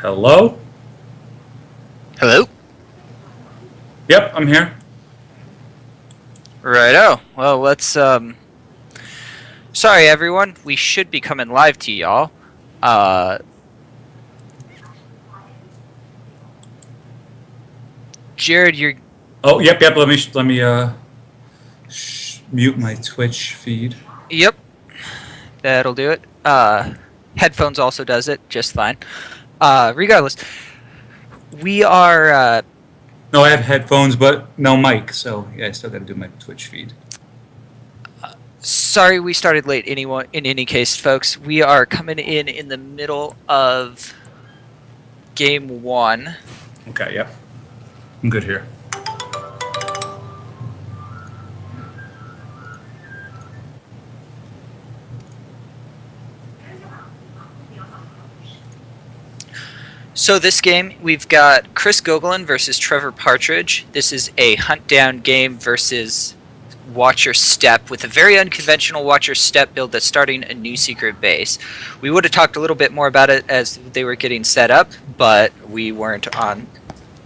Hello? Hello? Yep, I'm here. Righto. Well, let's, Sorry, everyone. We should be coming live to y'all. Jared, you're... Oh, yep. Let me mute my Twitch feed. Yep. That'll do it. Headphones also does it just fine. Regardless, we are, No, I have headphones, but no mic, so yeah, I still got to do my Twitch feed. sorry we started late in any case, folks. We are coming in the middle of Game 1. Okay, yep. I'm good here. So this game, we've got Chris Gogolin versus Trevor Partridge. This is a hunt down game versus Watch Your Step with a very unconventional Watch Your Step build that's starting a new secret base. We would have talked a little bit more about it as they were getting set up, but we weren't on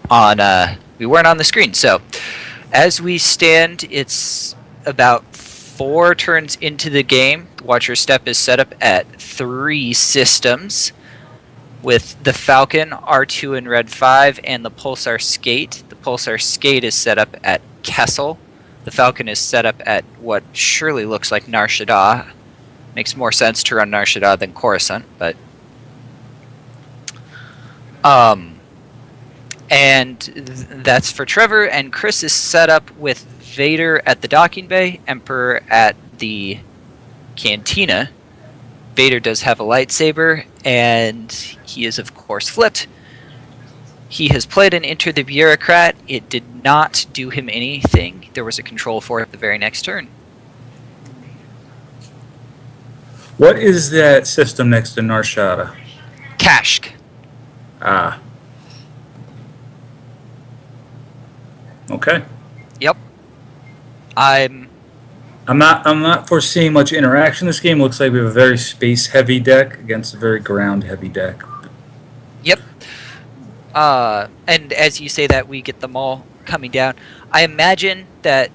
the screen. So as we stand, it's about 4 turns into the game. Watch Your Step is set up at 3 systems, with the Falcon, R2 and Red 5, and the Pulsar Skate. The Pulsar Skate is set up at Kessel. The Falcon is set up at what surely looks like Nar Shaddaa. Makes more sense to run Nar Shaddaa than Coruscant, but... that's for Trevor, and Chris is set up with Vader at the docking bay, Emperor at the Cantina. Vader does have a lightsaber, and he is, of course, flipped. He has played an Enter the Bureaucrat. It did not do him anything. There was a control for it at the very next turn. What is that system next to Nar Shaddaa? Kashk. Ah. Okay. Yep. I'm not foreseeing much interaction. This game looks like we have a very space-heavy deck against a very ground-heavy deck. Yep. And as you say that, we get them all coming down. I imagine that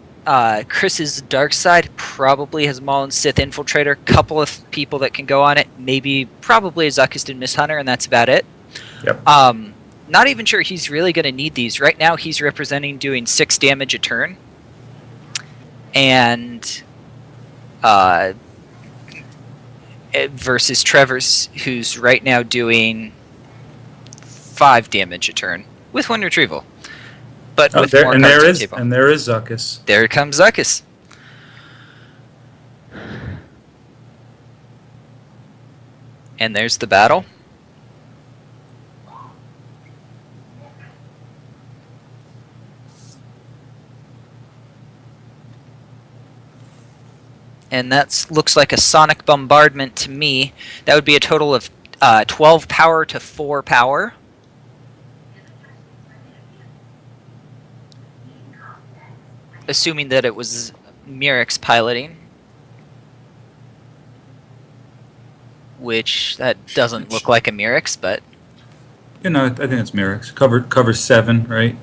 Chris's dark side probably has Maul and Sith Infiltrator, couple of people that can go on it, probably a Zuckuss and Miss Hunter, and that's about it. Yep. Not even sure he's really going to need these. Right now he's representing doing 6 damage a turn. And versus Trevor's, who's right now doing 5 damage a turn with 1 retrieval. But with more cards on the table. And there is Zuckuss. There comes Zuckuss. And there's the battle. And that looks like a sonic bombardment to me. That would be a total of 12 power to 4 power. Assuming that it was Murex piloting. Which, that doesn't look like a Murex, but... You know, I think it's Murex. Cover 7, right?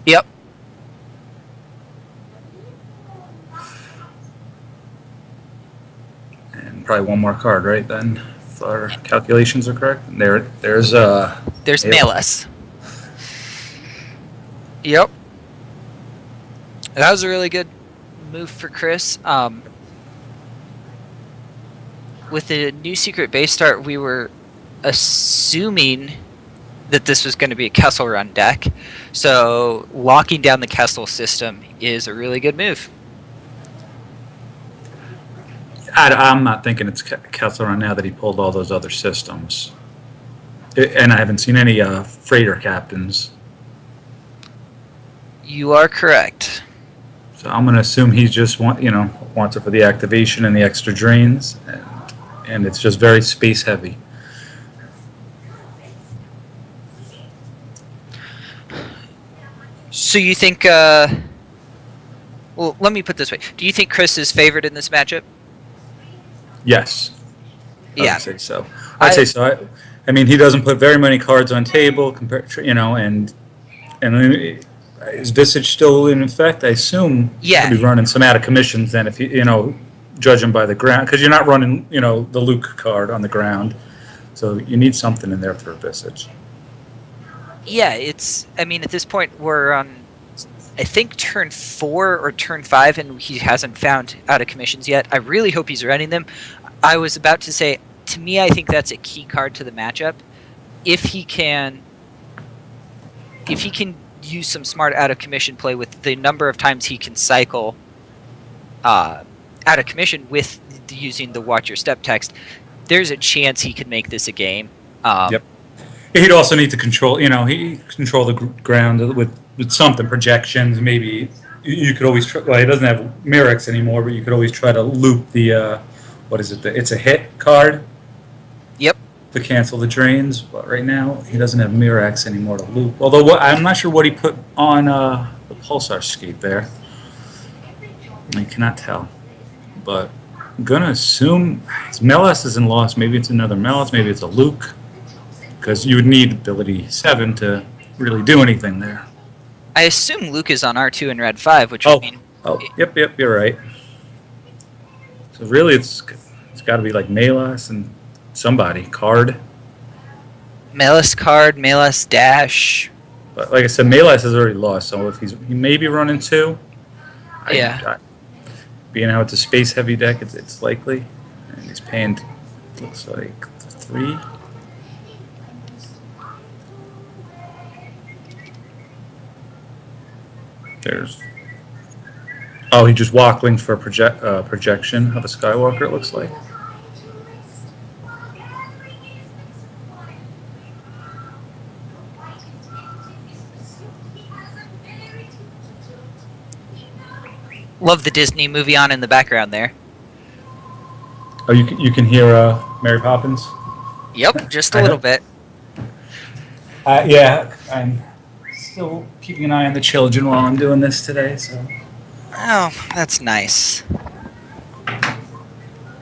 Yep. Probably one more card, right? Then, if our calculations are correct. There's Malus. Yep. That was a really good move for Chris. With the new secret base start, we were assuming that this was going to be a Kessel run deck. So locking down the Kessel system is a really good move. I'm not thinking it's Kessel right now that he pulled all those other systems. And I haven't seen any freighter captains. You are correct. So I'm going to assume he just wants it for the activation and the extra drains. And it's just very space heavy. So you think... well, let me put it this way. Do you think Chris is favored in this matchup? Yes. Yeah. I'd say so. I'd say so. I mean, he doesn't put very many cards on table compared, and is Visage still in effect? I assume he'll Yeah, be running some out of commissions then, if judging by the ground, because you're not running, the Luke card on the ground, so you need something in there for Visage. yeah. I mean, at this point, we're on, I think, turn 4 or turn 5, and he hasn't found out of commissions yet. I really hope he's running them. I was about to say, to me, I think that's a key card to the matchup. If he can use some smart out of commission play with the number of times he can cycle out of commission with using the watch your step text, there's a chance he could make this a game. Yep. He'd also need to control, he control the ground with something, projections. Maybe you could always try. Well, he doesn't have Mirrex anymore, but you could always try to loop the what is it? It's a hit card. Yep. To cancel the drains, but right now he doesn't have Mirrex anymore to loop. Although I'm not sure what he put on the Pulsar skate there. I cannot tell, but I'm gonna assume Melis isn't lost. Maybe it's another Melis. Maybe it's a Luke, because you would need ability 7 to really do anything there. I assume Luke is on R2 and Red 5, which would mean... Yep, you're right. So really, it's got to be like Melis and somebody card. Melis card, Melis dash. But like I said, Melis has already lost, so if he may be running 2. Being how it's a space heavy deck, it's likely, and he's paying. Looks like 3. He just walkling for projection of a Skywalker, it looks like. Love the Disney movie on in the background there. Oh, you can hear Mary Poppins? Yep, just a little bit. Yeah, I'm still keeping an eye on the children while I'm doing this today, so... Oh, that's nice.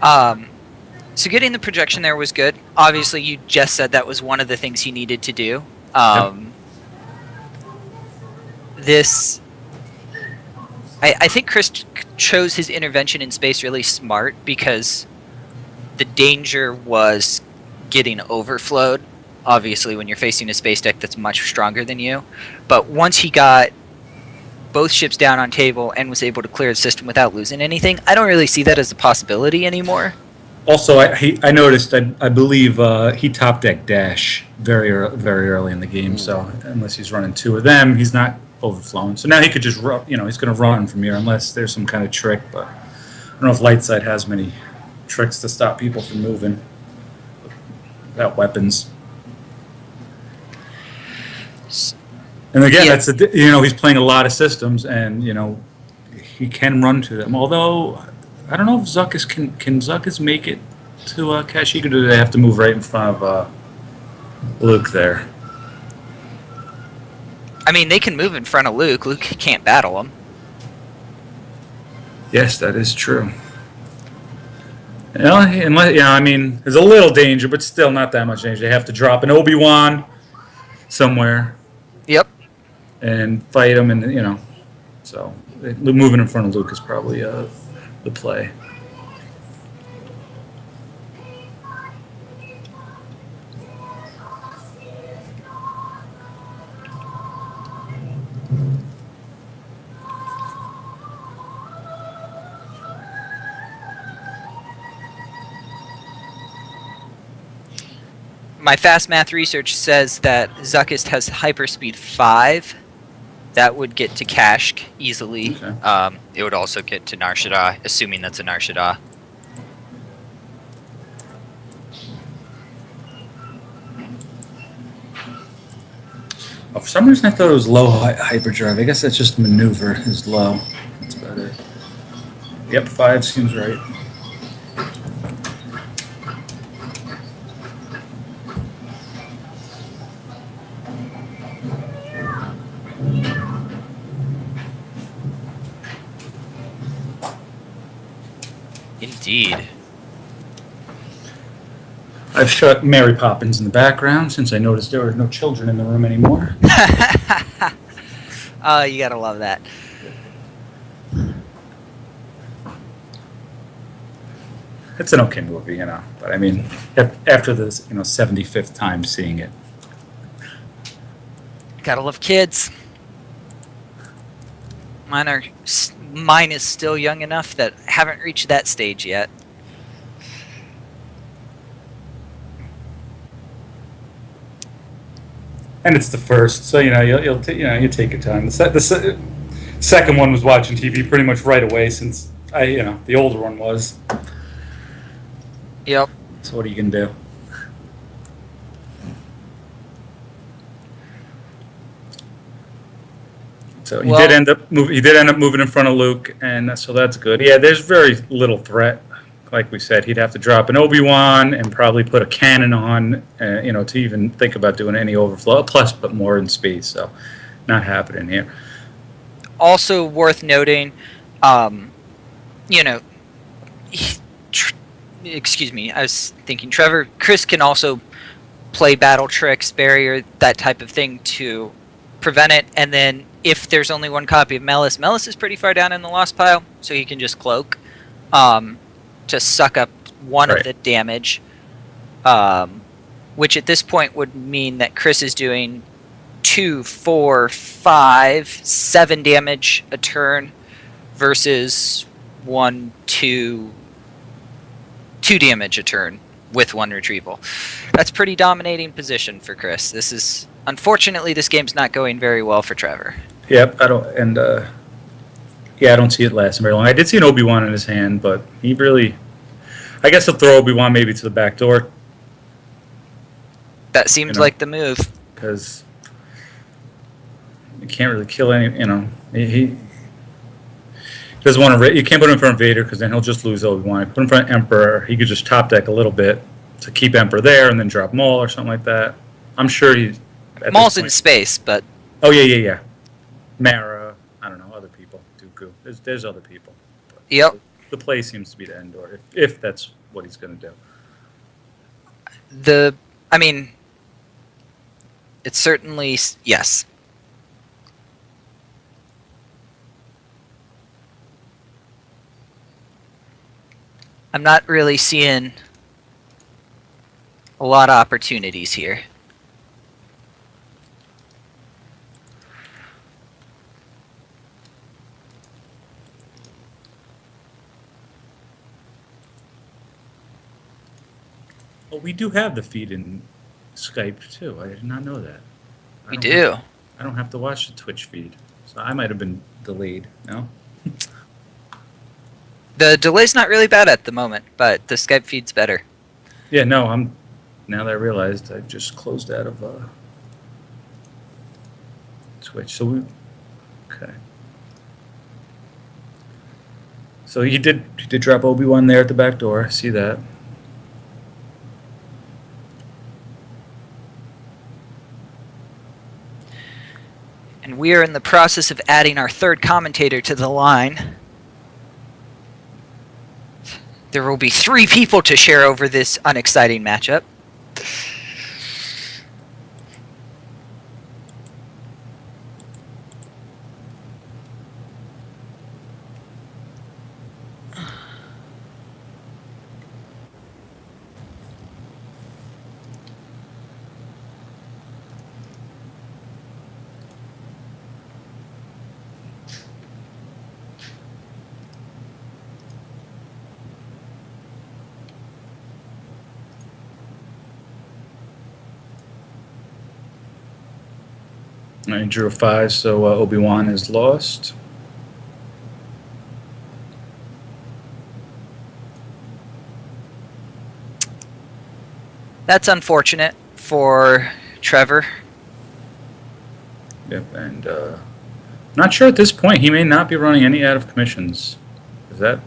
So getting the projection there was good. Obviously, you just said that was one of the things he needed to do. This... I think Chris chose his intervention in space really smart, because the danger was getting overflowed, obviously, when you're facing a space deck that's much stronger than you. But once he got both ships down on table and was able to clear the system without losing anything, I don't really see that as a possibility anymore. Also, I noticed, I believe he top decked Dash very early in the game, so unless he's running 2 of them, he's not overflowing. So now he could just run, he's going to run from here unless there's some kind of trick, but I don't know if Lightside has many tricks to stop people from moving without weapons. And again, that's he's playing a lot of systems, and he can run to them. Although I don't know if Zuckuss can Zuckuss make it to Kashyyyk, or do they have to move right in front of Luke there? I mean, they can move in front of Luke. Luke can't battle him. Yes, that is true. I mean, there's a little danger, but still not that much danger. They have to drop an Obi-Wan somewhere. Yep. And fight him, and so moving in front of Luke is probably the play. My fast math research says that Zuckuss has hyperspeed 5. That would get to Kashyyyk easily. Okay. It would also get to Nar Shaddaa, assuming that's a Nar Shaddaa. Oh, for some reason, I thought it was low hyperdrive. I guess that's just maneuver is low. That's about it. Yep, 5 seems right. Indeed. I've shut Mary Poppins in the background since I noticed there were no children in the room anymore. Oh, you gotta love that. It's an okay movie, but I mean, after this, 75th time seeing it. Gotta love kids. Mine is still young enough that haven't reached that stage yet. And it's the first, so you take your time. The second one was watching TV pretty much right away since the older one was. Yep. So what are you gonna do? So he did end up moving in front of Luke, and so that's good. Yeah, there's very little threat. Like we said, he'd have to drop an Obi-Wan and probably put a cannon on, to even think about doing any overflow. Plus, but more in space, so not happening here. Also worth noting, excuse me, I was thinking Chris can also play battle tricks, barrier, that type of thing to prevent it, and then if there's only one copy of Mellus is pretty far down in the lost pile, so he can just cloak to suck up one of the damage, which at this point would mean that Chris is doing 2, 4, 5, 7 damage a turn versus 1, 2 damage a turn with 1 retrieval. That's pretty dominating position for Chris. Unfortunately, this game's not going very well for Trevor. Yep, I don't see it lasting very long. I did see an Obi-Wan in his hand, but I guess he'll throw Obi-Wan maybe to the back door. That seems like the move. Because you can't really kill any, he doesn't want to, you can't put him in front of Vader because then he'll just lose Obi-Wan. Put him in front of Emperor, he could just top deck a little bit to keep Emperor there and then drop Maul or something like that. I'm sure Maul's in space, but... Oh, yeah. Mara, I don't know, other people. Dooku. There's other people. But yep. The play seems to be to Endor, if that's what he's going to do. It's certainly... Yes. I'm not really seeing a lot of opportunities here. Well, we do have the feed in Skype, too. I did not know that. We do. I don't have to watch the Twitch feed, so I might have been delayed, no? The delay's not really bad at the moment, but the Skype feed's better. Yeah, no, now that I realized, I've just closed out of Twitch. So okay. So he did drop Obi-Wan there at the back door. I see that. And we are in the process of adding our third commentator to the line. There will be 3 people to share over this unexciting matchup. I drew a 5, so Obi-Wan is lost. That's unfortunate for Trevor. Yep, and not sure at this point. He may not be running any out of commissions. Because that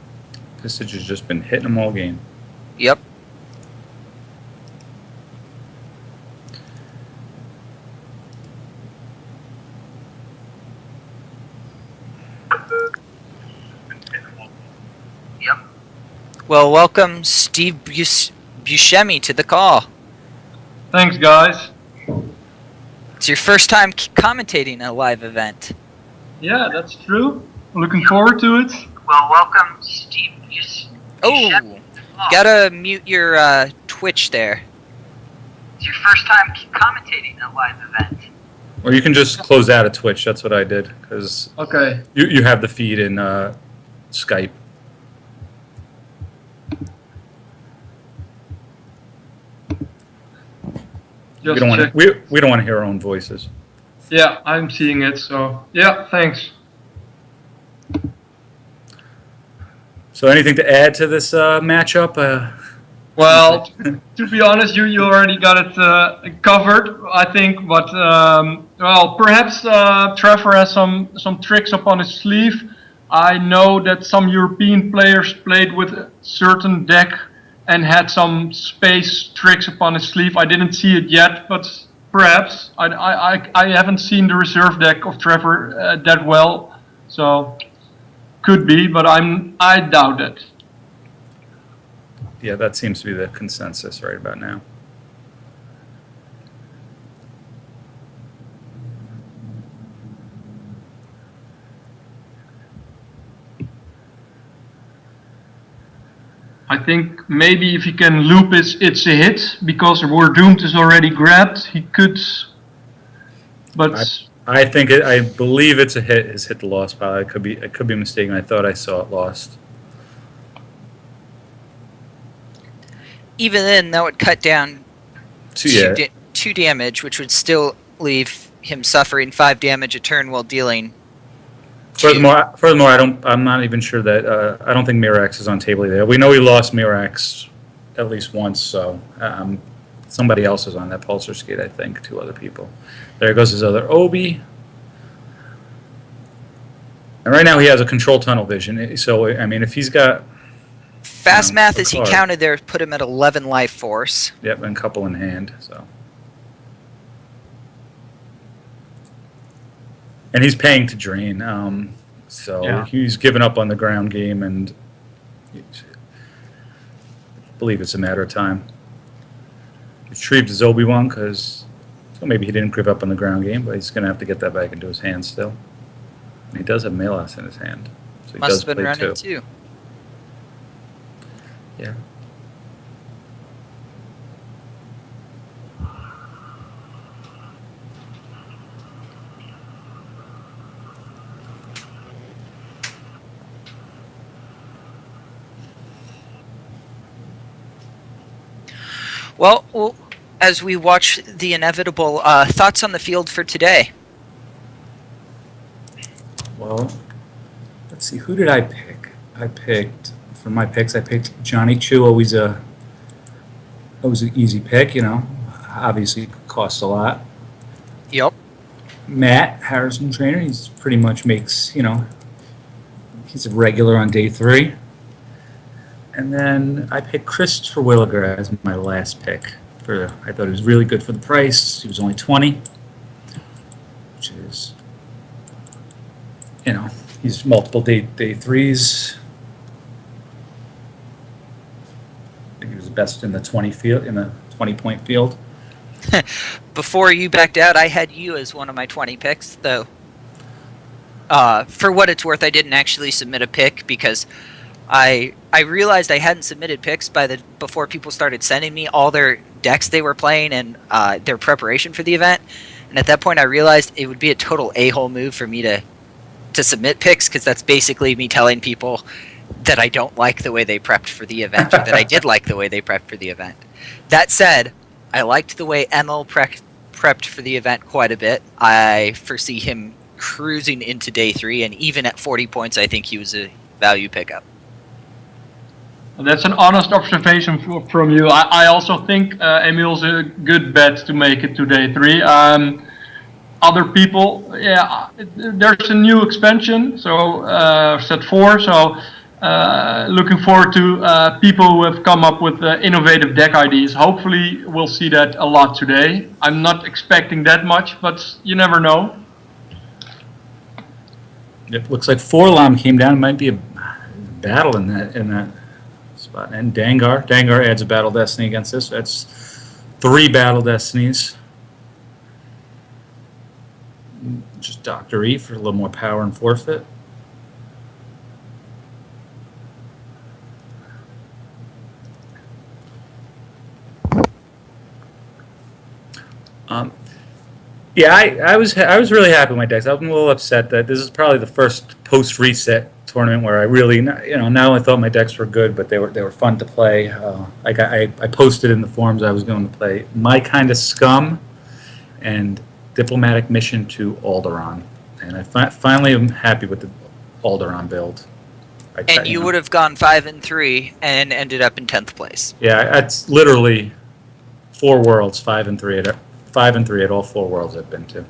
Pistage has just been hitting him all game. Yep. Well, welcome, Steve Buscemi to the call. Thanks, guys. It's your first time commentating a live event. Yeah, that's true. Looking forward to it. Well, welcome, Steve. Oh, gotta mute your Twitch there. It's your first time commentating a live event. Or you can just close out of Twitch. That's what I did, because Okay. you have the feed in Skype. Just We don't want check. to. We don't want to hear our own voices. Yeah, I'm seeing it. So yeah, thanks. So, anything to add to this matchup? Well, to be honest, you already got it covered, I think. But well, perhaps Trevor has some tricks up on his sleeve. I know that some European players played with a certain deck and had some space tricks up on his sleeve. I didn't see it yet, but perhaps I haven't seen the reserve deck of Trevor that well, so could be, but I doubt it. Yeah, that seems to be the consensus right about now. I think maybe if he can loop it, it's a hit, because We're Doomed is already grabbed. He could, but I think I believe it's a hit. His hit the loss pile. I could be mistaken. I thought I saw it lost. Even then, that would cut down So, yeah. 2 damage, which would still leave him suffering 5 damage a turn while dealing. Furthermore, I'm not even sure that I don't think Mirax is on table either. We know he lost Mirax at least once, so somebody else is on that pulsar skate. I think 2 other people. There goes his other Obi. And right now he has a control tunnel vision. So I mean, if he's got Fast math a as he card. counted there put him at 11 life force. Yep, and a couple in hand. So. And he's paying to drain, so Yeah. he's given up on the ground game, and I believe it's a matter of time. Retrieved his Obi-Wan, because maybe he didn't give up on the ground game, but he's going to have to get that back into his hand still. And he does have Melas in his hand, so he Must does have been play running 2. 2. Yeah. Well, as we watch the inevitable, thoughts on the field for today? Well, let's see. Who did I pick? For my picks, I picked Johnny Chu. Always an easy pick, Obviously, costs a lot. Yep. Matt Harrison Trainer. He's pretty much makes he's a regular on day 3. And then I picked Christopher Williger as my last pick. I thought he was really good for the price. He was only 20, which is, he's multiple day 3s. I think he was the best in the 20-point field. Before you backed out, I had you as one of my 20 picks, though. For what it's worth, I didn't actually submit a pick because I realized I hadn't submitted picks before people started sending me all their decks they were playing and their preparation for the event. And at that point, I realized it would be a total a-hole move for me to submit picks, because that's basically me telling people that I don't like the way they prepped for the event, or that I did like the way they prepped for the event. That said, I liked the way Emil prepped for the event quite a bit. I foresee him cruising into day 3, and even at 40 points, I think he was a value pickup. that's an honest observation from you. I also think Emil's a good bet to make it to day 3. Other people, yeah, there's a new expansion, so set 4. So looking forward to people who have come up with innovative deck ideas. Hopefully, we'll see that a lot today. I'm not expecting that much, but you never know. It looks like Forlam came down. It might be a battle in that spot. And Dangar. Dangar adds a Battle Destiny against this. That's 3 Battle Destinies. Just Dr. E for a little more power and forfeit. Yeah, I was really happy with my decks. I was a little upset that this is probably the first post reset tournament where I really, not only thought my decks were good, but they were fun to play. I posted in the forums I was going to play My Kind of Scum and Diplomatic Mission to Alderaan, and I finally am happy with the Alderaan build. And you would have gone 5-3 and ended up in 10th place. Yeah, that's literally 4 worlds, 5-3 at all 4 worlds I've been to.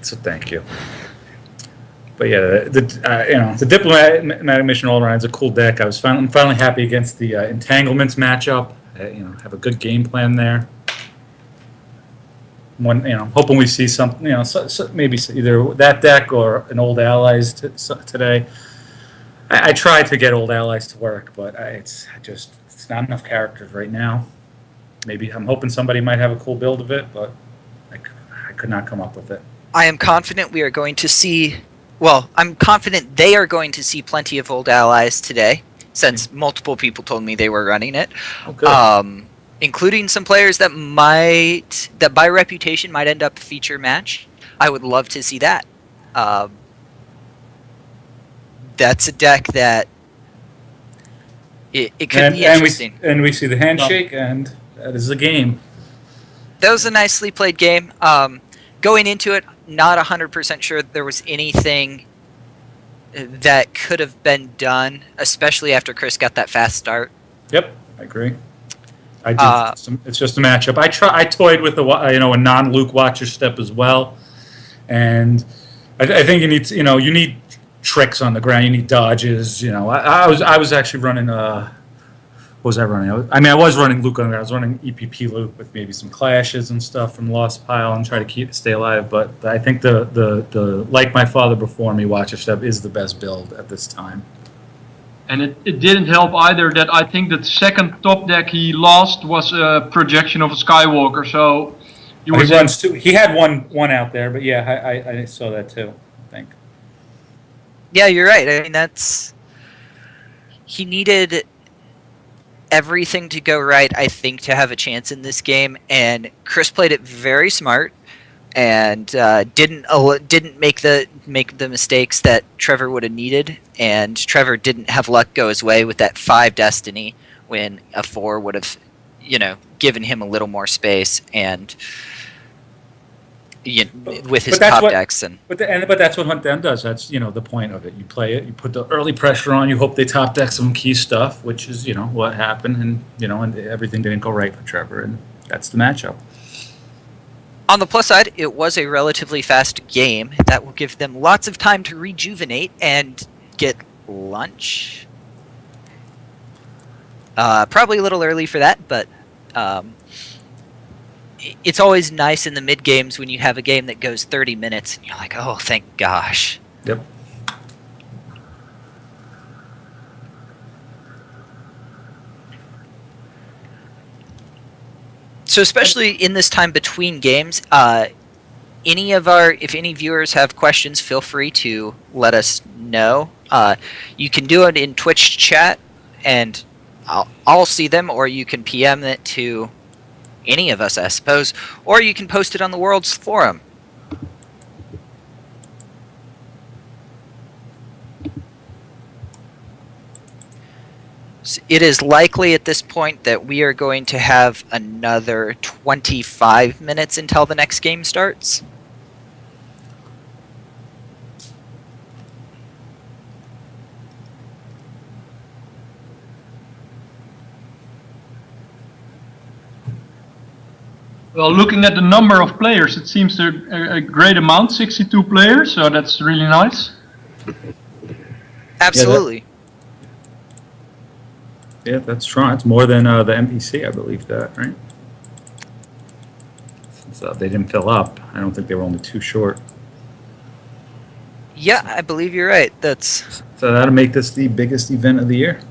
So thank you. But yeah, the Diplomatic Mission Alderaan is a cool deck. I'm finally happy against the Entanglements matchup. Have a good game plan there. Hoping we see some, maybe either that deck or an Old Allies today. I tried to get Old Allies to work, but it's not enough characters right now. Maybe I'm hoping somebody might have a cool build of it, but I could not come up with it. I am confident we are going to see. Well, I'm confident they are going to see plenty of Old Allies today, since multiple people told me they were running it. Okay. Including some players that by reputation might end up feature match. I would love to see that. That's a deck that it could be interesting. And we see the handshake, and that is a game. That was a nicely played game. Going into it, not 100% sure there was anything that could have been done, especially after Chris got that fast start. Yep, I agree. It's just a matchup. I toyed with a non-Luke Watcher step as well, and I think you need tricks on the ground. You need dodges. I was actually running. What was I running? I was running Luke on the ground. I was running EPP Luke with maybe some clashes and stuff from the Lost Pile and try to stay alive. But I think the Like My Father Before Me Watcher step is the best build at this time. And it didn't help either that I think that second top deck he lost was a projection of a Skywalker. So he runs two. He had one out there, but yeah, I saw that too. I think. Yeah, you're right. I mean, he needed everything to go right, I think, to have a chance in this game. And Chris played it very smart and didn't make the mistakes that Trevor would have needed. And Trevor didn't have luck go his way with that 5 Destiny when a 4 would have, given him a little more space and with his top decks. But that's what Hunt Down does. That's the point of it. You play it. You put the early pressure on. You hope they top deck some key stuff, which is what happened, and everything didn't go right for Trevor, and that's the matchup. On the plus side, it was a relatively fast game that will give them lots of time to rejuvenate and get lunch. Probably a little early for that, but it's always nice in the mid games when you have a game that goes 30 minutes and you're like, oh, thank gosh. Yep. So especially in this time between games, if any viewers have questions, feel free to let us know. You can do it in Twitch chat, and I'll see them, or you can PM it to any of us, I suppose, or you can post it on the Worlds forum. It is likely at this point that we are going to have another 25 minutes until the next game starts. Well, looking at the number of players, it seems a great amount, 62 players, so that's really nice. Absolutely. Yeah, that's strong. It's more than the NPC, I believe that, right? So they didn't fill up. I don't think they were only 2 short. Yeah, I believe you're right. That's So that'll make this the biggest event of the year,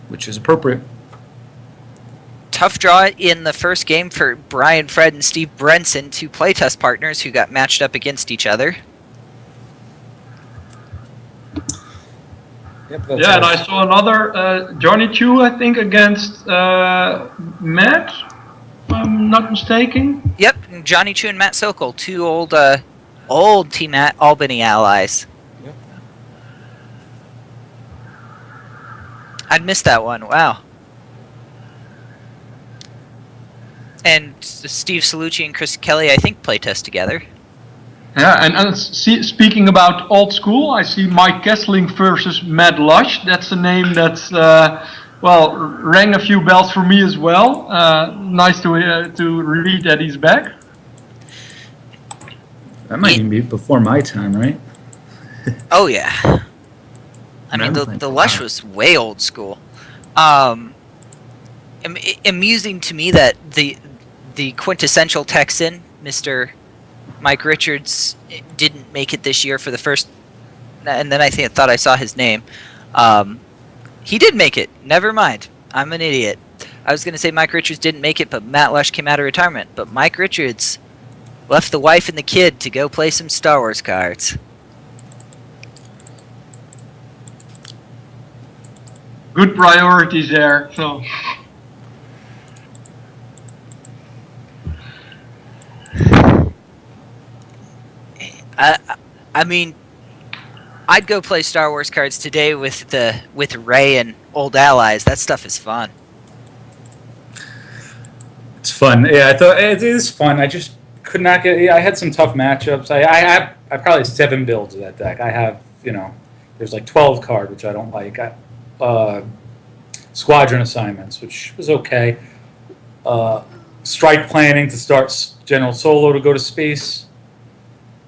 which is appropriate. tough draw in the first game for Brian Fred and Steve Brenson, two playtest partners who got matched up against each other. Yep, Yeah, and I saw another Johnny Chu, I think, against Matt, if I'm not mistaken. Yep, Johnny Chu and Matt Sokol, two old Team Albany allies. Yep. I'd missed that one. Wow. And Steve Salucci and Chris Kelly, I think, playtest together. Yeah, and speaking about old school, I see Mike Kessling versus Matt Lush. That's a name that's, rang a few bells for me as well. Nice to read that he's back. That might even be before my time, right? Oh, yeah. I mean, the Lush was way old school. Amusing to me that the quintessential Texan, Mr. Mike Richards, didn't make it this year for the first, and then I thought I saw his name. He did make it. Never mind. I'm an idiot. I was going to say Mike Richards didn't make it, but Matt Lush came out of retirement. But Mike Richards left the wife and the kid to go play some Star Wars cards. Good priorities there. So. I mean, I'd go play Star Wars cards today with Ray and old allies. That stuff is fun. It's fun. Yeah, I thought it is fun. I just could not get. Yeah, I had some tough matchups. I probably have 7 builds of that deck. I have there's like 12 card, which I don't like. Squadron assignments, which was okay. Strike planning to start General Solo to go to space.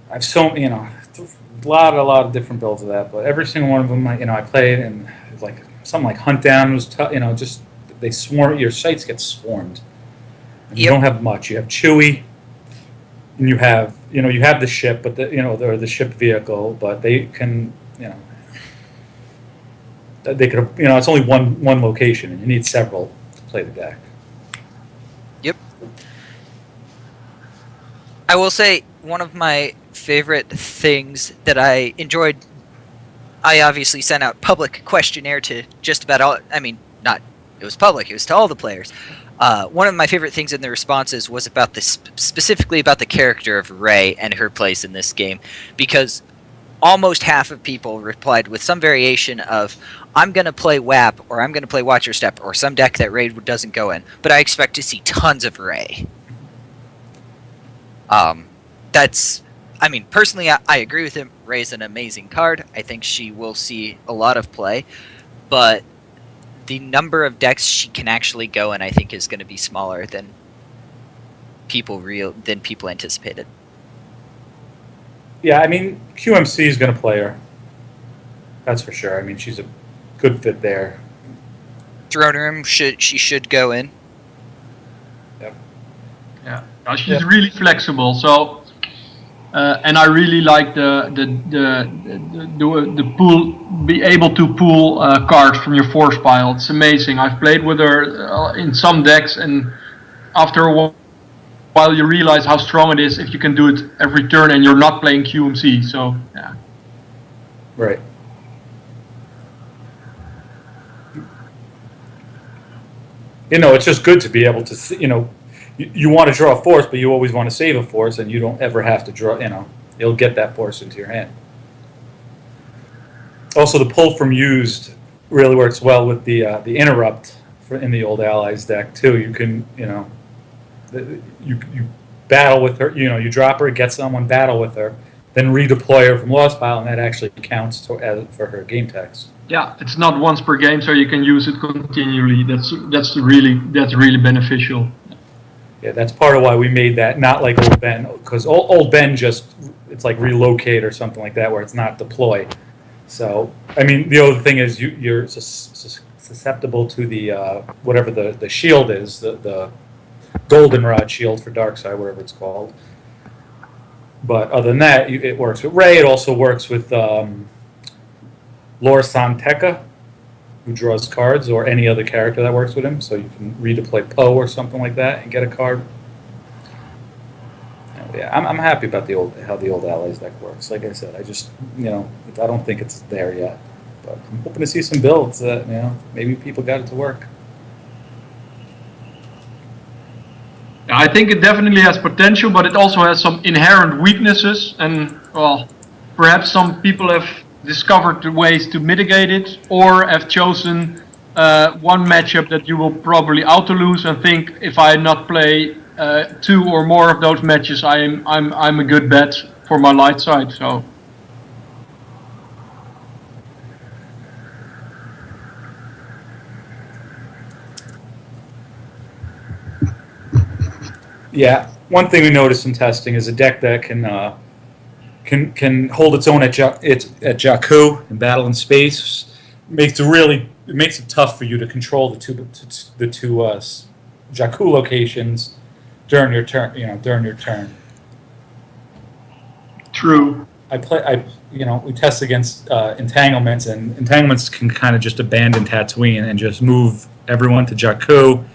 I've a lot of different builds of that, but every single one of them, I played, and it's like something like Hunt Down was tough. Just they swarm. Your sites get swarmed. And You don't have much. You have Chewie, and you have the ship, but the ship vehicle, but they can they could it's only one location, and you need several to play the deck. Yep. I will say one of my favorite things that I enjoyed. I obviously sent out public questionnaire to just about all. I mean, not it was public; it was to all the players. One of my favorite things in the responses was about this, specifically about the character of Rey and her place in this game, because almost half of people replied with some variation of, I'm going to play WAP, or I'm going to play Watcher Step, or some deck that Rey doesn't go in, but I expect to see tons of Rey. Personally, I agree with him. Rey's an amazing card. I think she will see a lot of play, but the number of decks she can actually go in, I think, is going to be smaller than people anticipated. Yeah, I mean, QMC is going to play her. That's for sure. I mean, she's a good fit there. Throne Room should go in. Yep. Yeah, she's really flexible. So, and I really like the pool, be able to pull cards from your force pile. It's amazing. I've played with her in some decks, and after a while you realize how strong it is if you can do it every turn and you're not playing QMC. So yeah. Right. It's just good to be able to, you want to draw a force, but you always want to save a force, and you don't ever have to draw, you'll get that force into your hand. Also, the pull from used really works well with the interrupt in the old allies deck too. You can, you battle with her, you drop her, get someone, battle with her, then redeploy her from lost pile, and that actually counts for her game text. Yeah, it's not once per game, so you can use it continually. That's really beneficial. Yeah, that's part of why we made that not like Old Ben, because old Ben it's like relocate or something like that, where it's not deploy. So I mean, the other thing is you're susceptible to the whatever the shield is, the goldenrod shield for Darkseid, whatever it's called. But other than that, it works with Ray. It also works with Laura Santeca, who draws cards, or any other character that works with him. So you can redeploy Poe or something like that and get a card. Yeah, I'm happy about how the old Allies deck works. Like I said, I just I don't think it's there yet, but I'm hoping to see some builds that maybe people got it to work. I think it definitely has potential, but it also has some inherent weaknesses, and well, perhaps some people have discovered the ways to mitigate it, or have chosen one matchup that you will probably auto lose and think, if I not play 2 or more of those matches, I'm a good bet for my light side. So. Yeah, one thing we noticed in testing is a deck that can hold its own at Jakku in battle in space. It makes it tough for you to control the two Jakku locations during your turn. During your turn. True. We test against entanglements, and entanglements can kind of just abandon Tatooine and just move everyone to Jakku,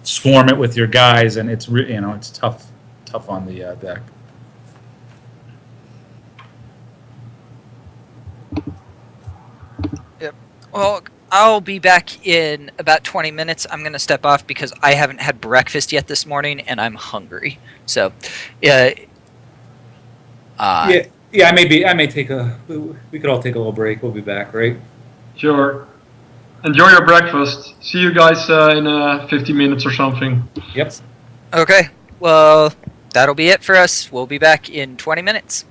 swarm it with your guys, and it's tough on the deck. Yep. Well, I'll be back in about 20 minutes. I'm going to step off because I haven't had breakfast yet this morning and I'm hungry. So, Yeah, I may take a. We could all take a little break. We'll be back, right? Sure. Enjoy your breakfast. See you guys in 50 minutes or something. Yep. Okay. Well, that'll be it for us. We'll be back in 20 minutes.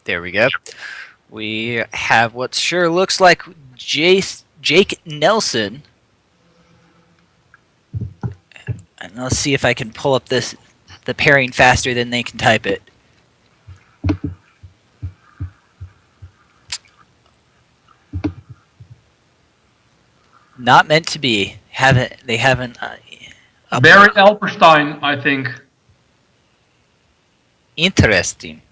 There we go. We have what sure looks like Jake Nelson. And let's see if I can pull up the pairing faster than they can type it. Not meant to be. They haven't. Barry Alperstein, I think. Interesting.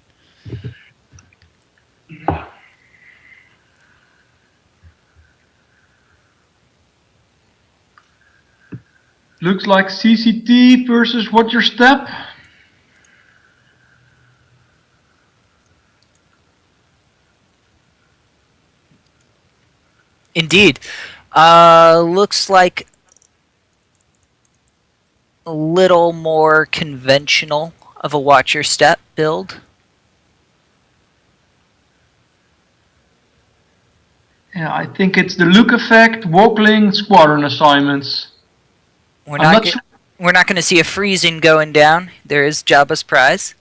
Looks like CCT versus What's Your Step? Indeed. Looks like a little more conventional of a Watch Your Step build. Yeah, I think it's the look effect, walkling, squadron assignments. We're I'm not not sure. we're not going to see a freezing going down. There is Jabba's prize.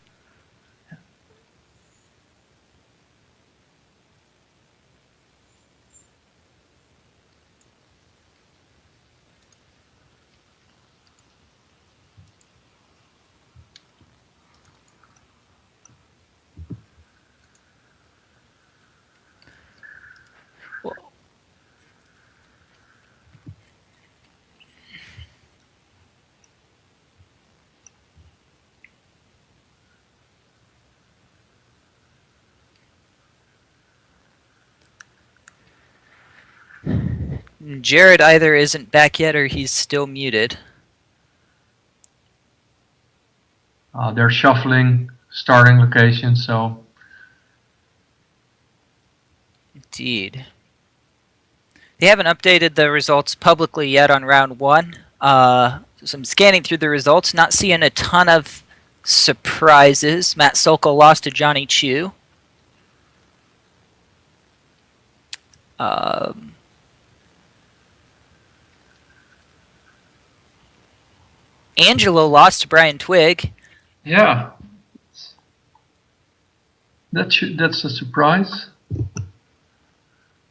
Jared either isn't back yet or he's still muted. They're shuffling starting locations, so Indeed. They haven't updated the results publicly yet on round 1. So I'm scanning through the results, not seeing a ton of surprises. Matt Sokol lost to Johnny Chu. Angelo lost to Brian Twigg. yeah. That's a surprise.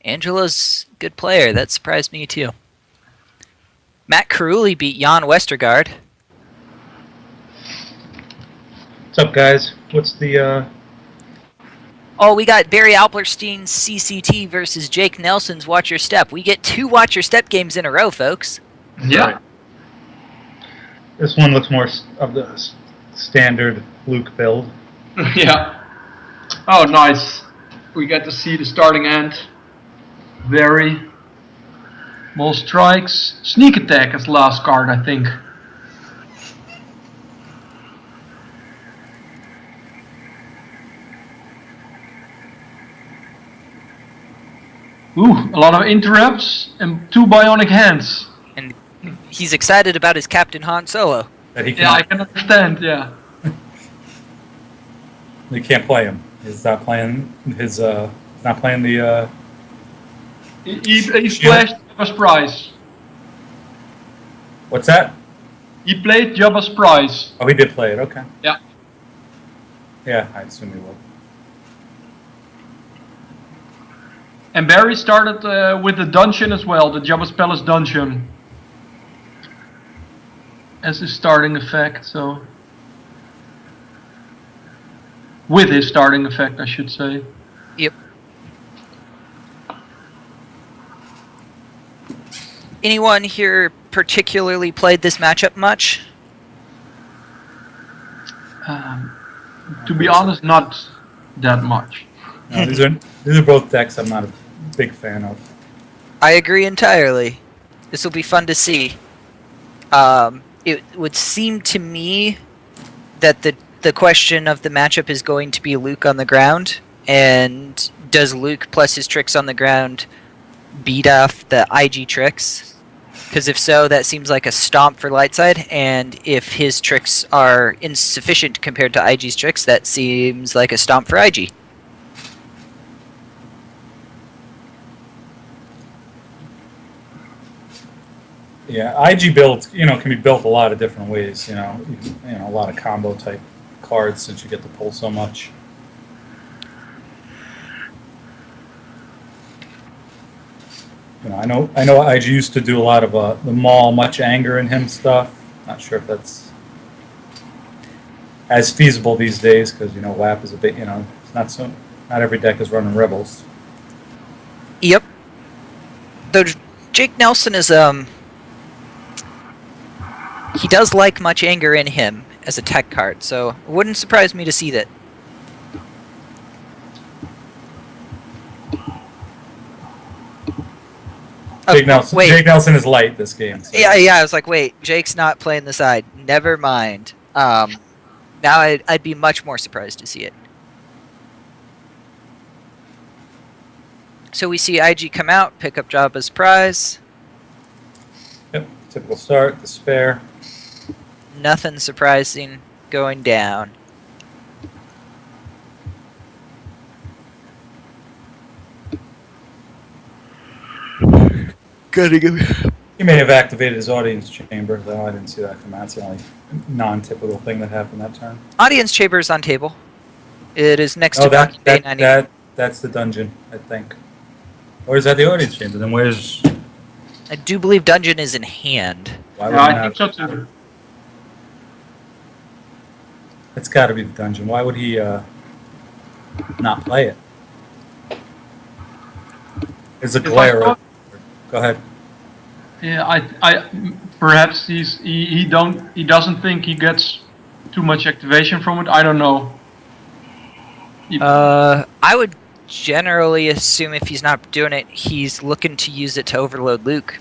Angelo's a good player. That surprised me too. Matt Carulli beat Jan Westergaard. What's up, guys? What's the Oh, we got Barry Alperstein's CCT versus Jake Nelson's Watch Your Step. We get 2 Watch Your Step games in a row, folks. Yeah. This one looks more of the standard Luke build. Yeah. Oh, nice. We get to see the starting end. Very. Ball strikes. Sneak attack as last card, I think. Ooh, a lot of interrupts and 2 bionic hands. And he's excited about his Captain Han Solo. That he Yeah, I can't, can understand, yeah. you can't play him. He's not playing his. Not playing the. He splashed Jabba's prize. What's that? He played Jabba's prize. Oh, he did play it. Okay. Yeah. Yeah, I assume he will. And Barry started with the dungeon as well, the Jabba's Palace dungeon. As his starting effect, so. With his starting effect, I should say. Yep. Anyone here particularly played this matchup much? To be honest, not that much. No, these are both decks I'm not a big fan of. I agree entirely. This will be fun to see. It would seem to me that the question of the matchup is going to be Luke on the ground, and does Luke plus his tricks on the ground beat off the IG tricks? Because if so, that seems like a stomp for Lightside, and if his tricks are insufficient compared to IG's tricks, that seems like a stomp for IG. Yeah, IG build, can be built a lot of different ways. A lot of combo type cards since you get to pull so much. I know IG used to do a lot of the Maul, much anger in him stuff. Not sure if that's as feasible these days because WAP is a bit, it's not every deck is running Rebels. Yep. Though Jake Nelson is he does like much anger in him as a tech card, so it wouldn't surprise me to see that. Jake Nelson. Wait. Jake Nelson is light this game. So. Yeah. I was like, wait, Jake's not playing the side. Never mind. Now I'd be much more surprised to see it. So we see IG come out, pick up Jabba's prize. Yep, typical start, despair. Nothing surprising going down. He may have activated his audience chamber, though I didn't see that come out. It's the only non-typical thing that happened that turn. Audience chamber is on table. It is next to that's the dungeon, I think. Or is that the audience chamber? Then where's... I do believe dungeon is in hand. Why Yeah, I think so too. It's got to be the dungeon. Why would he not play it? There's a glare. Go ahead. Yeah, I perhaps he doesn't think he gets too much activation from it. I don't know. I would generally assume if he's not doing it, he's looking to use it to overload Luke.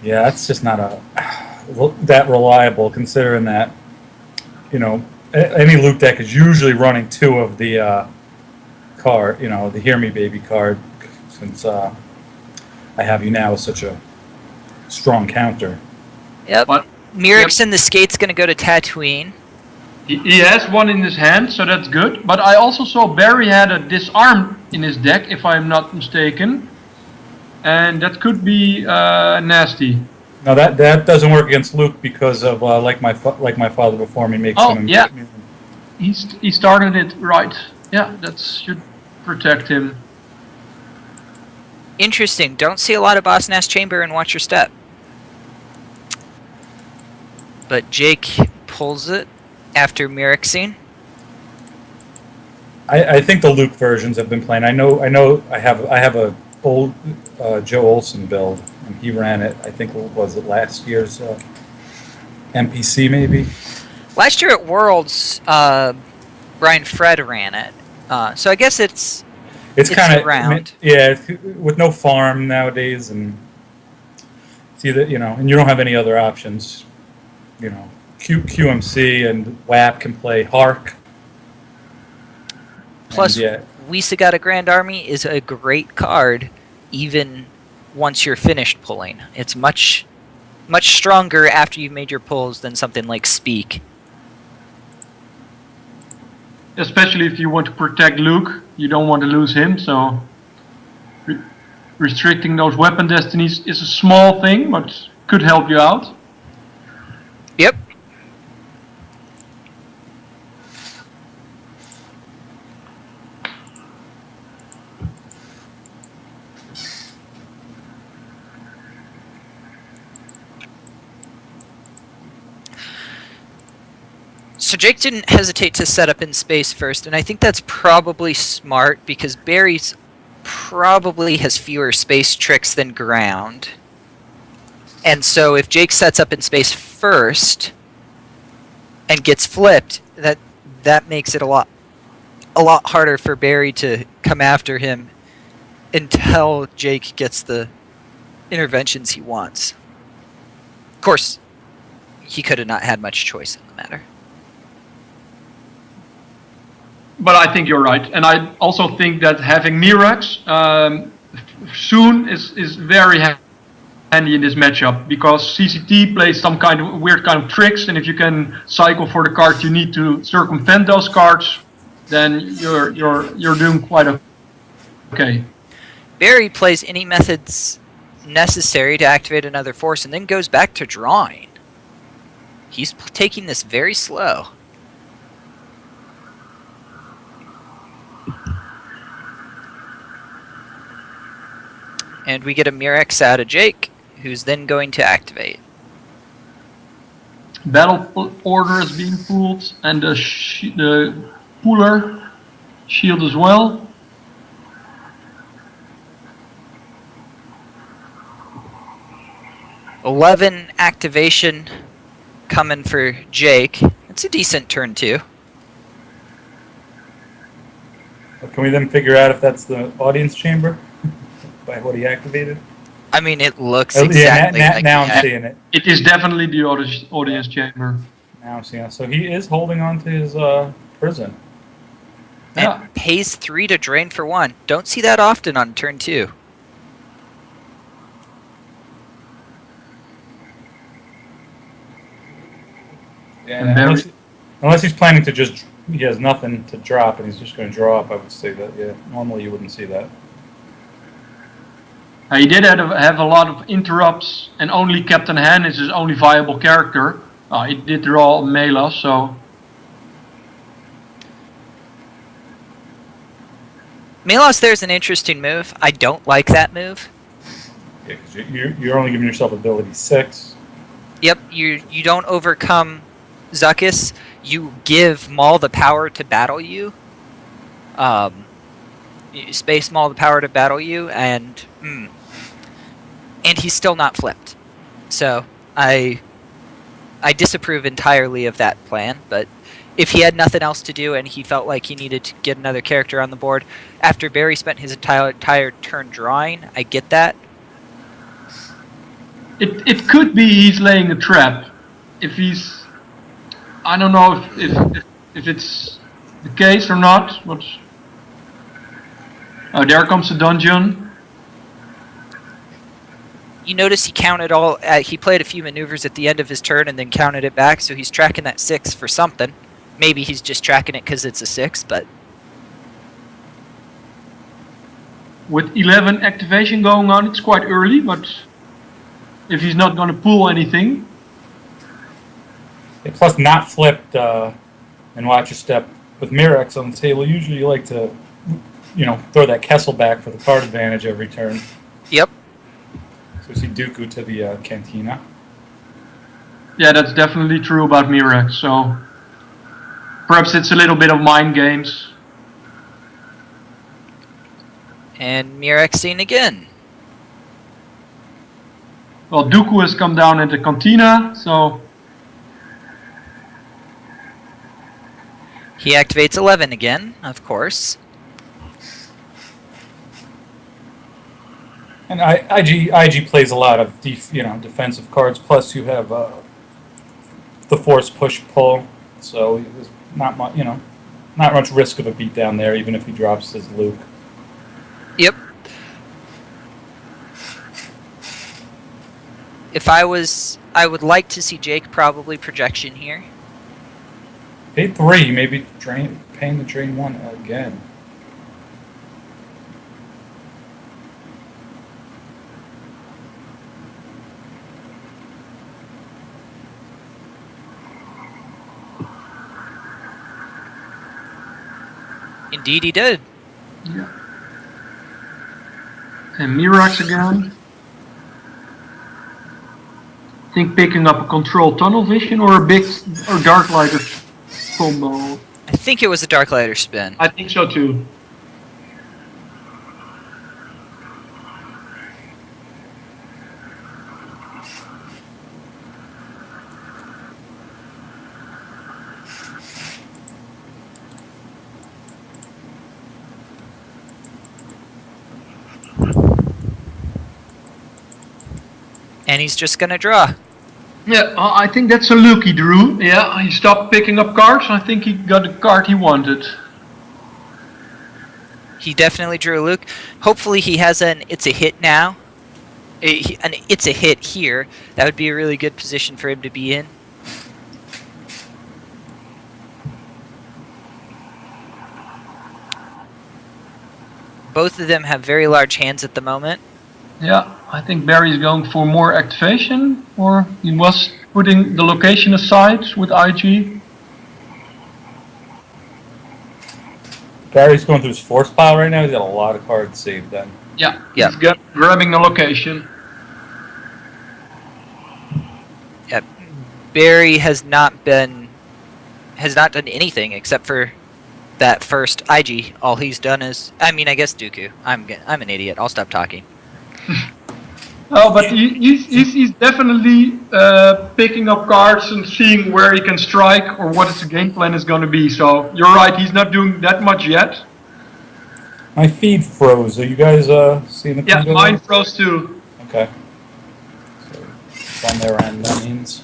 Yeah, that's just not that reliable, considering that any Luke deck is usually running 2 of the card, the Hear Me Baby card, since I Have You Now is such a strong counter. Yep. But Mirix and the Skate's going to go to Tatooine. he has one in his hand, so that's good. But I also saw Barry had a Disarm in his deck, if I'm not mistaken. And that could be nasty. No, that doesn't work against Luke because of like my father before me makes him. Yeah. He started it right. Yeah, that should protect him. Interesting. Don't see a lot of Boss Nass Chamber and Watch Your Step. But Jake pulls it after Mirixing. I think the Luke versions have been playing. I know. I have a old Joe Olson build, and he ran it. I think was it last year's NPC maybe. Last year at Worlds, Brian Fred ran it. So I guess it's kind of around. Yeah, with no farm nowadays, and it's either and you don't have any other options. QMC and WAP can play Hark. Plus, Wisa Got a Grand Army is a great card, even once you're finished pulling. It's much stronger after you've made your pulls than something like Speak. Especially if you want to protect Luke, you don't want to lose him, so restricting those weapon destinies is a small thing, but could help you out. Yep. So Jake didn't hesitate to set up in space first, and I think that's probably smart because Barry's probably has fewer space tricks than ground. And so if Jake sets up in space first and gets flipped, that makes it a lot harder for Barry to come after him until Jake gets the interventions he wants. Of course, he could have not had much choice in the matter. But I think you're right, and I also think that having Mirax soon is very handy in this matchup because CCT plays some kind of weird kind of tricks, and if you can cycle for the cards you need to circumvent those cards, then you're doing quite okay. Barry plays any methods necessary to activate another force, and then goes back to drawing. He's taking this very slow. And we get a Murex out of Jake, who's then going to activate. Battle order is being pulled, and the puller shield as well. "11 activation coming for Jake. It's a decent turn 2. Can we then figure out if that's the audience chamber by what he activated? I mean, it looks Oh, exactly like now he I'm had. seeing it. It is definitely the audience chamber. Now I'm seeing it. So he is holding on to his prison. And Yeah. pays 3 to drain for 1. Don't see that often on turn 2. Yeah, And unless he's planning to just, he has nothing to drop and he's just going to draw up, I would say that, yeah. Normally you wouldn't see that. He did have a lot of interrupts, and only Captain Han is his only viable character. He did draw Mela, so Melos there's an interesting move. I don't like that move. Yeah, because you're only giving yourself ability 6. Yep, you don't overcome Zuckuss. You give Maul the power to battle you. You space Maul the power to battle you, and he's still not flipped. So I disapprove entirely of that plan. But if he had nothing else to do and he felt like he needed to get another character on the board after Barry spent his entire turn drawing, I get that. it could be he's laying a trap. If he's, I don't know if it's the case or not. But there comes the dungeon. You notice he counted all. He played a few maneuvers at the end of his turn and then counted it back. So he's tracking that 6 for something. Maybe he's just tracking it because it's a 6, but With 11 activation going on, it's quite early, but if he's not going to pull anything, Yeah, plus not flipped and watch your step. With Mirex on the table, usually you like to, throw that Kessel back for the card advantage every turn. yep. So we see Dooku to the Cantina. yeah, that's definitely true about Mirex. So perhaps it's a little bit of mind games. And Mirexing again. Well, Dooku has come down into Cantina, so He activates 11 again, of course. And IG plays a lot of defensive cards. Plus you have the force push pull, so there's not much risk of a beatdown there, even if he drops his Luke. Yep. If I would like to see Jake probably projection here. Pay 3, maybe paying the drain 1 again. Indeed, he did. yeah. And Mirex again. I think picking up a control tunnel vision or a big or dark lighter combo. I think it was a Darklighter spin. I think so too. And he's just gonna draw. Yeah, I think that's a look he drew. Yeah, he stopped picking up cards. I think he got the card he wanted. He definitely drew a Luke. Hopefully he has an it's a hit now. It's a hit here. That would be a really good position for him to be in. Both of them have very large hands at the moment. Yeah, I think Barry's going for more activation, or he was putting the location aside with IG. Barry's going through his force pile right now. He's got a lot of cards saved then. Yeah, Yeah. he's grabbing the location. Yep. Barry has not done anything except for that first IG. All he's done is, I guess Dooku. I'm an idiot. I'll stop talking. Oh, but he's definitely picking up cards and seeing where he can strike or what his game plan is going to be. So you're right, he's not doing that much yet. My feed froze. Are you guys seeing the Yeah, Kuga? mine froze too. Okay. So it's on their end, that means.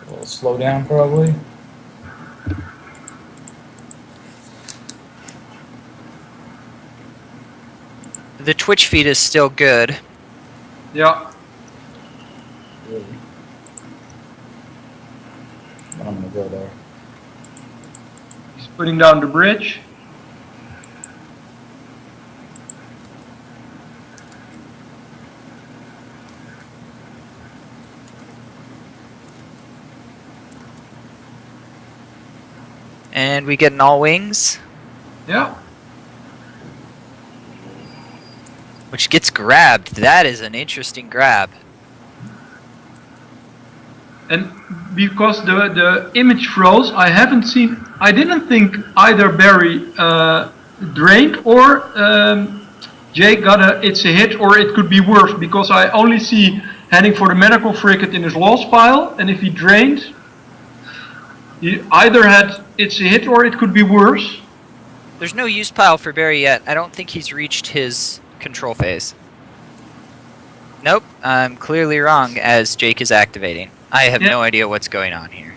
A little slow down, probably. The Twitch feed is still good. Yeah. Really. But I'm going to go there. He's putting down the bridge. And we get an all wings, Yeah. which gets grabbed. That is an interesting grab. And because the image froze, I didn't think either Barry drained or Jake it's a hit or it could be worse, because I only see heading for the medical frigate in his loss pile, and if he drained, he either had it's a hit or it could be worse. There's no use pile for Barry yet. I don't think he's reached his control phase. Nope, I'm clearly wrong as Jake is activating. I have no idea what's going on here.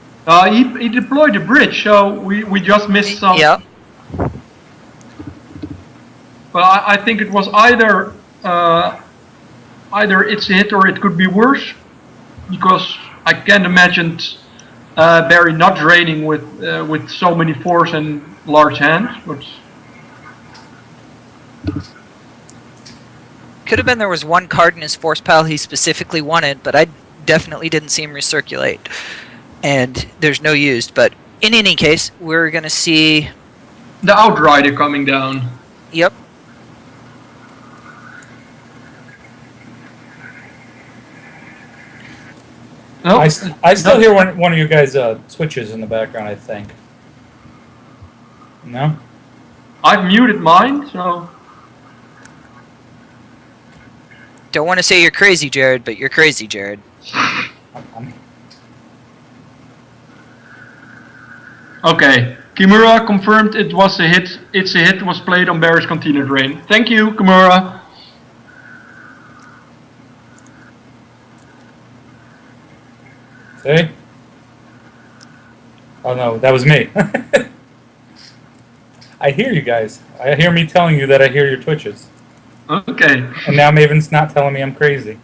He deployed the bridge, so we just missed some. Yep. But I think it was either it's a hit or it could be worse, because I can't imagine Barry not draining with so many force and large hands. But Could have been there was one card in his force pile he specifically wanted, but I definitely didn't see him recirculate. And there's no used, but in any case, we're going to see... the Outrider coming down. Yep. No, I still hear one of you guys twitches in the background, I think. No? I've muted mine, so... Don't want to say you're crazy, Jared, but you're crazy, Jared. Okay, Kimura confirmed it was a hit. It's a hit was played on Barry's container drain. Thank you, Kimura. See? Oh no, that was me. I hear you guys. I hear me telling you that I hear your twitches. Okay. And now Maven's not telling me I'm crazy.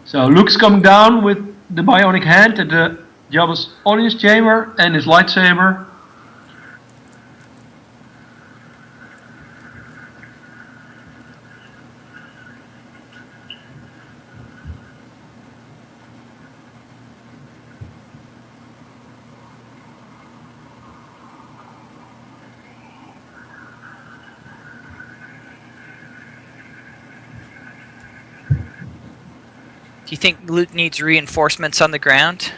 So Luke's coming down with the bionic hand at the Jabba's audience chamber and his lightsaber. Do you think Luke needs reinforcements on the ground?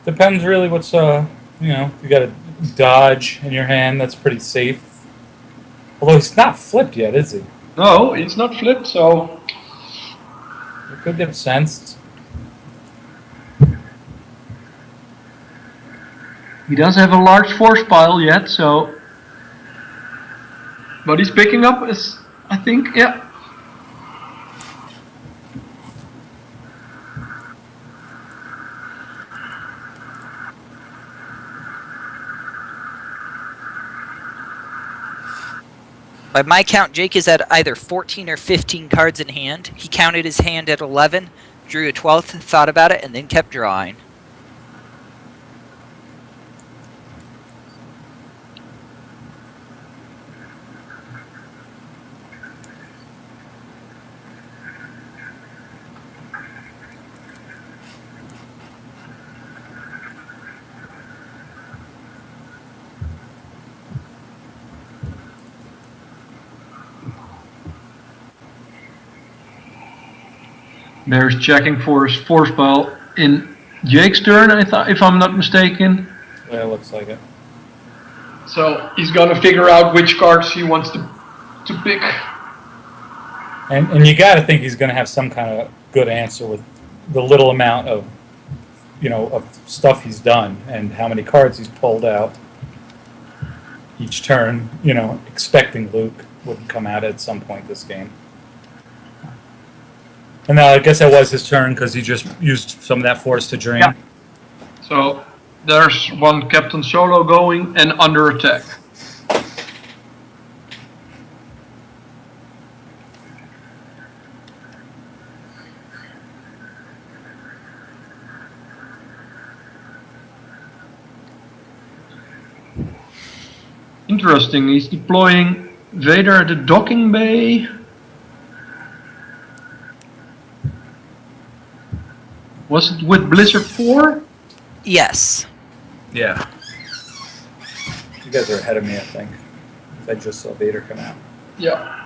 Depends really what's, you got a dodge in your hand, that's pretty safe. Although he's not flipped yet, is he? No, it's not flipped, so... It could get sensed. He doesn't have a large force pile yet, so... But he's picking up, I think, yeah. By my count, Jake is at either 14 or 15 cards in hand. He counted his hand at 11, drew a 12th, thought about it, and then kept drawing. Bear's checking for his force spell in Jake's turn, if I'm not mistaken. Yeah, it looks like it. So he's gonna figure out which cards he wants to pick. And you got to think he's going to have some kind of good answer with the little amount of, of stuff he's done and how many cards he's pulled out each turn. Expecting Luke would come out at some point this game. And now I guess that was his turn because he just used some of that force to drain. Yeah. So there's one Captain Solo going and under attack. Interesting, he's deploying Vader at the docking bay. Was it with Blizzard 4? Yes. Yeah. You guys are ahead of me, I think. I just saw Vader come out. Yeah.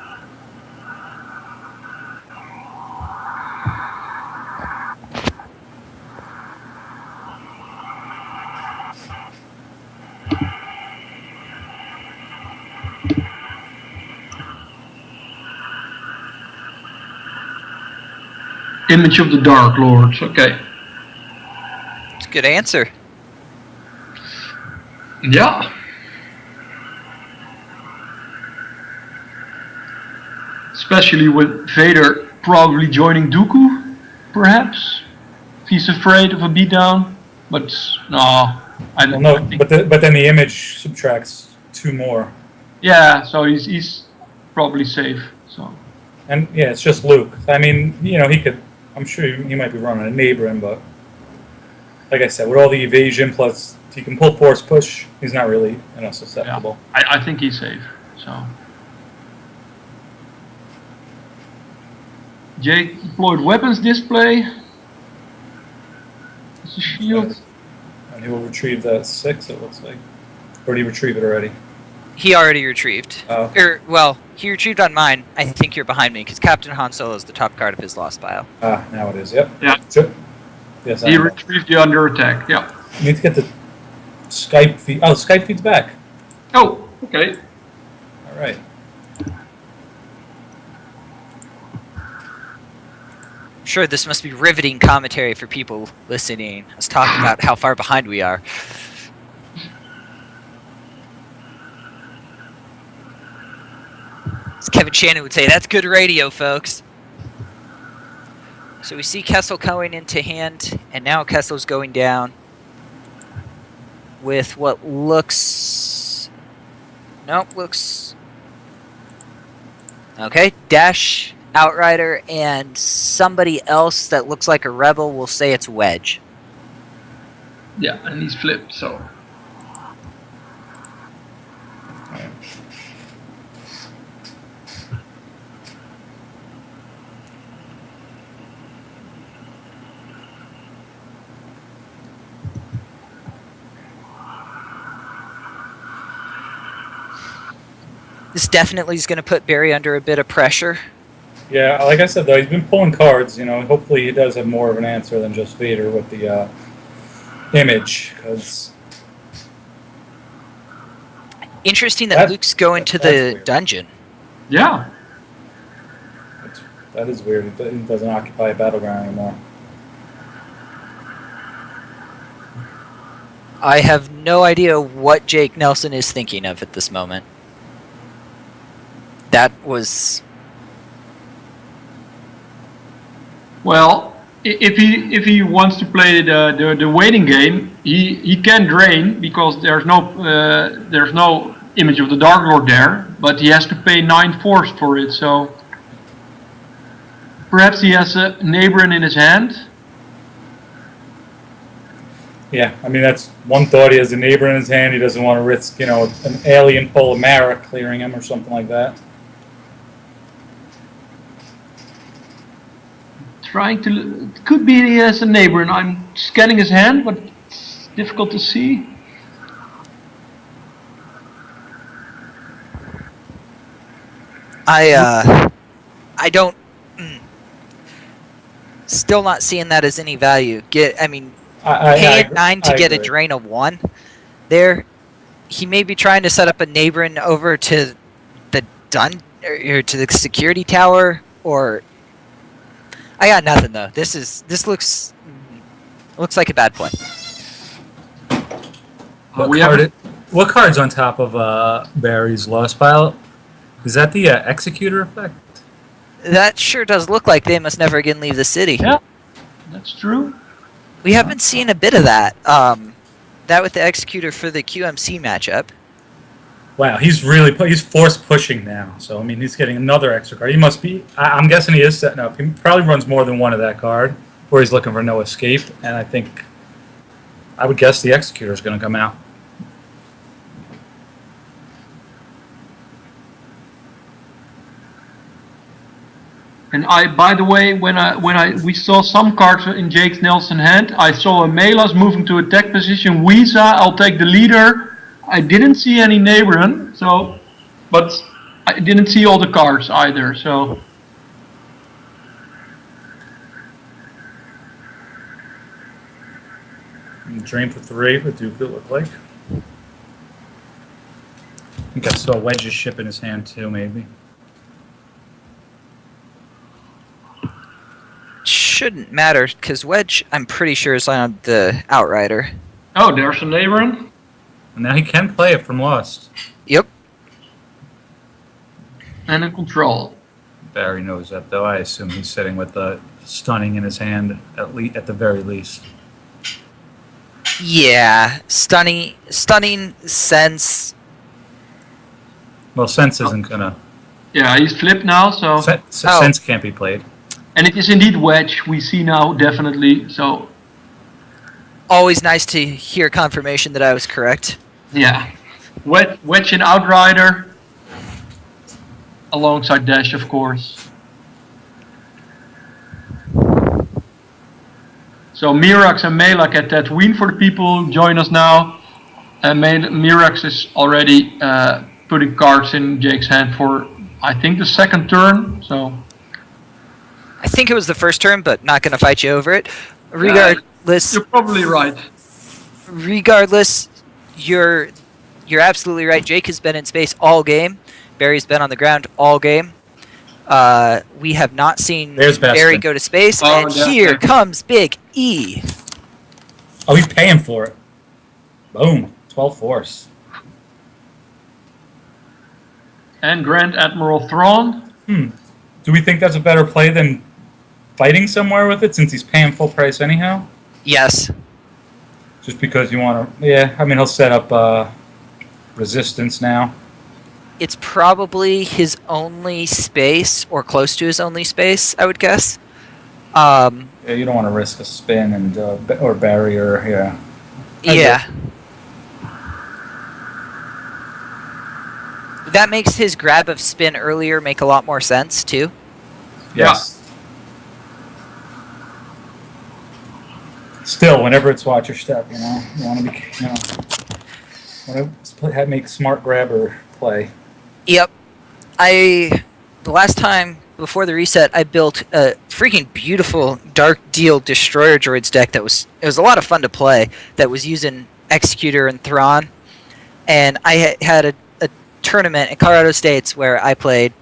Image of the Dark Lords, okay. It's a good answer. Yeah. Especially with Vader probably joining Dooku, perhaps. If he's afraid of a beatdown. But no, I don't Well, no, think. but then the image subtracts 2 more. Yeah, so he's probably safe. So. And yeah, it's just Luke. I mean, he could. I'm sure he might be running a neighboring, but like I said, with all the evasion plus he can pull force push, he's not really susceptible. Yeah, I think he's safe. So. Jake deployed weapons display. It's a shield. And he will retrieve that 6. It looks like, or did he retrieve it already? He already retrieved. Oh. He retrieved on mine. I think you're behind me because Captain Han Solo is the top card of his lost pile. Ah, now it is. Yep. Yeah. Sure. Yes. He retrieved the under attack. Yeah. You need to get the Skype feed. Oh, Skype feed's back. Oh, okay. All right. Sure, this must be riveting commentary for people listening. Let's talk about how far behind we are. As Kevin Shannon would say, that's good radio, folks. So we see Kessel going into hand, and now Kessel's going down with what looks... Nope, looks... Okay, Dash, Outrider, and somebody else that looks like a rebel will say it's Wedge. Yeah, and he's flipped, so. This definitely is going to put Barry under a bit of pressure. Yeah, like I said, though, he's been pulling cards. Hopefully he does have more of an answer than just Vader with the image. Because interesting that Luke's going to the weird. dungeon. Yeah. That is weird. He doesn't occupy a battleground anymore. I have no idea what Jake Nelson is thinking of at this moment. That was... Well, if he wants to play the waiting game, he can drain because there's no image of the Dark Lord there, but he has to pay 9 force for it. So perhaps he has a neighboring in his hand. Yeah, I mean that's one thought. He has a neighbor in his hand. He doesn't want to risk, an alien pull of Mara clearing him or something like that. Trying to, it could be he has a neighbor, and I'm scanning his hand, but it's difficult to see. I don't... Still not seeing that as any value. Paying I 9 to get a agree. drain of 1 there. He may be trying to set up a neighboring over to the or to the security tower, or I got nothing though. This looks like a bad play. What card's on top of Barry's Lost Pile? Is that the Executor effect? That sure does look like they must never again leave the city. Yeah, that's true. We have been seeing a bit of that. That with the Executor for the QMC matchup. Wow, he's force pushing now. So I mean, he's getting another extra card. He must be. I'm guessing he is setting up. He probably runs more than one of that card, where he's looking for no escape. And I would guess the Executor is going to come out. And by the way, when we saw some cards in Jake's Nelson hand, I saw a Melas moving to attack position. Weeza, I'll take the leader. I didn't see any neighboring, but I didn't see all the cards either. So Drain for 3. What Duke it look like? I think I saw Wedge's ship in his hand too, maybe. Shouldn't matter because Wedge, I'm pretty sure, is on the Outrider. oh, there's a neighboring. And now he can play it from Lost. Yep. And a control. Barry knows that, though. I assume he's sitting with the stunning in his hand at the very least. Yeah, stunning sense. Well, Sense isn't gonna. Yeah, he's flipped now. So Sense can't be played. and it is indeed Wedge. We see now definitely. So Always nice to hear confirmation that I was correct. yeah, Wedge and Outrider alongside Dash, of course. So Mirax and Melak at Tatooine for the people who join us now. And Mirax is already putting cards in Jake's hand for, I think, the second turn. So I think it was the first turn, but not going to fight you over it. Regardless, you're probably right. You're absolutely right. Jake has been in space all game. Barry's been on the ground all game. We have not seen Barry go to space, and here comes Big E. Oh, he's paying for it. Boom. 12 force. And Grand Admiral Thrawn. Do we think that's a better play than fighting somewhere with it, since he's paying full price anyhow? Yes. Just because you want to... Yeah, I mean, he'll set up resistance now. It's probably his only space, or close to his only space, I would guess. Yeah, you don't want to risk a spin and or barrier, yeah. Yeah. That makes his grab of spin earlier make a lot more sense, too. Yes. Yeah. Still, whenever it's watch your step, you want to be, want to make smart grabber play. Yep. The last time before the reset, I built a freaking beautiful Dark Deal Destroyer Droids deck it was a lot of fun to play, that was using Executor and Thrawn. And I had a tournament in Colorado States where I played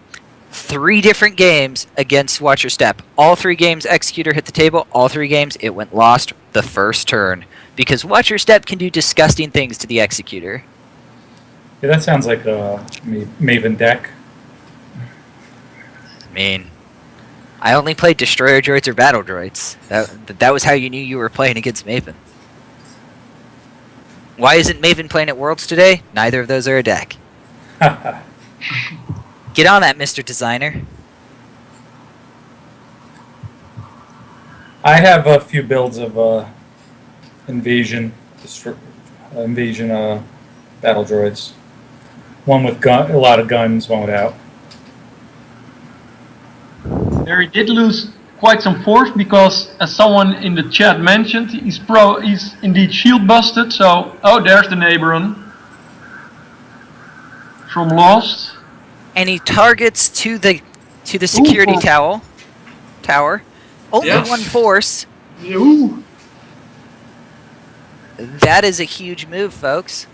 3 different games against Watch Your Step. All 3 games Executor hit the table, all 3 games it went lost the first turn. Because Watch Your Step can do disgusting things to the Executor. Yeah, that sounds like a Maven deck. I mean, I only played Destroyer Droids or Battle Droids. That was how you knew you were playing against Maven. Why isn't Maven playing at Worlds today? Neither of those are a deck. Get on that, Mr. Designer. I have a few builds of Invasion Battle Droids. One with a lot of guns, one without. There he did lose quite some force because, as someone in the chat mentioned, he's indeed shield busted. So, oh, there's the neighboring from Lost. And he targets to the security tower. Only Yeah. one force. Ooh. That is a huge move, folks.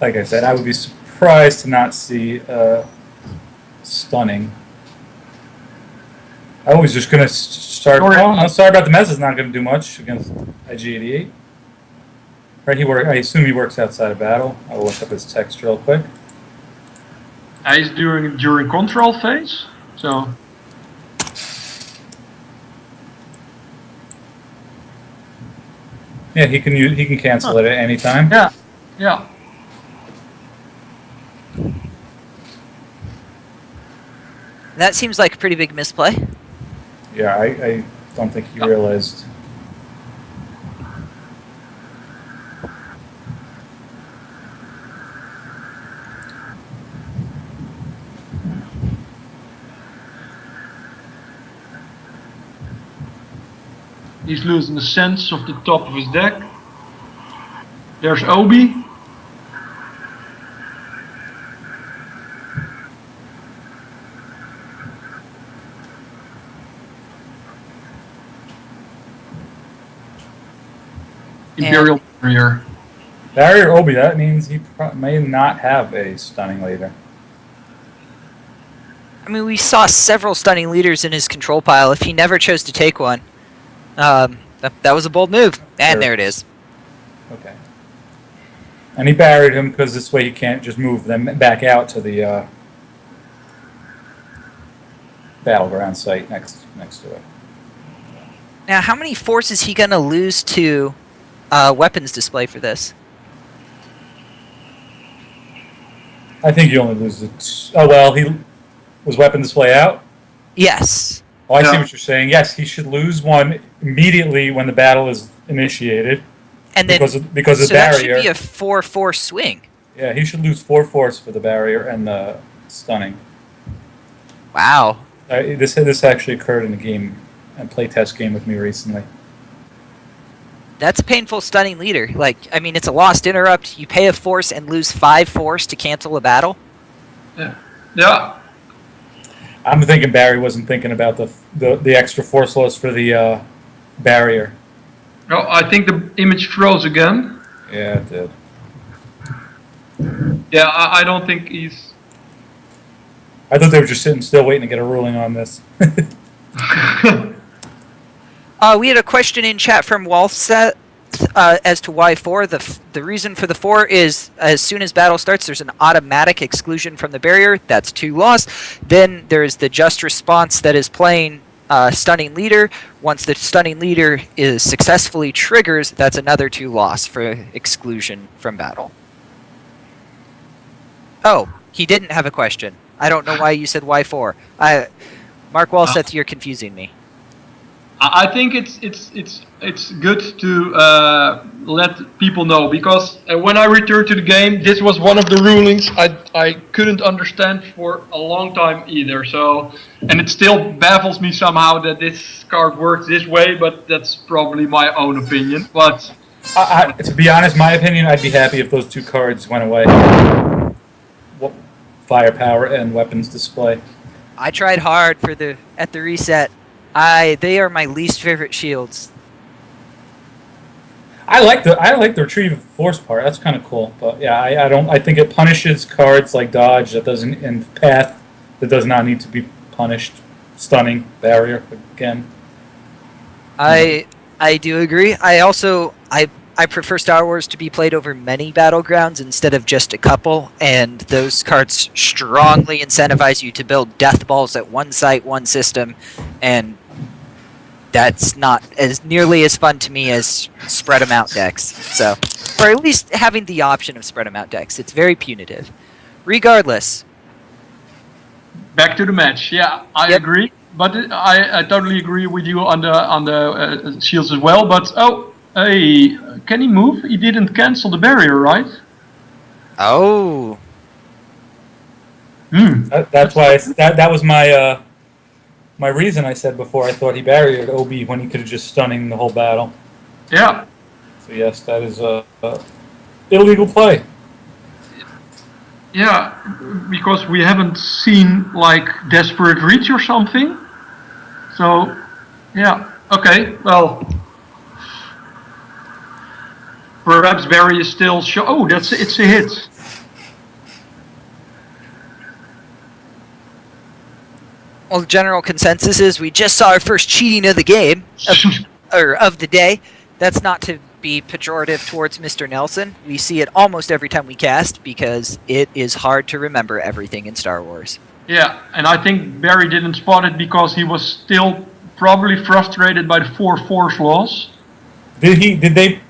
Like I said, I would be surprised to not see stunning. I was just gonna start. Sorry. Oh, no, sorry about the mess. Is not gonna do much against IG88. Right, I assume he works outside of battle. I will look up his text real quick. He's during control phase, so Yeah, he can cancel it at any time. yeah. That seems like a pretty big misplay. Yeah, I don't think he realized. He's losing the sense of the top of his deck. There's Obi. Imperial Warrior. Barrier Obi, that means he may not have a stunning leader. I mean, we saw several stunning leaders in his control pile. If he never chose to take one, that was a bold move. And there it is. Okay. And he barried him because this way he can't just move them back out to the battleground site next to it. Now, how many force is he going to lose to weapons display for this? I think you only lose it. Oh, well, was weapon display out? Yes. Oh, I see Yeah. what you're saying. Yes, he should lose one immediately when the battle is initiated. And then, because of the so that barrier. should be a 4-4 swing. Yeah, he should lose 4 force for the barrier and the stunning. Wow. This actually occurred in a game, a playtest game with me recently. That's a painful stunning leader. Like, I mean, it's a lost interrupt. You pay a force and lose 5 force to cancel a battle. Yeah. I'm thinking Barry wasn't thinking about the extra force loss for the barrier. Oh, I think the image froze again. Yeah, it did. Yeah, I don't think he's. I thought they were just sitting still waiting to get a ruling on this. We had a question in chat from Walset as to why 4. The reason for the 4 is as soon as battle starts, there's an automatic exclusion from the barrier. That's 2 loss. Then there's the just response that is playing stunning leader. Once the stunning leader is successfully triggers, that's another 2 loss for exclusion from battle. Oh, he didn't have a question. I don't know why you said why 4. Mark Walseth, you're confusing me. I think it's good to let people know, because when I returned to the game, this was one of the rulings I couldn't understand for a long time either. So, and it still baffles me somehow that this card works this way, but that's probably my own opinion. But to be honest, my opinion, I'd be happy if those 2 cards went away. Firepower and weapons display. I tried hard at the reset. They are my least favorite shields. I like the retrieve of force part. That's kind of cool. But yeah, I think it punishes cards like dodge that doesn't, and path that does not need to be punished. Stunning barrier again. I do agree. I prefer Star Wars to be played over many battlegrounds instead of just a couple, and those cards strongly incentivize you to build death balls at one site, one system, and that's not as nearly as fun to me as spread them out decks. So, or at least having the option of spread them out decks. It's very punitive. Regardless. back to the match. Yeah, I agree. But I totally agree with you on the shields as well. But hey, can he move? He didn't cancel the barrier, right? Oh. That's why that was my my reason. I said before I thought he barriered OB when he could have just stunning the whole battle. Yeah. So yes, that is illegal play. Yeah, because we haven't seen like Desperate Reach or something. So, Yeah. Okay. Well, perhaps Barry is still. Oh, it's a hit. Well, the general consensus is we just saw our first cheating of the game, of the day. That's not to be pejorative towards Mr. Nelson. We see it almost every time we cast because it is hard to remember everything in Star Wars. Yeah, and I think Barry didn't spot it because he was still probably frustrated by the 4 force loss. Did he did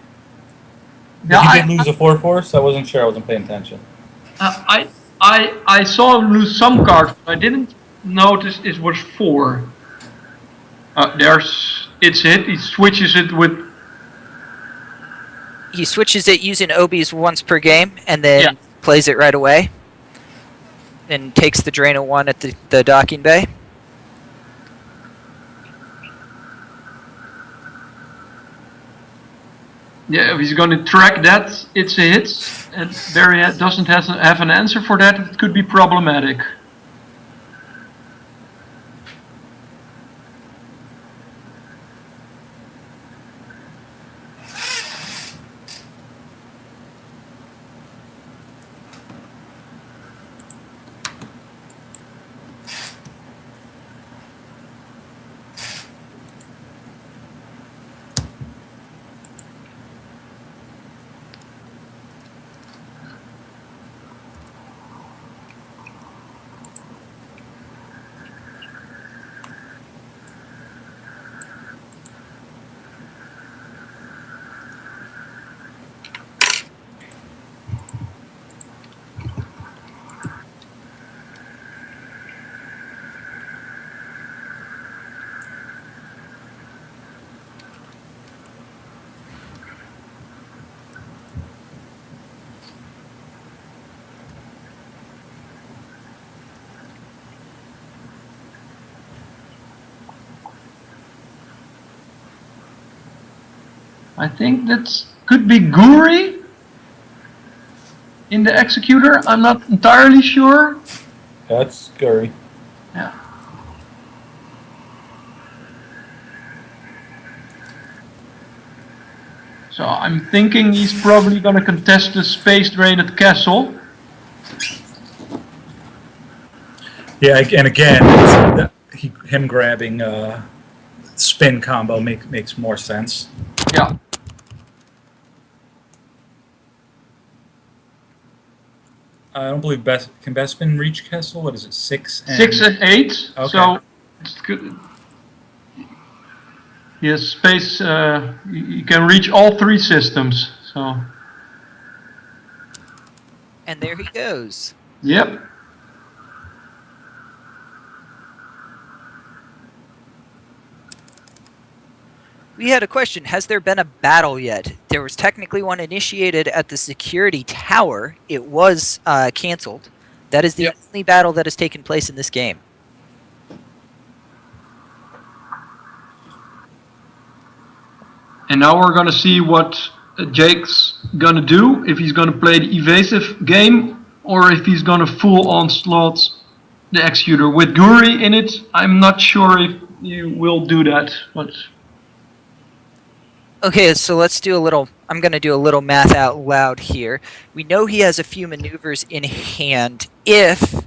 Yeah, he lose a 4 force? I wasn't sure. I wasn't paying attention. I saw him lose some cards, but I didn't notice it was 4. It's hit. He switches it with. He switches it using Obi's once per game, and then plays it right away. And takes the drain of 1 at the docking bay. Yeah, if he's going to track that, it's a hit. And Barry doesn't have an answer for that. It could be problematic. I think that could be Guri in the executor. I'm not entirely sure. That's scary. Yeah. So I'm thinking he's probably going to contest the space drain at Castle. Yeah, and again, him grabbing spin combo makes more sense. Yeah. I don't believe can Bespin reach Kessel? What is it, 6 and 6 and 8. Okay. So it's good. He has space. He can reach all 3 systems. So. And there he goes. Yep. We had a question. Has there been a battle yet? There was technically one initiated at the security tower. It was canceled. That is the only battle that has taken place in this game. And now we're going to see what Jake's going to do. If he's going to play the evasive game or if he's going to full onslaught the executor. With Guri in it, I'm not sure if you will do that. But okay, so let's do a little. I'm going to do a little math out loud here. We know he has a few maneuvers in hand. If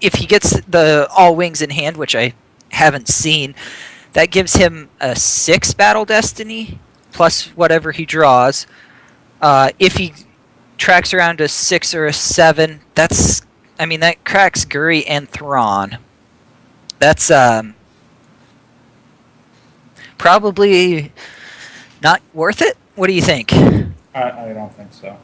he gets the all wings in hand, which I haven't seen, that gives him a 6 battle destiny plus whatever he draws. If he tracks around a 6 or a 7, that cracks Guri and Thrawn. That's probably not worth it. What do you think? I don't think so.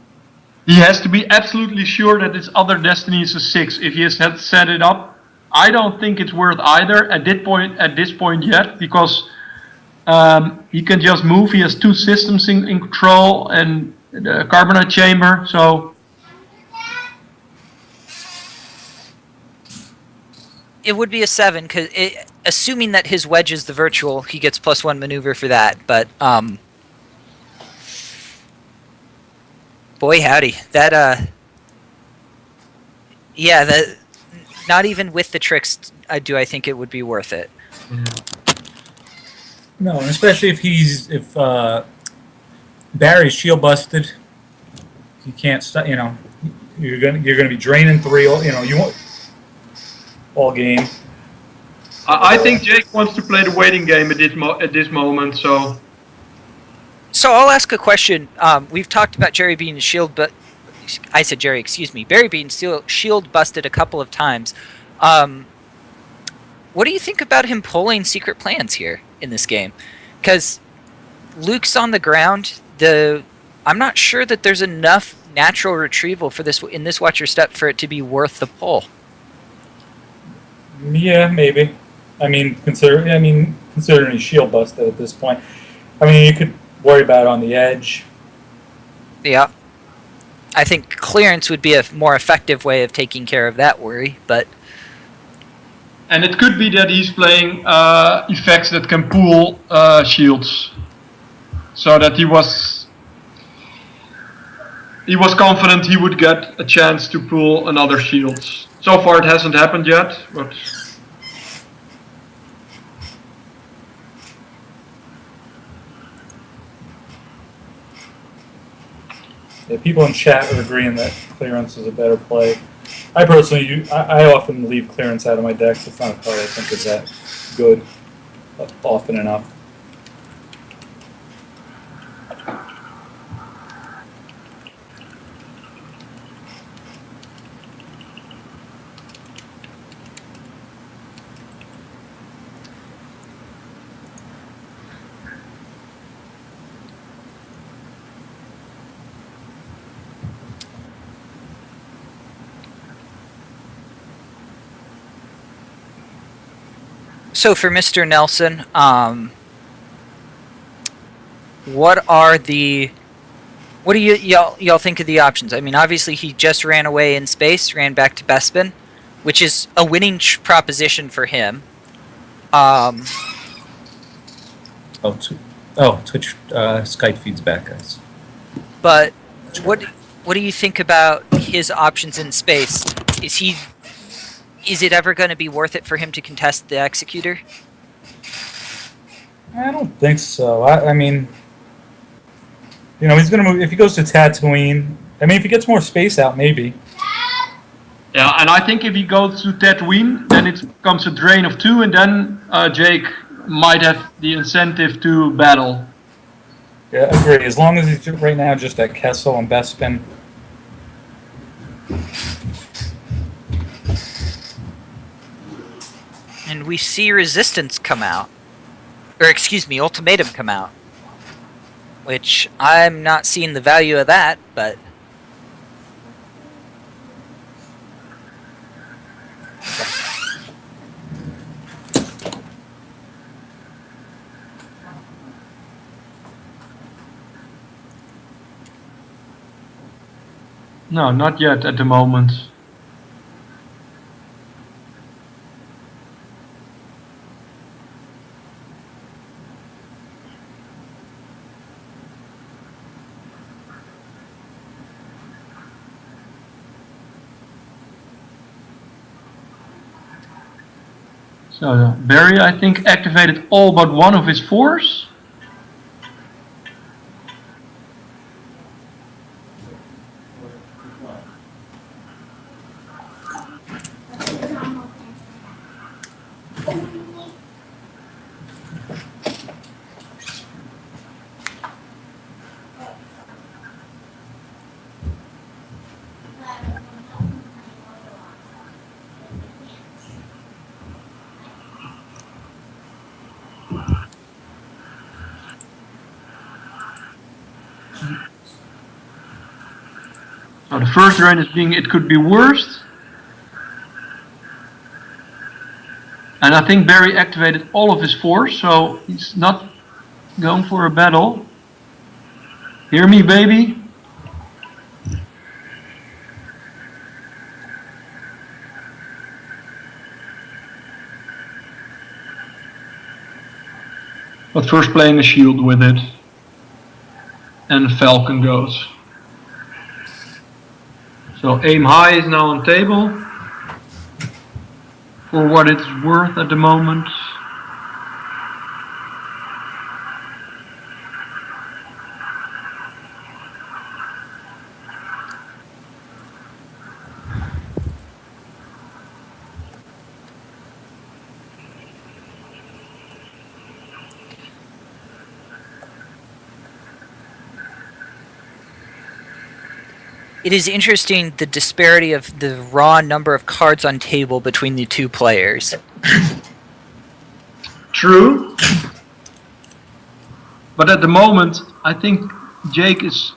he has to be absolutely sure that his other destiny is a 6. If he has set it up, I don't think it's worth either at this point yet, because he can just move. He has 2 systems in control and the carbonite chamber. So It would be a 7, because assuming that his wedge is the virtual, he gets +1 maneuver for that. But boy howdy, that not even with the tricks, I think it would be worth it. No, and especially if Barry's shield busted, you can't stop. You're gonna be draining 3. You want all game. I think Jake wants to play the waiting game at this moment. So I'll ask a question. We've talked about Jerry being shield, but I said Jerry. Excuse me. Barry being shield busted a couple of times. What do you think about him pulling secret plans here in this game? Because Luke's on the ground. I'm not sure that there's enough natural retrieval for this in this Watch Your Step for it to be worth the pull. Yeah, maybe. Considering he's shield busted at this point, you could worry about it on the edge. Yeah. I think clearance would be a more effective way of taking care of that worry, but... And it could be that he's playing effects that can pull shields. So that he was confident he would get a chance to pull another shield. So far it hasn't happened yet, but... Yeah, people in chat are agreeing that clearance is a better play. I personally, I often leave clearance out of my decks. It's not a card I think is that good often enough. So for Mr. Nelson, what do y'all think of the options? Obviously he just ran away in space, ran back to Bespin, which is a winning proposition for him. Twitch Skype feeds back, guys. But what do you think about his options in space? Is it ever going to be worth it for him to contest the Executor? I don't think so. He's going to move. If he goes to Tatooine, if he gets more space out, maybe. Yeah, and I think if he goes to Tatooine, then it becomes a drain of 2, and then Jake might have the incentive to battle. Yeah, I agree. As long as he's right now just at Kessel and Bespin. And we see Resistance come out. Or excuse me, Ultimatum come out. Which, I'm not seeing the value of that, but... No, not yet at the moment. So Barry, I think, activated all but one of his 4s. So the first drain is being, it could be worst. And I think Barry activated all of his 4s, so he's not going for a battle. Hear me, baby? But first playing a shield with it. And Falcon goes. So aim high is now on table. For what it's worth at the moment. It is interesting the disparity of the raw number of cards on table between the two players. True. But at the moment, I think Jake is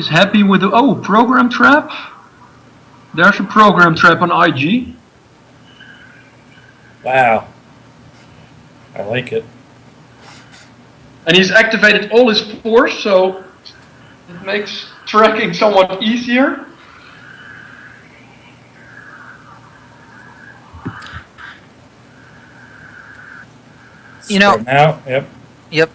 happy with the program trap. There's a program trap on IG. Wow. I like it. And he's activated all his force, so it makes tracking somewhat easier. You know- Starting out, yep. Yep.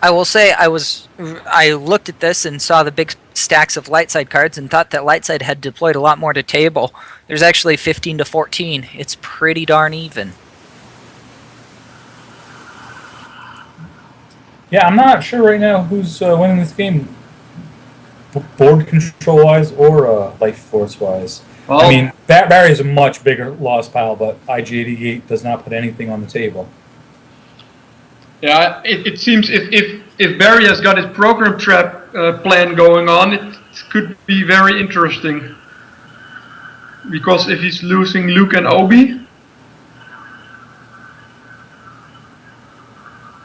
I will say I looked at this and saw the big stacks of light side cards and thought that light side had deployed a lot more to table. There's actually 15 to 14. It's pretty darn even. Yeah, I'm not sure right now who's winning this game, board control wise or life force wise. Well, I mean, Barry is a much bigger loss pile, but IG88 does not put anything on the table. yeah, it seems if Barry has got his program trap plan going on, it could be very interesting. Because if he's losing Luke and Obi,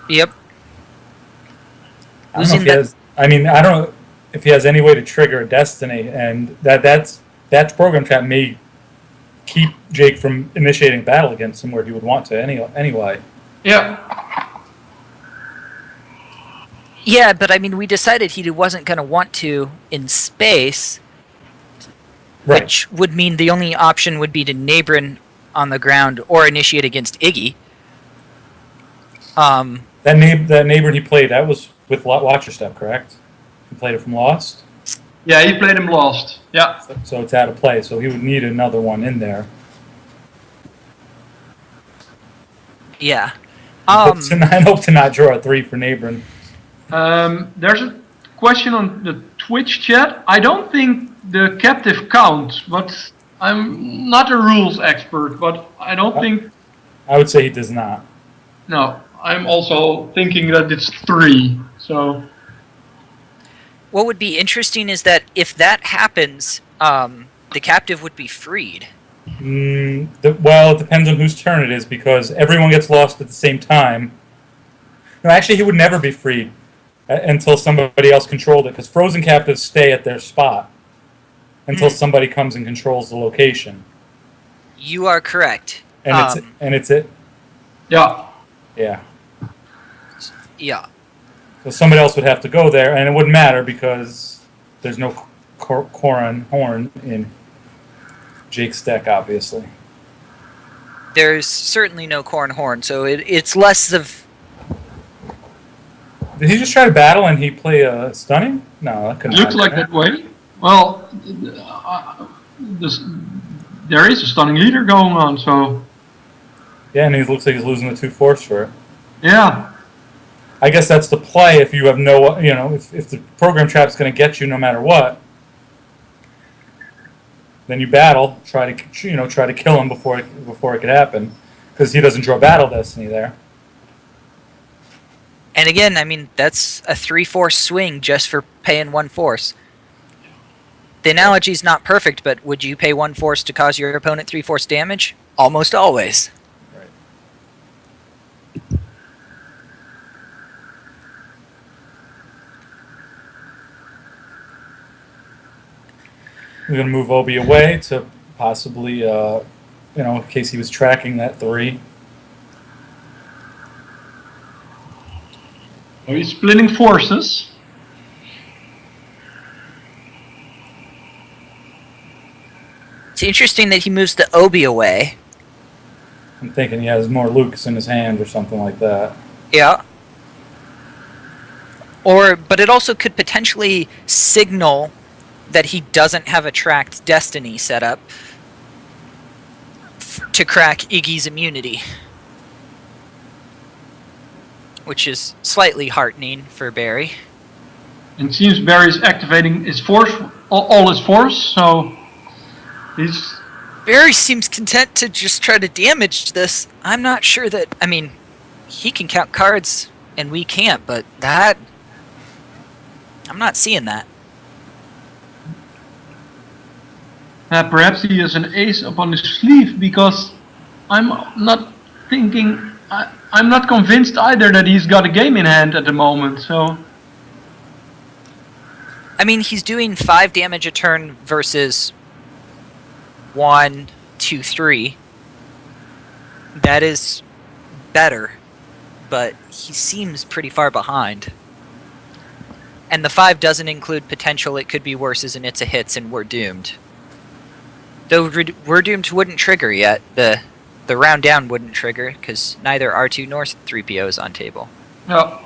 Yep. I don't know if he has. I mean, I don't know if he has any way to trigger a destiny, and that program trap may keep Jake from initiating battle against him where he would want to anyway. yeah. Yeah, but I mean, we decided he wasn't going to want to in space, Right. which would mean the only option would be to Nabrin on the ground or initiate against Iggy. That neighbor he played, that was with Watcher Step, correct? He played it from Lost, Yeah, he played him lost. Yeah. so it's out of play. So he would need another one in there. Yeah. I hope to not draw a 3 for Nabrin. There's a question on the Twitch chat. I don't think the captive counts, but I'm not a rules expert, but I don't think... I would say he does not. No, I'm also thinking that it's 3, so... What would be interesting is that if that happens, the captive would be freed. Well, it depends on whose turn it is because everyone gets lost at the same time. No, actually, he would never be freed until somebody else controlled it because frozen captives stay at their spot until somebody comes and controls the location. You are correct. And it's it. Yeah. Yeah. Yeah. So somebody else would have to go there, and it wouldn't matter because there's no Corran Horn in Jake's deck, obviously. There's certainly no Corn Horn, so it's less of... Did he just try to battle and he play a stunning? No, that couldn't Looks like happen. that way. Well, there is a stunning leader going on, so... Yeah, and he looks like he's losing the 2 force for it. Yeah. I guess that's the play if you have no, if the program trap's going to get you no matter what, then you battle, try to kill him before it could happen, because he doesn't draw battle destiny there. And again, I mean, that's a 3-force swing just for paying 1 force. The analogy's not perfect, but would you pay 1 force to cause your opponent 3-force damage? Almost always. Right. We're going to move Obi away to possibly, in case he was tracking that 3. So he's splitting forces. It's interesting that he moves the Obi away. I'm thinking he has more Lucas in his hand or something like that. Yeah. But it also could potentially signal that he doesn't have a tracked destiny set up to crack Iggy's immunity. Which is slightly heartening for Barry. And it seems Barry's activating his force, all his force, so he's... Barry seems content to just try to damage this. I'm not sure that... I mean, he can count cards, and we can't, but that... I'm not seeing that. Perhaps he has an ace up on his sleeve, because I'm not thinking. I'm not convinced either that he's got a game in hand at the moment. So I mean, he's doing 5 damage a turn versus 1, 2, 3. That is better, but he seems pretty far behind. And the 5 doesn't include potential it could be worse as in it's a hits and we're doomed. Though we're doomed wouldn't trigger yet. The round down wouldn't trigger because neither R2 nor 3PO is on table. yeah.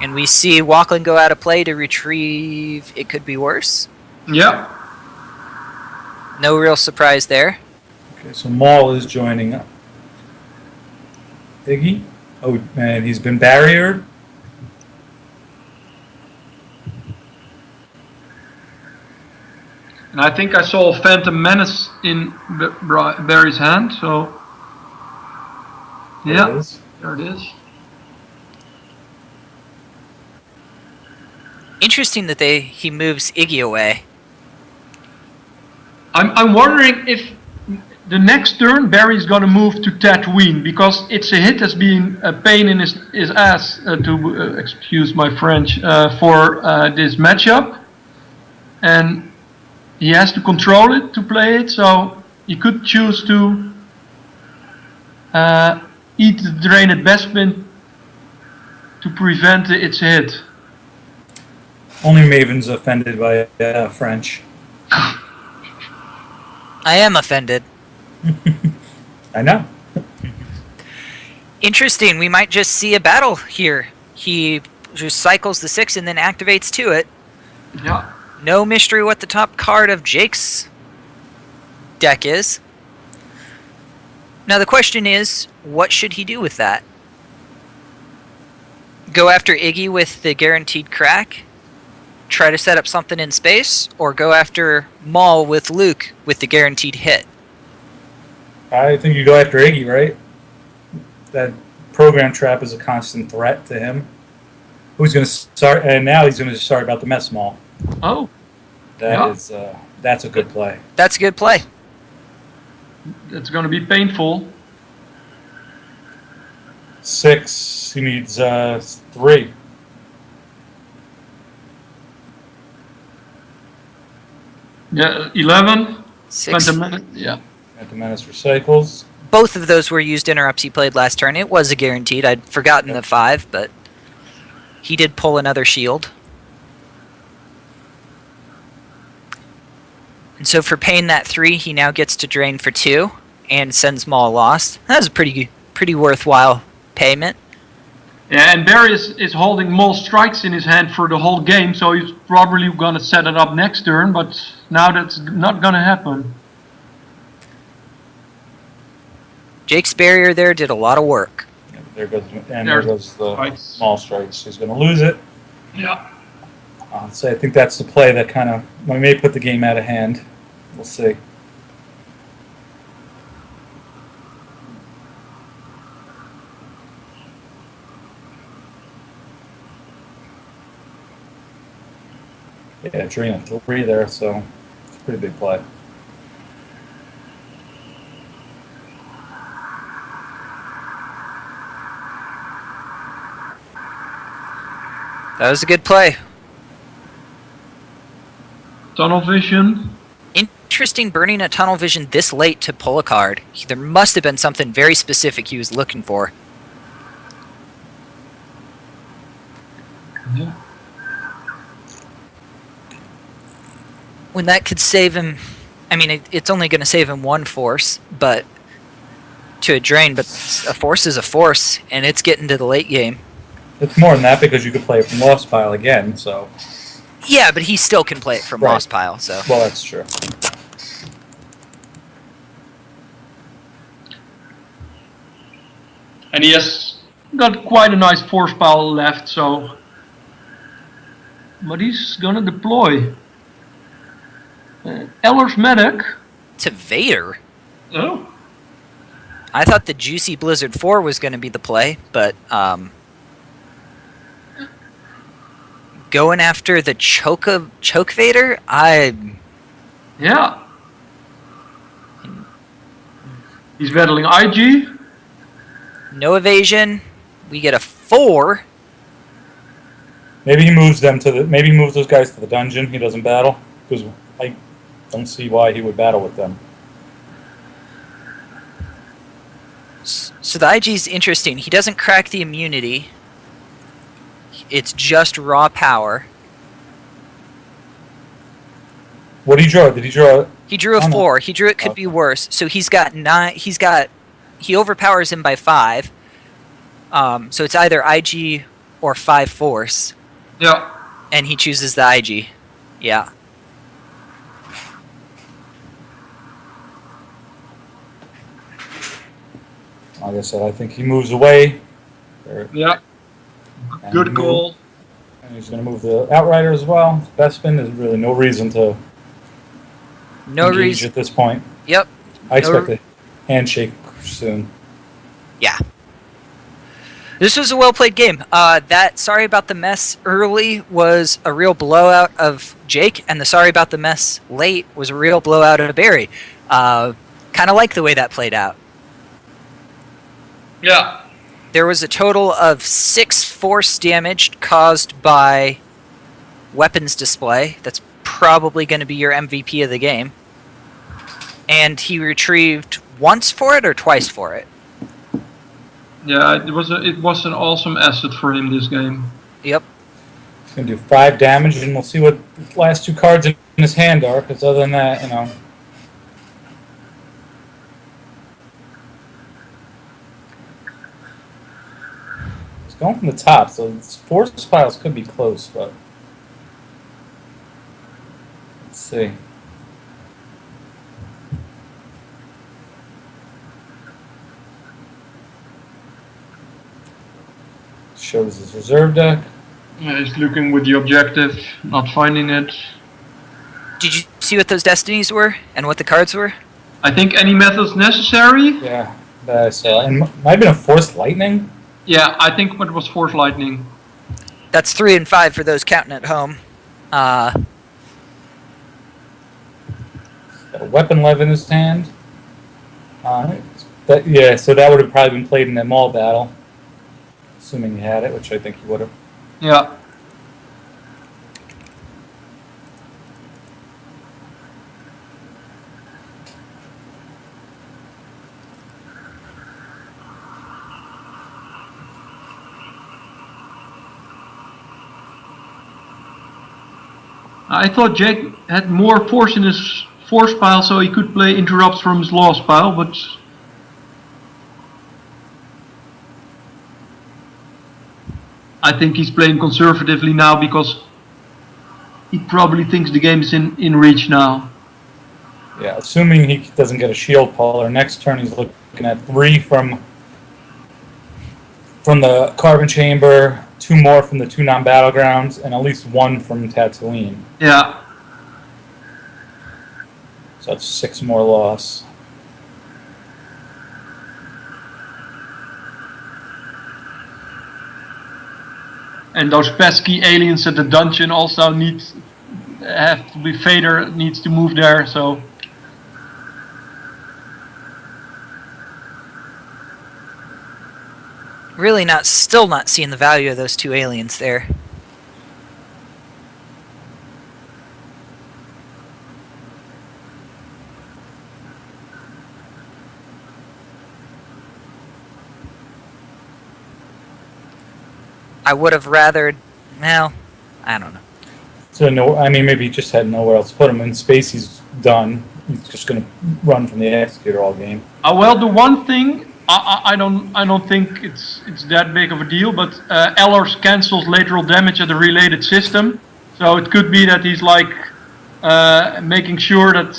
And we see Walkland go out of play to retrieve it could be worse. Yeah. No real surprise there. Okay, so Maul is joining up. Iggy? Oh, man, he's been barriered. And I think I saw a Phantom Menace in Barry's hand. So There yeah, it is. there it is. Interesting that he moves Iggy away. I'm wondering if the next turn Barry's gonna move to Tatooine, because it's a hit that's being a pain in his ass, to excuse my French, for this matchup, and he has to control it to play it. So he could choose to eat the drain at Bespin to prevent its hit. Only Maven's offended by French. I am offended. I know. Interesting, we might just see a battle here. He just cycles the 6 and then activates to it. Yeah. No mystery what the top card of Jake's deck is. Now the question is, what should he do with that? Go after Iggy with the guaranteed crack? Try to set up something in space? Or go after Maul with Luke with the guaranteed hit? I think you go after Iggy, right? That program trap is a constant threat to him. Who's going to start? And now he's going to start about the mess Maul. Oh, That's a good play. That's a good play. that's gonna be painful. 6. He needs 3. Yeah, 11. 6. Phantom Menace. Yeah. At the Menace recycles. Both of those were used interrupts he played last turn. It was a guaranteed. I'd forgotten the 5, but he did pull another shield. And so for paying that 3, he now gets to drain for 2 and sends Maul lost. That was a pretty worthwhile payment. Yeah, and Barry is holding Maul strikes in his hand for the whole game, so he's probably gonna set it up next turn, but now that's not gonna happen. Jake's barrier there did a lot of work. There goes the Strikes. small strikes. He's going to lose it. Yeah. So I think that's the play that kind of we may put the game out of hand. We'll see. Yeah, drain a 3 there, so it's a pretty big play. That was a good play. Tunnel vision. Interesting burning a tunnel vision this late to pull a card. There must have been something very specific he was looking for. Yeah. When that could save him, I mean, it's only going to save him 1 force, but to a drain, but a force is a force, and it's getting to the late game. It's more than that because you could play it from Lost Pile again, so. Yeah, but he still can play it from Right. Lost Pile, so. Well, that's true. And he has got quite a nice force pile left, so. But he's gonna deploy. Eller's Medic. To Vader? Oh. I thought the Juicy Blizzard 4 was going to be the play, but going after the choke Vader. Yeah. He's battling IG. No evasion. We get a 4. Maybe he moves them to the. Maybe he moves those guys to the dungeon. He doesn't battle because I don't see why he would battle with them. So the IG's interesting. He doesn't crack the immunity. It's just raw power. What did he draw? Did he draw? He drew a 4. He drew it could be worse. So he's got 9. He overpowers him by 5. So it's either IG or 5 force. Yeah. And he chooses the IG. Yeah. Like I said, I think he moves away. Yeah. Good call. And he's going to move the Outrider as well. Bespin, there's really no reason to engage at this point. Yep. I expect a handshake soon. Yeah. This was a well-played game. That Sorry About the Mess early was a real blowout of Jake, and the Sorry About the Mess late was a real blowout of Barry. Kind of like the way that played out. Yeah. There was a total of 6 force damage caused by weapons display. That's probably going to be your MVP of the game. And he retrieved once for it or twice for it? Yeah, it was an awesome asset for him this game. Yep. He's going to do 5 damage, and we'll see what the last 2 cards in his hand are, because other than that, you know. He's going from the top, so his force piles could be close, but. Let's see. Shows his reserve deck. Yeah, he's looking with the objective, not finding it. Did you see what those destinies were and what the cards were? I think any method's necessary. Yeah, that I saw. And might have been a Force Lightning. Yeah, I think it was Force Lightning. That's 3 and 5 for those counting at home. Got a Weapon Lev in his hand. So that would have probably been played in that Maul battle. Assuming he had it, which I think he would have. Yeah. I thought Jake had more force in his force pile so he could play interrupts from his lost pile, but I think he's playing conservatively now because he probably thinks the game is in reach now. Yeah, assuming he doesn't get a shield pull, or next turn he's looking at 3 from the Carbon Chamber, 2 more from the 2 non-battlegrounds, and at least 1 from Tatooine. Yeah. So that's 6 more loss. And those pesky aliens at the dungeon also have to be Vader needs to move there, so Really still not seeing the value of those 2 aliens there. I would have rather, well, I don't know. So maybe he just had nowhere else to put him. In space, he's done. He's just going to run from the executor all game. well, the one thing I don't think it's that big of a deal, but Ellers cancels lateral damage at the related system, so it could be that he's like making sure that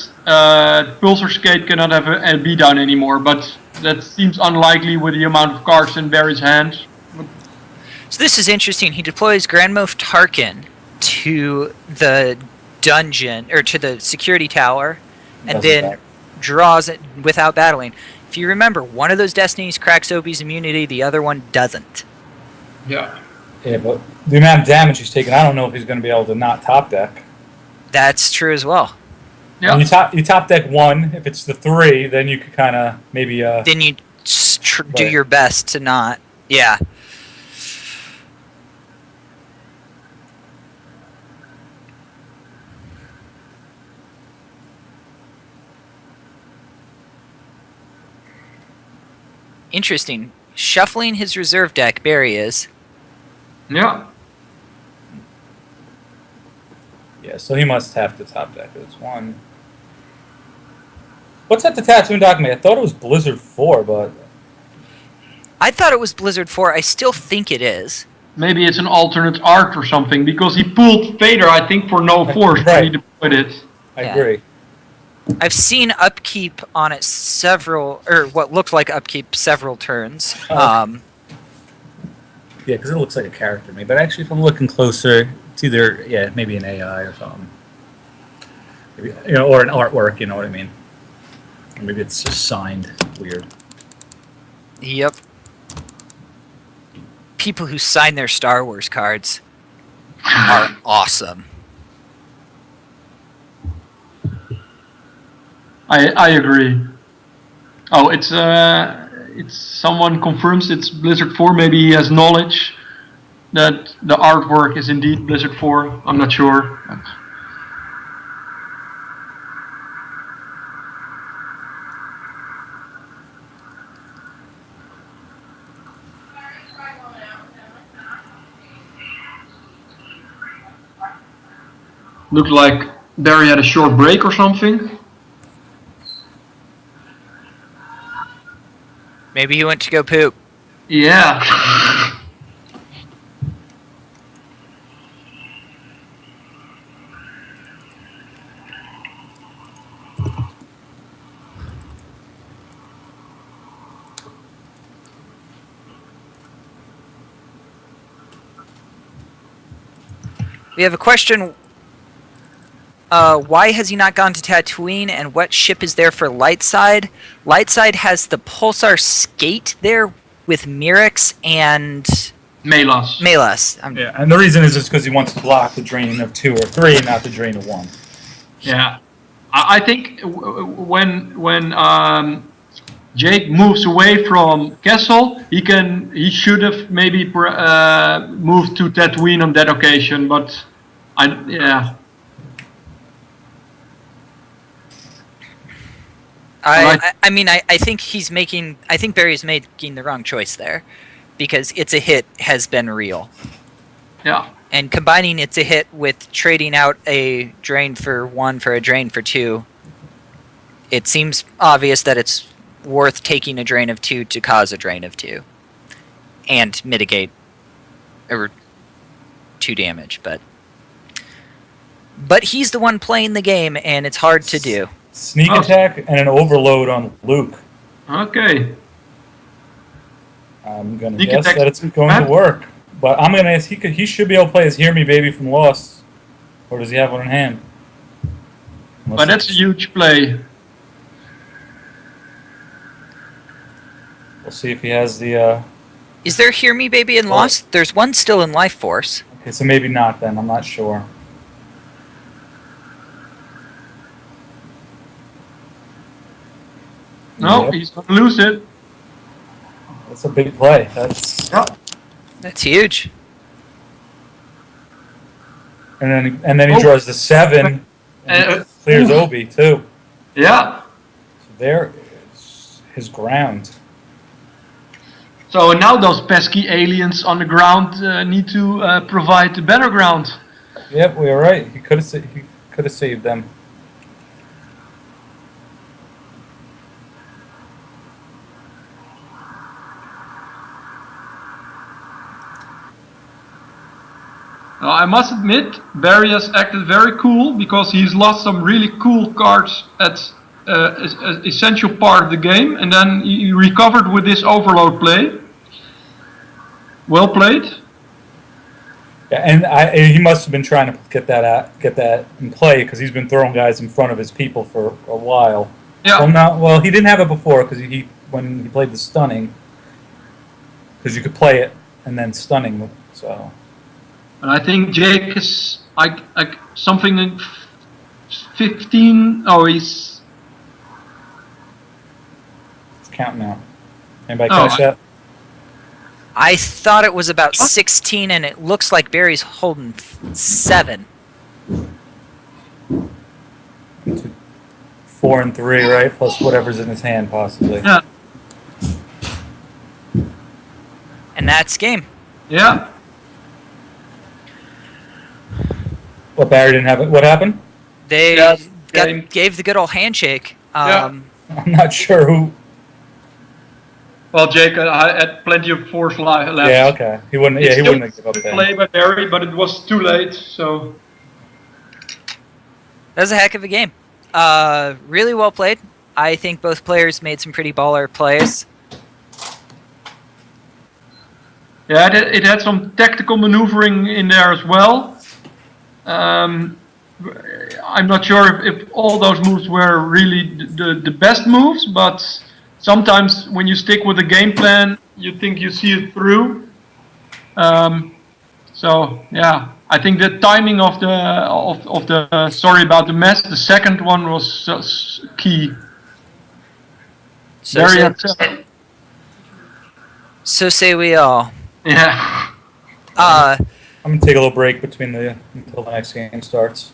Pulsar Skate cannot have a beatdown anymore, but that seems unlikely with the amount of cards in Barry's hand. So this is interesting. He deploys Grand Moff Tarkin to the dungeon, or to the security tower, and then draws it without battling. If you remember, one of those destinies cracks Obi's immunity, the other one doesn't. Yeah. Yeah, but the amount of damage he's taking, I don't know if he's going to be able to not top deck. That's true as well. Yeah. When you top deck 1. If it's the 3, then you could kind of maybe. Then you do Right. your best to not. Yeah. Interesting. Shuffling his reserve deck, Barry is. Yeah. Yeah, so he must have to top deck this 1. What's at the Tattooing document? I thought it was Blizzard 4, but I thought it was Blizzard 4. I still think it is. Maybe it's an alternate art or something, because he pulled Vader, I think, for no force when he deployed it. I Yeah. agree. I've seen upkeep on it what looked like upkeep several turns. Yeah, because it looks like a character to me. But actually, if I'm looking closer, it's either, maybe an AI or something. Maybe, or an artwork, you know what I mean? Or maybe it's just signed weird. Yep. People who sign their Star Wars cards are awesome. I agree. Oh, it's someone confirms it's Blizzard 4. Maybe he has knowledge that the artwork is indeed Blizzard 4. I'm not sure. Looked like Barry had a short break or something. Maybe he went to go poop. Yeah. We have a question. Why has he not gone to Tatooine, and what ship is there for Lightside? Lightside has the Pulsar Skate there with Mirix and Melas. Melas. Yeah, and the reason is just because he wants to block the drain of 2 or 3, not the drain of 1. Yeah. I think when Jake moves away from Kessel, he should have maybe moved to Tatooine on that occasion, but yeah. I think Barry's making the wrong choice there, because It's a Hit has been real. Yeah. And combining It's a Hit with trading out a drain for 1 for a drain for 2, it seems obvious that it's worth taking a drain of 2 to cause a drain of 2 and mitigate 2 damage, but he's the one playing the game, and it's hard to do. Sneak attack and an overload on Luke. Okay. I'm gonna Sneak guess attack. that it's going to work, but I'm gonna ask he should be able to play his Hear Me Baby from Lost, or does he have one in hand? But that's a huge play. We'll see if he has the. Is there Hear Me Baby in Lost? There's one still in Life Force. Okay, so maybe not then. I'm not sure. No, Yep. he's gonna lose it. That's a big play. That's huge. And then he draws the 7 and clears Obi too. Yeah. So there is his ground. So now those pesky aliens on the ground need to provide the better ground. Yep, we were right. He could have saved them. Now, I must admit, Barry has acted very cool, because he's lost some really cool cards at an essential part of the game, and then he recovered with this overload play. Well played. Yeah, and he must have been trying to get that in play, because he's been throwing guys in front of his people for a while. Yeah. Well, he didn't have it before, because when he played the stunning, because you could play it and then stunning. So And I think Jake is like something in 15. Oh, he's. it's counting now. Anybody Oh, catch that? I thought it was about 16, and it looks like Barry's holding 7. 4 and 3, right? Plus whatever's in his hand, possibly. yeah. And that's game. Yeah. What, Barry didn't have it? What happened? They Yeah, game. gave the good old handshake. Yeah. I'm not sure who. Well, Jake had plenty of force left. Yeah, okay. He wouldn't. Yeah, It's he still wouldn't have given up then. play by Barry, but it was too late. So That was a heck of a game. Really well played. I think both players made some pretty baller plays. yeah, it had some tactical maneuvering in there as well. I'm not sure if all those moves were really the best moves, but sometimes when you stick with a game plan, you think you see it through. So yeah, I think the timing of the sorry about the mess. The second one was key. So say we all. Yeah. Uh, I'm gonna take a little break between until the next game starts.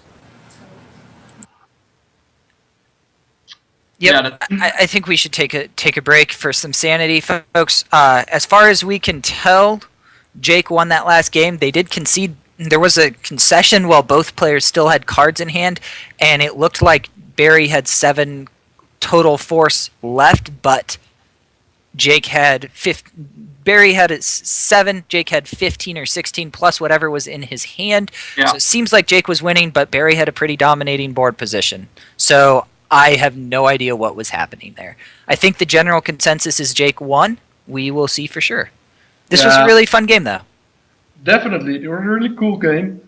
Yep, Yeah, I think we should take a break for some sanity, folks. As far as we can tell, Jake won that last game. They did concede. There was a concession while both players still had cards in hand, and it looked like Barry had 7 total force left, but Jake had Barry had 7. Jake had 15 or 16 plus whatever was in his hand. Yeah. So it seems like Jake was winning, but Barry had a pretty dominating board position. So I have no idea what was happening there. I think the general consensus is Jake won. We will see for sure. This was a Yeah. really fun game, though. Definitely, it was a really cool game.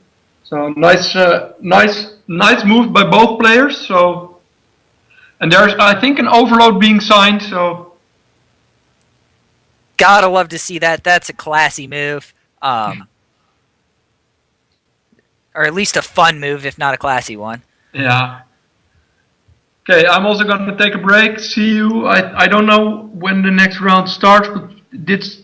So nice move by both players. So, and there's I think an overload being signed. So Gotta love to see that. That's a classy move. Or at least a fun move, if not a classy one. yeah. Okay, I'm also gonna take a break. See you. I don't know when the next round starts, but this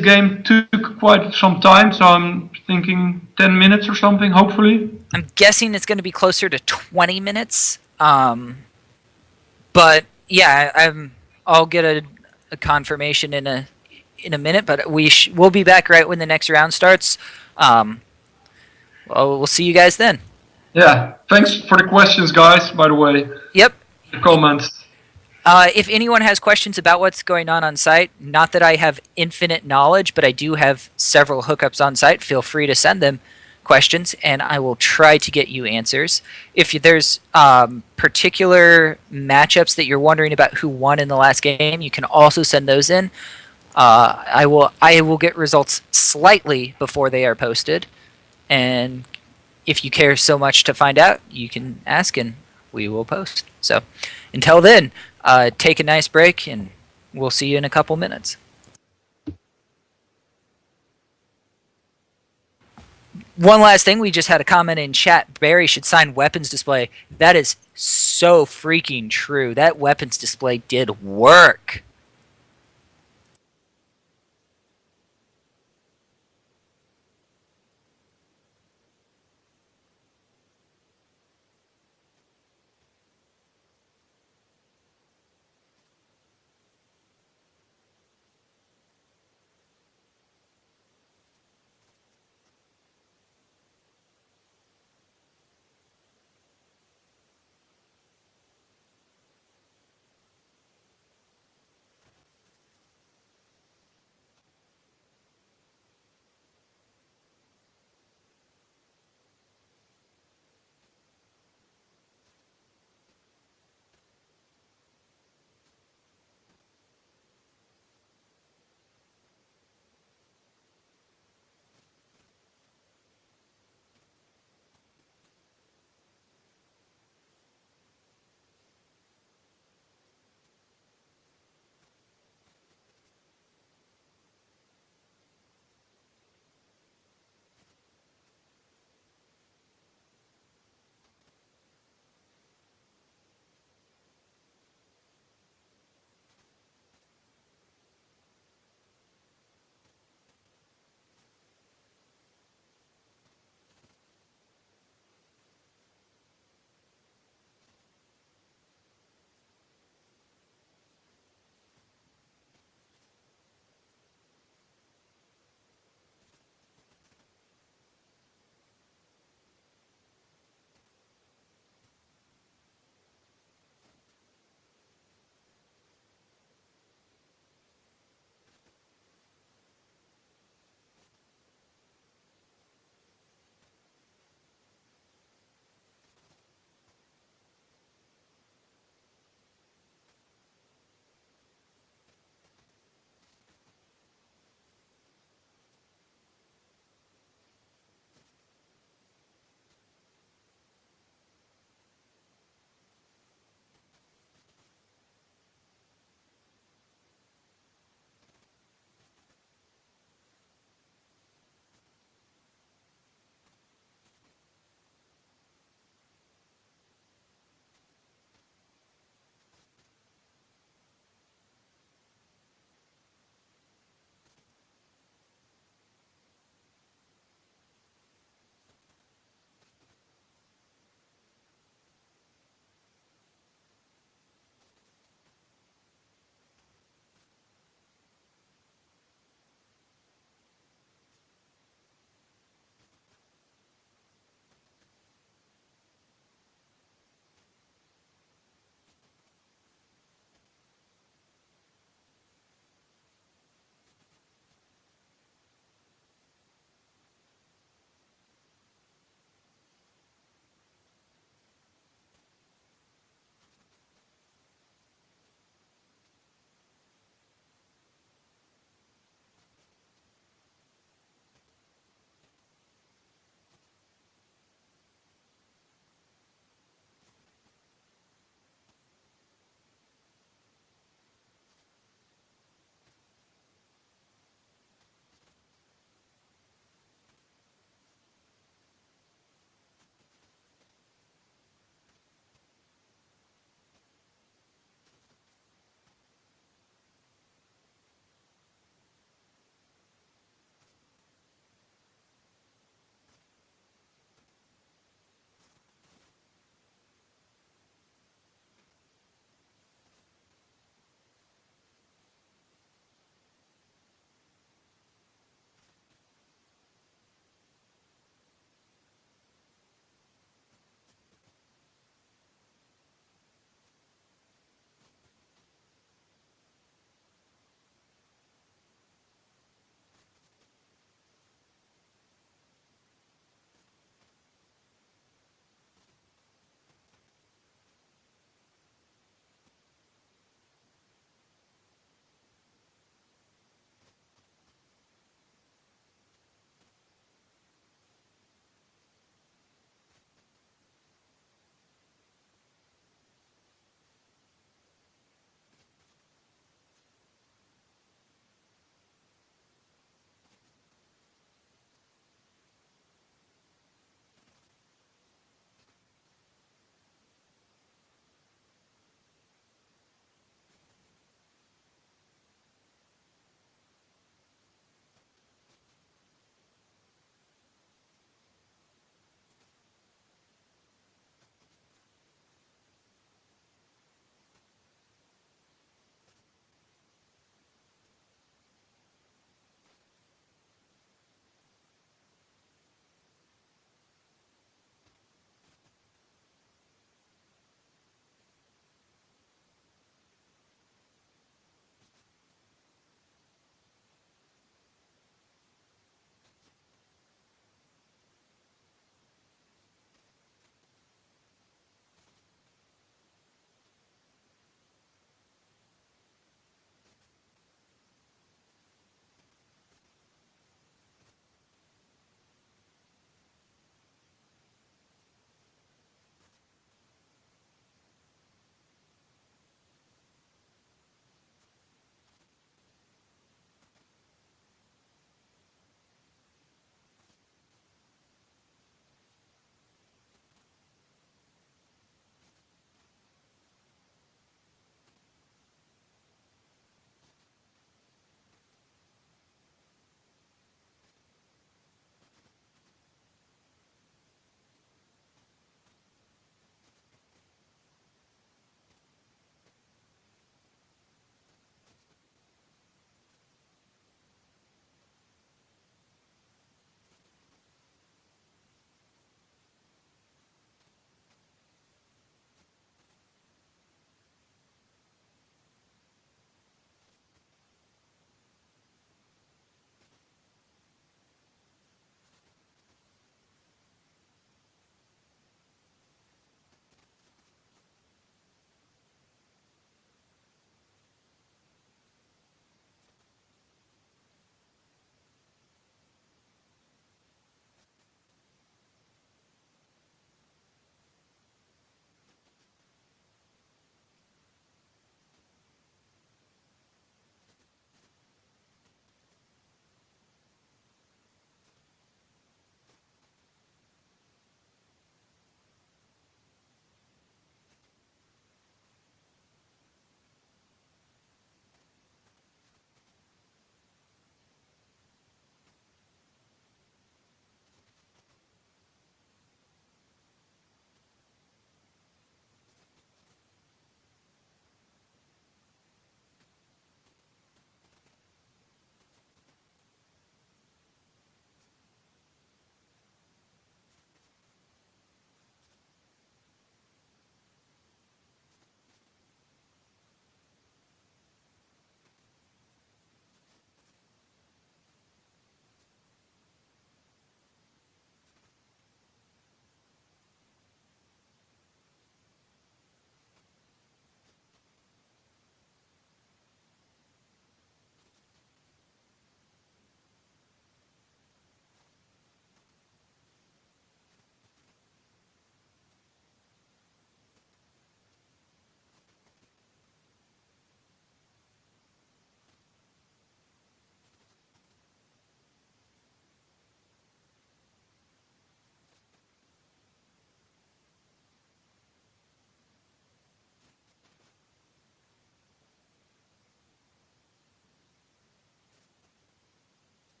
game took quite some time. So I'm thinking 10 minutes or something. Hopefully. I'm guessing it's going to be closer to 20 minutes. But yeah, I'll get a confirmation in a minute. But we'll be back right when the next round starts. Well, we'll see you guys then. Yeah. Thanks for the questions, guys. By the way. Yep. The comments. If anyone has questions about what's going on site, not that I have infinite knowledge, but I do have several hookups on site, feel free to send them questions, and I will try to get you answers. If there's particular matchups that you're wondering about who won in the last game, you can also send those in. I will get results slightly before they are posted, and if you care so much to find out, you can ask and we will post. So until then, take a nice break, and we'll see you in a couple minutes. One last thing, we just had a comment in chat. Barry should sign weapons display. That is so freaking true. That weapons display did work.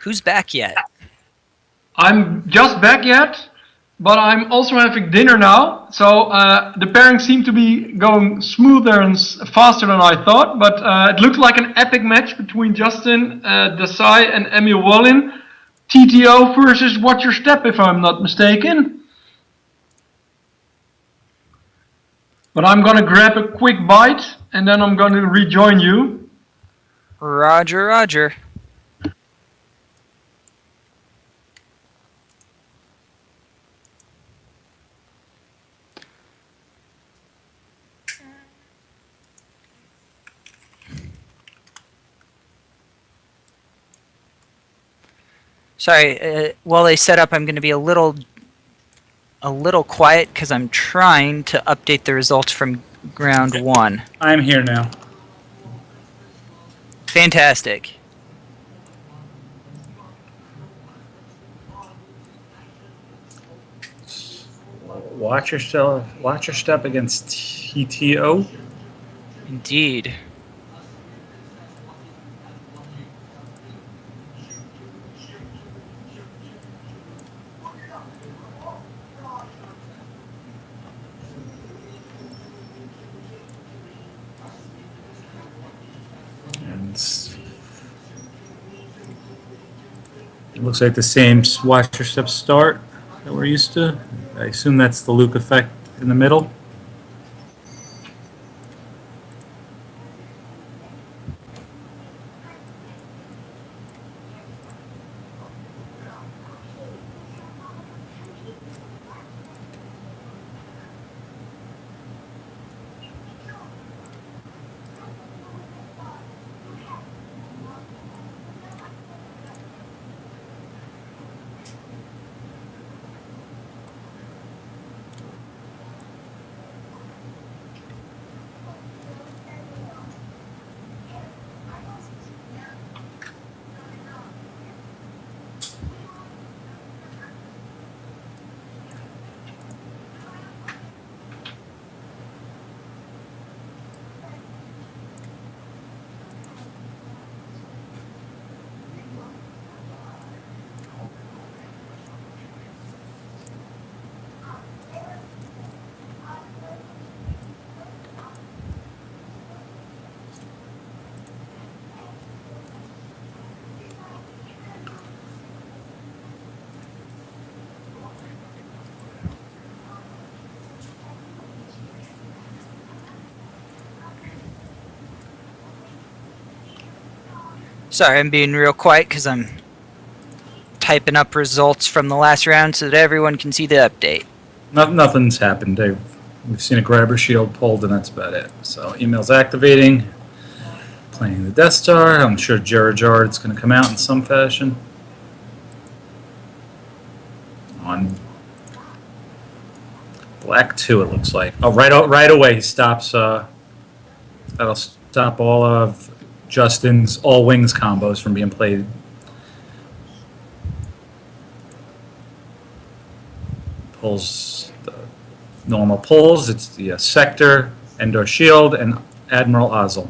Who's back yet? I'm just back yet, but I'm also having dinner now. So the pairings seem to be going smoother and faster than I thought. But it looks like an epic match between Justin Desai and Emil Wallin. TTO versus Watch Your Step, if I'm not mistaken. But I'm gonna grab a quick bite and then I'm gonna rejoin you. Roger, roger. Sorry, while they set up, I'm going to be a little quiet because I'm trying to update the results from round one. I'm here now. Fantastic. Watch your step against TTO. Indeed. It looks like the same watch your step start that we're used to. I assume that's the Luke effect in the middle. Sorry, I'm being real quiet because I'm typing up results from the last round so that everyone can see the update. Nothing's happened. We've seen a grabber shield pulled, and that's about it. So email's activating, playing the Death Star. I'm sure Jared's going to come out in some fashion. On Black 2, it looks like. Oh, right away he stops. That'll stop all of Justin's all wings combos from being played. Pulls the normal pulls. It's the Sector, Endor Shield, and Admiral Ozzel.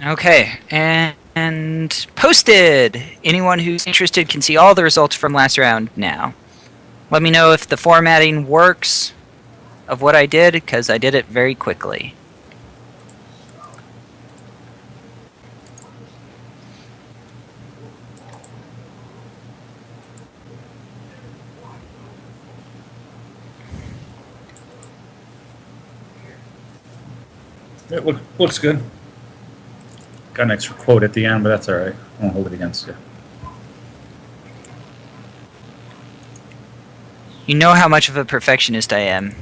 Okay, and posted! Anyone who's interested can see all the results from last round now. Let me know if the formatting works of what I did, because I did it very quickly. It looks good. Got an extra quote at the end, but that's all right. I won't hold it against you. You know how much of a perfectionist I am.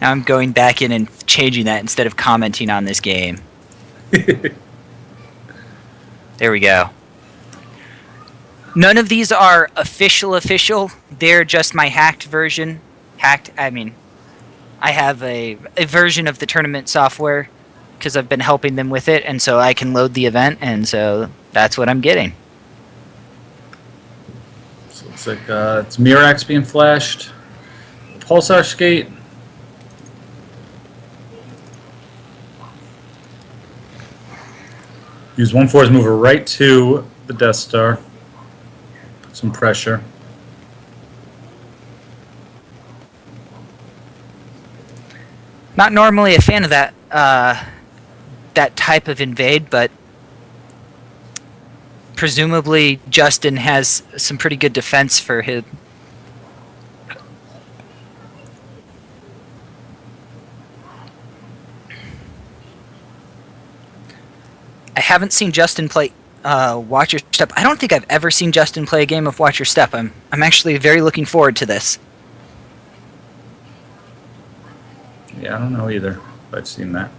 Now I'm going back in and changing that instead of commenting on this game. There we go. None of these are official. They're just my hacked version. I have a version of the tournament software because I've been helping them with it, and so I can load the event, and so that's what I'm getting. Looks like it's Mirax being flashed. Pulsar skate. Use 1/4's mover right to the Death Star. Put some pressure. Not normally a fan of that that type of invade, but presumably Justin has some pretty good defense for him. I haven't seen Justin play Watch Your Step. I don't think I've ever seen Justin play a game of Watch Your Step. I'm actually very looking forward to this. Yeah, I don't know either. I've seen that.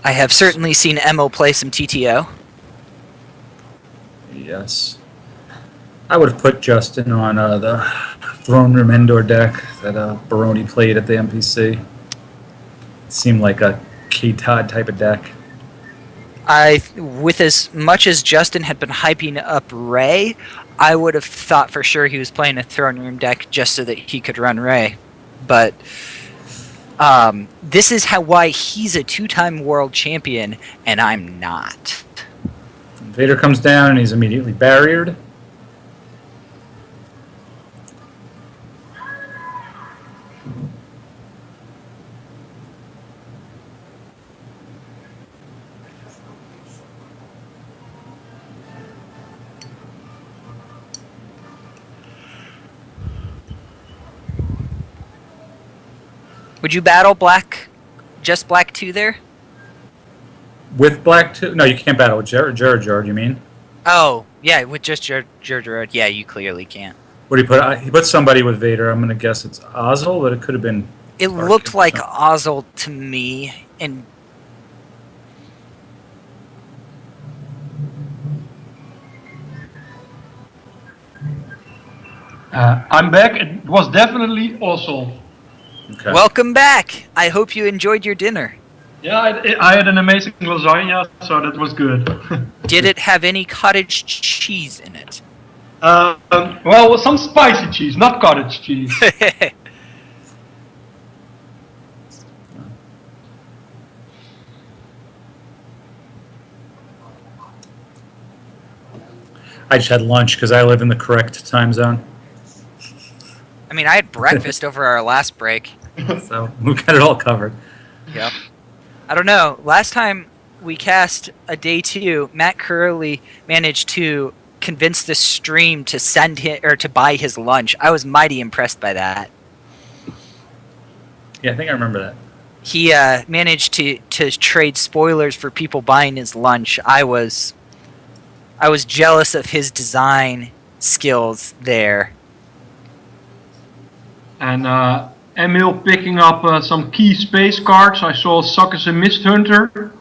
I have certainly seen Emo play some TTO. Yes. I would have put Justin on the Throne Room Endor deck that Baroni played at the MPC. It seemed like a K-Todd type of deck. With as much as Justin had been hyping up Ray, I would have thought for sure he was playing a Throne Room deck just so that he could run Ray. But this is why he's a 2-time world champion, and I'm not. Vader comes down and he's immediately barriered. Would you battle just Black 2 there? With Black 2? No, you can't battle with Gerard, you mean? Oh, yeah, with just Gerard, yeah, you clearly can't. What do you put? He put somebody with Vader. I'm going to guess it's Ozzel, but it could have been... It looked like Ozzel to me, and... I'm back. It was definitely Ozzel. Okay. Welcome back! I hope you enjoyed your dinner. Yeah, I had an amazing lasagna, so that was good. Did it have any cottage cheese in it? Well, some spicy cheese, not cottage cheese. I just had lunch because I live in the correct time zone. I mean, I had breakfast over our last break. So we got it all covered. Yep. I don't know. Last time we cast a day 2, Matt Curley managed to convince the stream to send him or to buy his lunch. I was mighty impressed by that. Yeah, I think I remember that. He managed to trade spoilers for people buying his lunch. I was jealous of his design skills there. And Emil picking up some key space cards. I saw Suckers and Mist Hunter.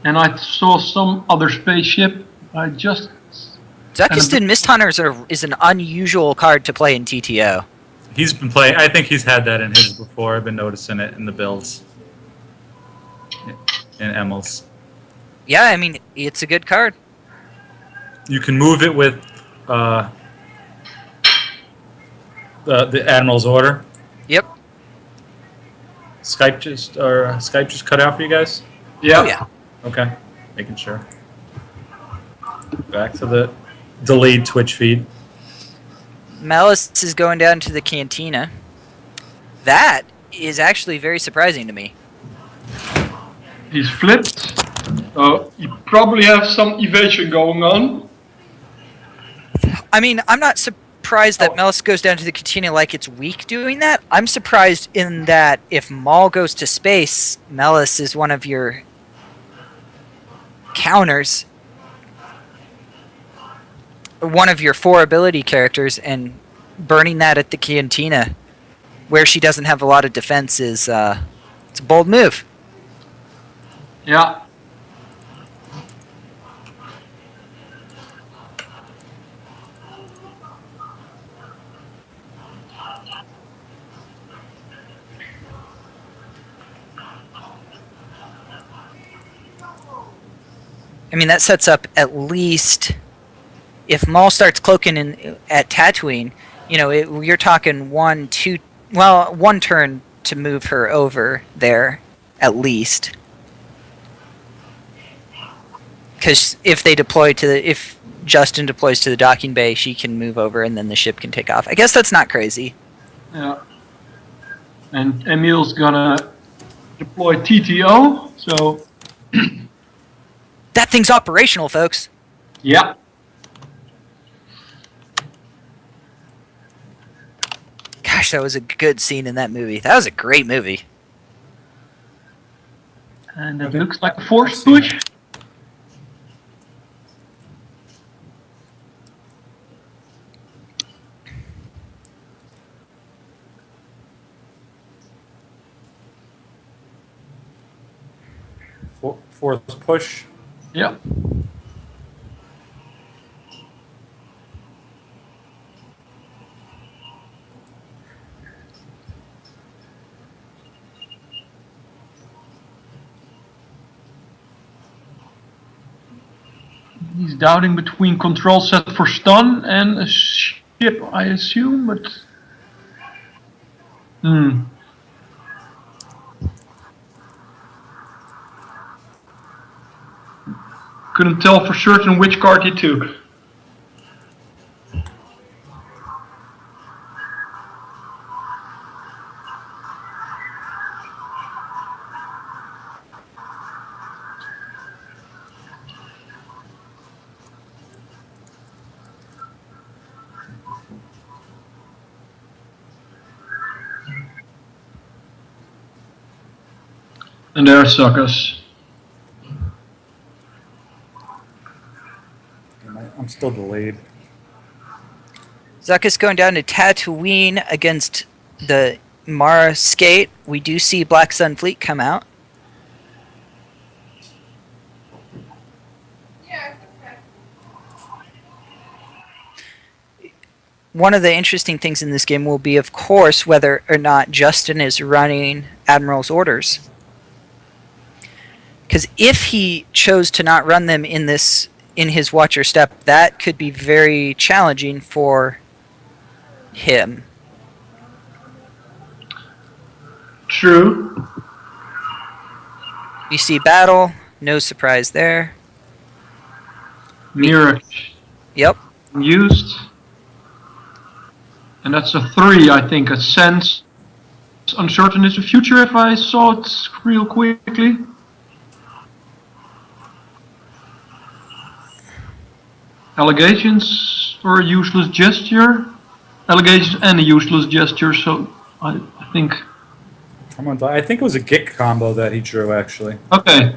And I saw some other spaceship. Zuckiston Mist Hunter is an unusual card to play in TTO. He's been playing. I think he's had that in his before. I've been noticing it in the builds. In Emil's. Yeah, I mean, it's a good card. You can move it with the Admiral's order. Yep. Skype just cut out for you guys? Yeah. Oh, yeah. Okay. Making sure. Back to the delayed Twitch feed. Malice is going down to the Cantina. That is actually very surprising to me. He's flipped. So you probably have some evasion going on. I mean, I'm not surprised that Malice goes down to the Cantina like it's weak doing that. I'm surprised in that if Maul goes to space, Malice is one of your counters. One of your 4 ability characters, and burning that at the Cantina, where she doesn't have a lot of defense, is it's a bold move. Yeah. I mean, that sets up at least... If Maul starts cloaking at Tatooine, you're talking 1 turn to move her over there, at least. Because if Justin deploys to the docking bay, she can move over and then the ship can take off. I guess that's not crazy. Yeah. And Emil's gonna deploy TTO, so... That thing's operational, folks. Yeah. Gosh, that was a good scene in that movie. That was a great movie. And it looks like a force push. Fourth push. Yeah. He's doubting between control set for stun and a ship, I assume, but... Couldn't tell for certain which card he took. And there are suckers. I'm still delayed. Zuckuss going down to Tatooine against the Mara Skate. We do see Black Sun Fleet come out. One of the interesting things in this game will be, of course, whether or not Justin is running Admiral's orders. Because if he chose to not run them in his Watcher Step, that could be very challenging for him. True. We see battle, no surprise there. Mirage. Yep. Used. And that's a 3, I think. A sense. Uncertain is the future, if I saw it real quickly. Allegations or a useless gesture? Allegations and a useless gesture, so I think... I think it was a Gik combo that he drew, actually. Okay.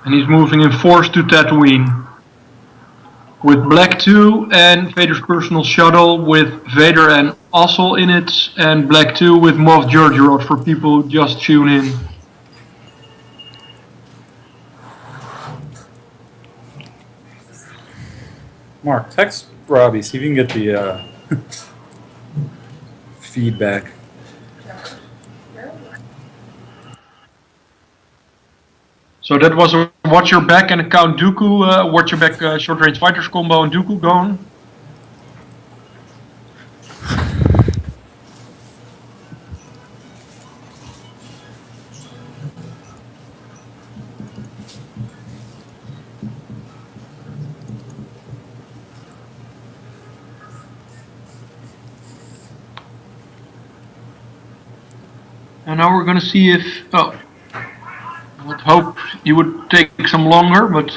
And he's moving in force to Tatooine. With Black 2 and Vader's personal shuttle with Vader and Ossel in it. And Black 2 with Moff Jerjerrod for people who just tune in. Mark, text Robbie, see if you can get the feedback. So that was a Watch Your Back and a Count Dooku, Watch Your Back short range fighters combo and Dooku going. And now we're gonna see if, I would hope it would take some longer, but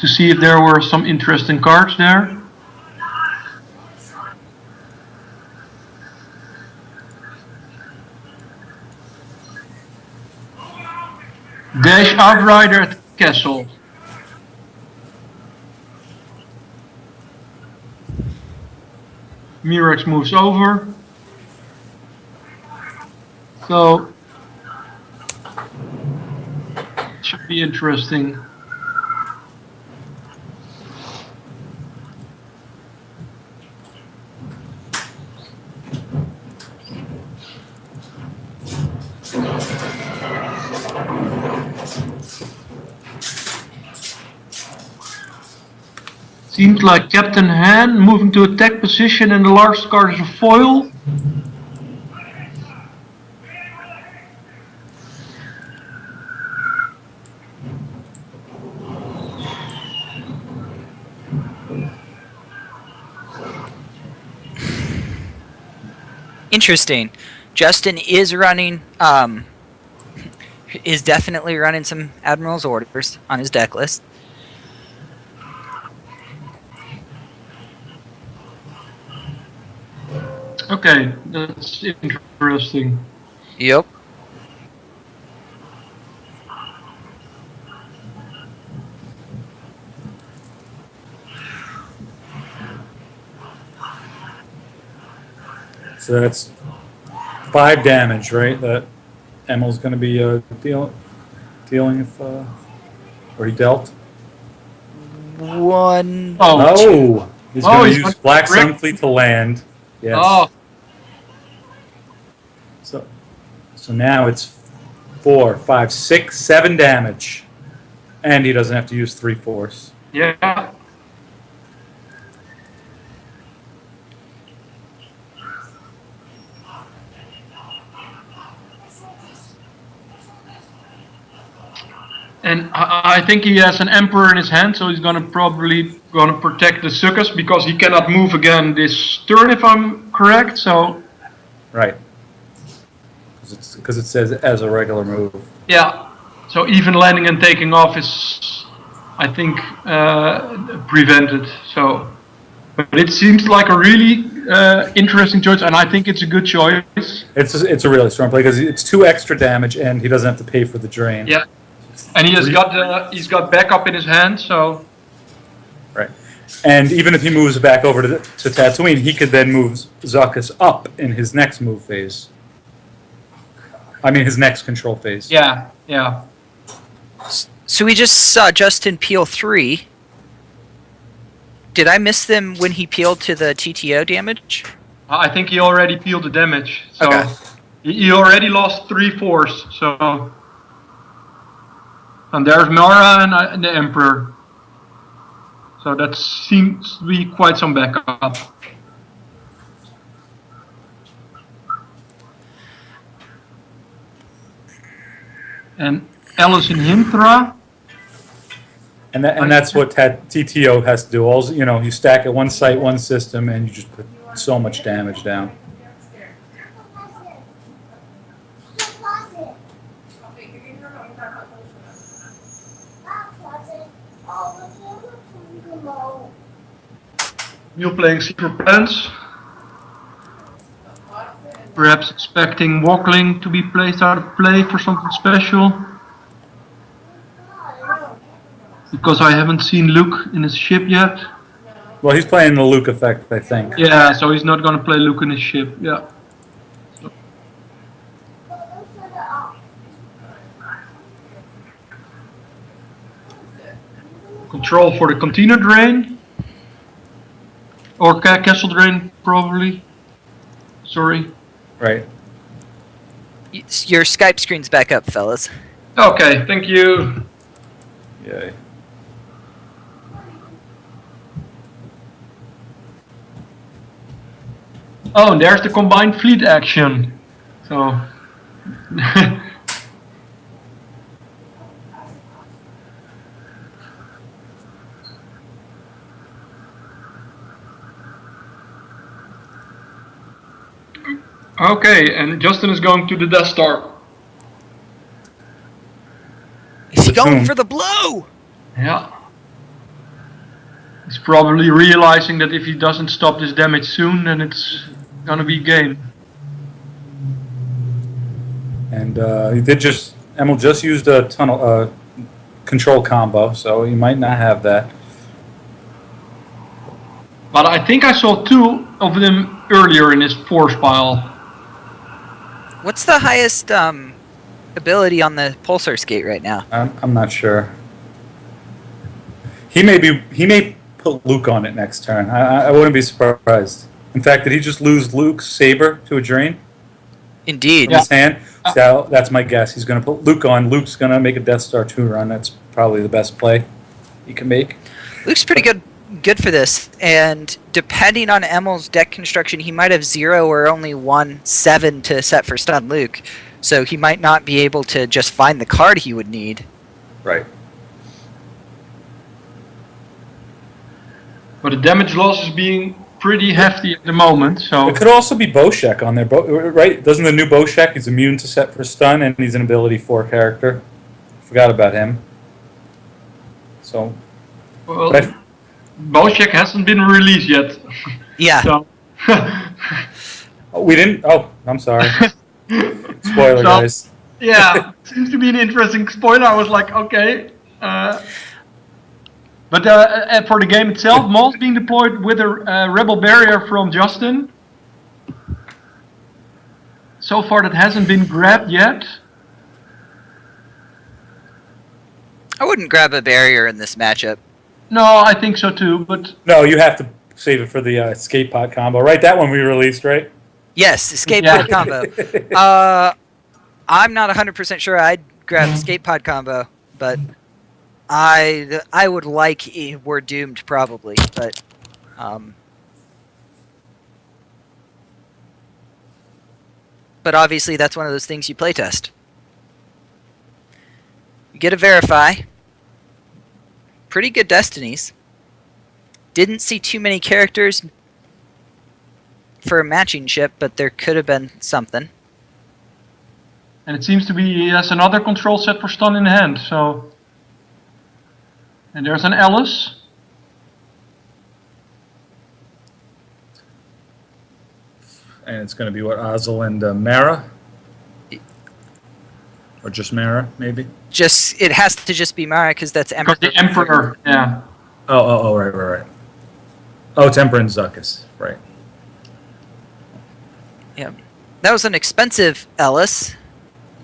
to see if there were some interesting cards there. Dash Outrider at Castle. Mirage moves over. So, should be interesting. Seems like Captain Han moving to attack position and the large card is a foil. Interesting. Justin is running, is definitely running some Admiral's Orders on his deck list. Okay, that's interesting. Yep. So that's 5 damage, right? That Emil's going to be dealing if, or he dealt. One. Oh, he's going to use Black Sun Sunfleet to land. Yes. Oh. So now it's 4, 5, 6, 7 damage, and he doesn't have to use 3 force. Yeah. And I think he has an Emperor in his hand, so he's probably gonna protect the suckers because he cannot move again this turn, if I'm correct. So Right. Because it says as a regular move. yeah, so even landing and taking off is, I think, prevented. So, but it seems like a really interesting choice, and I think it's a good choice. It's a really strong play because it's 2 extra damage, and he doesn't have to pay for the drain. Yeah. And he has he's got backup in his hand, so Right. And even if he moves back over to Tatooine, he could then move Zuckuss up in his next move phase. I mean, his next control phase. yeah. So we just saw Justin peel 3. Did I miss them when he peeled to the TTO damage? I think he already peeled the damage, so Okay. he already lost 3 force. So, and there's Mara and the Emperor. So that seems to be quite some backup. And Alice in Hinthra. And that's what TTO has to do. Also, you stack at one site, one system, and you just put so much damage down. You're playing Secret Plans. Perhaps expecting Walkling to be placed out of play for something special. Because I haven't seen Luke in his ship yet. Well, he's playing the Luke effect, I think. Yeah, so he's not gonna play Luke in his ship, yeah. So. Control for the container drain. Or castle drain, probably. Sorry. Right. Your Skype screen's back up, fellas. Okay, thank you. Yay. Oh, and there's the combined fleet action. So. Okay, and Justin is going to the Death Star. He's going whom? for the blow! Yeah. He's probably realizing that if he doesn't stop this damage soon, then it's gonna be game. And Emil just used a tunnel control combo, so he might not have that. But I think I saw 2 of them earlier in his force pile. What's the highest ability on the Pulsar skate right now? I'm not sure. He may put Luke on it next turn. I wouldn't be surprised. In fact, did he just lose Luke's saber to a drain Indeed. in his hand? So that's my guess. He's going to put Luke on. Luke's going to make a Death Star 2 run. That's probably the best play he can make. Luke's pretty good good for this. And depending on Emil's deck construction, he might have 0 or only 1 7 to set for stun Luke. So he might not be able to just find the card he would need. Right. But the damage loss is being pretty hefty at the moment, so... It could also be Boshek on there, right? Doesn't the new Boshek, he's immune to set for stun, and he's an ability 4 character. Forgot about him. So... Well, Boshek hasn't been released yet. Yeah. So... Oh, we didn't... Oh, I'm sorry. Spoiler, guys. Yeah, seems to be an interesting spoiler. I was like, okay. But for the game itself, Maul's being deployed with a Rebel Barrier from Justin. So far that hasn't been grabbed yet. I wouldn't grab a barrier in this matchup. No, I think so too, but... No, you have to save it for the escape pod combo. Right, that one we released, right? Yes, escape Yeah. pod combo. I'm not 100% sure I'd grab escape pod combo, but I would like We're Doomed probably, but obviously that's one of those things you playtest. You get a verify. Pretty good destinies. Didn't see too many characters for a matching ship, but there could have been something. And it seems to be he has another control set for stun in hand, so... And there's an Alice. And it's going to be, what, Azel and Mara? Or just Mara, maybe? It has to just be Mara because that's Emperor. Because the Emperor, yeah. Oh, right. Oh, it's Emperor and Zuckuss, right. Yeah, that was an expensive Ellis.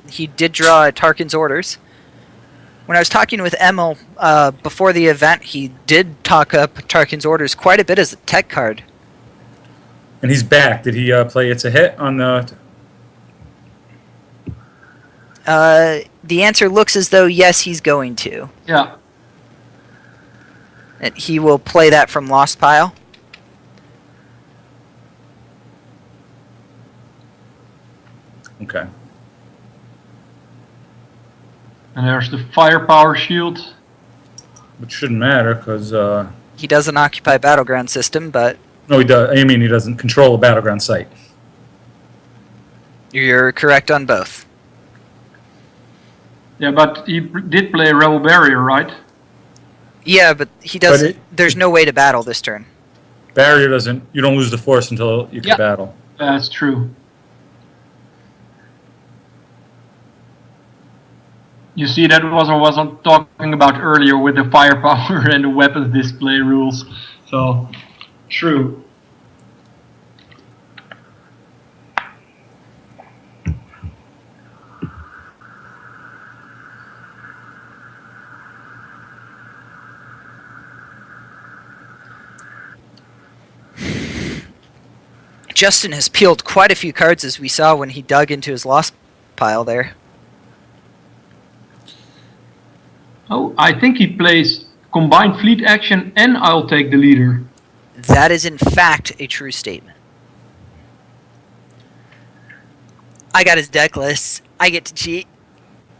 He did draw Tarkin's orders. When I was talking with Emil before the event, he did talk up Tarkin's orders quite a bit as a tech card. And he's back. Did he play It's a Hit on the... The answer looks as though yes, he's going to. Yeah. And he will play that from Lost Pile. Okay. And there's the firepower shield. Which shouldn't matter, because... He doesn't occupy battleground system, but... No, he does. I mean, he doesn't control a battleground site. You're correct on both. Yeah, but he did play Rebel Barrier, right? Yeah, but he doesn't... There's no way to battle this turn. Barrier doesn't... You don't lose the force until you can battle. That's true. You see, that was what I was talking about earlier with the firepower and the weapons display rules. So, true. Justin has peeled quite a few cards, as we saw when he dug into his Lost Pile there. Oh, I think he plays combined fleet action and I'll take the leader. That is in fact a true statement. I got his deck list. I get to cheat.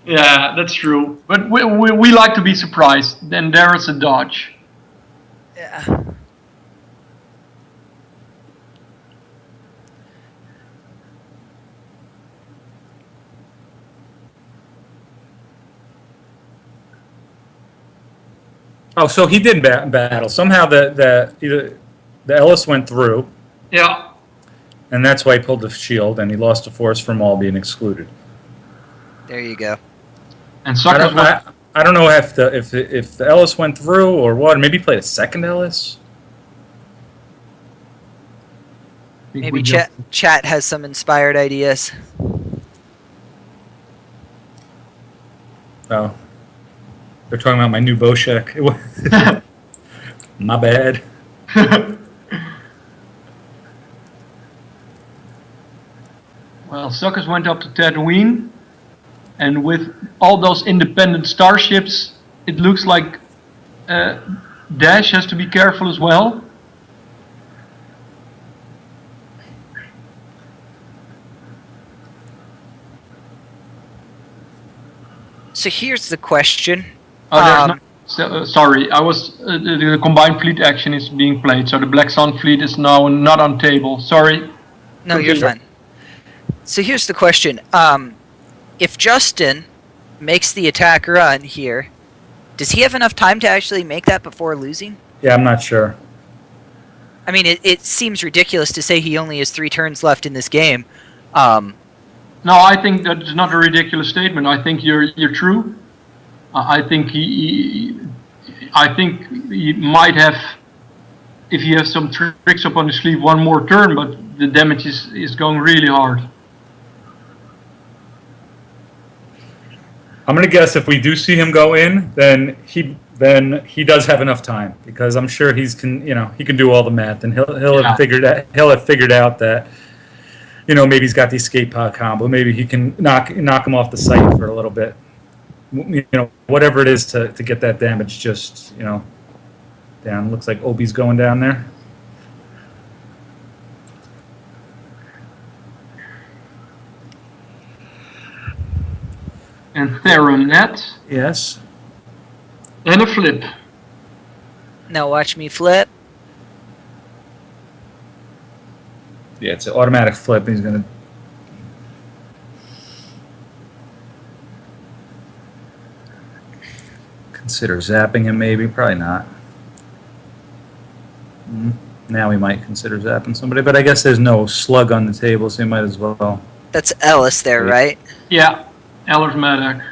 Yeah, that's true. But we like to be surprised. Then there is a dodge. Yeah. Oh, so he did battle. Somehow the Ellis went through, Yeah. and that's why he pulled the shield, and he lost the force from all being excluded. There you go. And Suckers I don't know if the Ellis went through or what. Maybe he played a second Ellis. Maybe chat has some inspired ideas. Oh. They're talking about my new Boshek. My bad. Well, Suckers went up to Tatooine, and with all those independent starships, it looks like Dash has to be careful as well. So here's the question. Oh, there's sorry, I was the combined fleet action is being played, so the Black Sun fleet is now not on table. Sorry. No, you're Continue. fine. So here's the question. If Justin makes the attack run here, does he have enough time to actually make that before losing? Yeah, I'm not sure. I mean, it seems ridiculous to say he only has 3 turns left in this game. No, I think that's not a ridiculous statement. I think you're true. I think he might have, if he has some tricks up on his sleeve, one more turn, but the damage is going really hard. I'm gonna guess if we do see him go in, then he does have enough time, because I'm sure he can do all the math, and he'll have figured out that maybe he's got the escape pod combo, maybe he can knock him off the site for a little bit, whatever it is to get that damage just down. Looks like Obi's going down there. And Theronet. Yes. And a flip. Now watch me flip. Yeah, it's an automatic flip. He's gonna. Consider zapping him, maybe. Probably not. Now we might consider zapping somebody, but I guess there's no slug on the table, so he might as well. That's Ellis there, right? Yeah, Ellers Medic.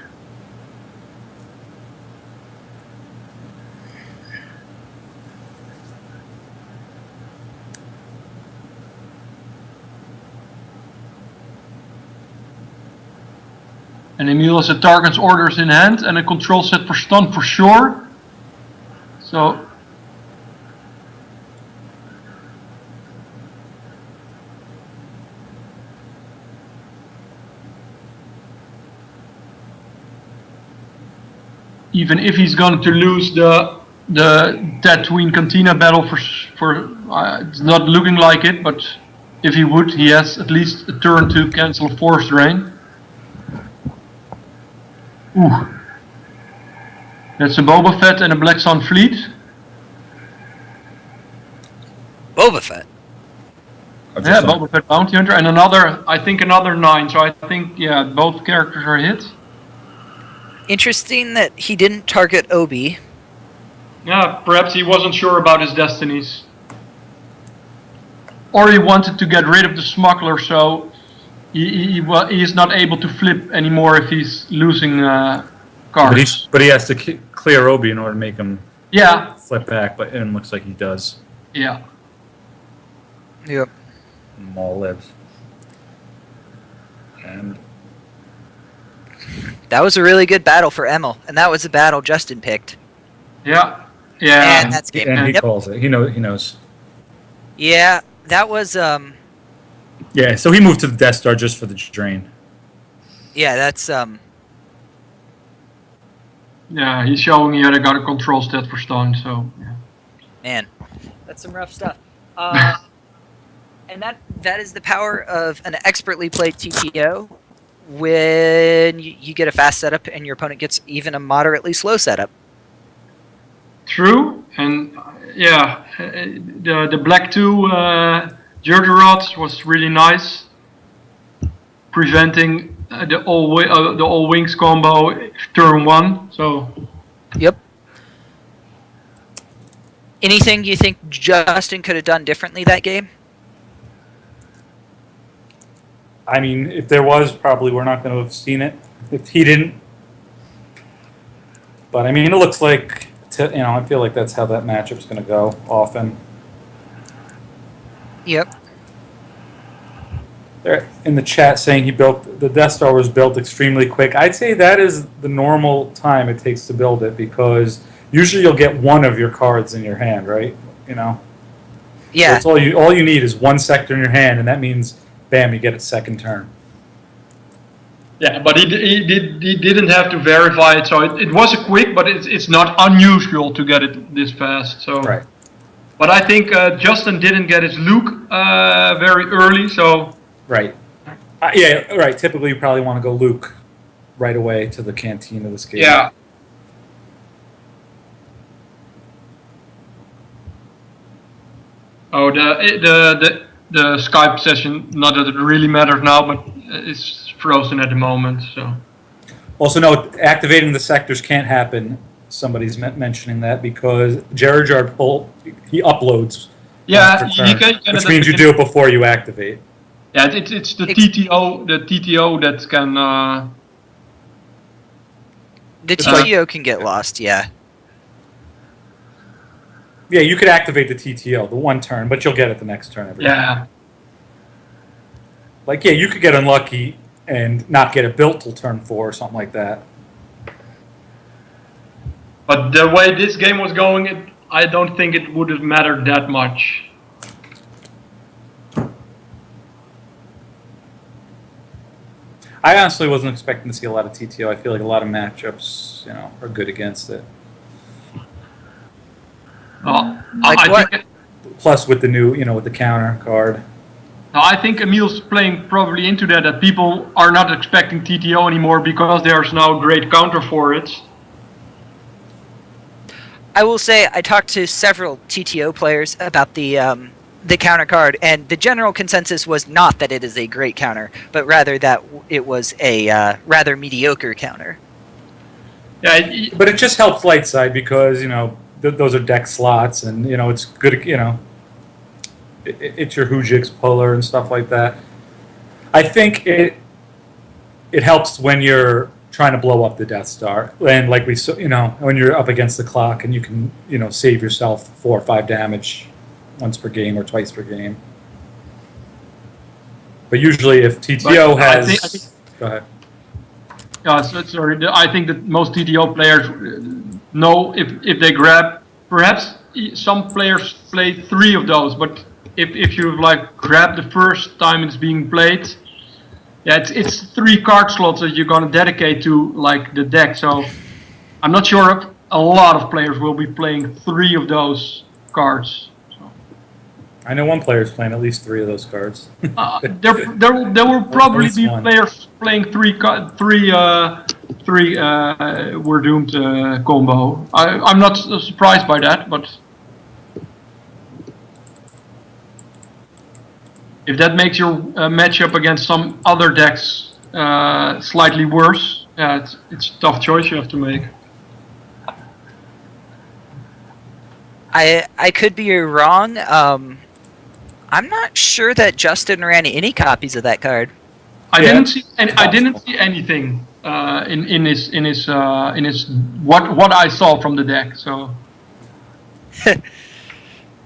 And Emil has the target's orders in hand and a control set for stun for sure. So even if he's going to lose the Tatooine Cantina battle for it's not looking like it, but if he would, he has at least a turn to cancel a force drain. Ooh. That's a Boba Fett and a Black Sun fleet. Boba Fett. Yeah, Boba Fett Bounty Hunter and another 9. So I think, yeah, both characters are hit. Interesting that he didn't target Obi. Yeah, perhaps he wasn't sure about his destinies. Or he wanted to get rid of the smuggler, so he is not able to flip anymore if he's losing cards. But he has to clear Obi in order to make him flip back, but it looks like he does. Yeah. Yep. Maul lives. And that was a really good battle for Emil, and that was a battle Justin picked. Yeah. Yeah. And that's game. And he calls it. He knows. Yeah, that was Yeah, so he moved to the Death Star just for the drain. Yeah, that's Yeah, he's showing he got a control stat for stun, so yeah. Man, that's some rough stuff. And that is the power of an expertly played TPO when you get a fast setup and your opponent gets even a moderately slow setup. True, and the Black 2 Jurgerod was really nice, preventing the all wings combo turn 1. So. Yep. Anything you think Justin could have done differently that game? I mean, if there was, probably we're not going to have seen it if he didn't. But I mean, it looks like I feel like that's how that matchup's going to go often. Yep. They're in the chat saying the Death Star was built extremely quick. I'd say that is the normal time it takes to build it, because usually you'll get one of your cards in your hand, right? Yeah. So all you need is one sector in your hand, and that means, bam, you get it second turn. Yeah, but he didn't have to verify it, so it was a quick, but it's not unusual to get it this fast. So Right. But I think Justin didn't get his Luke very early, so Right. Yeah. Right. Typically, you probably want to go Luke right away to the canteen of this game. yeah. Oh, the Skype session. Not that it really matters now, but it's frozen at the moment. So Also, no, activating the sectors can't happen. Somebody's mentioning that because Jerajard he uploads yeah, once per you turn, can which means you do it before you activate. Yeah, it's the TTO that can. The It's like- TTO can get lost, yeah. Yeah, you could activate the TTO the one turn, but you'll get it the next turn every time. Yeah, Like, yeah, you could get unlucky and not get it built till turn 4 or something like that. but the way this game was going, I don't think it would have mattered that much. I honestly wasn't expecting to see a lot of TTO. I feel like a lot of matchups, are good against it. Like I what? think Plus, with the new, with the counter card. I think Emil's playing probably into that people are not expecting TTO anymore because there's now a great counter for it. I will say I talked to several TTO players about the counter card, and the general consensus was not that it is a great counter, but rather that it was a rather mediocre counter. Yeah, But it just helps light side because, those are deck slots and, it's good, it's your Hujix puller and stuff like that. I think it helps when you're trying to blow up the Death Star, and like when you're up against the clock and you can save yourself 4 or 5 damage once per game or twice per game. But usually, if TTO has, I think, go ahead. sorry, I think that most TTO players know if they grab. Perhaps some players play 3 of those, but if you like grab the first time it's being played. Yeah, it's 3 card slots that you're gonna dedicate to like the deck. So I'm not sure if a lot of players will be playing 3 of those cards. So. I know one player is playing at least 3 of those cards. There will probably least be one. players playing 3 We're Doomed combo. I'm not surprised by that, but if that makes your matchup against some other decks slightly worse, yeah, it's a tough choice you have to make. I could be wrong. I'm not sure that Justin ran any copies of that card. I Yeah, didn't see any, it's I didn't possible. see anything in his what I saw from the deck. So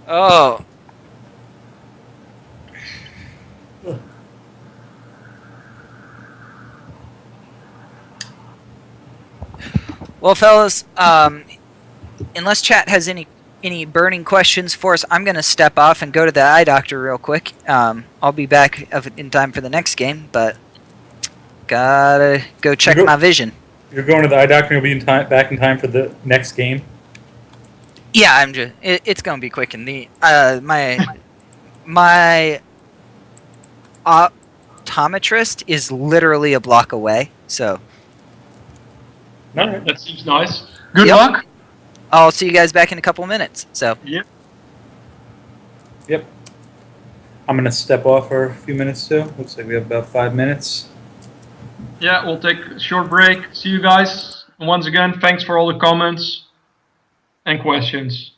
Oh. Well, fellas, unless chat has any burning questions for us, I'm going to step off and go to the eye doctor real quick. I'll be back in time for the next game, but gotta go check my vision. You're going to the eye doctor and you'll be back in time for the next game? Yeah, it's going to be quick. And my optometrist is literally a block away, so All right. that seems nice. Good Yep. luck. I'll see you guys back in a couple minutes. So Yep. Yep. I'm going to step off for a few minutes too. Looks like we have about 5 minutes. Yeah, we'll take a short break. See you guys. Once again, thanks for all the comments and questions.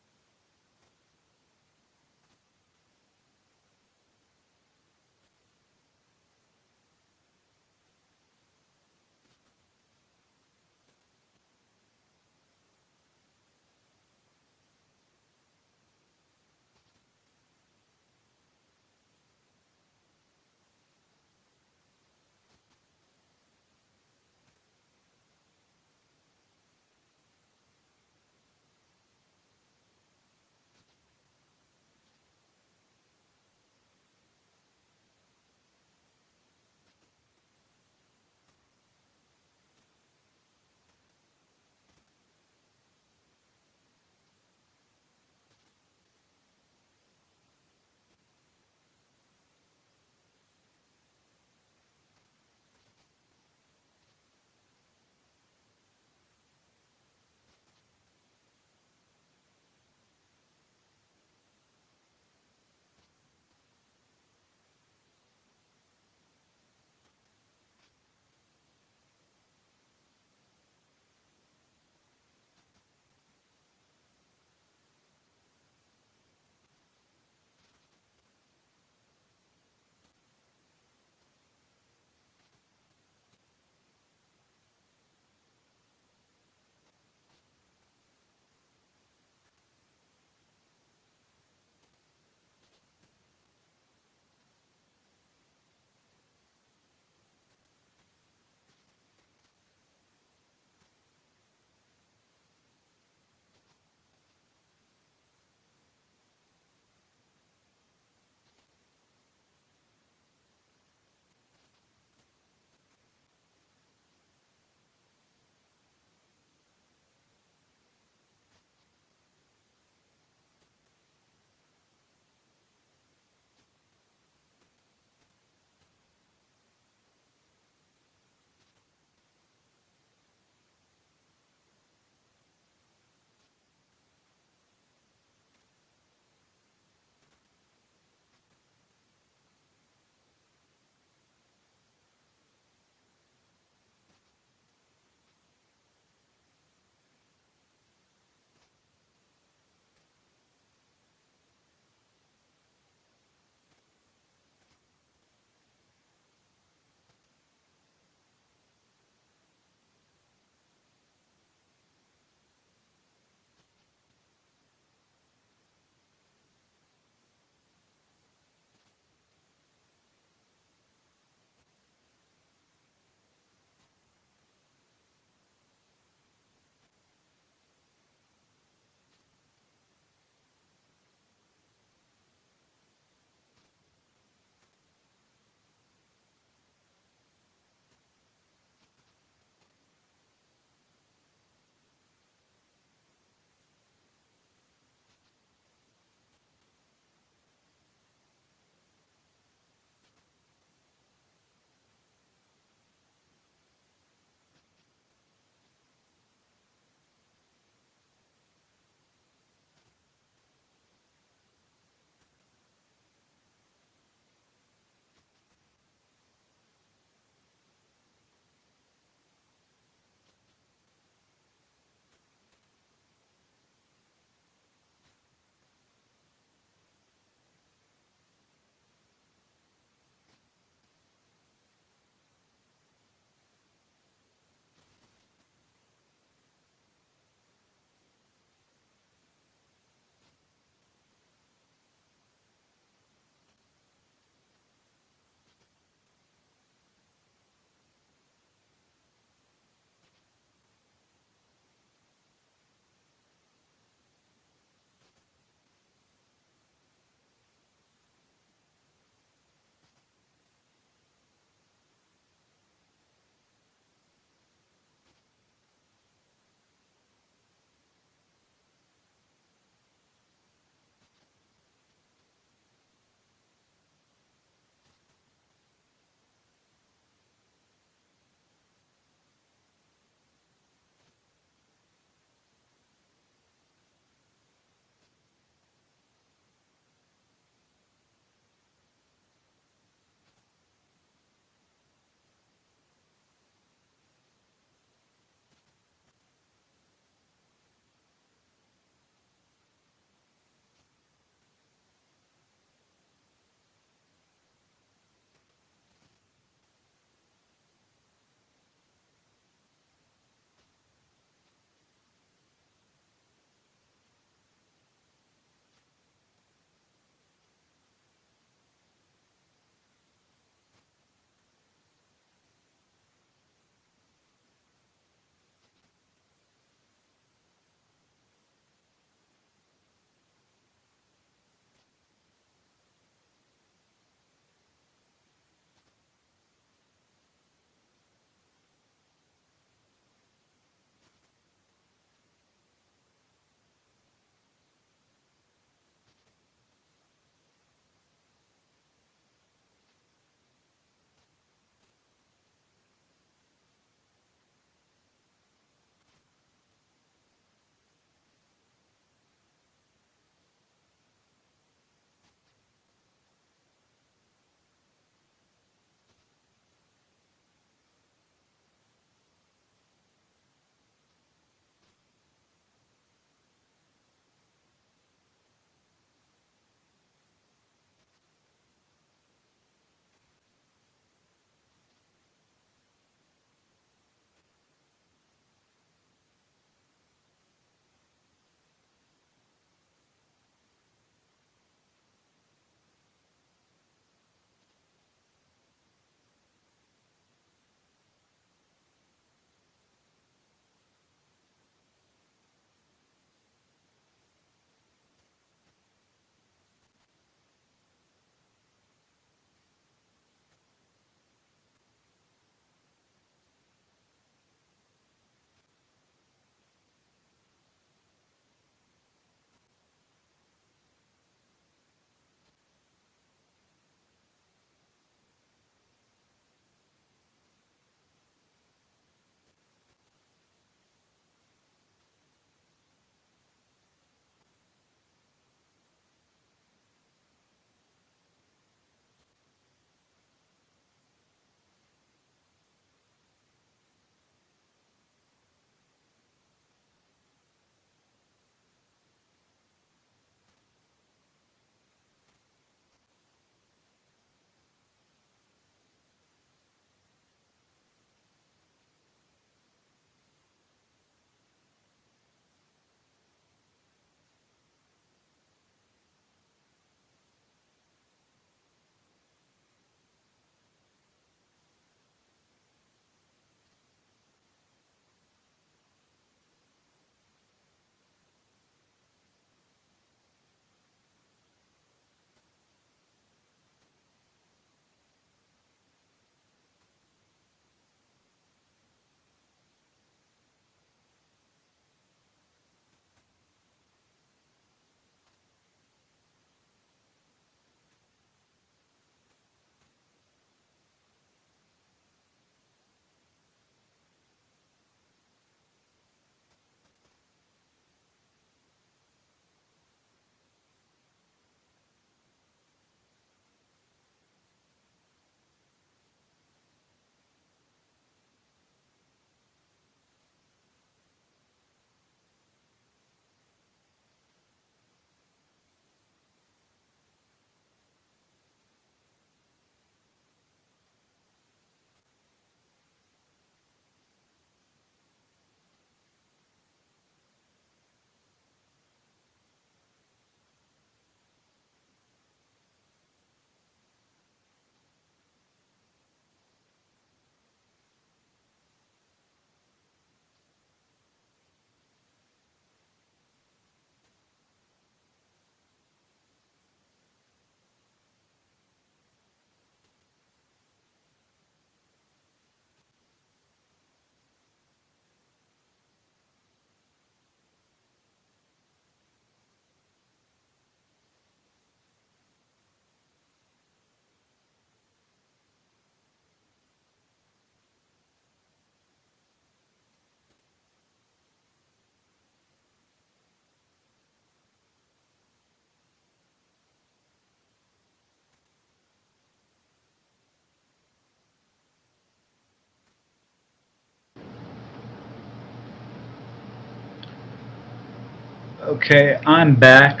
Okay, I'm back.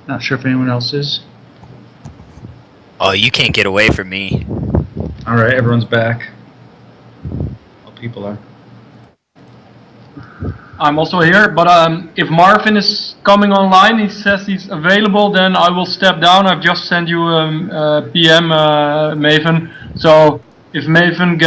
Not sure if anyone else is. Oh, you can't get away from me. All right, everyone's back. All people are. I'm also here, but if Marvin is coming online, he says he's available, then I will step down. I've just sent you a PM, Maven. So if Marvin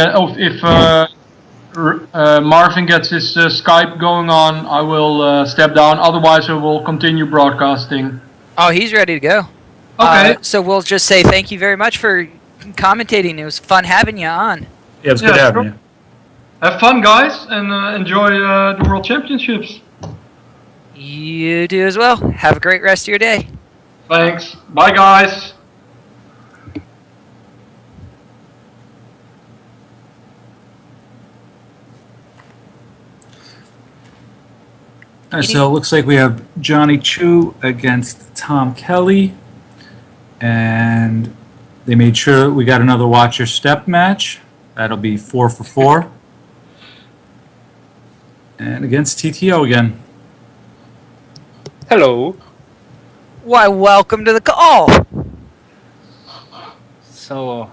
gets his Skype going on, I will step down. Otherwise, I will continue broadcasting. Oh, he's ready to go. Okay. So we'll just say thank you very much for commentating. It was fun having you on. Yeah, it was good Yeah, having sure. you. Have fun, guys, and enjoy the World Championships. You do as well. Have a great rest of your day. Thanks. Bye, guys. All right, so it looks like we have Johnny Chu against Tom Kelly, and they made sure we got another Watch Your Step match. That'll be 4 for 4. And against TTO again. Hello. Why, welcome to the call. So,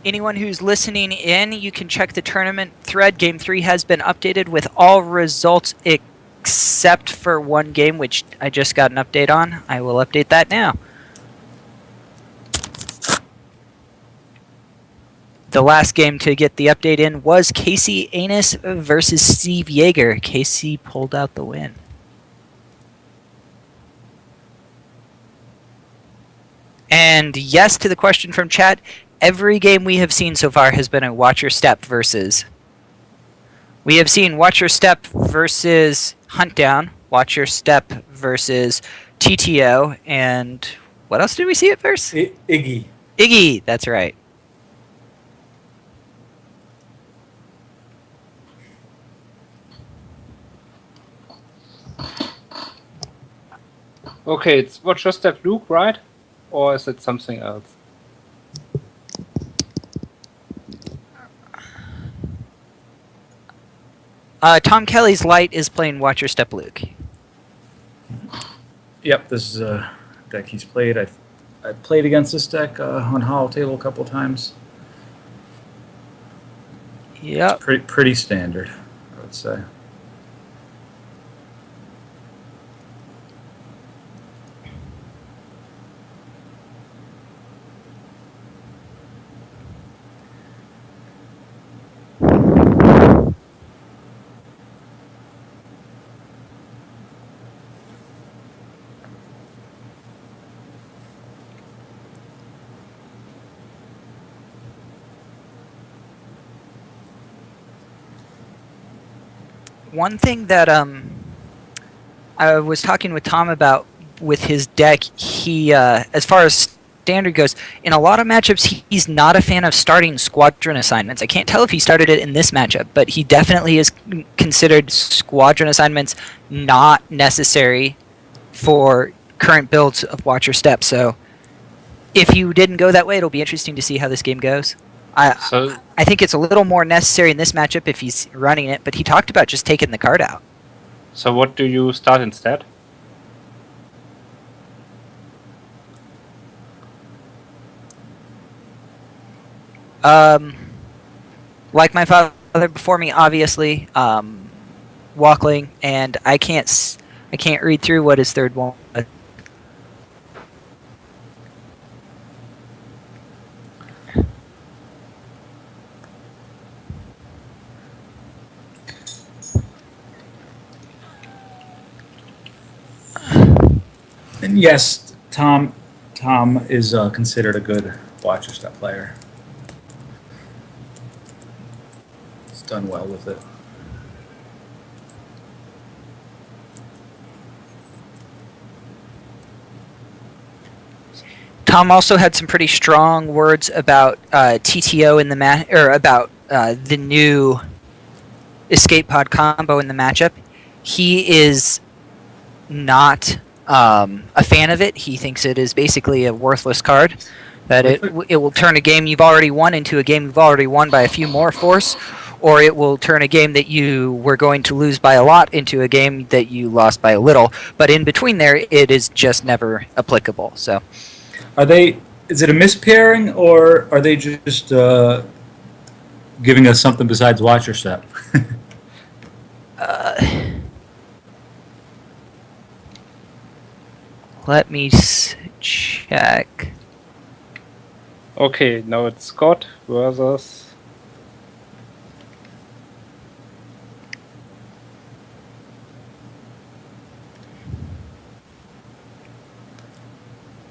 Anyone who's listening in, you can check the tournament thread. Game 3 has been updated with all results except for one game, which I just got an update on. I will update that now. The last game to get the update in was Casey Anus versus Steve Yeager. Casey pulled out the win. And yes to the question from chat, every game we have seen so far has been a Watch Your Step versus. We have seen Watch Your Step versus Hunt Down, Watch Your Step versus TTO, and what else did we see at first? Iggy. Iggy, that's right. okay, it's Watch Your Step Luke, right? Or is it something else? Tom Kelly's Light is playing Watch Your Step Luke. Yep, this is a deck he's played. I've played against this deck on Hollow Table a couple times. Yep. Pretty standard, I would say. One thing that I was talking with Tom about with his deck, he as far as standard goes, in a lot of matchups he's not a fan of starting squadron assignments. I can't tell if he started it in this matchup, but he definitely is considered squadron assignments not necessary for current builds of Watch Your Step. So if you didn't go that way, it'll be interesting to see how this game goes. I think it's a little more necessary in this matchup if he's running it, but he talked about just taking the card out. So what do you start instead? Like my father before me, obviously, Walkling, and I can't read through what his third one was. And yes, Tom is considered a good Watch Your Step player. He's done well with it. Tom also had some pretty strong words about TTO in the or about the new escape pod combo in the matchup. He is not a fan of it. He thinks it is basically a worthless card. That it will turn a game you've already won into a game you've already won by a few more force, or it will turn a game that you were going to lose by a lot into a game that you lost by a little. But in between there, it is just never applicable. So, Is it a mispairing, or are they just giving us something besides Watcher Step? let me check. Okay, now it's Scott versus.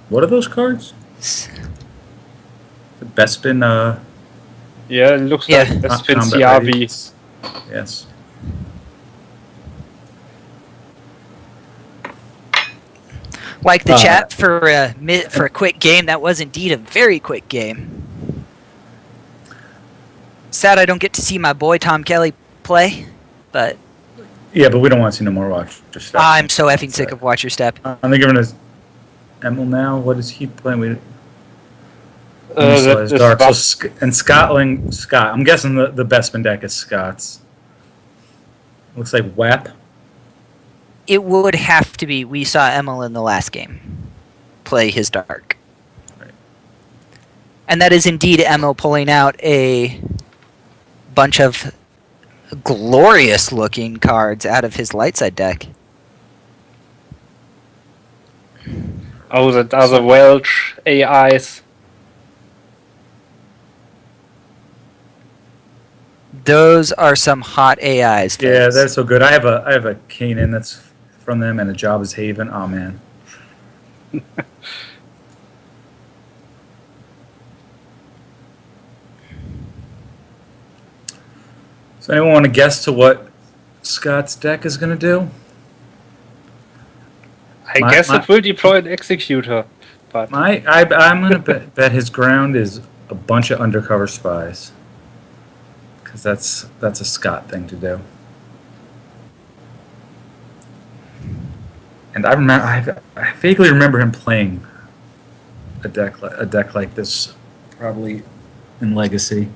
What are those cards? The Bespin, Yeah, it looks Yeah. like Bespin combat CRV. ready. Yes. Like the chat for a quick game, that was indeed a very quick game. Sad I don't get to see my boy Tom Kelly play, but Yeah, but we don't want to see no more Watcher Step. I'm so effing sick of Watch Your Step. I'm giving us Emil now. What is he playing? We That is is dark. Scott. So Scott. I'm guessing the Bespin deck is Scott's. Looks like WAP. It would have to be. We saw Emil in the last game play his dark. Right. And that is indeed Emil pulling out a bunch of glorious looking cards out of his light side deck. Oh, that are the Welsh AIs. Those are some hot AIs. Yeah, folks. they're so good. I have a Kanan that's from them and a Jabba's Haven. Oh man. So anyone want to guess to what Scott's deck is going to do? I guess it will deploy an executor, but I'm going to bet his ground is a bunch of undercover spies, because that's a Scott thing to do. And I vaguely remember him playing a deck like this, probably in Legacy.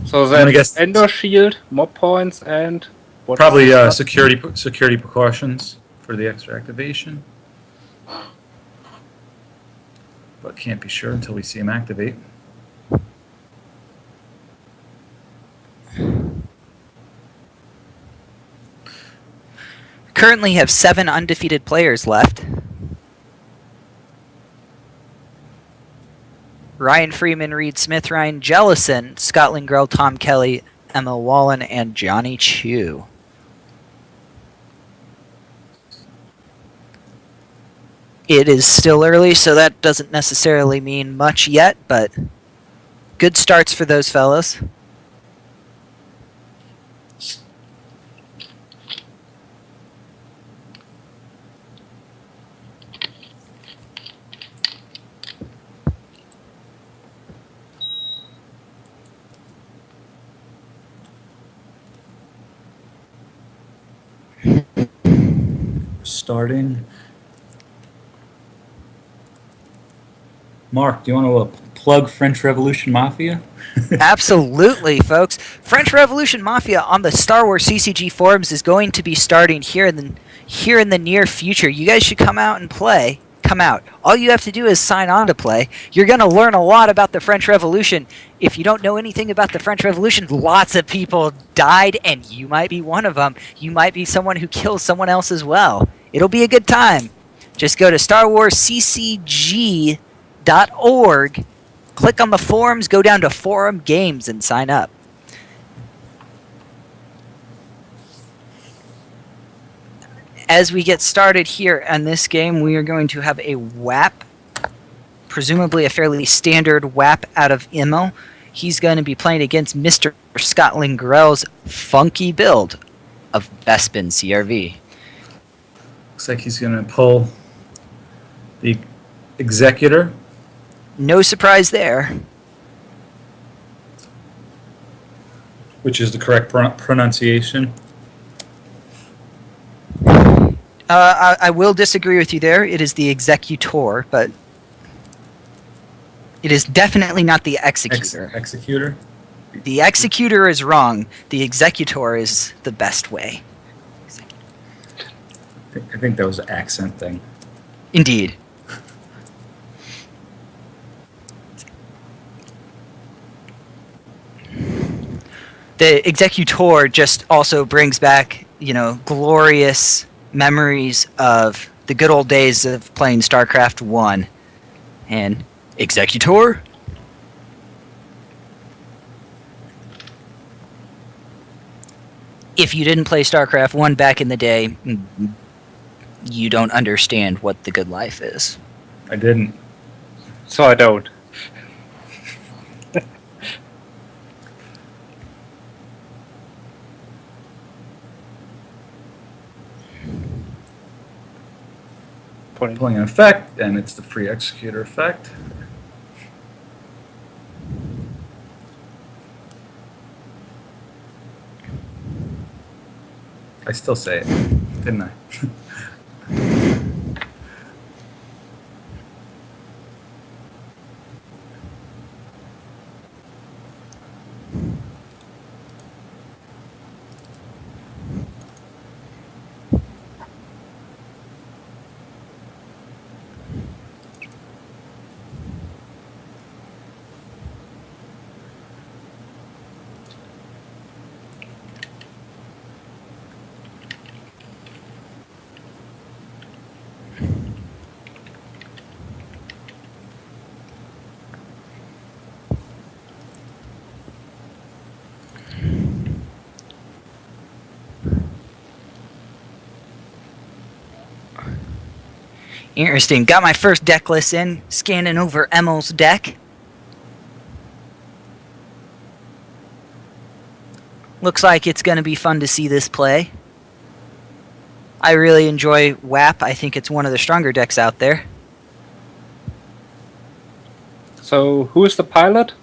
so I'm gonna then guess- Ender Shield, mob points, and what Probably is security precautions for the extra activation, but can't be sure until we see him activate. Currently have 7 undefeated players left. Ryan Freeman, Reed Smith, Ryan Jellison, Scott Lingrell, Tom Kelly, Emma Wallen, and Johnny Chu. It is still early, so that doesn't necessarily mean much yet, but good starts for those fellows. Starting. Mark, do you want to plug French Revolution Mafia? Absolutely, folks. French Revolution Mafia on the Star Wars CCG forums is going to be starting here in the near future. You guys should come out and play. Come out. All you have to do is sign on to play. You're going to learn a lot about the French Revolution. If you don't know anything about the French Revolution, lots of people died, and you might be one of them. You might be someone who kills someone else as well. It'll be a good time. Just go to StarWarsCCG.org, click on the forums, go down to Forum Games, and sign up. As we get started here on this game, we are going to have a WAP, presumably a fairly standard WAP out of Immo. He's going to be playing against Mr. Scott Lingrell's funky build of Bespin CRV. Looks like he's going to pull the Executor. No surprise there. Which is the correct pronunciation. I will disagree with you there. It is the Executor, but it is definitely not the Executor. Executor. The executor is wrong. The executor is the best way. I think that was an accent thing. Indeed. The executor just also brings back, glorious memories of the good old days of playing StarCraft 1. And executor? If you didn't play StarCraft 1 back in the day, you don't understand what the good life is. I didn't. So I don't. Pulling an effect, and it's the free executor effect. I still say it, didn't I? Interesting. Got my first deck list in, scanning over Emil's deck. Looks like it's going to be fun to see this play. I really enjoy WAP. I think it's one of the stronger decks out there. So, who is the pilot?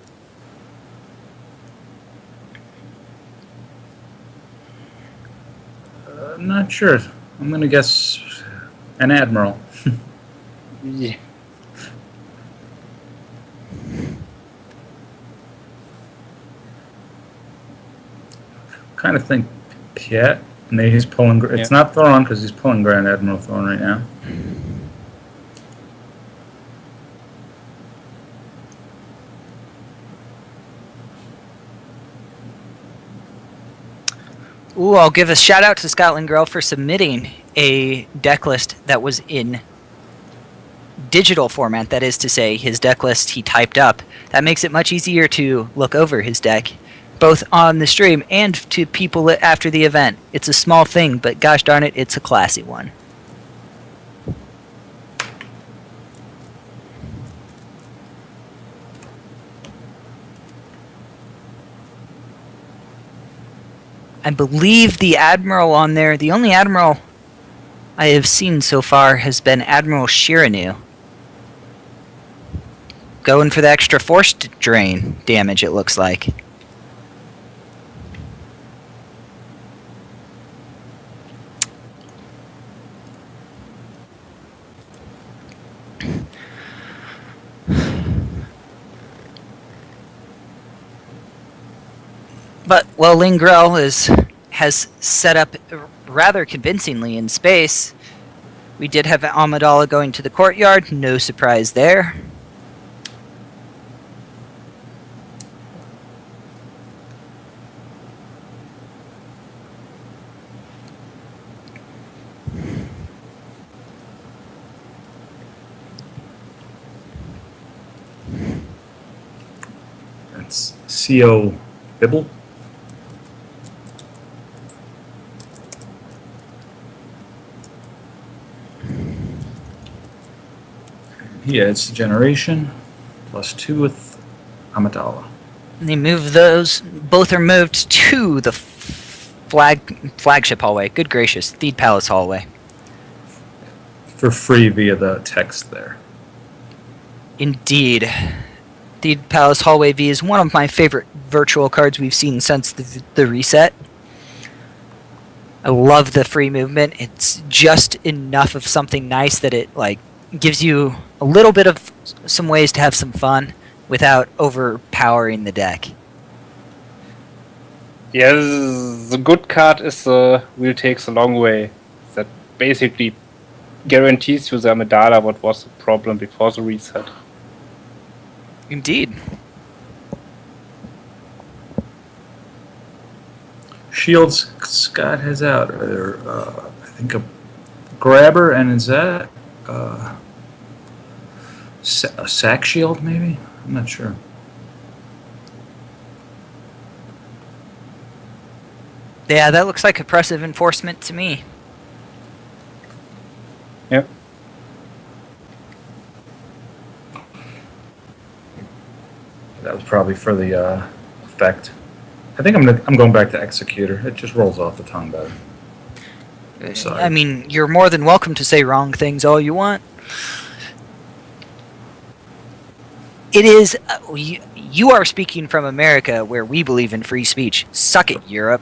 I'm not sure. I'm going to guess an admiral. Yeah. Kind of think Piet, and then he's pulling. It's not Thoron because he's pulling Grand Admiral Thoron right now. Ooh, I'll give a shout out to Scotland Girl for submitting a deck list that was in digital format. That is to say, his deck list he typed up. That makes it much easier to look over his deck, both on the stream and to people after the event. It's a small thing, but gosh darn it, it's a classy one. I believe the Admiral on there, the only Admiral I have seen so far has been Admiral Shiranu. Going for the extra force drain damage, it looks like. But, well, Lingrel has set up rather convincingly in space. We did have Amidala going to the courtyard, no surprise there. That's CO Bibble. He adds generation, +2 with Amidala. And they move those, both are moved to the flagship hallway. Good gracious, Theed Palace hallway. For free via the text there. Indeed. Theed Palace Hallway V is one of my favorite virtual cards we've seen since the reset. I love the free movement. It's just enough of something nice that it gives you a little bit of some ways to have some fun without overpowering the deck. Yes, the good card is Wheel Takes a Long Way. That basically guarantees you the Amidala what was the problem before the reset. Indeed. Shields Scott has out. I think a grabber, and is that a sack shield maybe? I'm not sure. Yeah, that looks like oppressive enforcement to me. Yep. That was probably for the effect. I think I'm going back to executor. It just rolls off the tongue better. Sorry. I mean, you're more than welcome to say wrong things all you want. It is. You are speaking from America, where we believe in free speech. Suck it, Europe.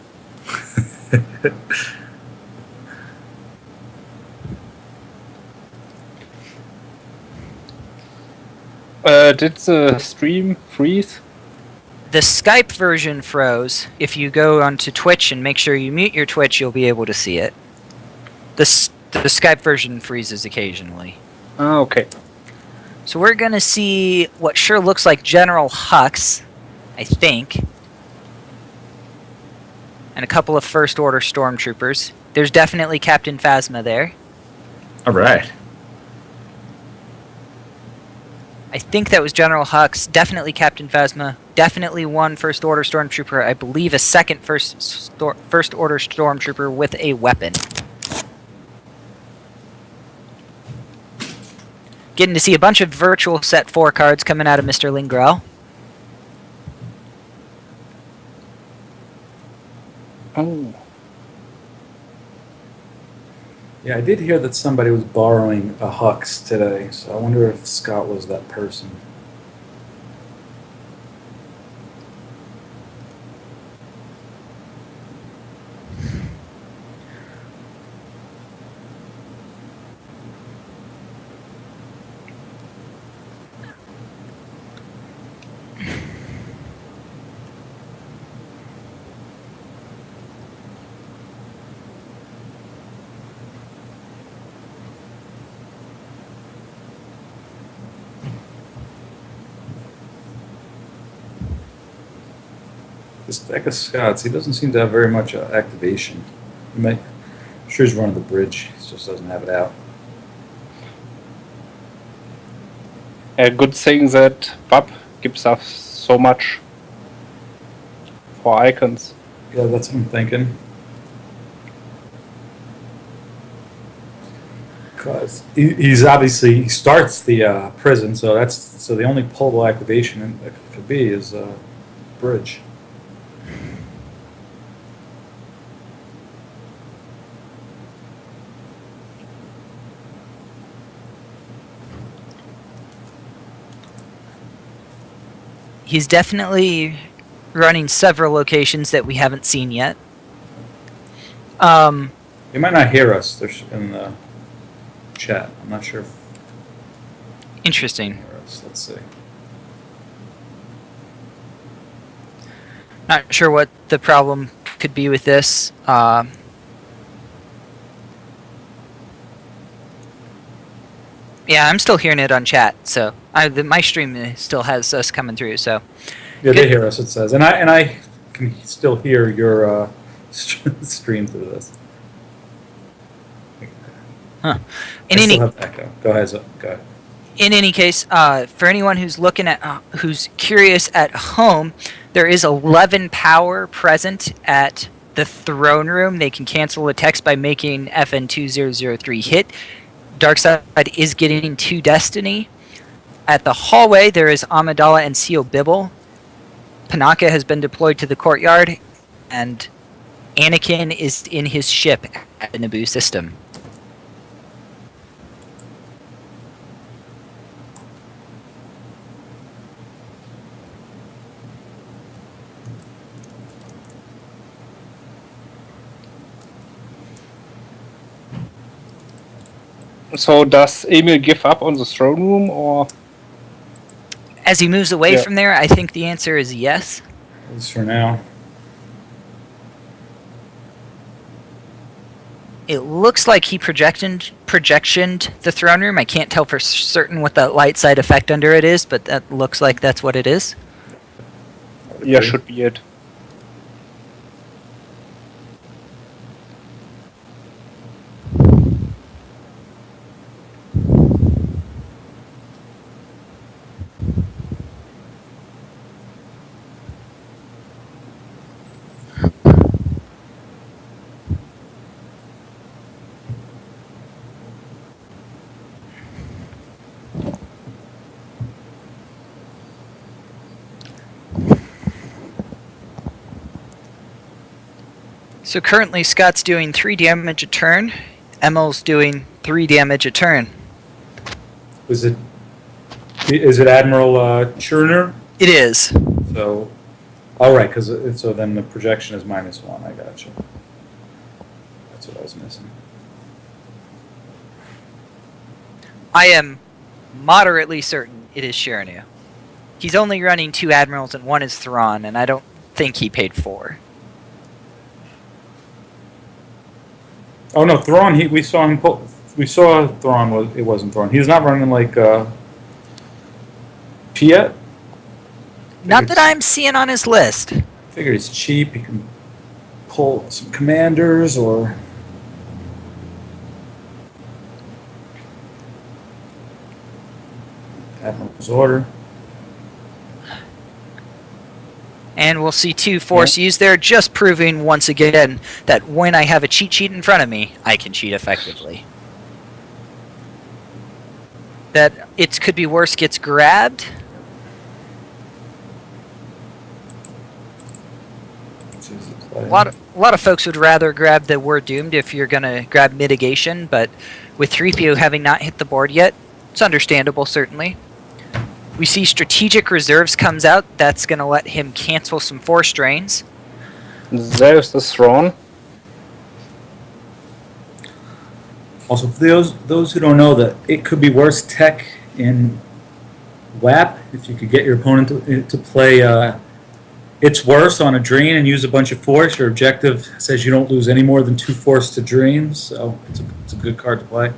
Did the stream freeze? The Skype version froze. If you go onto Twitch and make sure you mute your Twitch, you'll be able to see it. The Skype version freezes occasionally. Ah, okay. So we're going to see what sure looks like General Hux, I think. And a couple of First Order Stormtroopers. There's definitely Captain Phasma there. All right. I think that was General Hux, definitely Captain Phasma, definitely one First Order Stormtrooper, I believe a second First Order Stormtrooper with a weapon. Getting to see a bunch of virtual set 4 cards coming out of Mr. Lingrell. Oh. Yeah, I did hear that somebody was borrowing a Hux today, so I wonder if Scott was that person. This deck of Scots, he doesn't seem to have very much activation. I'm sure he's running the bridge, he just doesn't have it out. A good thing that Bub gives us so much for icons. Yeah, that's what I'm thinking. Because he starts the prison, so the only pullable activation that could be is bridge. He's definitely running several locations that we haven't seen yet. He might not hear us. There's in the chat. I'm not sure if Interesting. he hear us. Let's see. Not sure what the problem could be with this. Yeah, I'm still hearing it on chat, so my stream still has us coming through. So Yeah, Good. they hear us. It says, and I can still hear your stream through this. in I any still have echo. Go ahead. Go ahead. in any case, for anyone who's looking at who's curious at home, there is 11 power present at the throne room. They can cancel a text by making FN2003 hit. Darkside is getting 2 destiny. At the hallway, there is Amidala and Seo Bibble. Panaka has been deployed to the courtyard, and Anakin is in his ship at the Naboo system. So does Emil give up on the throne room, or? As he moves away Yeah. from there, I think the answer is yes. At least for now. It looks like he projectioned the throne room. I can't tell for certain what the light side effect under it is, but that looks like that's what it is. Yeah, should be it. So currently Scott's doing 3 damage a turn. Emil's doing 3 damage a turn. Is it Admiral Churner? It is. So, all right, because so then the projection is -1. I got you. That's what I was missing. I am moderately certain it is Shiranu. He's only running 2 admirals and 1 is Thrawn, and I don't think he paid 4. Oh no, Thrawn. We saw him. We saw Thrawn. It wasn't Thrawn. He's not running like Piet. Not that I'm seeing on his list. Figure he's cheap. He can pull some commanders or. Admiral's order. And we'll see 2 force used there, just proving once again that when I have a cheat sheet in front of me, I can cheat effectively. That it could be worse gets grabbed. A lot of folks would rather grab the We're Doomed if you're going to grab mitigation, but with 3PO having not hit the board yet, it's understandable, certainly. We see Strategic Reserves comes out. That's going to let him cancel some force drains. There's the throne. Also, for those who don't know, that it could be worse tech in WAP if you could get your opponent to play it's worse on a drain and use a bunch of force. Your objective says you don't lose any more than 2 force to drains, so it's a good card to play.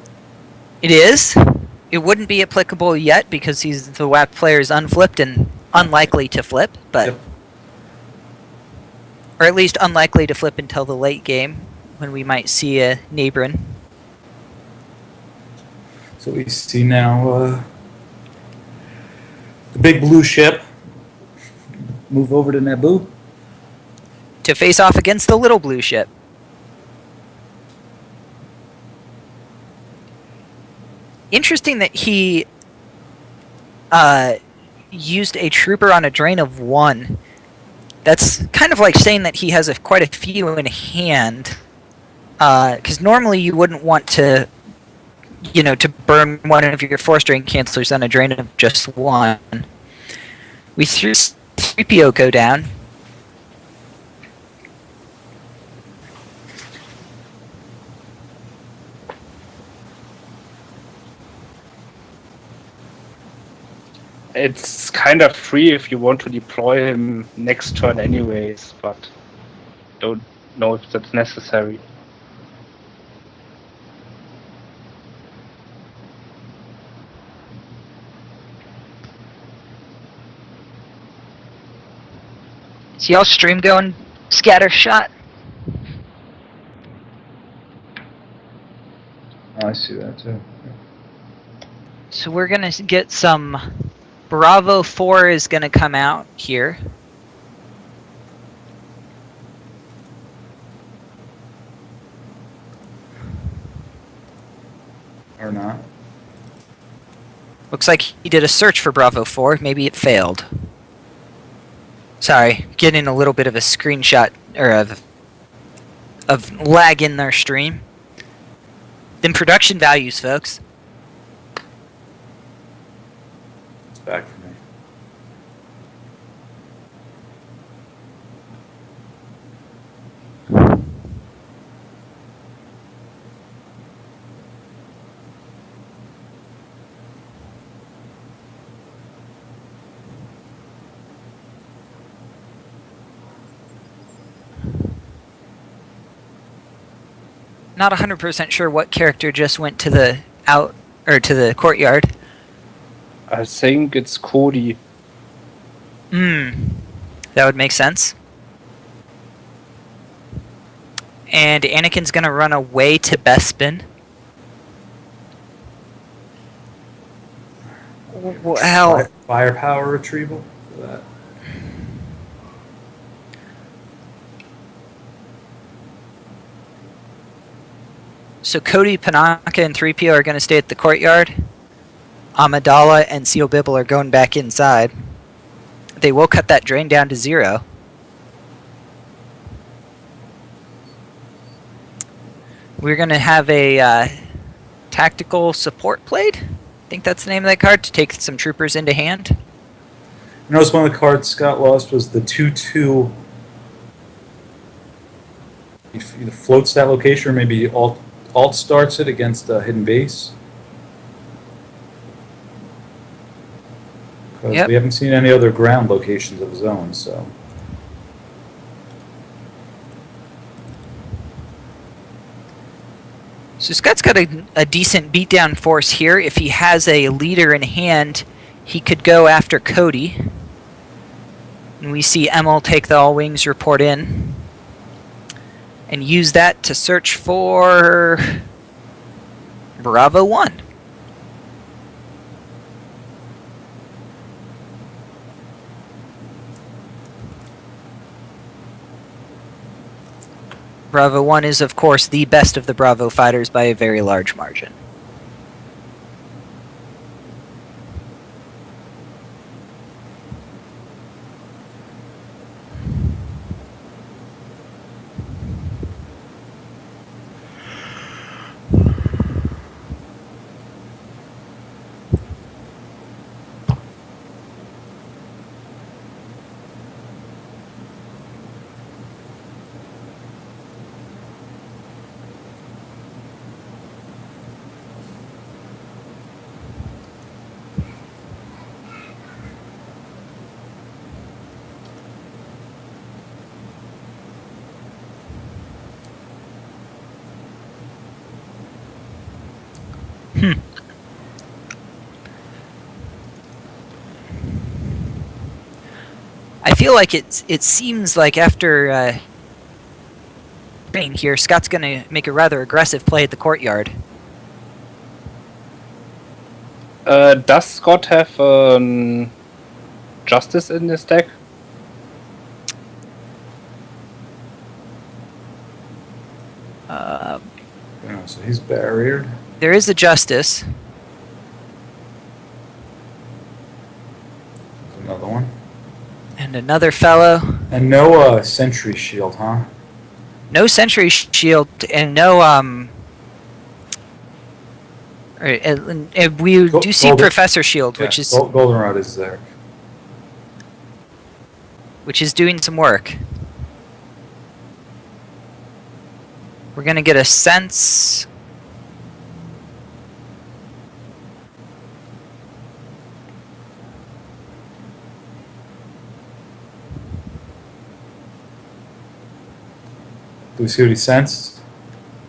It is. It wouldn't be applicable yet because the WAP player is unflipped and unlikely to flip, but Yep. or at least unlikely to flip until the late game when we might see a Nabrin. So we see now the big blue ship move over to Naboo. To face off against the little blue ship. Interesting that he used a trooper on a drain of 1. That's kind of like saying that he has quite a few in hand. Because normally you wouldn't want to, to burn one of your force drain cancelers on a drain of just 1. We threw 3PO go down. It's kind of free if you want to deploy him next turn anyways, but don't know if that's necessary. See y'all stream going scatter shot? Oh, I see that too. So we're gonna get some Bravo 4 is gonna come out here. Or not. Looks like he did a search for Bravo 4. Maybe it failed. Sorry, getting a little bit of a screenshot or of lag in their stream. Then production values, folks. It's back for me. Not 100% sure what character just went to the to the courtyard. I think it's Cody. That would make sense. And Anakin's gonna run away to Bespin. Well, Firepower retrieval for that. so Cody, Panaka, and 3PO are gonna stay at the courtyard. Amidala and Seal Bibble are going back inside. They will cut that drain down to 0. We're going to have a tactical support played. I think that's the name of that card, to take some troopers into hand. You notice one of the cards Scott lost was the 2/2. He either floats that location or maybe alt starts it against a hidden base. Because Yep. we haven't seen any other ground locations of zones, so. So Scott's got a decent beatdown force here. If he has a leader in hand, he could go after Cody. And we see Emil take the All Wings report in. And use that to search for Bravo 1. Bravo 1 is, of course, the best of the Bravo fighters by a very large margin. I feel like it seems like after Bane here, Scott's going to make a rather aggressive play at the courtyard. Does Scott have Justice in his deck? So he's barriered. There is a Justice. There's another one. And another fellow. And no sentry shield, huh? No Sentry Shield and no we do see Golden- Professor Shield, which is Goldenrod is there. doing some work. We're gonna get a sense. Do we see what he sensed?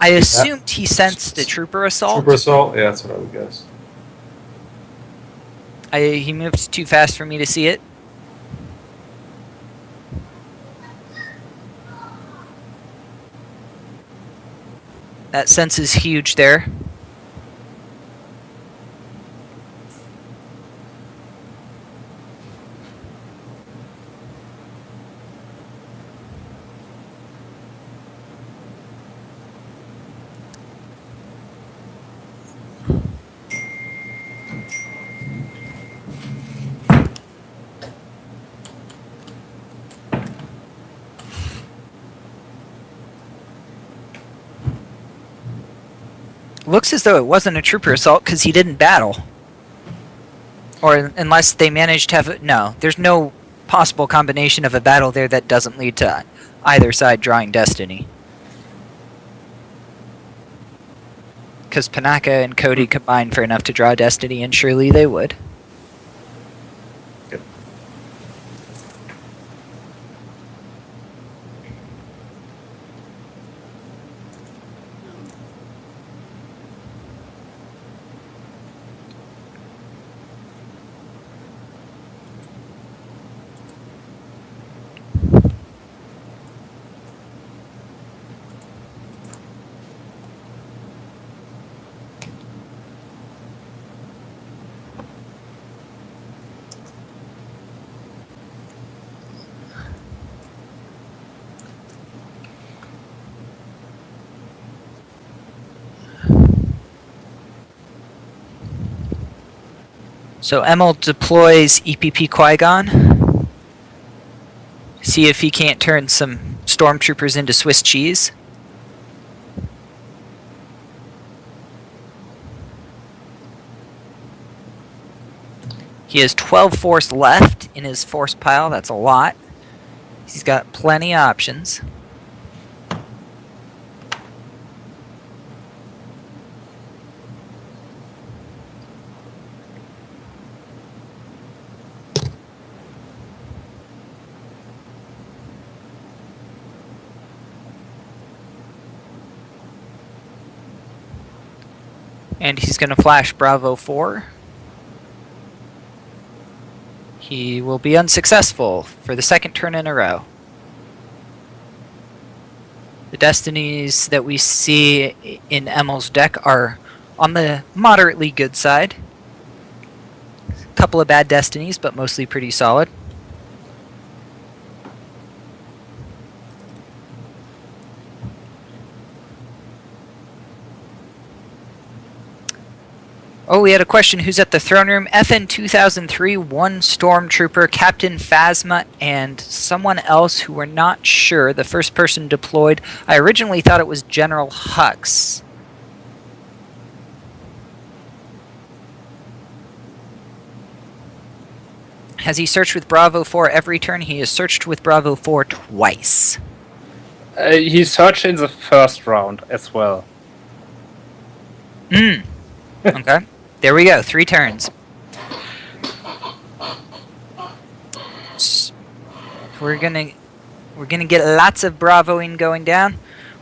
I assumed he sensed the trooper assault. Trooper assault? Yeah, that's what I would guess. He moved too fast for me to see it. That sense is huge there. Looks as though it wasn't a trooper assault because he didn't battle. Or unless they managed to have it. No, there's no possible combination of a battle there that doesn't lead to either side drawing Destiny. Because Panaka and Cody combined for enough to draw Destiny, and surely they would. Yep. So Emil deploys EPP Qui-Gon. See if he can't turn some stormtroopers into Swiss cheese. He has 12 force left in his force pile. That's a lot. He's got plenty of options. And he's going to flash Bravo 4. He will be unsuccessful for the second turn in a row. The destinies that we see in Emil's deck are on the moderately good side. A couple of bad destinies, but mostly pretty solid. Oh, we had a question. Who's at the throne room? FN 2003, one Stormtrooper, Captain Phasma, and someone else who we're not sure. The first person deployed. I originally thought it was General Hux. Has he searched with Bravo 4 every turn? He has searched with Bravo 4 twice. He searched in the first round as well. Okay. There we go. 3 turns. We're gonna get lots of bravoing going down.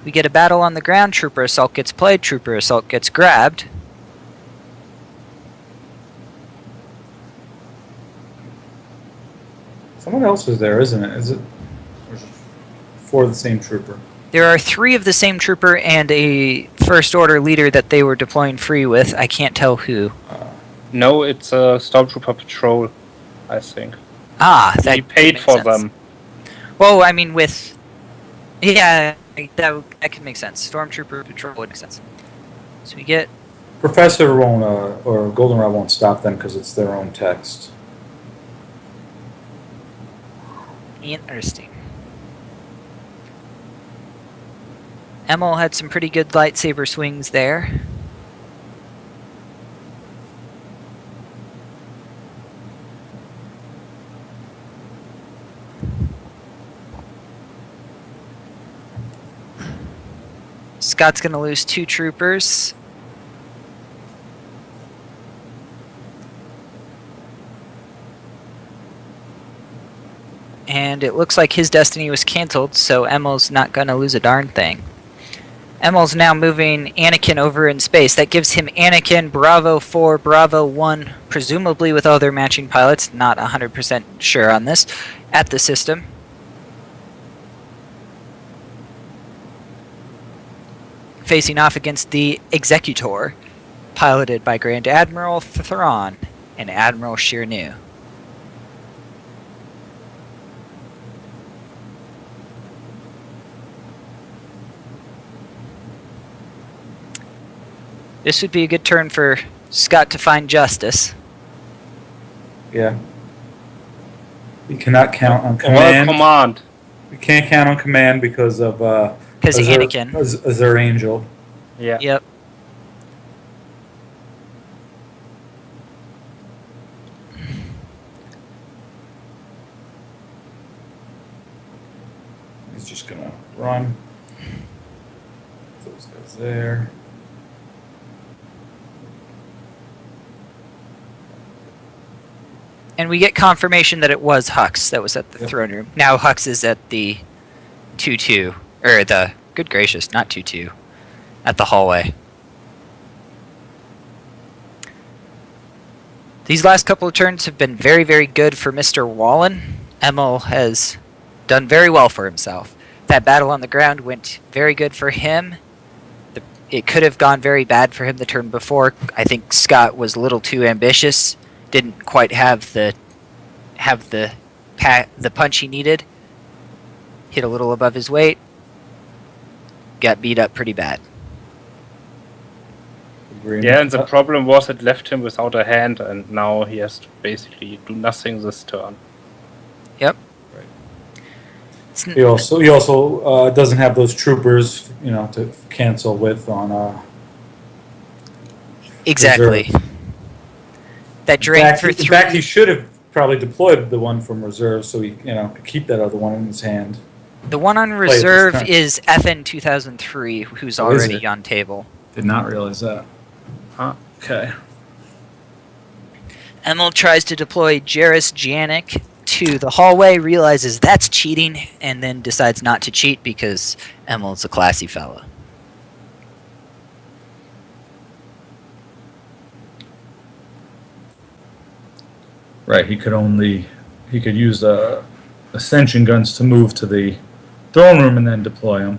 We get a battle on the ground. Trooper assault gets played. Trooper assault gets grabbed. Someone else is there, isn't it? Is it? Or is it 4 of the same trooper? There are 3 of the same trooper and a First Order leader that they were deploying free with. I can't tell who. No, it's a Stormtrooper patrol, I think. That He paid makes for sense. them. Well, I mean, with... Yeah, that could make sense. Stormtrooper patrol would make sense. So we get... Professor won't, or Goldenrod won't stop them because it's their own text. Interesting. Emil had some pretty good lightsaber swings there. Scott's going to lose 2 troopers. And it looks like his destiny was cancelled, so Emil's not going to lose a darn thing. Emil's now moving Anakin over in space. That gives him Anakin, Bravo 4, Bravo 1, presumably with other matching pilots, not 100% sure on this, at the system. Facing off against the Executor, piloted by Grand Admiral Thrawn and Admiral Shirnu. This would be a good turn for Scott to find justice. Yeah. We cannot count on Well, command. command. We can't count on command because of Because Anakin. Azure Angel. Yeah. Yep. He's just gonna run. Those guys there. And we get confirmation that it was Hux that was at the throne room. Now Hux is at the 2-2. Or the... Good gracious, not 2-2. At the hallway. These last couple of turns have been very, very good for Mr. Wallen. Emil has done very well for himself. That battle on the ground went very good for him. It could have gone very bad for him the turn before. I think Scott was a little too ambitious. Didn't quite have the punch he needed. Hit a little above his weight. Got beat up pretty bad. Agreement. Yeah, and the problem was it left him without a hand, and now he has to basically do nothing this turn. Yep. Right. It's He also doesn't have those troopers, to cancel with on. exactly. Reserve. That drain for In three. fact, he should have probably deployed the one from reserve so he, could keep that other one in his hand. The one on this reserve turn. is FN 2003, who's Oh, is already it? on table. Did not realize that. Huh. Okay. Emil tries to deploy Jairus Janik to the hallway, realizes that's cheating, and then decides not to cheat because Emil's a classy fella. Right. He could use the ascension guns to move to the throne room and then deploy them.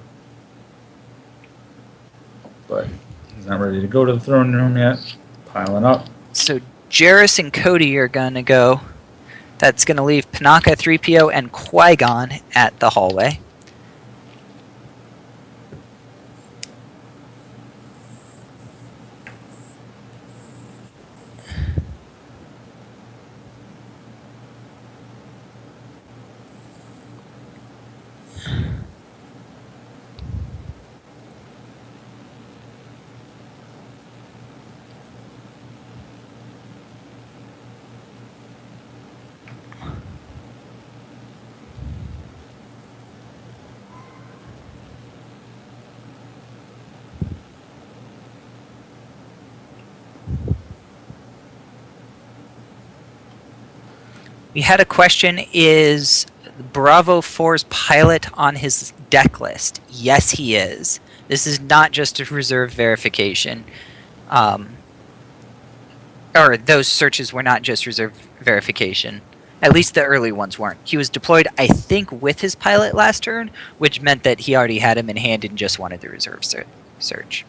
But he's not ready to go to the throne room yet. Piling up. So Jairus and Cody are going to go. That's going to leave Panaka, 3PO, and Qui-Gon at the hallway. We had a question, is Bravo 4's pilot on his deck list? Yes, he is. This is not just a reserve verification. Or those searches were not just reserve verification. At least the early ones weren't. He was deployed, I think, with his pilot last turn, which meant that he already had him in hand and just wanted the reserve search.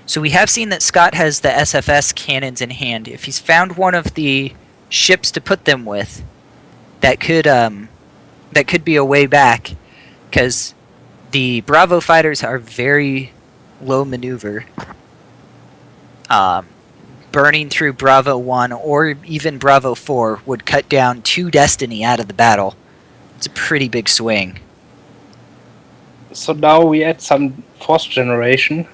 So we have seen that Scott has the SFS cannons in hand. If he's found one of the ships to put them with, that could be a way back, because the Bravo fighters are very low maneuver. Burning through Bravo 1 or even Bravo 4 would cut down 2 Destiny out of the battle. It's a pretty big swing. So now we add some fourth generation.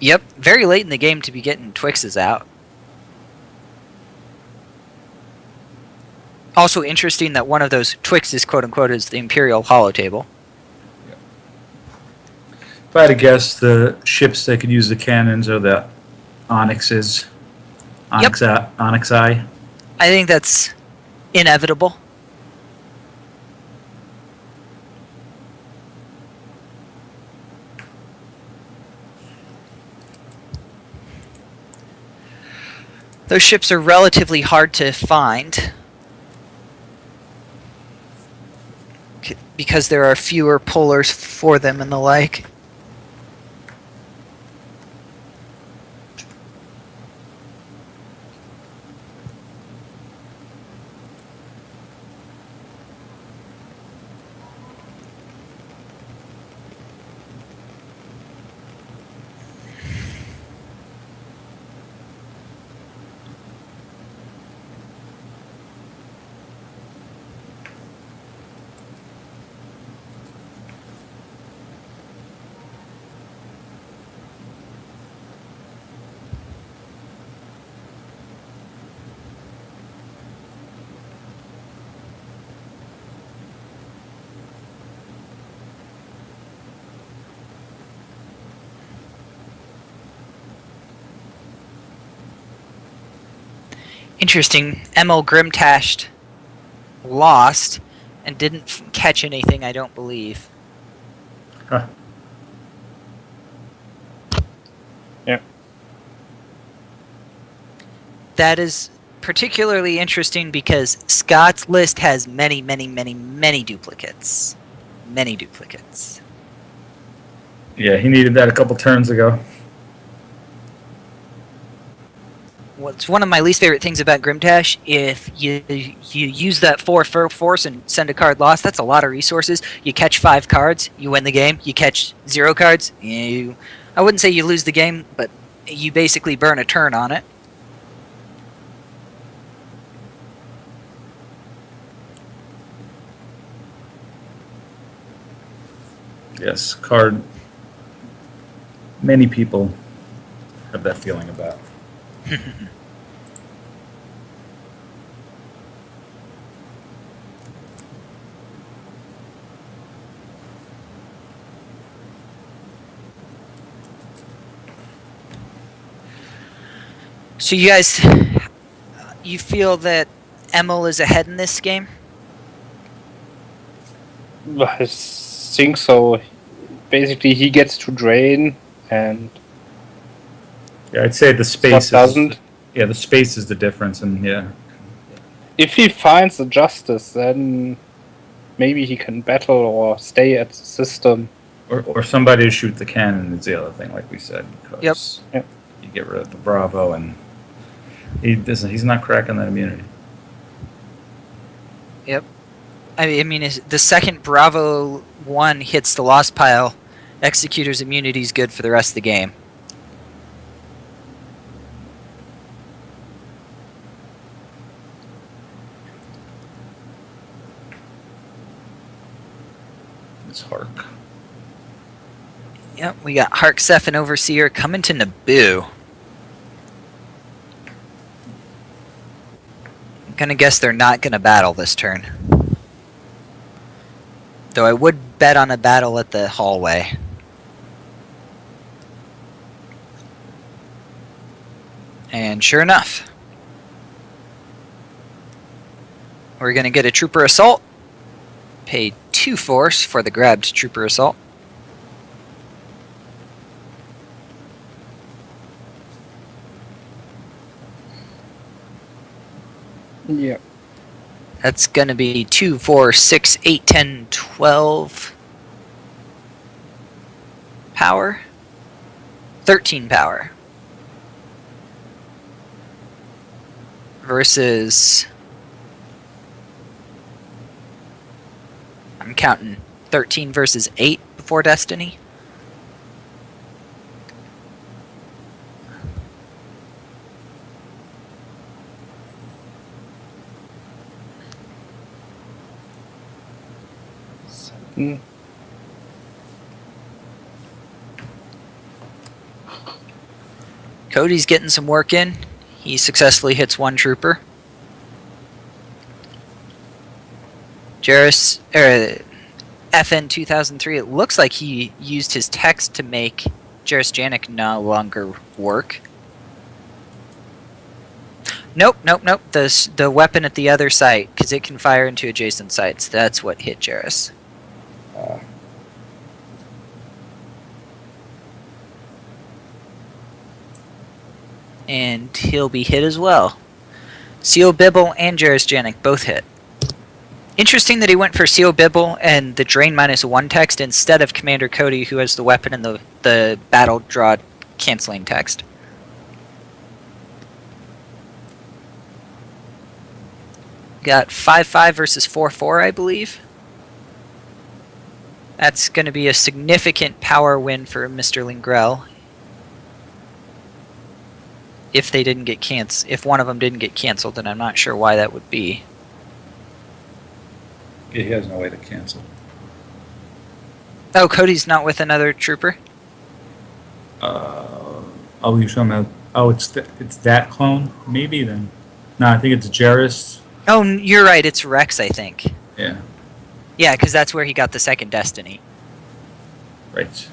Yep, very late in the game to be getting Twixes out. Also interesting that one of those Twixes, quote-unquote, is the Imperial holotable. If I had to guess, the ships that could use the cannons are the Onyxes. Onyxi. I think that's inevitable. Those ships are relatively hard to find because there are fewer pullers for them and the like. Interesting. ML Grimtashed lost and didn't catch anything, I don't believe. Huh. Yeah. That is particularly interesting because Scott's list has many, many, many, many duplicates. Many duplicates. Yeah, he needed that a couple turns ago. what's one of my least favorite things about Grimdash. If you use that 4 force and send a card lost, that's a lot of resources. You catch 5 cards, you win the game. You catch 0 cards, I wouldn't say you lose the game, but you basically burn a turn on it. Yes, card. Many people have that feeling about. So you guys, you feel that Emil is ahead in this game? I think so. Basically, he gets to drain, and Yeah, I'd say the space doesn't. Yeah, the space is the difference, and yeah. If he finds the justice, then maybe he can battle or stay at the system. Or somebody to shoot the cannon is the other thing, like we said. Because Yep. you get rid of the Bravo, and he's not cracking that immunity. Yep. I mean, the second Bravo 1 hits the lost pile, Executor's immunity is good for the rest of the game. It's Hark. Yep, we got Hark, Seth, and Overseer coming to Naboo. I'm gonna guess they're not gonna battle this turn. Though I would bet on a battle at the hallway. And sure enough, we're gonna get a Trooper Assault. Pay 2 force for the grabbed Trooper Assault. Yeah. That's gonna be 2, 4, 6, 8, 10, 12 power. 13 power. Versus, I'm counting 13 versus 8 before Destiny. Mm. Cody's getting some work in. He successfully hits 1 trooper. Jarrus, FN 2003, it looks like he used his text to make Jarrus Janik no longer work. Nope. The weapon at the other site, because it can fire into adjacent sites. That's what hit Jarrus. And he'll be hit as well. Seal Bibble and Jarrus Janik both hit. Interesting that he went for Seal Bibble and the Drain -1 text instead of Commander Cody, who has the weapon and the battle draw canceling text. Got 5-5 versus 4-4, I believe. That's going to be a significant power win for Mr. Lingrell. If they didn't get if one of them didn't get canceled, then I'm not sure why that would be. Yeah, he has no way to cancel. Oh, Cody's not with another trooper? Oh, you're talking about... Oh, it's that clone? Maybe then. No, I think it's Jarrus. Oh, you're right. It's Rex, I think. Yeah, Yeah, because that's where he got the second Destiny. right.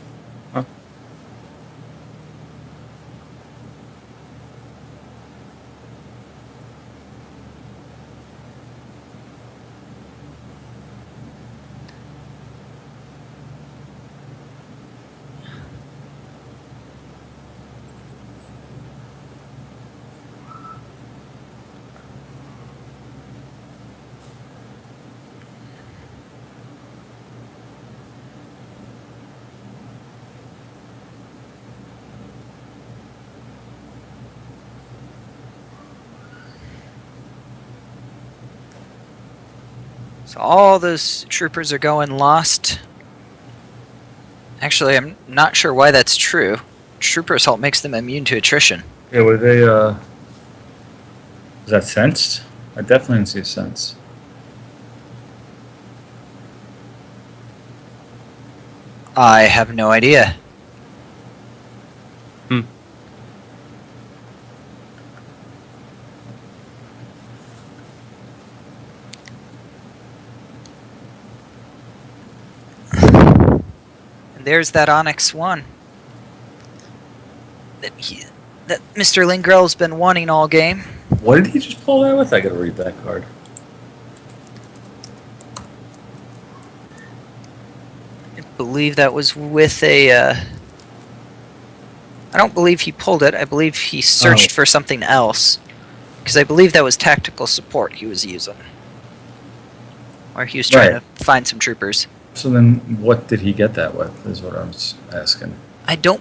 So all those troopers are going lost. Actually, I'm not sure why that's true. Trooper assault makes them immune to attrition. Yeah, were they, is that sensed? I definitely didn't see a sense. I have no idea. And there's that Onyx 1 that Mr. Lingrell's been wanting all game. What did he just pull that with? I gotta read that card. I believe that was with a... I don't believe he pulled it. I believe he searched for something else. Because I believe that was tactical support he was using. Or he was trying to find some troopers. So then what did he get that with, is what I was asking. I don't...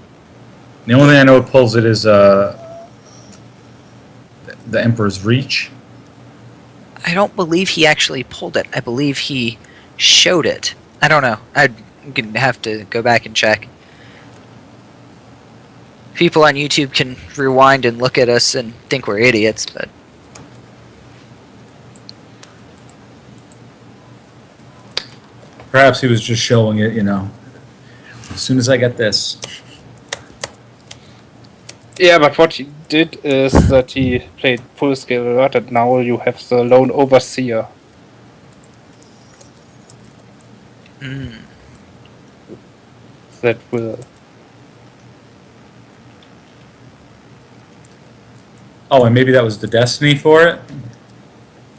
The only thing I know it pulls it is the Emperor's Reach. I don't believe he actually pulled it. I believe he showed it. I don't know. I'm going to have to go back and check. People on YouTube can rewind and look at us and think we're idiots, but... Perhaps he was just showing it, you know. As soon as I get this. Yeah, but what he did is that he played full scale alert, and now you have the lone overseer. That will. Oh, and maybe that was the destiny for it?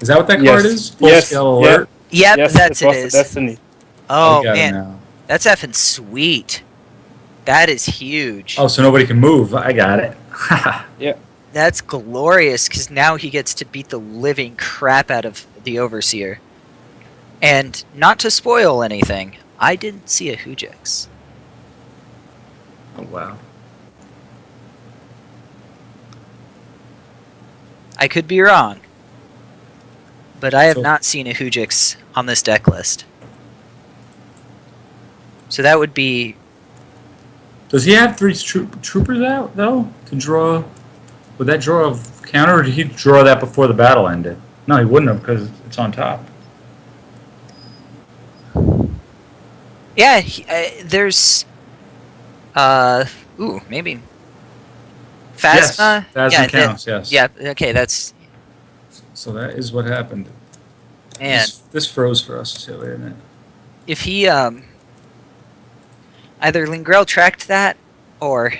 Is that what that card is? Full scale alert? Yep, Yes, that's it was it the is. destiny. Oh, I got it man. now. That's effing sweet. That is huge. Oh, so nobody can move. I got it. Yeah. That's glorious, because now he gets to beat the living crap out of the Overseer. And not to spoil anything, I didn't see a Hujix. Oh, wow. I could be wrong, but I have So- not seen a Hujix on this deck list. So that would be... Does he have three troopers out, though, to draw? Would that draw a counter, or did he draw that before the battle ended? No, he wouldn't have, because it's on top. Yeah, there's... ooh, maybe... Phasma? Yes, Phasma yeah, counts, yes. Yeah, okay, that's... So that is what happened. Man, This froze for us, too, didn't it? if he, either Lingrell tracked that, or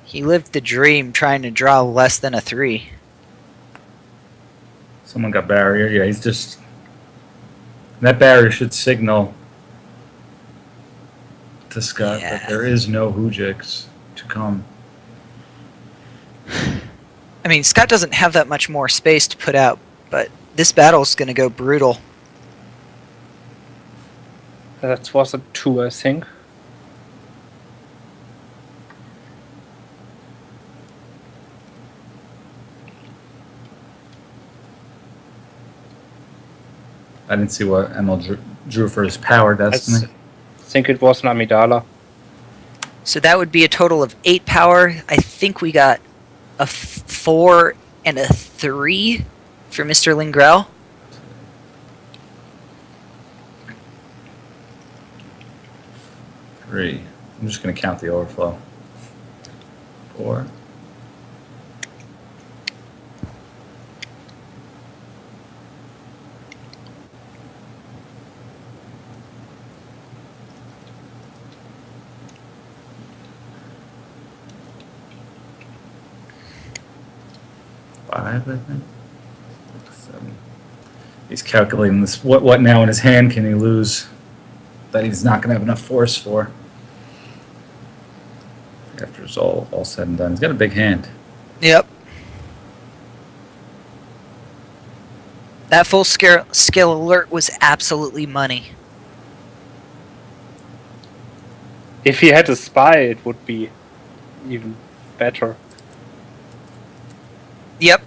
he lived the dream trying to draw less than a 3. Someone got barrier. Yeah, he's just... That barrier should signal to Scott that there is no Hujix to come. I mean, Scott doesn't have that much more space to put out, but this battle's going to go brutal. That was a 2, I think. I didn't see what ML drew for his power destiny. I think it was an Amidala. So that would be a total of 8 power. I think we got a 4 and a 3 for Mr. Lingrell. Three. I'm just going to count the overflow. 4. Five, I think. 7. He's calculating this. What now in his hand can he lose that he's not going to have enough force for? After it's all said and done, he's got a big hand. Yep. That full scale alert was absolutely money. If he had a spy, it would be even better. Yep.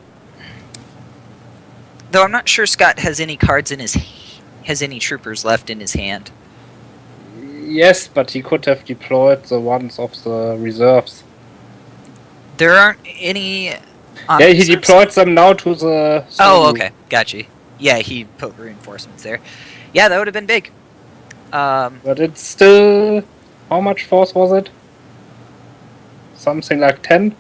Though I'm not sure Scott has any cards in his has any troopers left in his hand. Yes, but he could have deployed the ones of the reserves. There aren't any. Yeah, he reserves? deployed them now to the. Oh, okay, gotcha. Yeah, he put reinforcements there. Yeah, that would have been big. But it's still. How much force was it? Something like 10? I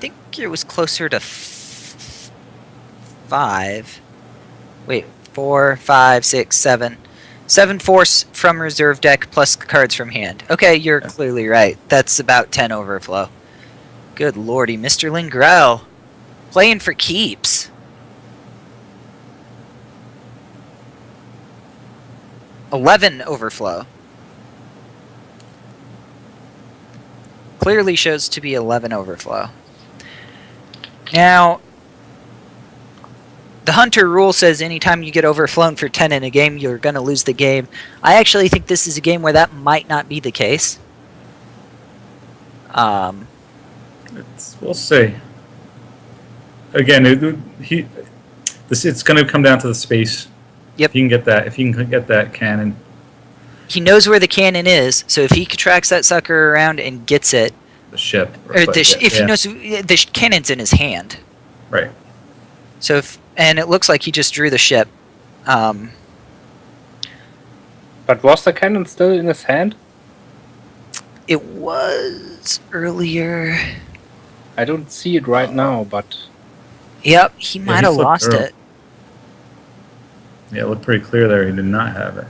think it was closer to 5. Wait, 4, 5, 6, 7. 7 force from reserve deck plus cards from hand. Okay, you're clearly right. That's about 10 overflow. Good lordy, Mr. Lingrell. Playing for keeps. $11 overflow. Clearly shows to be 11 overflow. Now, the Hunter rule says anytime you get overflown for 10 in a game, you're going to lose the game. I actually think this is a game where that might not be the case. We'll see. Again, it's going to come down to the space. Yep. If you can get that cannon. He knows where the cannon is, so if he tracks that sucker around and gets it, The ship. if he knows the cannon's in his hand. Right. So and it looks like he just drew the ship. But was the cannon still in his hand? It was earlier. I don't see it right now, but. Yep, he might have flipped lost through. it. Yeah, it looked pretty clear there. He did not have it.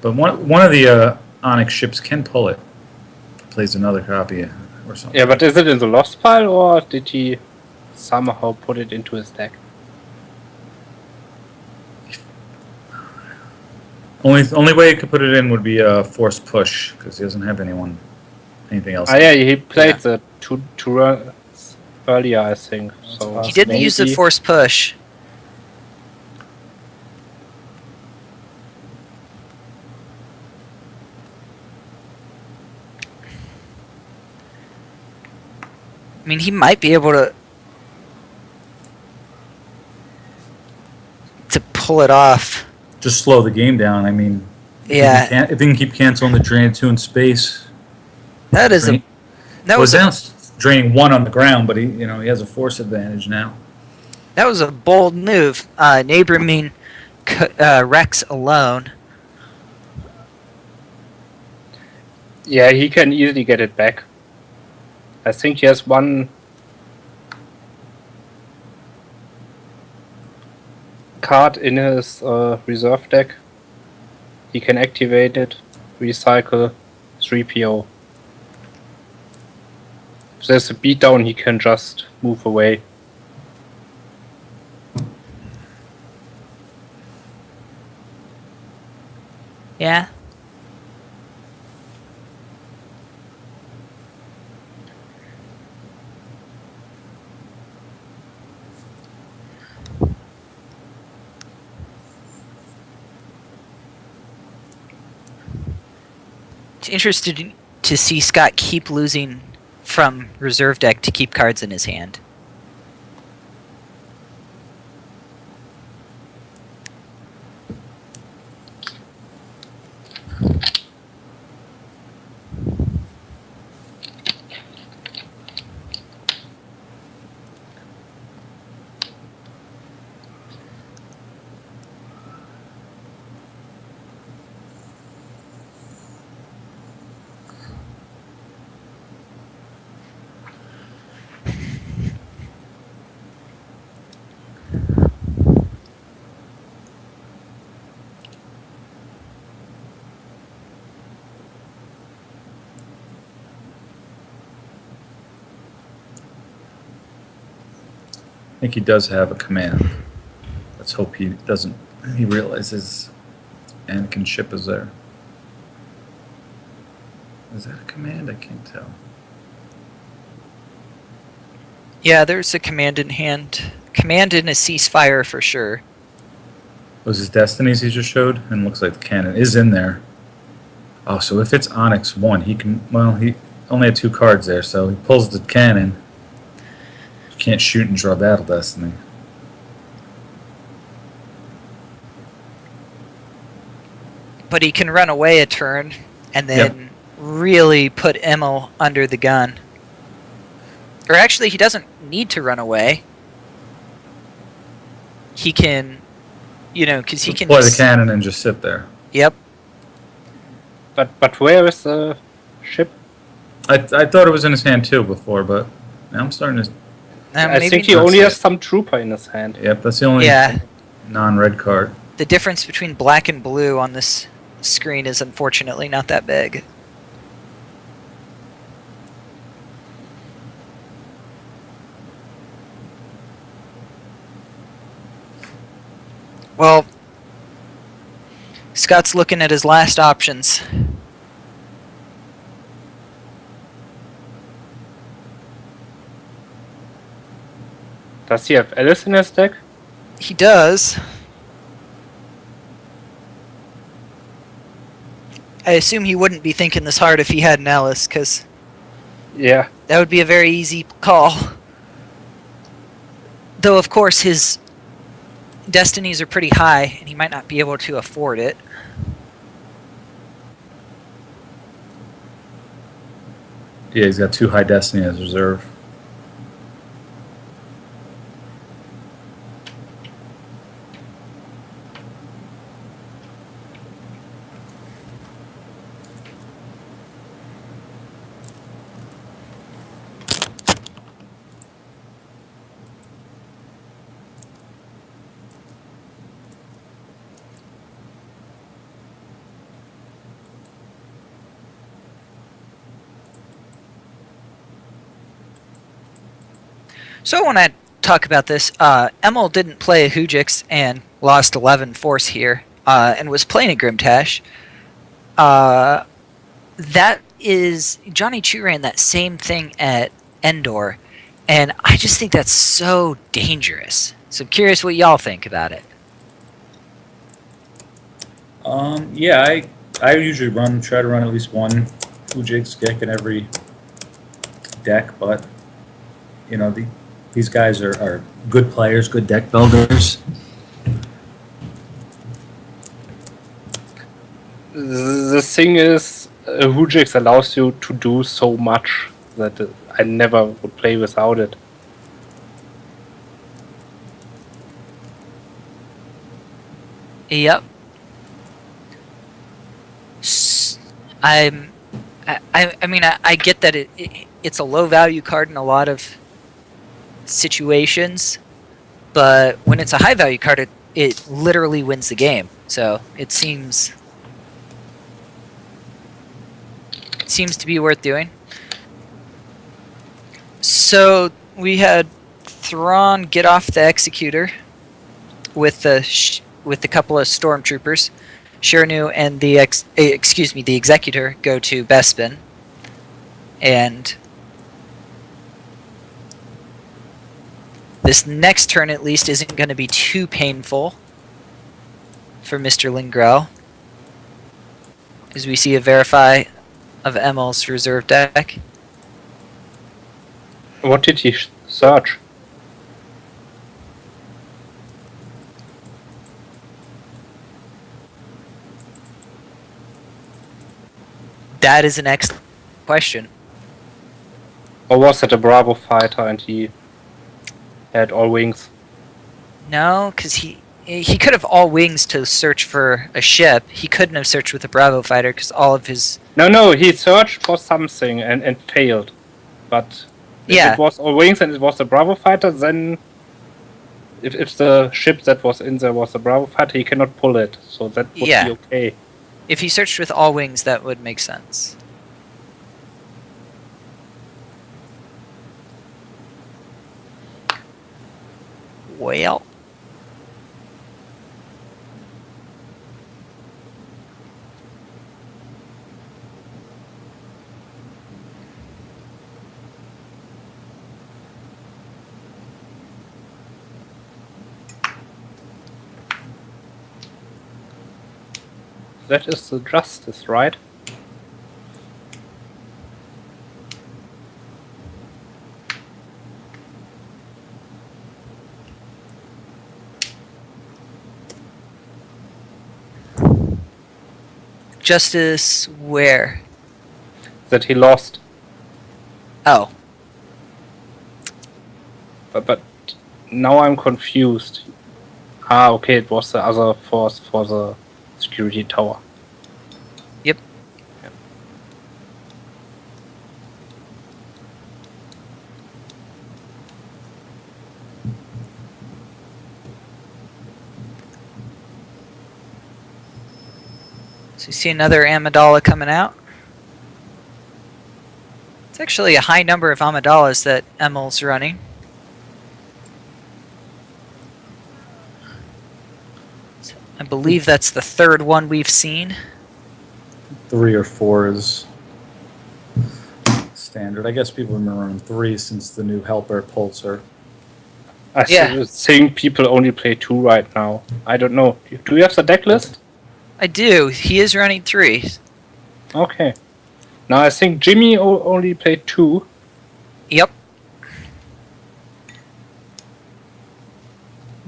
But one of the Onyx ships can pull it. Plays another copy or something. Yeah, but is it in the lost pile or did he somehow put it into his deck? Only way he could put it in would be a forced push because he doesn't have anything else. Ah, yeah, he played the two runs earlier, I think. So He didn't use the maybe- force push. I mean, he might be able to pull it off. Just slow the game down. I mean, Yeah, if he can keep canceling the drain 2 in space. that is Drain- that well, was now it's draining 1 on the ground, but he has a force advantage now. that was a bold move. Neighboring Rex alone. Yeah, he can easily get it back. I think he has one card in his reserve deck. He can activate it, recycle 3PO. If there's a beatdown, he can just move away. Yeah. It's interesting to see Scott keep losing from reserve deck to keep cards in his hand. I think he does have a command. Let's hope he doesn't. He realizes Anakin's ship is there. Is that a command? I can't tell. Yeah, there's a command in hand. Command in a ceasefire for sure. Those his destinies he just showed, and looks like the cannon is in there. Oh, so if it's Onyx 1, he can. Well, he only had 2 cards there, so he pulls the cannon. Can't shoot and draw battle destiny. but he can run away a turn and then really put Emil under the gun. Or actually, he doesn't need to run away. He can, because he can deploy the just... cannon and just sit there. Yep. But where is the ship? I thought it was in his hand too before, but now I'm starting to. I think he not only see has it. some trooper in his hand. Yep, that's the only Yeah. non-red card. The difference between black and blue on this screen is unfortunately not that big. Well, Scott's looking at his last options. Does he have Alice in his deck? He does. I assume he wouldn't be thinking this hard if he had an Alice, because Yeah. that would be a very easy call. Though, of course, his destinies are pretty high, and he might not be able to afford it. Yeah, he's got 2 high destiny as reserve. So I want to talk about this. Emil didn't play a Hujix and lost 11 force here, and was playing a Grimtash. That is... Johnny Chu ran that same thing at Endor, and I just think that's so dangerous. So I'm curious what y'all think about it. Yeah, I usually try to run at least one Fujig Skik in every deck, but these guys are good players, good deck builders. The thing is, Hujix allows you to do so much that I never would play without it. Yep. I mean, I get that it's a low value card in a lot of situations, but when it's a high value card, it literally wins the game. So it seems to be worth doing. So we had Thrawn get off the Executor with a couple of Stormtroopers. Shiranu and the Executor go to Bespin, and this next turn at least isn't going to be too painful for Mr. Lingrel, as we see a verify of Emil's reserve deck. What did he search? That is an excellent question. Or was it a Bravo fighter and he had all wings? No, because he could have all wings to search for a ship. He couldn't have searched with a Bravo fighter because all of his... No, he searched for something and failed. But if Yeah. it was all wings and it was a Bravo fighter, then if the ship that was in there was a Bravo fighter, he cannot pull it. So that would Yeah. be okay. If he searched with all wings, that would make sense. Well... That is the justice, right? Justice where? That he lost. Oh, But now I'm confused. Ah, okay, it was the other force for the security tower. yep. So you see another Amidala coming out. It's actually a high number of Amidalas that Emel's running. So I believe that's the third one we've seen. 3 or 4 is standard. I guess people have been running 3 since the new helper pulsar. I Yeah. think people only play 2 right now. I don't know. Do you have the deck list? I do. He is running 3. Okay. Now I think Jimmy only played 2. Yep.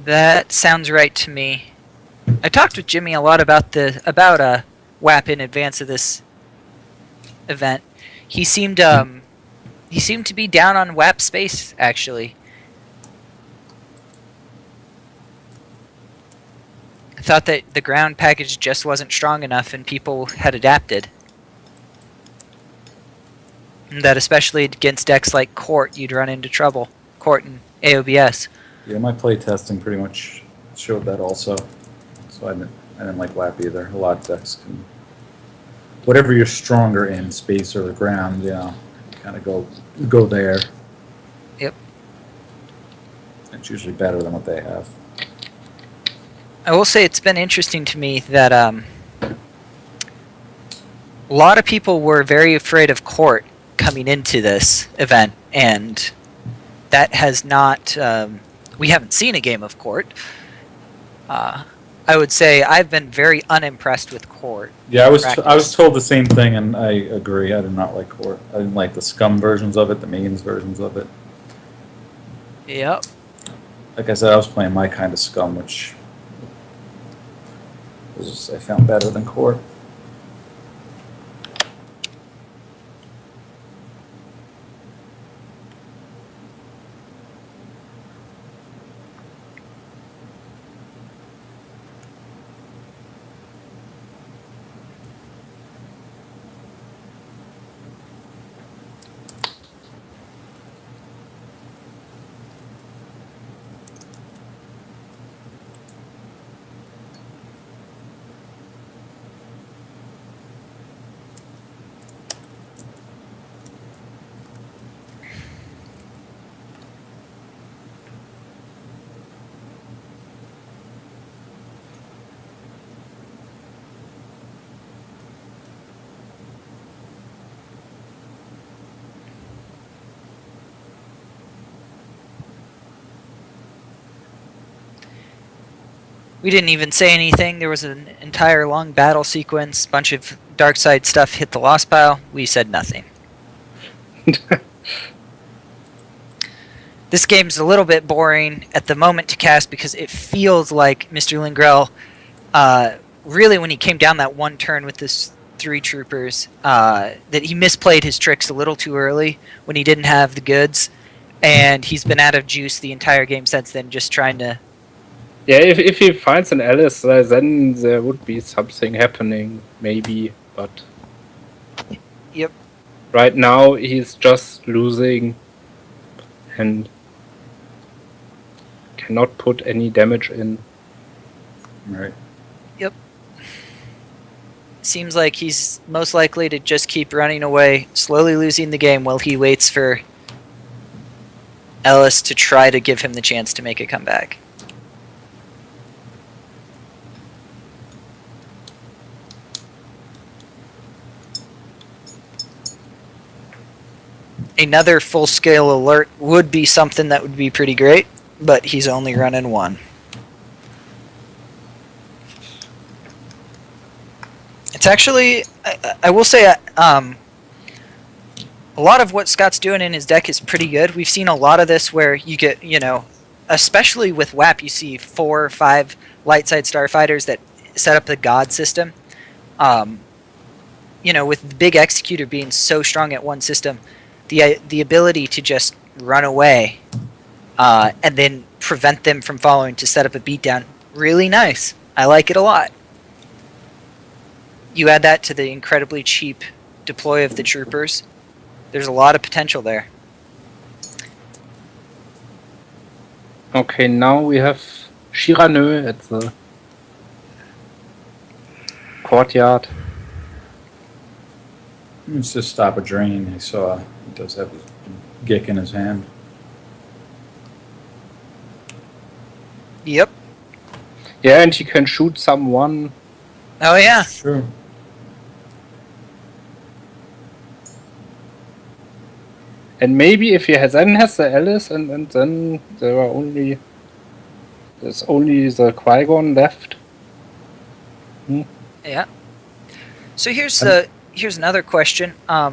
That sounds right to me. I talked with Jimmy a lot about WAP in advance of this event. He seemed to be down on WAP space actually. I thought that the ground package just wasn't strong enough and people had adapted. And that especially against decks like Court, you'd run into trouble. Court and AOBS. Yeah, my play testing pretty much showed that also. So I didn't like WAP either. A lot of decks can, whatever you're stronger in, space or the ground, kind of go there. Yep. It's usually better than what they have. I will say it's been interesting to me that a lot of people were very afraid of Court coming into this event, and that has not. We haven't seen a game of Court. I would say I've been very unimpressed with Court. Yeah, I was told the same thing, and I agree. I did not like Court. I didn't like the scum versions of it, the mains versions of it. Yep. Like I said, I was playing my kind of scum, which I found better than Court. We didn't even say anything. There was an entire long battle sequence. Bunch of dark side stuff hit the lost pile. We said nothing. This game's a little bit boring at the moment to cast because it feels like Mr. Lingrell, really when he came down that one turn with his 3 troopers, that he misplayed his tricks a little too early when he didn't have the goods, and he's been out of juice the entire game since then, just trying to... Yeah, if he finds an Alice, then there would be something happening, maybe, but... Yep. Right now, he's just losing and cannot put any damage in. Right. Yep. Seems like he's most likely to just keep running away, slowly losing the game while he waits for Ellis to try to give him the chance to make a comeback. Another full-scale alert would be something that would be pretty great, but he's only running 1. It's actually, I will say, a lot of what Scott's doing in his deck is pretty good. We've seen a lot of this where you get, especially with WAP, you see 4 or 5 light side starfighters that set up the God system. with the big executor being so strong at one system, the ability to just run away and then prevent them from following to set up a beatdown, really nice. I like it a lot. You add that to the incredibly cheap deploy of the troopers, there's a lot of potential there. Okay, now we have Shiraneu at the courtyard. Let's just stop a drain. I saw he does have his gick in his hand. Yep. Yeah, and he can shoot someone. Oh yeah. Sure. And maybe if he then has the Alice, and then there's only the Qui-Gon left. Yeah. So here's another question. I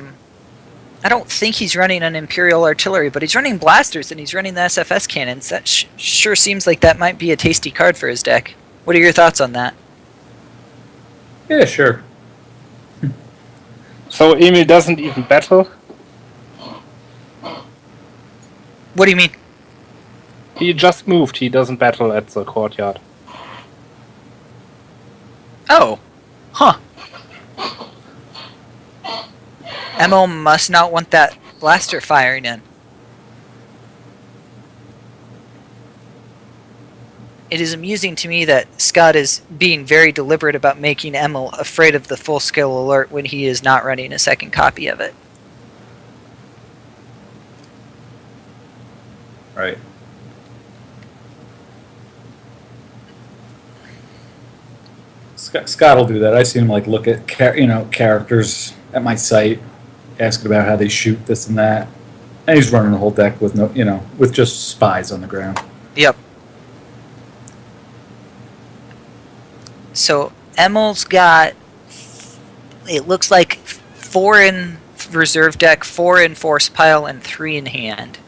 don't think he's running an Imperial artillery, but he's running blasters and he's running the SFS cannons. That sure seems like that might be a tasty card for his deck. What are your thoughts on that? Yeah, sure. So Emil doesn't even battle. What do you mean? He just moved. He doesn't battle at the courtyard. Oh. Huh. Emil must not want that blaster firing in. It is amusing to me that Scott is being very deliberate about making Emil afraid of the full-scale alert when he is not running a second copy of it. Right. Scott will do that. I see him look at characters at my site, asking about how they shoot this and that, and he's running a whole deck with with just spies on the ground. Yep. So Emil's got, it looks like 4 in reserve deck, 4 in force pile, and 3 in hand.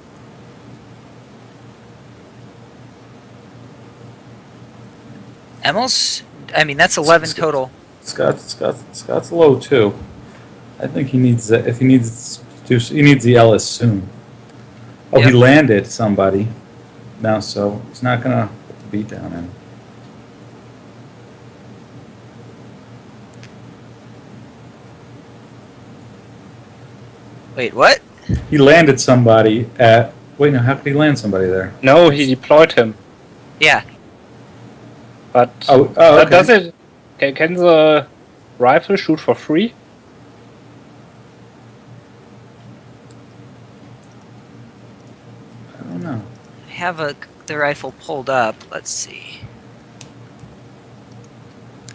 Emil's, that's 11 total. Scott's low too. I think he needs that. If he needs he needs the Ellis soon. Oh, Yep. He landed somebody now, so he's not gonna put the beat down in. Wait, what? He landed somebody at. Wait, no. How could he land somebody there? No, he deployed him. Yeah. But Oh, but okay. does it? Can the rifle shoot for free? I don't know. I have the rifle pulled up. Let's see.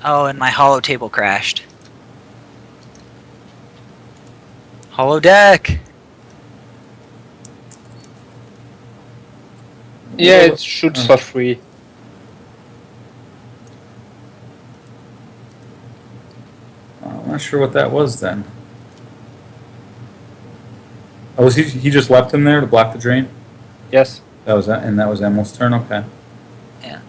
Oh, and my holo table crashed. Holo deck. Yeah, it shoots for free. I'm not sure what that was then. Oh, was he just left him there to block the drain? Yes. That was Emil's turn. Okay. Yeah.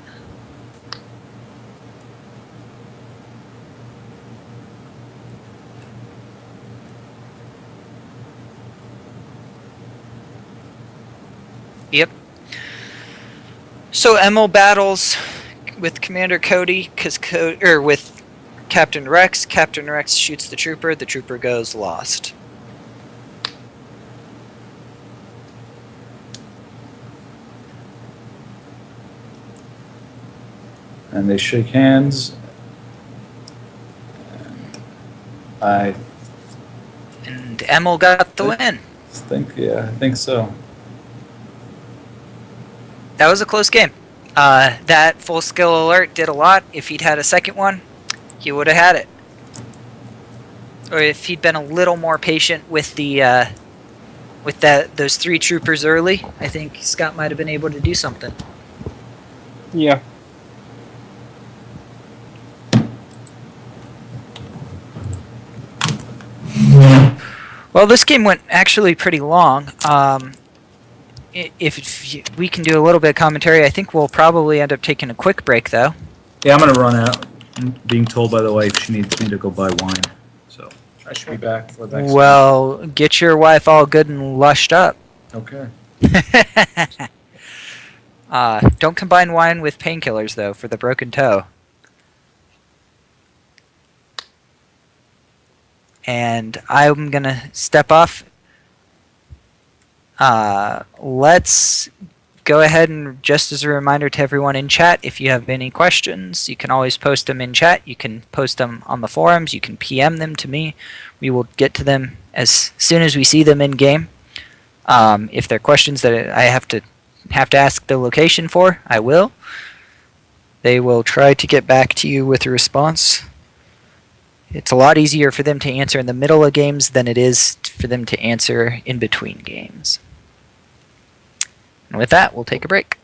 Yep. So Emil battles with Commander Cody with Captain Rex. Captain Rex shoots the trooper. The trooper goes lost. And they shake hands. I And Emil got the win. I think so. That was a close game. That full skill alert did a lot. If he'd had a second one, he would have had it. Or if he'd been a little more patient with those 3 troopers early, I think Scott might have been able to do something. Yeah. Well, this game went actually pretty long. If we can do a little bit of commentary, I think we'll probably end up taking a quick break, though. Yeah, I'm gonna run out. I'm being told by the wife she needs me to go buy wine. So I should be back for the next Well, get your wife all good and lushed up. Okay. Don't combine wine with painkillers, though, for the broken toe. And I'm going to step off. Let's go ahead and, just as a reminder to everyone in chat, if you have any questions, you can always post them in chat. You can post them on the forums. You can PM them to me. We will get to them as soon as we see them in game. If they're questions that I have to ask the location for, I will. They will try to get back to you with a response. It's a lot easier for them to answer in the middle of games than it is for them to answer in between games. And with that, we'll take a break.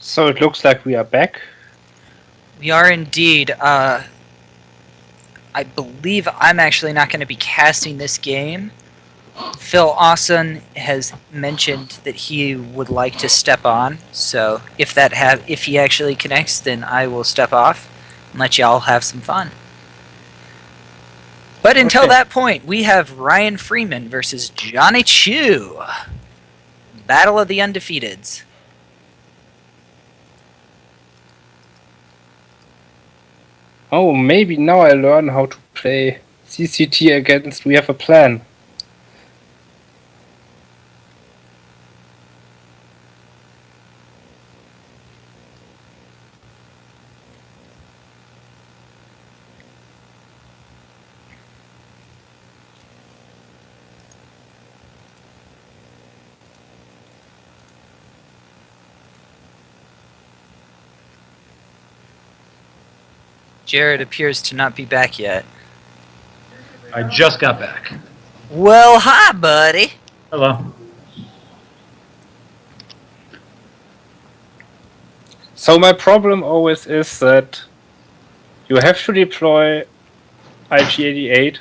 So it looks like we are back. We are indeed. I believe I'm actually not going to be casting this game. Phil Austin has mentioned that he would like to step on, so if he actually connects, then I will step off and let y'all have some fun. But until Okay. that point, we have Ryan Freeman versus Johnny Chu. Battle of the Undefeateds. Oh, maybe now I learn how to play CCT against We Have a Plan. Jared appears to not be back yet. I just got back. Well, hi, buddy. Hello. So my problem always is that you have to deploy IG-88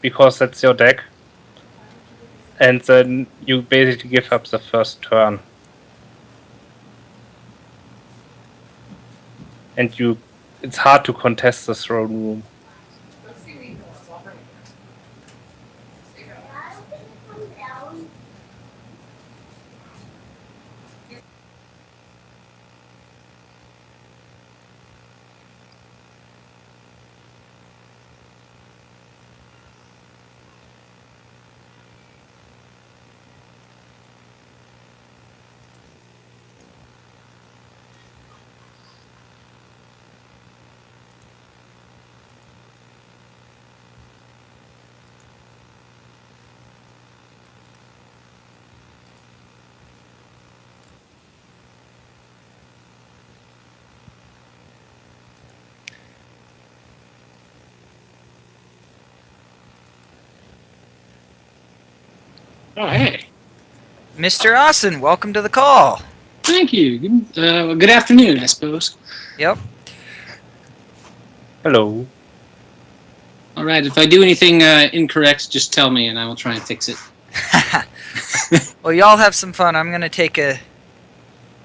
because that's your deck, and then you basically give up the first turn. And it's hard to contest the throne room. Oh, hey. Mr. Austin, welcome to the call. Thank you. Good afternoon, I suppose. Yep. Hello. All right, if I do anything incorrect, just tell me and I will try and fix it. Well, y'all have some fun. I'm gonna take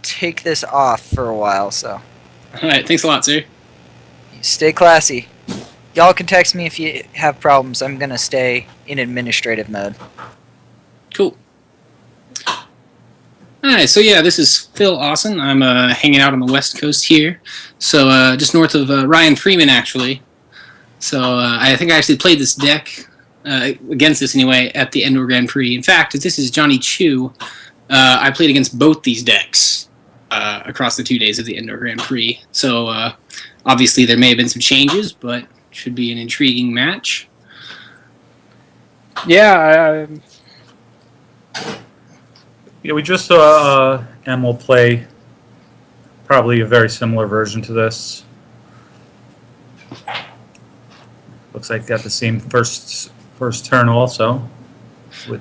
this off for a while, so All right, thanks a lot, sir. stay classy. Y'all can text me if you have problems. I'm gonna stay in administrative mode. Cool. All right, so yeah, this is Phil Austin. I'm hanging out on the West Coast here, so just north of Ryan Freeman, actually. So I think I actually played this deck, against this anyway, at the Endor Grand Prix. In fact, this is Johnny Chu. I played against both these decks across the 2 days of the Endor Grand Prix. So obviously there may have been some changes, but should be an intriguing match. Yeah, Yeah, we just saw Emil play probably a very similar version to this. Looks like got the same first turn also.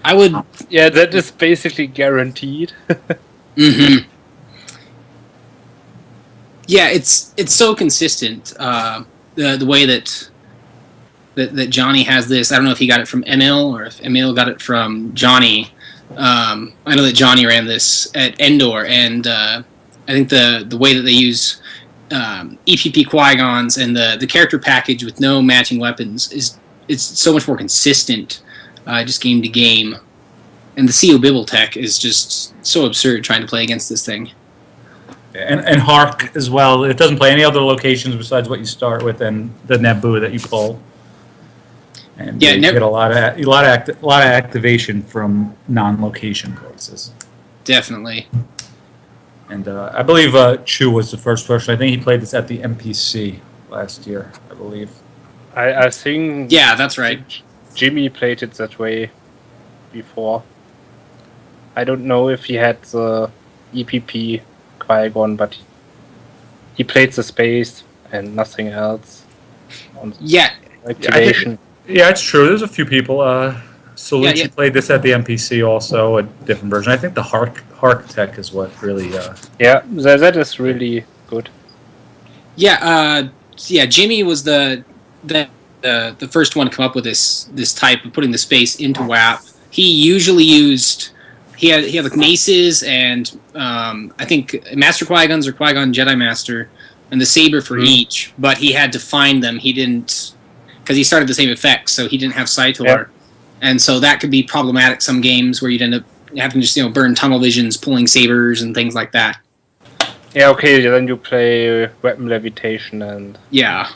I would. yeah, that is basically guaranteed. Mm-hmm. Yeah, it's so consistent. The way that Johnny has this. I don't know if he got it from Emil or if Emil got it from Johnny. I know that Johnny ran this at Endor, and I think the way that they use EPP Qui-Gons and the character package with no matching weapons it's so much more consistent, just game to game. And the CO Bibble tech is just so absurd trying to play against this thing. And Hark as well. It doesn't play any other locations besides what you start with and the Naboo that you pull. And Yeah, you get a lot of activation from non-location places. Definitely. And I believe Chu was the first person. I think he played this at the MPC last year, I believe. I think Yeah, that's right. Jimmy played it that way before. I don't know if he had the EPP Qui-Gon, but he played the space and nothing else on Yeah, activation. Yeah, it's true. There's a few people. Salucci Yeah. played this at the MPC also, a different version. I think the Hark Park Tech is what really. Yeah, that is really good. Yeah, Jimmy was the first one to come up with this type of putting the space into WAP. He usually used he had like maces and I think Master Qui-Gons or Qui-Gon Jedi Master and the saber for each, but he had to find them. He didn't because he started the same effects, so he didn't have Scyther. Yep. And so that could be problematic some games where you'd end up having to just burn tunnel visions, pulling sabers and things like that. Yeah, okay, then you play weapon levitation and Yeah,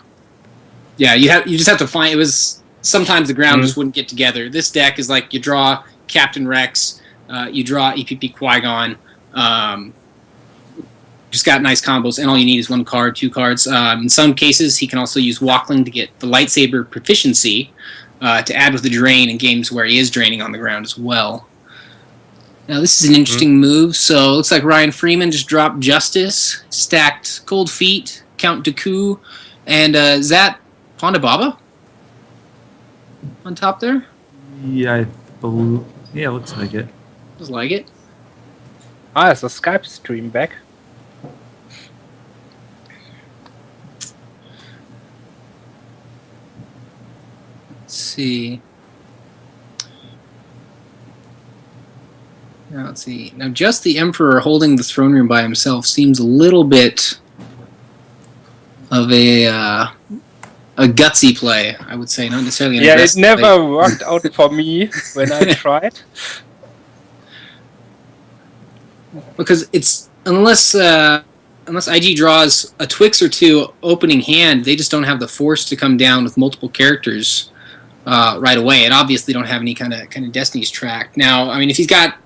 you just have to find. It was sometimes the ground just wouldn't get together. This deck is like you draw Captain Rex, you draw EPP Qui-Gon, just got nice combos, and all you need is 1 card, 2 cards. In some cases, he can also use Walkling to get the lightsaber proficiency to add with the drain in games where he is draining on the ground as well. Now, this is an interesting move. So, it looks like Ryan Freeman just dropped Justice, stacked Cold Feet, Count Dooku, and is that Ponda Baba on top there? Yeah, I believe. Yeah, looks like it. Just like it. it's a Skype stream back. Let's see. Now, let's see. Now, just the Emperor holding the throne room by himself seems a little bit of a gutsy play, I would say, not necessarily an Yeah, it aggressive never play. worked out for me when I tried. Because it's unless IG draws a Twix or 2 opening hand, they just don't have the force to come down with multiple characters right away, and obviously don't have any kind of Destiny's track. Now, I mean, if he's got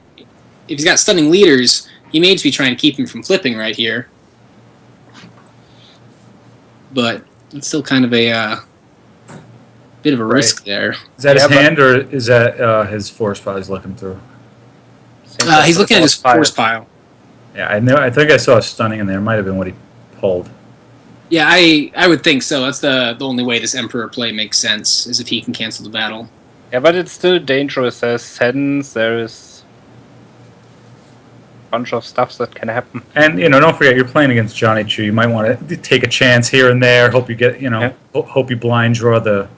stunning leaders, he may just be trying to keep him from flipping right here. But it's still kind of a bit of a risk there. Is that his hand or is that his force pile he's looking through? He's looking at his force pile. Yeah, I think I saw a stunning in there. Might have been what he pulled. Yeah, I would think so. That's the only way this Emperor play makes sense, is if he can cancel the battle. Yeah, but it's still dangerous. There's Sedens, there is a bunch of stuff that can happen. And don't forget you're playing against Johnny Chu. You might want to take a chance here and there. Hope you get hope you blind draw the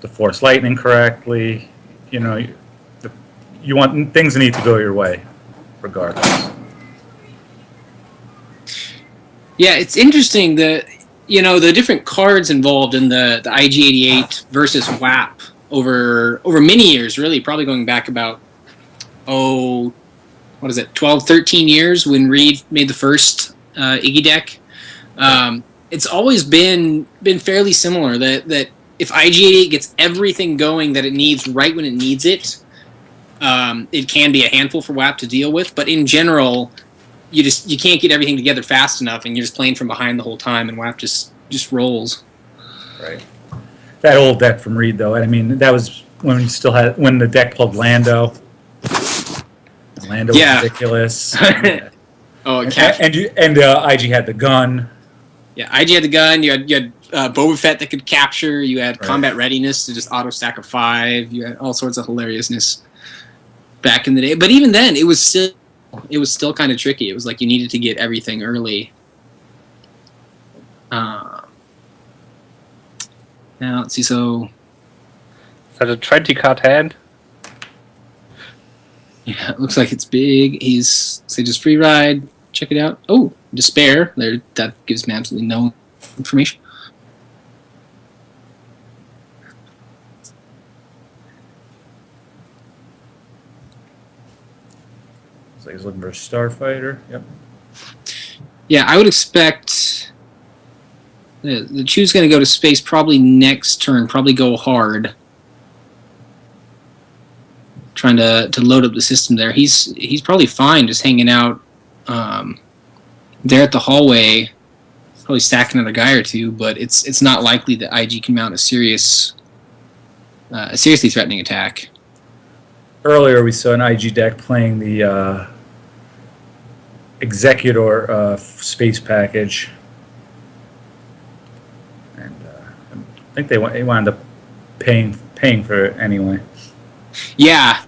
Force Lightning correctly. You want things need to go your way, regardless. Yeah, it's interesting the different cards involved in the IG-88 versus WAP over many years, really, probably going back about 12, 13 years when Reed made the first Iggy deck. It's always been fairly similar that if IG-88 gets everything going that it needs right when it needs it, it can be a handful for WAP to deal with, but in general, you can't get everything together fast enough, and you're just playing from behind the whole time, and WAP just rolls. Right. That old deck from Reed, though. I mean, that was when the deck pulled Lando. Lando was ridiculous. Oh, and IG had the gun. Yeah, IG had the gun. You had Boba Fett that could capture. You had combat readiness to just auto stack a 5. You had all sorts of hilariousness back in the day. But even then, it was still kind of tricky. It was like you needed to get everything early. Now let's see. So Is that a 20 card hand? yeah, it looks like it's big. He's just free ride. Check it out. Oh, despair. There, that gives me absolutely no information. So he's looking for a Starfighter. Yep. Yeah, I would expect the Chew's going to go to space probably next turn. Probably go hard. Trying to load up the system there. He's probably fine just hanging out there at the hallway, probably stacking another guy or two. But it's not likely that IG can mount a seriously threatening attack. Earlier, we saw an IG deck playing the Executor space package, and I think they wound up paying for it anyway. Yeah,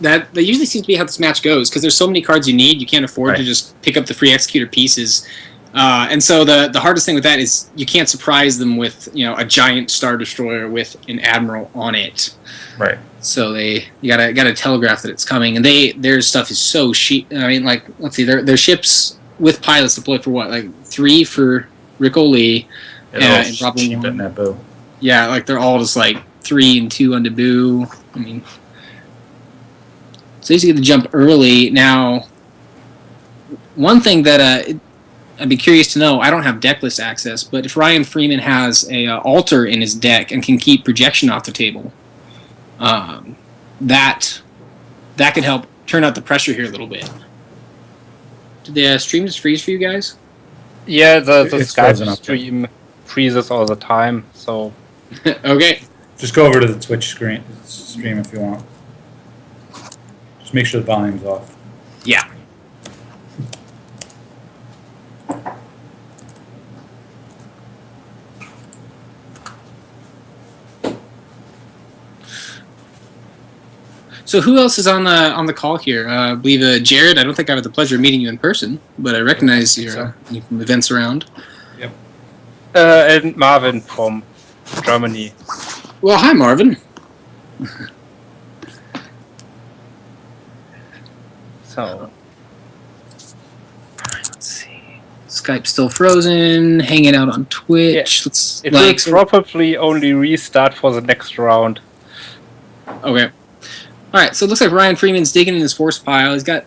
that usually seems to be how this match goes, because there's so many cards you need, you can't afford to just pick up the free executor pieces. And so the hardest thing with that is you can't surprise them with a giant Star Destroyer with an Admiral on it. Right. So you gotta telegraph that it's coming, and their stuff is so cheap. I mean, like, let's see, their ships with pilots deploy for what, like 3 for Rico Lee, and probably cheap at Naboo. Yeah, like they're all just like 3 and 2 on Naboo. I mean, so you get to jump early. Now, one thing that I'd be curious to know, I don't have deck list access, but if Ryan Freeman has a altar in his deck and can keep projection off the table, that could help turn out the pressure here a little bit. Did the stream just freeze for you guys? Yeah, the It's frozen Skype up there. stream freezes all the time, so... Okay. Just go over to the Twitch stream if you want. Just make sure the volume's off. Yeah. So who else is on the call here? I believe Jared. I don't think I have the pleasure of meeting you in person, but I recognize you from events around. Yep. And Marvin from Germany. Well, hi, Marvin. So... Let's see. Skype's still frozen. Hanging out on Twitch. Yeah. It will probably only restart for the next round. Okay. All right. So it looks like Ryan Freeman's digging in his force pile. He's got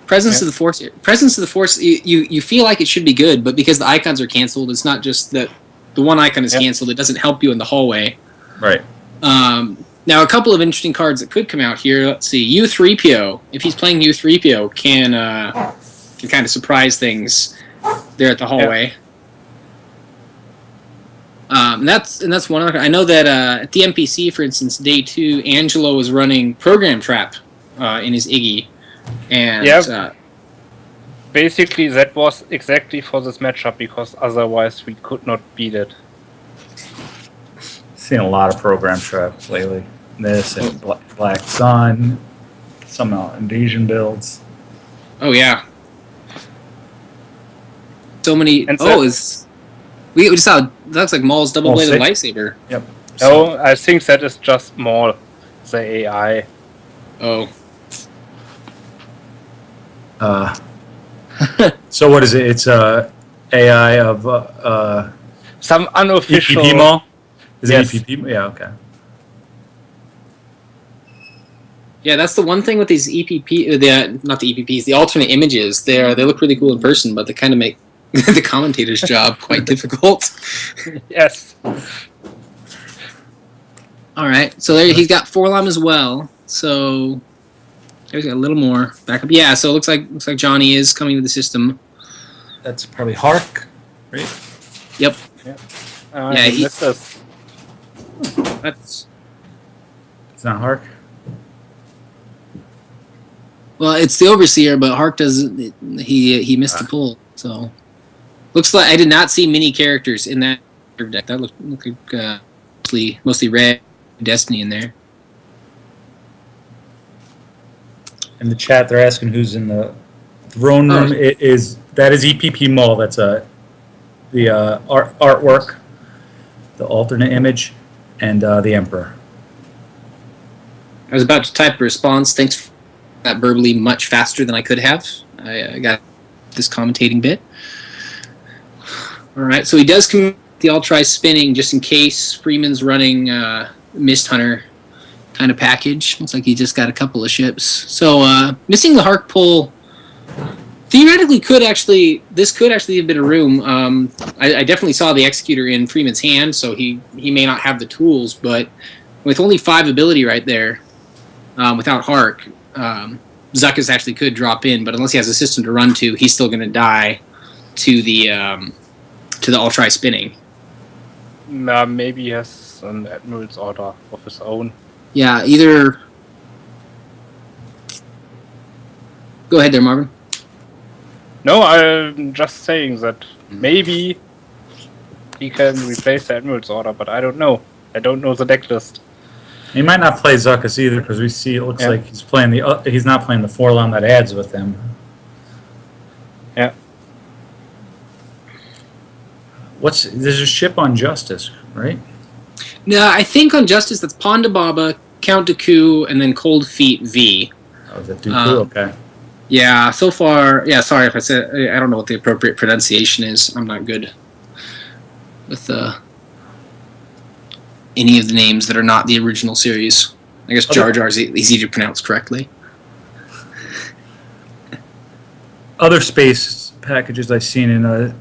presence of the force. Presence of the force. You feel like it should be good, but because the icons are canceled, it's not just that the one icon is canceled. It doesn't help you in the hallway. Right. Now, a couple of interesting cards that could come out here. Let's see. U3PO. If he's playing U3PO, can kind of surprise things there at the hallway. And that's one other. I know that at the NPC, for instance, day 2, Angelo was running Program Trap in his Iggy, and basically that was exactly for this matchup, because otherwise we could not beat it. Seen a lot of program traps lately. This and Black Sun, some invasion builds. Oh yeah, so many. And We just saw, that looks like Maul's double-bladed lightsaber. Yep. No, I think that is just Maul, the AI. Oh. So what is it? It's AI of Some unofficial... EPP Maul? Is Yes. it EPP? Yeah, okay. Yeah, that's the one thing with these EPP, not the EPPs, the alternate images. They look really cool in person, but they kind of make the commentator's job quite difficult. Yes. All right, so there he's got Forlom as well. So there's a little more backup. Yeah, so it looks like Johnny is coming to the system. That's probably Hark, right? Yep. Yeah, That's It's not Hark. well, it's the Overseer, but Hark doesn't. He missed the pull. So looks like I did not see many characters in that deck. That looked like mostly Red Destiny in there. In the chat, they're asking who's in the throne room. Oh. That is EPP Maul. That's the artwork, the alternate image, and the Emperor. I was about to type a response. Thanks for that verbally much faster than I could have. I got this commentating bit. All right, so he does commit the Ultrai spinning just in case Freeman's running Mist Hunter kind of package. Looks like he just got a couple of ships. So missing the Hark pull theoretically this could actually have been a room. I definitely saw the Executor in Freeman's hand, so he may not have the tools, but with only 5 ability right there, without Hark, Zuckus actually could drop in, but unless he has a system to run to, he's still going to die to the Ultrai spinning. Maybe he has an Admiral's Order of his own. Yeah, either... Go ahead there, Marvin. No, I'm just saying that maybe he can replace the Admiral's Order, but I don't know. I don't know the deck list. He might not play Zuckus either because we see it looks Yeah. like he's playing he's not playing the 4-line that adds with him. Yeah. There's a ship on Justice, right? No, I think on Justice that's Ponda Baba, Count Dooku, and then Cold Feet V. Oh, the Dooku, okay. Yeah, so far, yeah, sorry if I said, I don't know what the appropriate pronunciation is. I'm not good with any of the names that are not the original series. I guess Jar Jar's easy to pronounce correctly. Other space packages I've seen in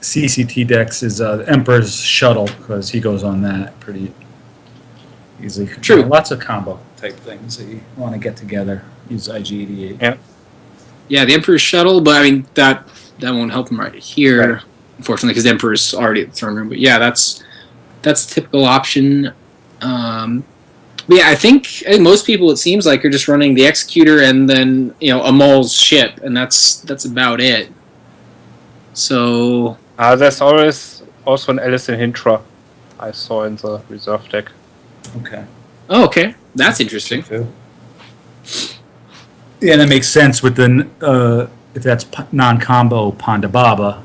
CCT decks is the Emperor's Shuttle because he goes on that pretty easily. True. Lots of combo type things that you want to get together. Use IG-88. Yeah. Yeah, the Emperor's Shuttle, but I mean, that won't help him right here, Right. unfortunately, because the Emperor's already at the throne room. But yeah, that's a typical option. But yeah, I think most people, it seems like, are just running the Executor and then a Maul's ship, and that's about it. So There's always also an Alice in Hintra I saw in the reserve deck. Okay. okay, that's interesting. Yeah, that makes sense with the if that's non-combo Ponda Baba.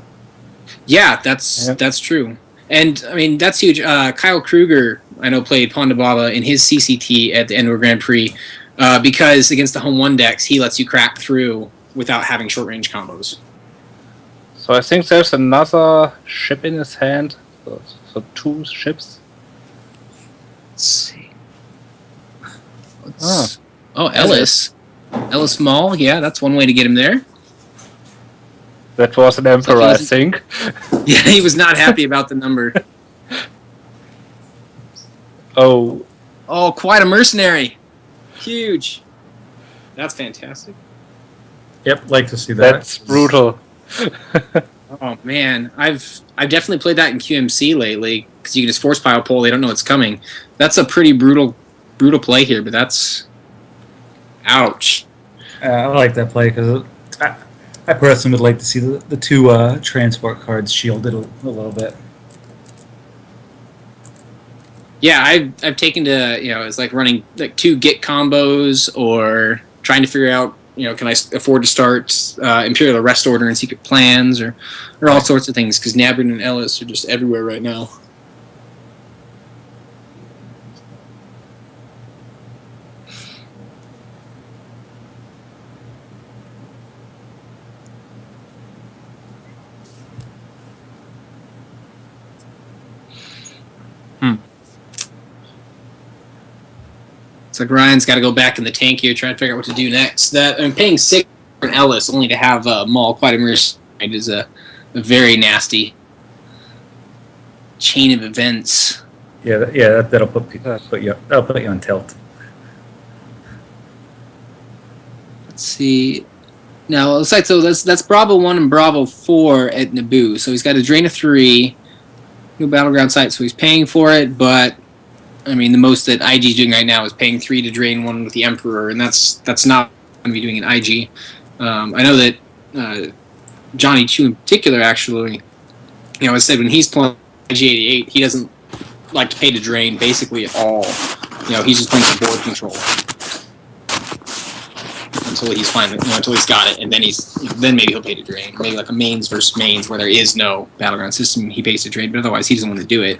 Yeah, that's true. And I mean, that's huge. Kyle Kruger, I know, played Ponda Baba in his CCT at the Endor Grand Prix because against the home 1 decks, he lets you crack through without having short range combos. So I think there's another ship in his hand. So 2 ships. Let's see. Ellis. Ellis Maul, yeah, that's one way to get him there. That was an Emperor, I think. Yeah, he was not happy about the number. Oh, quite a mercenary. Huge. That's fantastic. Yep, like to see that. that's brutal. Oh man, I've definitely played that in QMC lately because you can just force pile pull. They don't know it's coming. That's a pretty brutal play here, but that's ouch. I like that play because I personally would like to see the 2 transport cards shielded a little bit. Yeah, I've taken to it's like running like 2 get combos or trying to figure out can I afford to start Imperial Arrest Order and Secret Plans or all sorts of things because Nabrin and Ellis are just everywhere right now. It's like Ryan's got to go back in the tank here, trying to figure out what to do next. Paying 6 for an Ellis only to have Maul quite immersed is a very nasty chain of events. Yeah, that'll put you on tilt. Let's see. Now it looks like that's Bravo 1 and Bravo 4 at Naboo. So he's got a drain of 3, new battleground site, so he's paying for it, but I mean, the most that IG is doing right now is paying 3 to drain 1 with the Emperor, and that's not going to be doing an IG. I know that Johnny Chu in particular, actually, has said when he's playing IG-88, he doesn't like to pay to drain basically at all. He's just playing for board control until he's fine, until he's got it, and then then maybe he'll pay to drain. Maybe like a mains versus mains where there is no battleground system, he pays to drain, but otherwise he doesn't want to do it.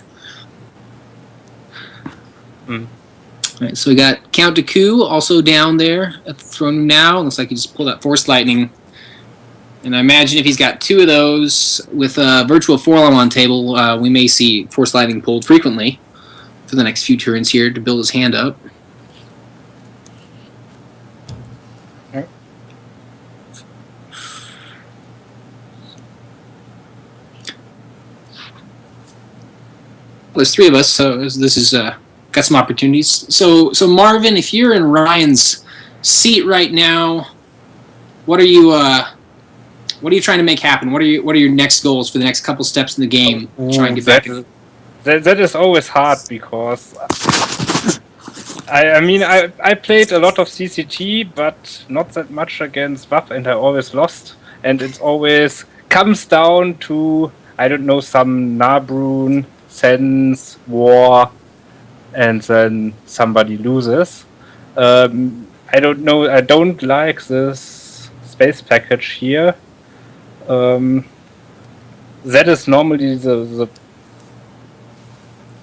Alright, so we got Count Dooku also down there at the throne room now. Looks like he just pulled that Force Lightning. And I imagine if he's got 2 of those with a virtual 4-line on table, we may see Force Lightning pulled frequently for the next few turns here to build his hand up. Alright. Well, there's 3 of us, so this is got some opportunities. So Marvin, if you're in Ryan's seat right now, what are you trying to make happen? What are your next goals for the next couple steps in the game? Try and get back in. That is always hard because I played a lot of CCT, but not that much against WAP, and I always lost. And it always comes down to some Nabrun, Sense, War, and then somebody loses. I don't know. I don't like this space package here. That is normally the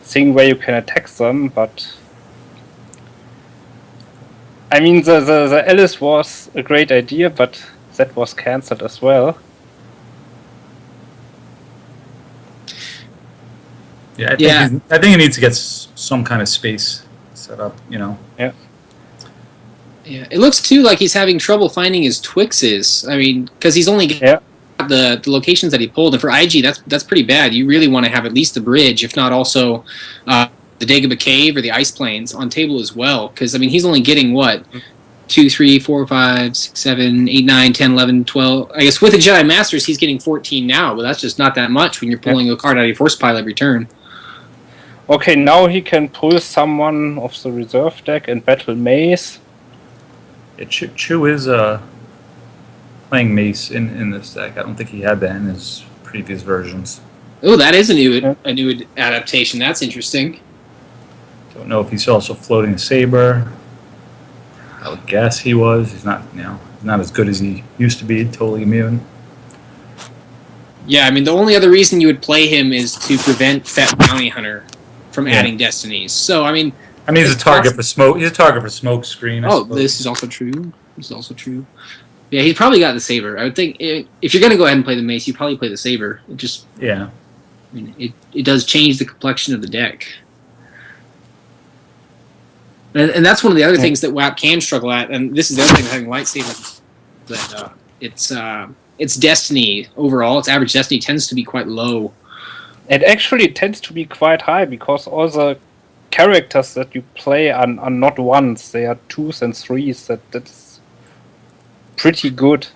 thing where you can attack them, but I mean the Alice was a great idea, but that was cancelled as well. Yeah, Yeah. I think he needs to get some kind of space set up. Yeah, it looks too like he's having trouble finding his Twixes. I mean, because he's only got the locations that he pulled, and for IG, that's pretty bad. You really want to have at least the bridge, if not also the Dagobah Cave or the Ice Plains on table as well. Because I mean, he's only getting what 2, 3, 4, 5, 6, 7, 8, 9, 10, 11, 12. I guess with the Jedi Masters, he's getting 14 now, but that's just not that much when you're pulling a card out of your force pile every turn. Okay, now he can pull someone of the reserve deck and battle Mace. Yeah, Chu is playing Mace in this deck. I don't think he had that in his previous versions. Oh, that is a new adaptation. That's interesting. Don't know if he's also floating a saber. I would guess he was. He's not, not as good as he used to be. Totally immune. Yeah, I mean, the only other reason you would play him is to prevent Fat Bounty Hunter from adding destinies. So, I mean, he's a target for smoke. He's a target for smoke screen. This is also true. Yeah, he's probably got the saber. I would think if you're going to go ahead and play the Mace, you probably play the saber. I mean, it does change the complexion of the deck. And that's one of the other things that WAP can struggle at. And this is the other thing with having lightsabers. That its destiny overall, its average destiny tends to be quite low. It actually tends to be quite high because all the characters that you play are not ones; they are 2s and 3s. That's pretty good.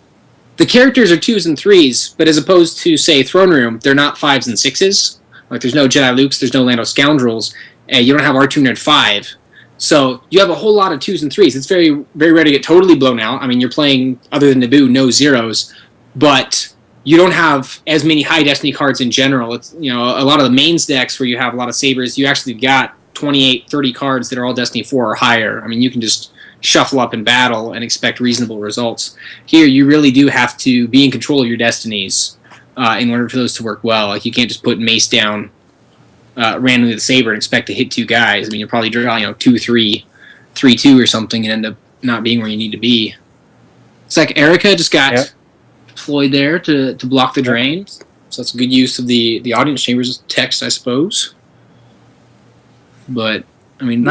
The characters are 2s and 3s, but as opposed to say Throne Room, they're not 5s and 6s. Like there's no Jedi Lukes, there's no Lando Scoundrels, and you don't have R2 Nerd 5. So you have a whole lot of 2s and 3s. It's very, very rare to get totally blown out. I mean, you're playing, other than Naboo, no 0s, but you don't have as many high destiny cards in general. It's a lot of the mains decks where you have a lot of sabers, you actually got 28, 30 cards that are all Destiny 4 or higher. I mean, you can just shuffle up in battle and expect reasonable results. Here, you really do have to be in control of your destinies in order for those to work well. Like, you can't just put Mace down randomly with a saber and expect to hit 2 guys. I mean, you'll probably draw 2-3, 3-2 or something and end up not being where you need to be. It's like Erica just got deployed there to block the drain. So that's a good use of the audience chamber's text, I suppose. But I mean, he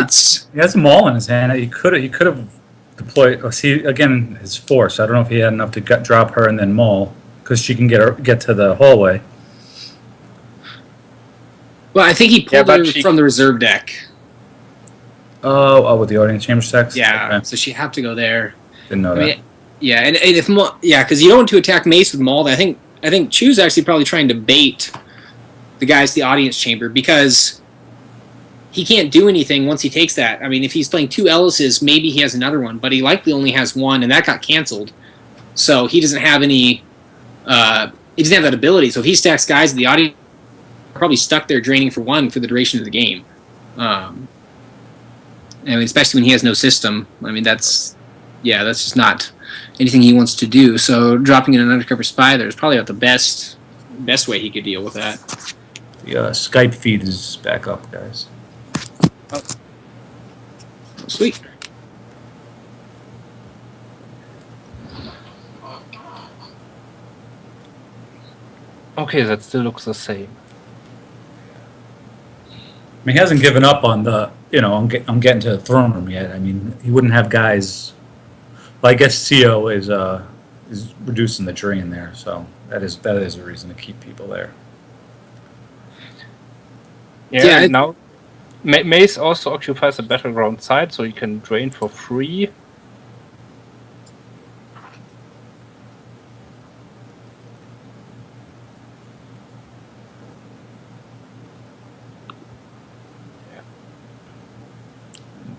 has a maul in his hand. He could have deployed. See again his force. I don't know if he had enough to drop her and then maul because she can get to the hallway. Well, I think he pulled her from the reserve deck. Oh, with the audience chamber text. Yeah, okay. So she had to go there. Didn't know that. Mean, yeah, and if because you don't want to attack Mace with maul. I think Chu's actually probably trying to bait the guys to the audience chamber because he can't do anything once he takes that. I mean, if he's playing 2 Ellises, maybe he has another one, but he likely only has one, and that got canceled. So he doesn't have any. He doesn't have that ability. So if he stacks guys in the audience, probably stuck there draining for 1 for the duration of the game. I mean, especially when he has no system. I mean, that's just not anything he wants to do. So dropping in an undercover spy there is probably not the best way he could deal with that. The Skype feed is back up, guys. Oh, sweet. Okay, that still looks the same. I mean, he hasn't given up on the, on getting to the throne room yet. I mean, he wouldn't have guys. Well, I guess CO is reducing the drain there, so that is a reason to keep people there. Yeah, now Mace also occupies the battleground side, so you can drain for free.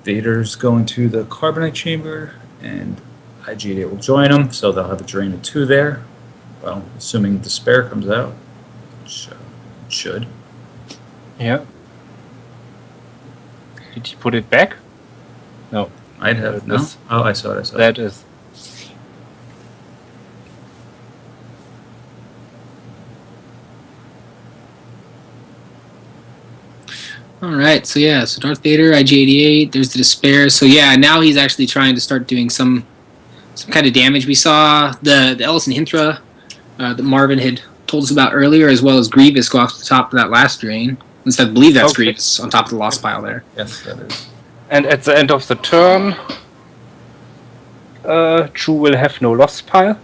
Vader's going to the Carbonite Chamber, and IG-88 will join him, so they'll have a drain of 2 there. Well, assuming Despair comes out, which should. Yeah. Did he put it back? No. I'd have no. This- Oh, I saw it. I saw it. That is. All right, so yeah, so Darth Vader, IG-88. There's the Despair. So yeah, now he's actually trying to start doing some kind of damage. We saw the Ellison Hinthra that Marvin had told us about earlier, as well as Grievous go off the top of that last drain. At least I believe that's Okay. Grievous on top of the lost pile there. Yes, that is. And at the end of the turn, Chu will have no lost pile.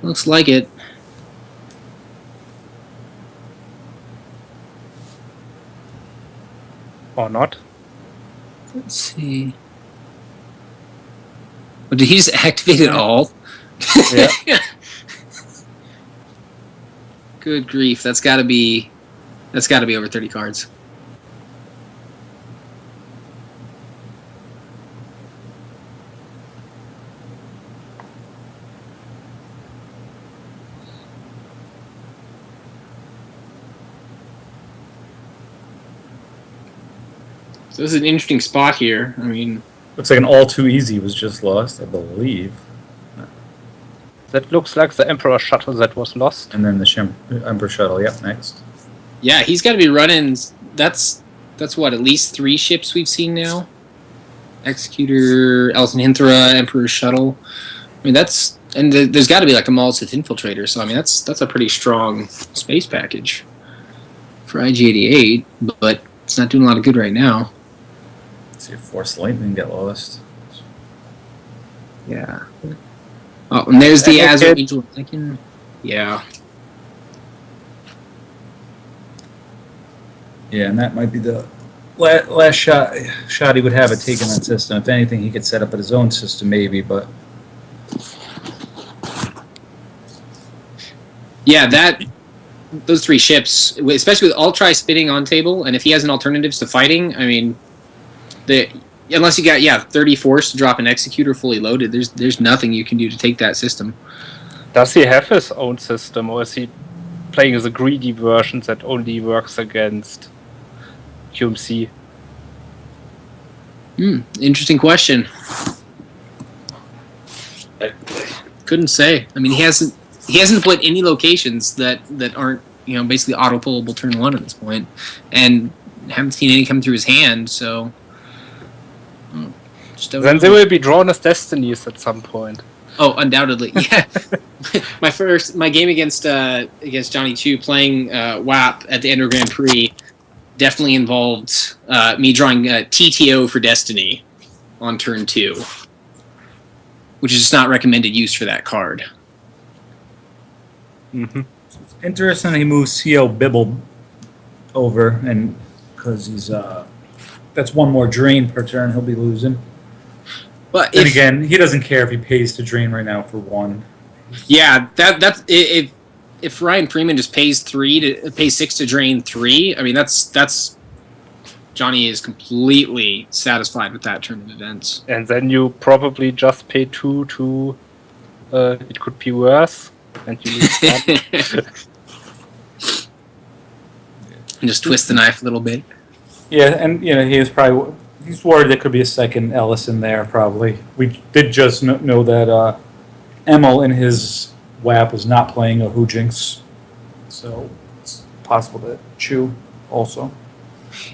Looks like it. Or not. Let's see. Oh, did he just activate it all? Yeah. Good grief, that's gotta be over 30 cards. So this is an interesting spot here. I mean, Looks like an all too easy was just lost, I believe. That looks like the Emperor shuttle that was lost. And then the Emperor Shuttle. Yep, next. yeah, he's got to be running. That's what, at least 3 ships we've seen now. Executor, Ellison Hinthra, Emperor Shuttle. I mean, there's got to be like a Maul Sith Infiltrator. So I mean, that's a pretty strong space package for IG-88, but it's not doing a lot of good right now. Let's see if Force Lightning get lost. Yeah. Oh, and there's the And Azure it- Angel. Thinking, yeah. Yeah, and that might be the last shot he would have at taking that system. If anything, he could set up his own system, maybe, but Yeah, those 3 ships, especially with all tri-spinning on table, and if he has an alternatives to fighting, I mean, unless you got 30 force to drop an executor fully loaded, there's nothing you can do to take that system. Does he have his own system, or is he playing the greedy version that only works against QMC? Interesting question. Couldn't say. I mean, he hasn't played any locations that aren't basically auto pullable turn 1 at this point, and haven't seen any come through his hand. So just don't Then know. they will be drawn as destinies at some point. Oh, undoubtedly, yeah. my game against Johnny Chu playing WAP at the Endo Grand Prix definitely involved me drawing TTO for Destiny on turn 2, which is just not recommended use for that card. Mm-hmm. it's interesting he moves CO Bibble over, and because he's that's one more drain per turn he'll be losing. But And again, he doesn't care if he pays to drain right now for 1. yeah, that's if Ryan Freeman just pays 6 to drain 3. I mean, that's Johnny is completely satisfied with that turn of events. And then you probably just pay 2 to. It could be worse, and you lose 1. And just twist the knife a little bit. Yeah, and he's worried there could be a second Ellis in there. Probably. We did just know that Emil in his WAP was not playing a Hoojinks, so it's possible to Chew also.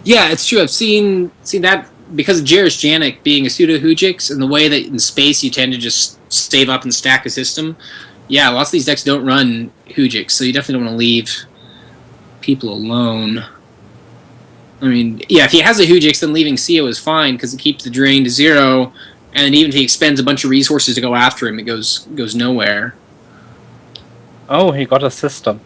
Yeah, it's true. I've seen that because of Jairus Janik being a pseudo Hoojix and the way that in space you tend to just save up and stack a system. Yeah, lots of these decks don't run Hoojix, so you definitely don't want to leave people alone. I mean, yeah, if he has a Hoojix, then leaving CO is fine because it keeps the drain to 0, and even if he expends a bunch of resources to go after him, it goes nowhere. Oh, he got a system.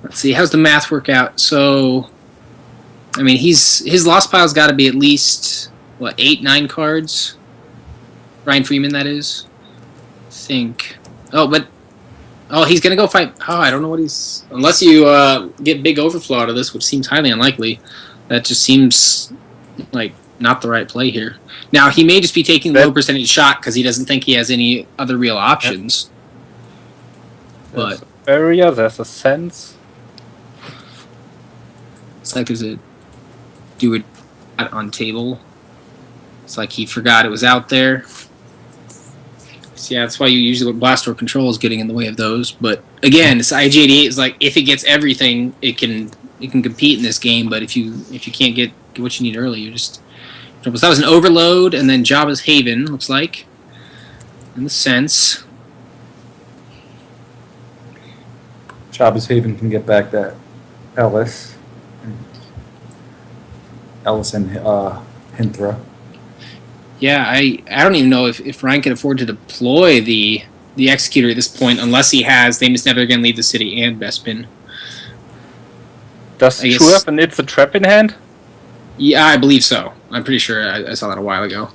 Let's see, how's the math work out? So, I mean, his lost pile's got to be at least 8, 9 cards. Ryan Freeman, that is. I think. Oh, he's gonna go fight. Oh, I don't know what he's. Unless you get big overflow out of this, which seems highly unlikely. That just seems like not the right play here. Now, he may just be taking low percentage shot because he doesn't think he has any other real options. There's But area, there's a sense. it's like there's a do it on table. It's like he forgot it was out there. So yeah, that's why you usually blast door control is getting in the way of those. But again, this IG88 is like if it gets everything, it can compete in this game. But if you can't get what you need early, you just. So that was an overload, and then Jabba's Haven looks like. In the sense. Jabba's Haven can get back that Ellis. Ellis and Hinthra. Yeah, I don't even know if Ryan can afford to deploy the Executor at this point, unless he has They Must Never Again Leave the City and Bespin. Does I guess- True have an It's a Trap in hand? Yeah, I believe so. I'm pretty sure I saw that a while ago.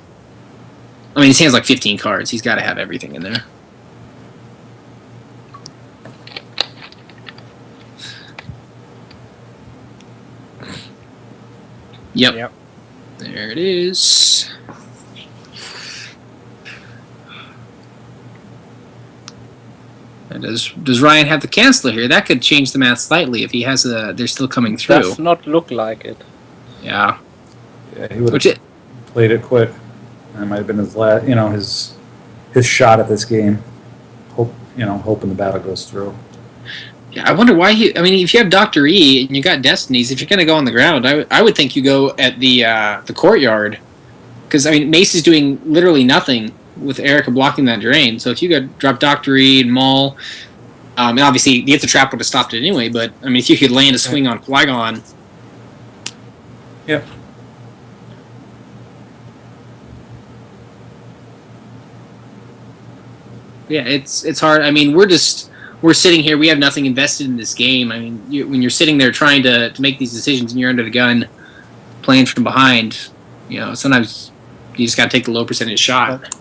I mean, his hand's like 15 cards. He's got to have everything in there. Yep. There it is. And does Ryan have the Chancellor here? That could change the math slightly if he has they're still coming through. Does not look like it. Yeah. Yeah, he would have played it quick. That might have been his last, his shot at this game. Hoping the battle goes through. Yeah, I wonder why if you have Dr. E and you got Destinies, if you're going to go on the ground, I would think you go at the courtyard. Because, Mace is doing literally nothing with Erica blocking that drain. So if you could drop Dr. E and Maul, and obviously the If the Trap would have stopped it anyway, but, if you could land a swing on Qui-Gon. Yep. Yeah, it's hard. We're sitting here. We have nothing invested in this game. When you're sitting there trying to make these decisions and you're under the gun, playing from behind, sometimes you just got to take the low percentage shot.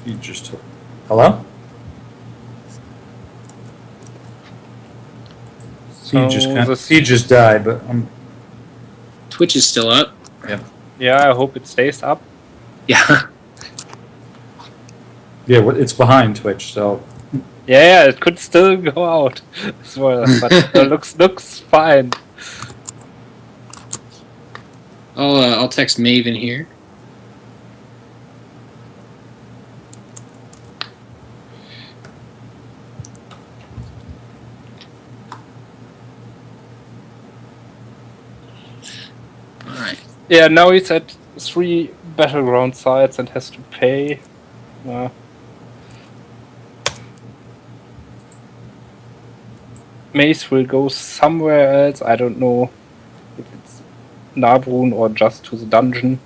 You just took. Hello? He just died, but Twitch is still up. Yeah, I hope it stays up. Yeah. Yeah, it's behind Twitch, so. Yeah, it could still go out as well, but it looks fine. I'll text Maven here. All right. Yeah, now he's at 3 battleground sites and has to pay. Mace will go somewhere else. I don't know if it's Nabrun or just to the dungeon.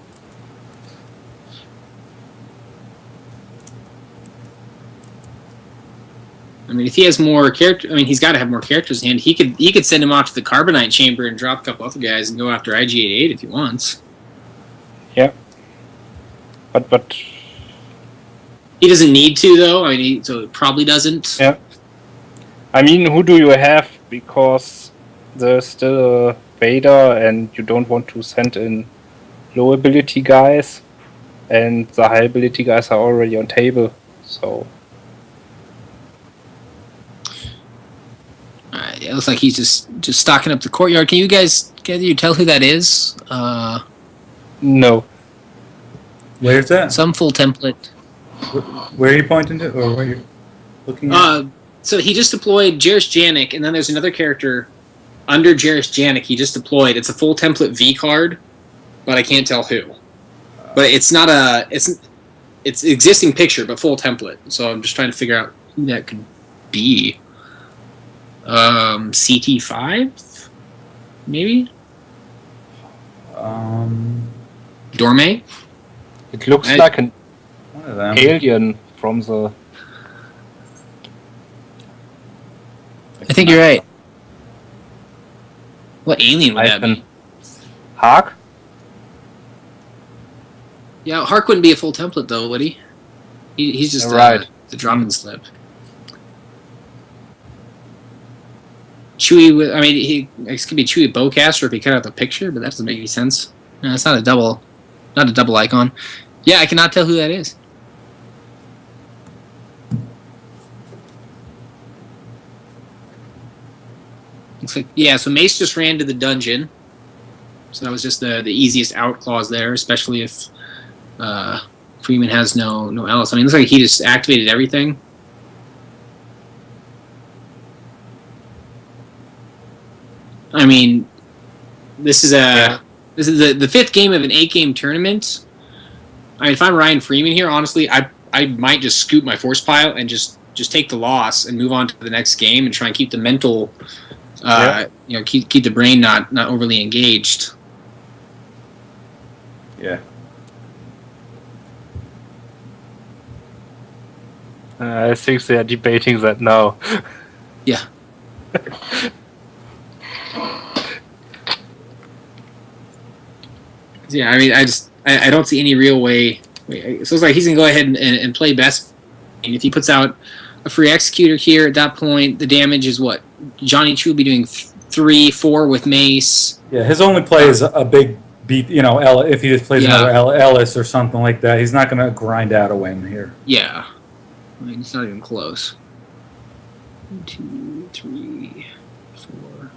If he has more character, he's got to have more characters in hand. He could send him off to the Carbonite Chamber and drop a couple other guys and go after IG88 if he wants. Yeah. But he doesn't need to though. So it probably doesn't. Yeah. Who do you have? Because there's still a Vader, and you don't want to send in low ability guys, and the high ability guys are already on table. So. It looks like he's just stocking up the courtyard. Can you tell who that is? No. Where's that? Some full template. Where are you pointing to, or where are you looking at? So he just deployed Jairus Janik, and then there's another character under Jairus Janik he just deployed. It's a full template V card, but I can't tell who. But it's not it's existing picture, but full template. So I'm just trying to figure out who that could be. CT5? Maybe? Dorme? It looks like an One of them. alien from the... I think you're right. What alien would that be? Hark? Yeah, Hark wouldn't be a full template though, would he? He's just right. The drop-in slip. Chewie, it could be Chewie Bowcaster if he cut out the picture, but that doesn't make any sense. No, it's not a double icon. Yeah, I cannot tell who that is. Looks like, yeah, so Mace just ran to the dungeon. So that was just the easiest out clause there, especially if Freeman has no else. I mean, it looks like he just activated everything. I mean, this is the 5th game of an 8-game tournament. I mean, if I'm Ryan Freeman here, honestly, I might just scoop my force pile and just take the loss and move on to the next game and try and keep the mental, keep the brain not overly engaged. Yeah. I think they are debating that now. Yeah. Yeah, I mean, I don't see any real way. So it's like he's gonna go ahead and play best. And if he puts out a free executor here, at that point, the damage is what Johnny Chu will be doing 3-4 with Mace. Yeah, his only play is a big beat. If he just plays another Ellis or something like that, he's not going to grind out a win here. Yeah, I mean, it's not even close. 1, 2, 3, 4,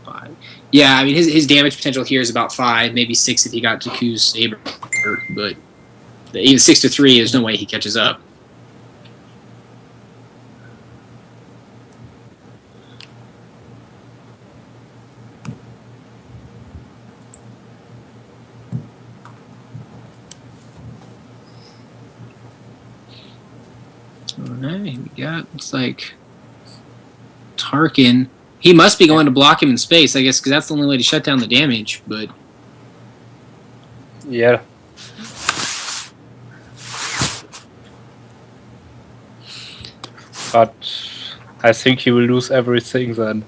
5. Yeah, I mean, his damage potential here is about 5, maybe 6 if he got Jakku's Saber, but even 6-3, there's no way he catches up. Alright, we got, it's like Tarkin. He must be going to block him in space, I guess, because that's the only way to shut down the damage, but... Yeah. But I think he will lose everything then.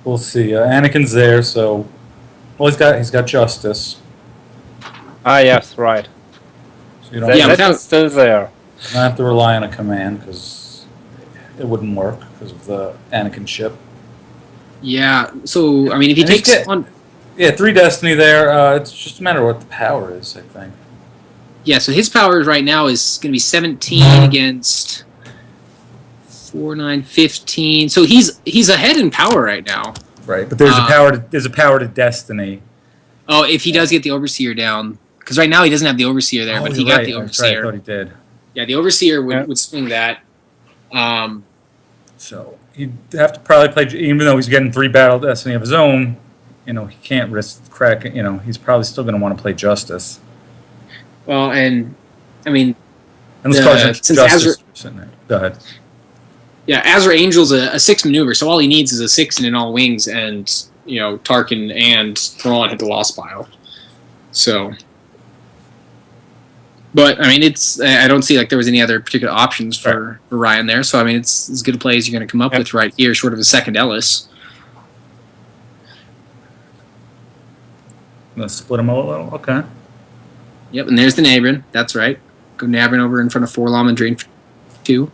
We'll see. Anakin's there, so he's got justice. Ah, yes, right. So you don't That's still there. You don't have to rely on a command because it wouldn't work because of the Anakin ship. Yeah, so, I mean, if he takes on... Yeah, 3 Destiny there. It's just a matter of what the power is, I think. Yeah, so his power right now is going to be 17 against 4, 9, 15. So he's ahead in power right now. Right, but there's a power to Destiny. Oh, if he does get the Overseer down. Because right now he doesn't have the Overseer there, but he got the Overseer. Right, I thought he did. Yeah, the Overseer would swing that. So he'd have to probably play, even though he's getting 3 Battle Destiny of his own, he can't risk cracking, he's probably still going to want to play Justice. Well, and, I mean... And let's call Justice sitting there. Go ahead. Yeah, Azra Angel's a 6 maneuver, so all he needs is a 6 and in all wings, and, Tarkin and Thrawn hit the lost pile. So... But, I mean, I don't see like there was any other particular options for Ryan there. So, I mean, it's as good a play as you're going to come up with right here, short of a second Ellis. Let's split him a little. Okay. Yep, and there's the Nabrin. That's right. Go Nabrin over in front of 4 Lam and drain 2.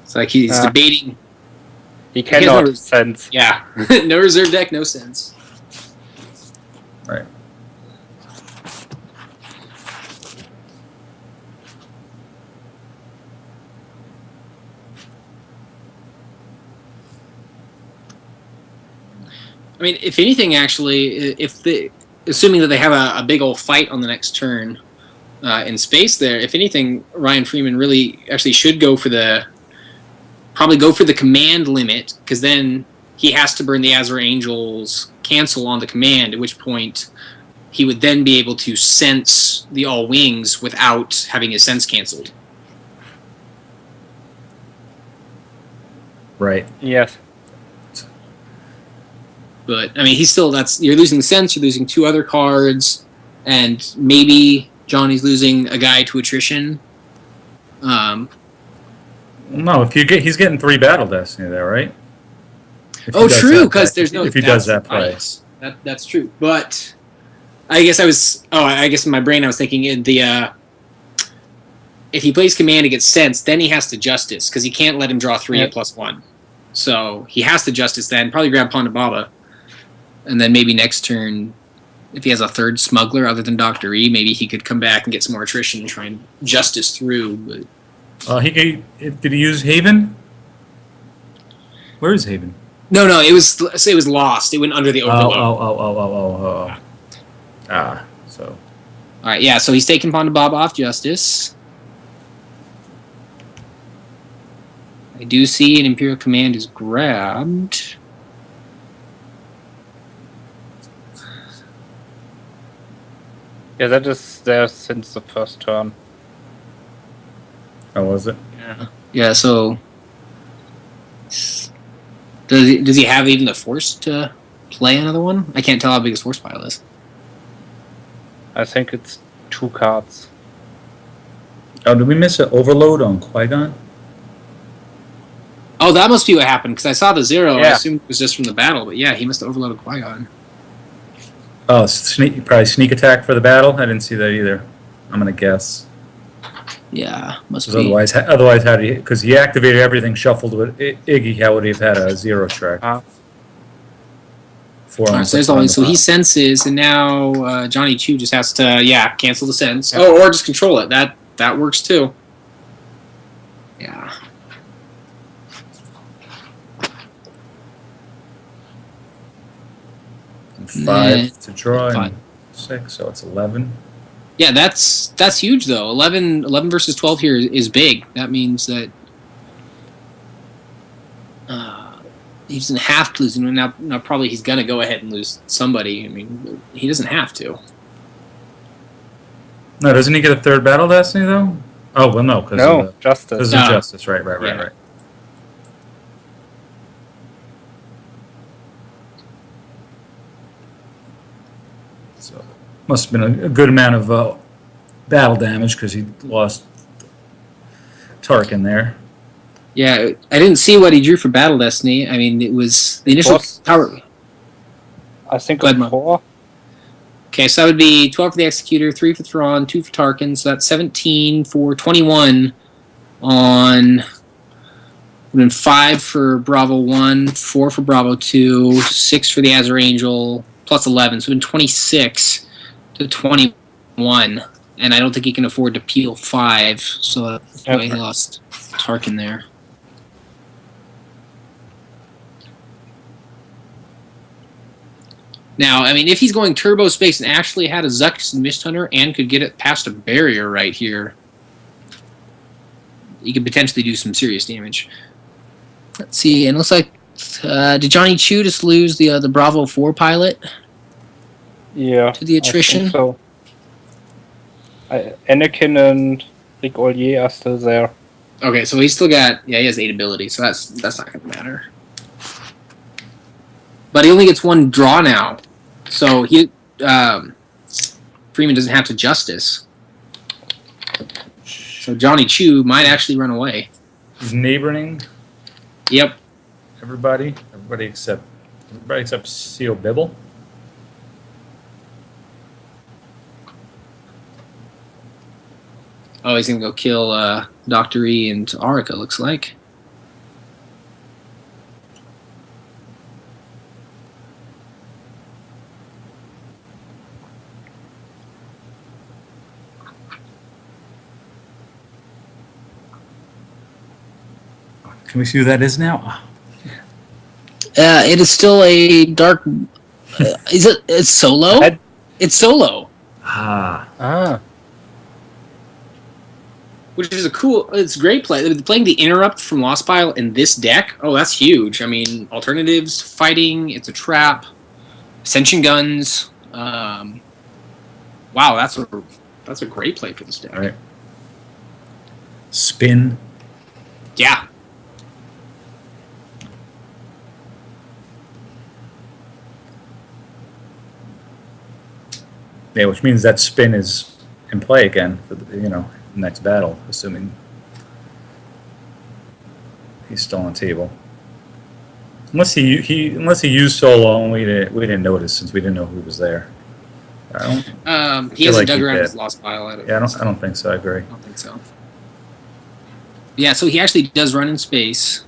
It's like he's debating. He cannot sense. Yeah. No reserve deck, no sense. Right. I mean, if anything, actually, assuming that they have a big old fight on the next turn in space there, if anything, Ryan Freeman really actually should probably go for the command limit, because then he has to burn the Azra Angel's cancel on the command, at which point he would then be able to sense the all wings without having his sense canceled. Right. Yes. But, I mean, you're losing sense, you're losing 2 other cards, and maybe Johnny's losing a guy to attrition. No, he's getting 3 Battle Destiny there, right? Oh, true, because there's no... If he does that play. That's true, but I guess in my brain I was thinking if he plays command, it gets sense. Then he has to justice because he can't let him draw 3 Yep. at +1. So he has to justice then. Probably grab Ponda Baba, and then maybe next turn, if he has a third smuggler other than Dr. E, maybe he could come back and get some more attrition and try and justice through. But Did he use Haven? Where is Haven? no, it was lost. It went under the overload. Oh. So All right, yeah. So he's taking Ponda Baba off justice. I do see an Imperial Command is grabbed. Yeah, that is there since the first turn. how was it? Yeah. So does he have even the force to play another one? I can't tell how big his force pile is. I think it's 2 cards. Oh, did we miss an overload on Qui-Gon? Oh, that must be what happened because I saw the 0. I Yeah. assumed it was just from the battle, but yeah, he must have overloaded Qui-Gon. Oh, probably sneak attack for the battle. I didn't see that either. I'm gonna guess. Yeah, must Because be. otherwise, how did he? Because he activated everything, shuffled with Iggy. How would he have had a 0 track? Ah. 4 All on right, so there's 6 on always the so he bottom. senses, and now Johnny Chu just has to cancel the sense. Oh, or just control it. That works too. Yeah. And 5 to draw Fine. and 6, so it's 11. Yeah, that's huge though. 11 versus 12 here is big. That means that he doesn't have to lose. Now probably he's gonna go ahead and lose somebody. I mean, he doesn't have to. No, doesn't he get a 3rd battle destiny though? Oh well, no, because No, of justice. No. justice. Right. Yeah. So must have been a good amount of battle damage because he lost Tarkin there. Yeah, I didn't see what he drew for Battle Destiny. I mean, it was the initial Was- power. I think Go ahead, it's Mo. 4. Okay, so that would be 12 for the Executor, 3 for Thrawn, 2 for Tarkin, so that's 17 for 21 on. Then 5 for Bravo 1, 4 for Bravo 2, 6 for the Azure Angel, plus 11, so then 26 to 21. And I don't think he can afford to peel 5, so that's why he lost Tarkin there. Now, I mean, if he's going turbo space and actually had a Zux and Mist Hunter and could get it past a barrier right here, he could potentially do some serious damage. Let's see, and it looks like did Johnny Chu just lose the Bravo 4 pilot Yeah. to the attrition? I think so. Anakin and Rick Ollier are still there. Okay, so he's still got he has 8 ability, so that's not gonna matter. But he only gets 1 draw now, so he Freeman doesn't have to justice. So Johnny Chu might actually run away. He's neighboring Yep. everybody except Co Bibble. Oh, he's gonna go kill Dr. E and Arica, looks like. Can we see who that is now? It is still a dark. It's solo. It's solo, Ah. which is it's great play. Playing the interrupt from Lost Pile in this deck. Oh, that's huge. I mean, alternatives, fighting. It's a trap. Ascension guns. Wow, that's a great play for this deck. All right. Spin. Yeah. Yeah, which means that spin is in play again for the next battle, assuming he's still on table. Unless he used solo and we didn't notice since we didn't know who was there. He feel hasn't like dug he around did. his Lost Pile. I I don't think so. I agree. don't think so. Yeah, so he actually does run in space.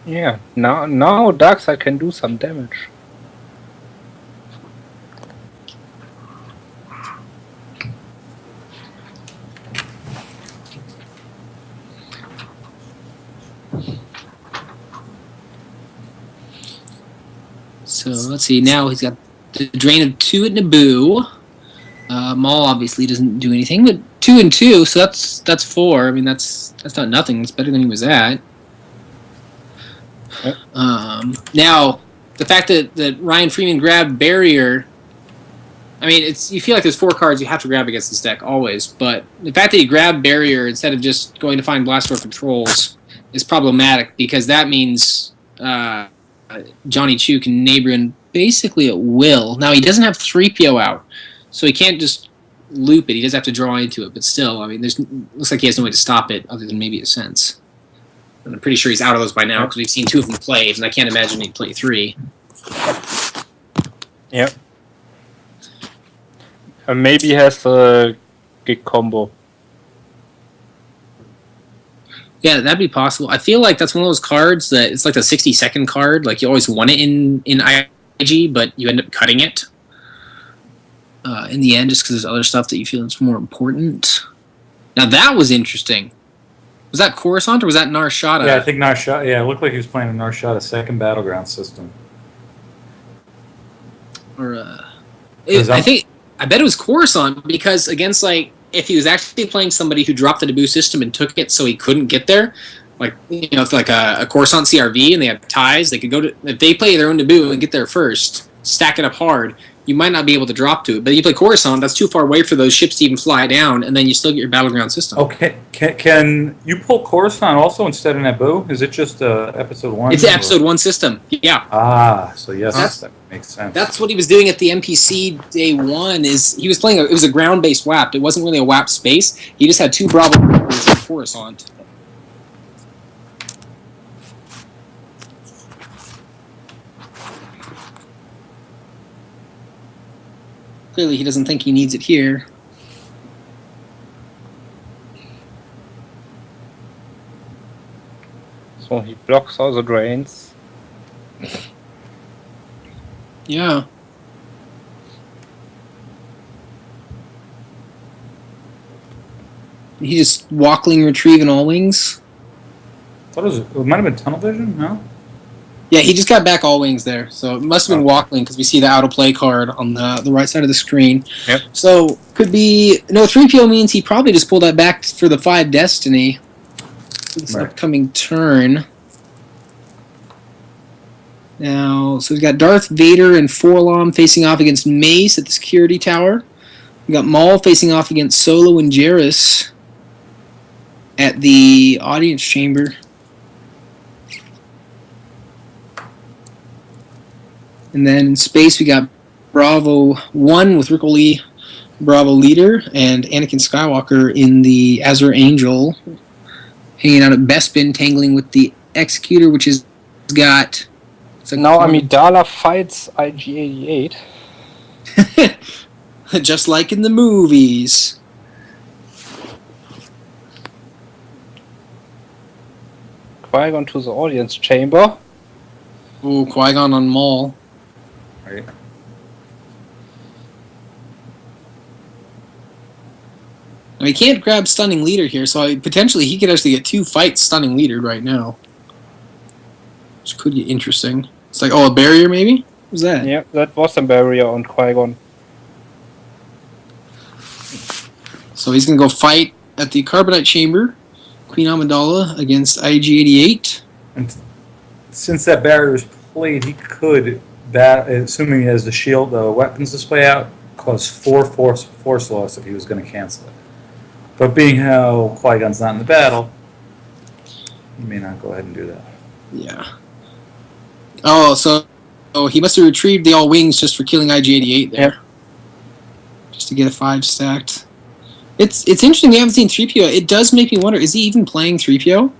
Yeah, now Darkseid can do some damage. So let's see. Now he's got the drain of 2 at Naboo. Maul obviously doesn't do anything, but 2 and 2, so that's 4. I mean, that's not nothing. It's better than he was at. Yep. Now the fact that Ryan Freeman grabbed Barrier. I mean, you feel like there's 4 cards you have to grab against this deck always, but the fact that he grabbed Barrier instead of just going to find Blast Door controls is problematic because that means Johnny Chu can neighbor in basically at will. Now he doesn't have 3PO out, so he can't just loop it. He does have to draw into it, but still, I mean, looks like he has no way to stop it other than maybe a sense. And I'm pretty sure he's out of those by now because we've seen 2 of them played, and I can't imagine he'd play 3. Yep. And maybe he has a gig combo. Yeah, that'd be possible. I feel like that's one of those cards that it's like a 60-second card. Like you always want it in IG, but you end up cutting it in the end just because there's other stuff that you feel is more important. Now that was interesting. Was that Coruscant or was that Nar Shaddaa? Yeah, I think Nar Shaddaa. Yeah, it looked like he was playing a Nar Shaddaa second battleground system. Or I bet it was Coruscant because against like if he was actually playing somebody who dropped the Naboo system and took it so he couldn't get there, like if like a Coruscant CRV and they have ties, they could go to if they play their own Naboo and get there first, stack it up hard. You might not be able to drop to it, but you play Coruscant, that's too far away for those ships to even fly down, and then you still get your battleground system. Okay, can you pull Coruscant also instead of Naboo? Is it just episode 1? It's an episode 1 system. Yeah. Ah, so yes, that makes sense. That's what he was doing at the NPC day 1. Is he was playing? It was a ground-based WAP. It wasn't really a WAP space. He just had 2 Bravo Raiders and Coruscant. Clearly, he doesn't think he needs it here. So he blocks all the drains. Yeah. He just walkling, retrieving all wings. I thought it might have been tunnel vision, no? Yeah, he just got back all wings there, so it must have been walkling because we see the out of play card on the right side of the screen. Yep. So could be 3PO means he probably just pulled that back for the 5 Destiny this upcoming turn. Now, so we've got Darth Vader and Forlom facing off against Mace at the security tower. We got Maul facing off against Solo and Jarrus at the audience chamber. And then in space, we got Bravo 1 with Rickley, Bravo Leader, and Anakin Skywalker in the Azure Angel, hanging out at Bespin, tangling with the Executor, which has got... Now Amidala fights IG-88. Just like in the movies. Qui-Gon to the audience chamber. Ooh, Qui-Gon on Maul. Right. Now, he can't grab Stunning Leader here, so potentially he could actually get 2 fights Stunning Leader right now. Which could get interesting. It's like, a barrier maybe? What was that? Yeah, that was a barrier on Qui-Gon. So he's going to go fight at the Carbonite Chamber. Queen Amidala against IG-88. And since that barrier is played, he could, assuming he has the shield weapons display out, cause 4 force loss if he was going to cancel it. But being how Qui-Gon's not in the battle, he may not go ahead and do that. Yeah. Oh, so he must have retrieved the all wings just for killing IG-88 there. Yep. Just to get a 5 stacked. It's interesting we haven't seen 3PO. It does make me wonder, is he even playing 3PO?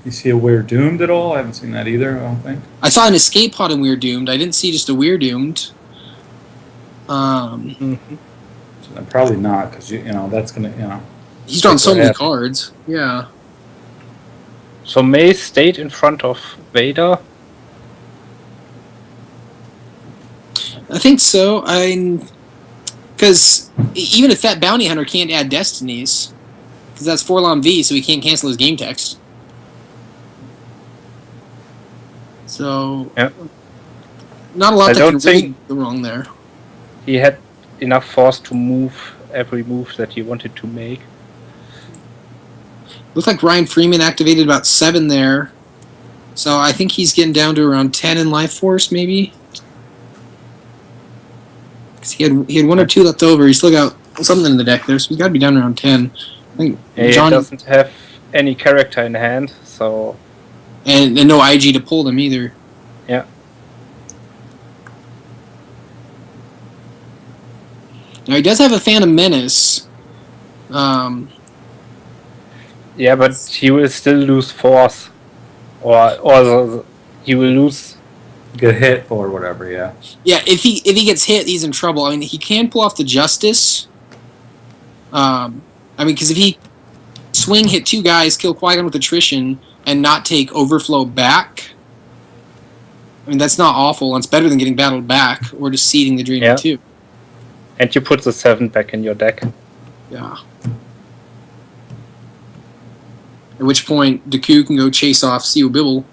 You see a We're Doomed at all? I haven't seen that either, I don't think. I saw an escape pod in We're Doomed. I didn't see just a We're Doomed. So then probably not, because you know that's gonna. He's drawn That's so what many happened. cards. Yeah. So May stayed in front of Vader. I think so. Because even if that bounty hunter can't add destinies, because that's Forlom V, so he can't cancel his game text. So, Yep. not a lot I that don't can really think- go wrong there. He had enough force to move every move that he wanted to make. Looks like Ryan Freeman activated about 7 there. So I think he's getting down to around 10 in life force, maybe. 'Cause he had 1 or 2 left over. He's still got something in the deck there, so he's got to be down around 10. I think He Johnny doesn't have any character in hand, so and no IG to pull them either. yeah. Now he does have a Phantom Menace. Yeah, but he will still lose force, or he will lose. Get hit or whatever. Yeah. Yeah, if he gets hit, he's in trouble. I mean, he can pull off the Justice. Because if he swing, hit 2 guys, kill Qui-Gon with attrition, and not take Overflow back, I mean, that's not awful. It's better than getting battled back or just seeding the Dream Yeah. 2. And you put the 7 back in your deck. Yeah. At which point, Dooku can go chase off Seo Bibble.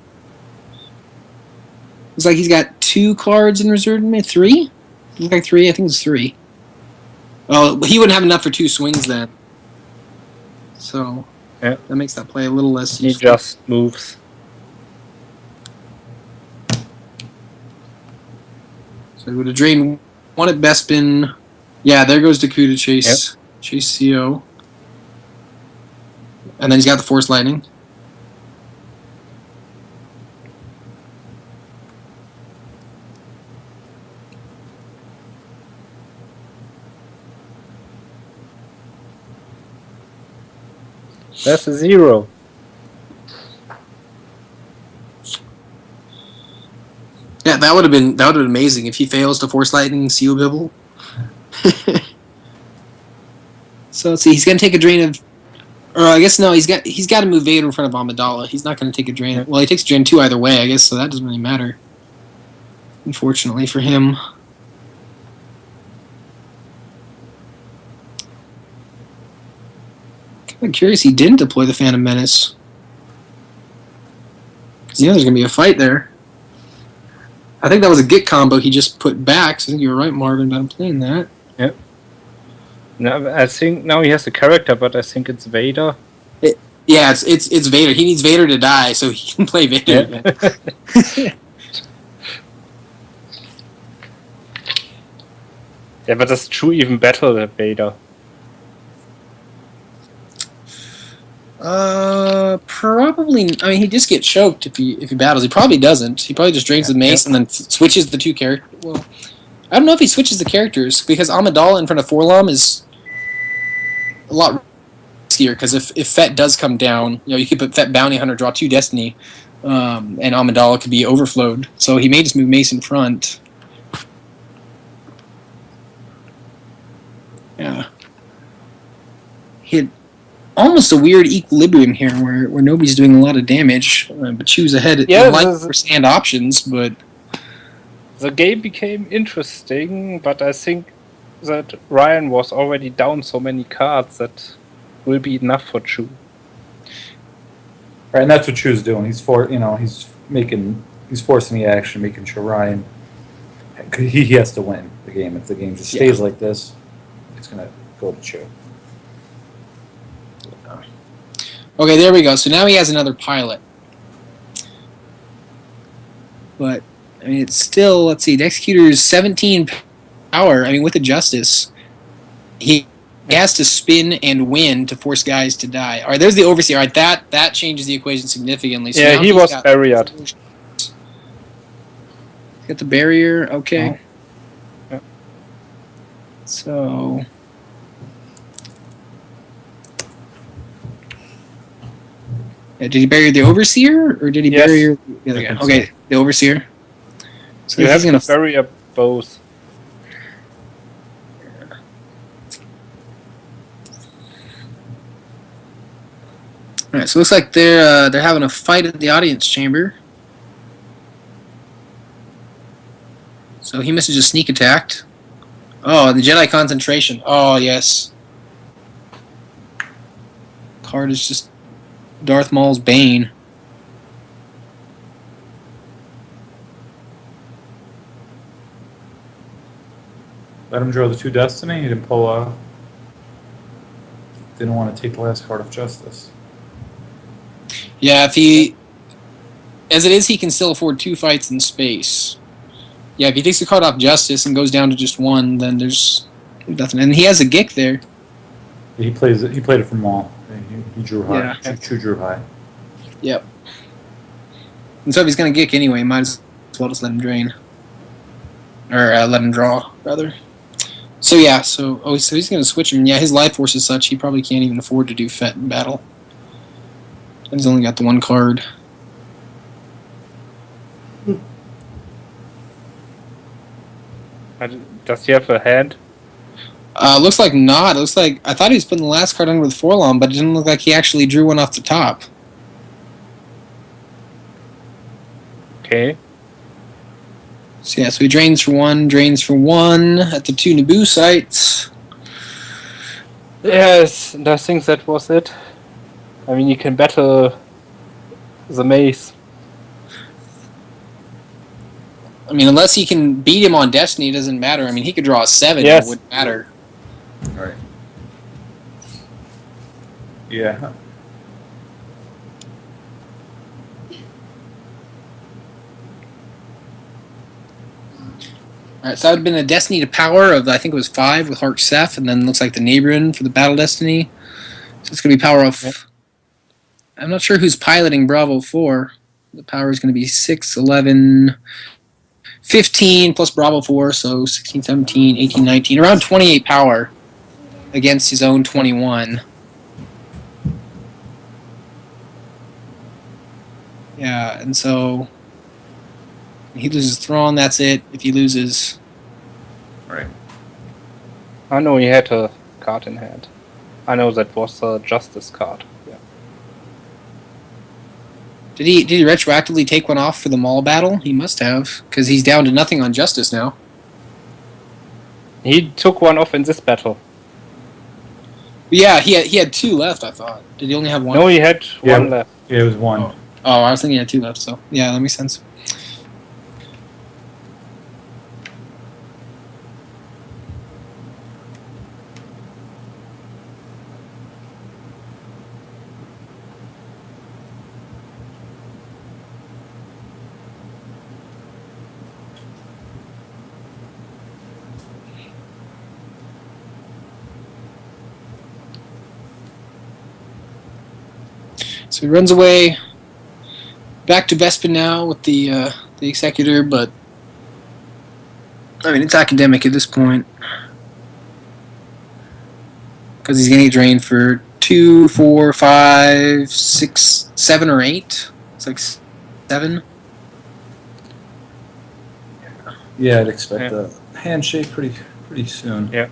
Looks like he's got 2 cards in reserve. 3? Looks like 3. I think it's 3. Oh, he wouldn't have enough for 2 swings then. So Yeah. that makes that play a little less He useful. just moves. So he would have drained 1 at Bespin. Yeah, there goes Dooku to chase CO. And then he's got the Force Lightning. That's a 0. Yeah, that would have been amazing if he fails to Force Lightning Seo Bibble. So let's see, he's gonna take a drain of, or I guess no, he's got to move Vader in front of Amidala. He's not gonna take a drain. Well, he takes a drain 2 either way, I guess, so that doesn't really matter. Unfortunately for him. I'm curious he didn't deploy the Phantom Menace. Because you know there's gonna be a fight there. I think that was a Git combo he just put back, so I think you were right, Marvin, about him playing that. No, I think now he has a character, but I think it's Vader. Yeah, it's Vader. He needs Vader to die so he can play Vader again. Yeah, but that's true even better than Vader. Probably. I mean, he just gets choked if he battles. He probably doesn't. He probably just drains the mace and then switches the 2 characters. Well, I don't know if he switches the characters because Amidala in front of Forlom is a lot riskier. Because if Fett does come down, you could put Fett Bounty Hunter, draw 2 Destiny, and Amidala could be overflowed. So he may just move Mace in front. Yeah. He had almost a weird equilibrium here where nobody's doing a lot of damage, but choose ahead Yeah, in light first-hand options, but The game became interesting, but I think that Ryan was already down so many cards that will be enough for Chu. Right, and that's what Chu's doing. He's forcing the action, making sure Ryan. He has to win the game. If the game just stays like this, it's gonna go to Chu. okay, there we go. So now he has another pilot. But, I mean, it's still, let's see, the Executor's 17 power. I mean, with the Justice, he has to spin and win to force guys to die. All right, there's the Overseer. All right, that changes the equation significantly. So Yeah, now he he's was got- barriered. Got the barrier, okay. Yeah. So... did he barrier the Overseer, or did he Yes. barrier the other guy? Okay, the Overseer. So You he's have gonna to barrier both. All right, so it looks like they're having a fight at the audience chamber. So he must have just sneak attacked. Oh, the Jedi concentration. Oh yes. Card is just Darth Maul's bane. Let him draw the 2 destiny. He didn't pull a. Didn't want to take the last card of justice. Yeah, if he, as it is, he can still afford 2 fights in space. Yeah, if he takes the card off justice and goes down to just 1, then there's nothing. And he has a Gick there. He plays it. He played it from Maul. He drew high. Yeah. Chu drew high. Yep. And so if he's gonna Gick anyway, might as well just let him drain, or let him draw rather. So yeah, so he's gonna switch him. Yeah, his life force is such he probably can't even afford to do Fett in battle. And he's only got the 1 card. Does he have a hand? Looks like not. It looks like I thought he was putting the last card under the Forlom, but it didn't look like he actually drew one off the top. Okay. So yeah, so he drains for 1 at the 2 Naboo sites. Yes, and I think that was it. I mean, you can battle the maze. I mean, unless he can beat him on Destiny, it doesn't matter. I mean, he could draw a 7, Yes. it wouldn't matter. All right. Yeah. Alright, so that would have been a Destiny to power of, I think it was 5 with Hark Seth, and then looks like the neighboring for the Battle Destiny. So it's going to be power of... Yep. I'm not sure who's piloting Bravo 4. The power is going to be 6, 11, 15 plus Bravo 4, so 16, 17, 18, 19. Around 28 power against his own 21. Yeah, and so... he loses Thrawn, that's it. If he loses... Right. I know he had a card in hand. I know that was a Justice card. Yeah. Did he retroactively take one off for the Maul battle? He must have, because he's down to nothing on Justice now. He took one off in this battle. But yeah, he had 2 left, I thought. Did he only have 1? No, he had Yeah. 1 left. Yeah, it was 1. Oh, I was thinking he had 2 left, so yeah, that makes sense. So he runs away back to Bespin now with the Executor, but I mean it's academic at this point because he's gonna get drained for 2, 4, 5, 6, 7, or 8. It's like 7. Yeah, I'd expect a handshake pretty soon. Yeah.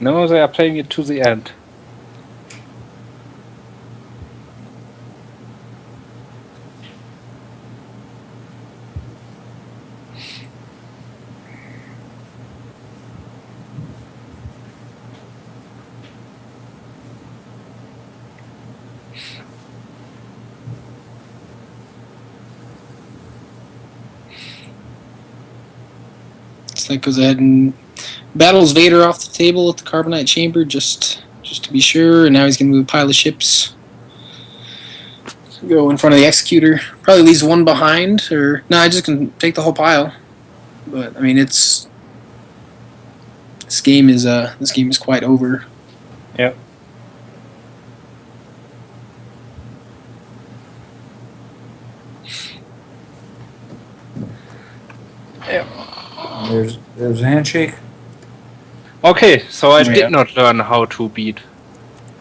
No, they are playing it to the end. Snake goes ahead and battles Vader off the table at the Carbonite Chamber just to be sure, and now he's going to move a pile of ships. Go in front of the Executor. Probably leaves one behind, or no, I just can take the whole pile. But I mean, this game is quite over. Yep. There's a handshake. Okay, so I Yeah. did not learn how to beat.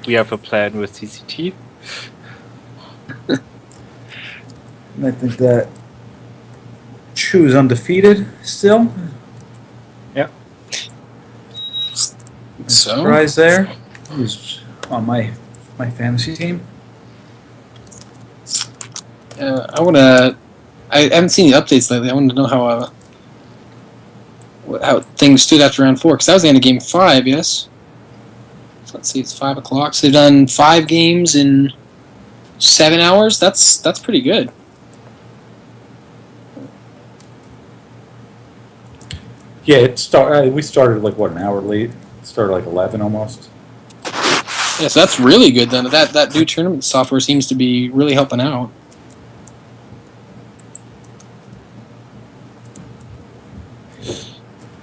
We have a plan with CCT. And I think that Chu's undefeated still. Yeah. So Surprise there. He's on my fantasy team. I want to. I haven't seen the updates lately. I want to know how things stood after round 4, because that was the end of game 5. Yes. So let's see. It's 5 o'clock. So they've done 5 games in 7 hours. That's pretty good. Yeah, we started like what, an hour late. Started like 11 almost. Yeah, so that's really good then. That new tournament software seems to be really helping out.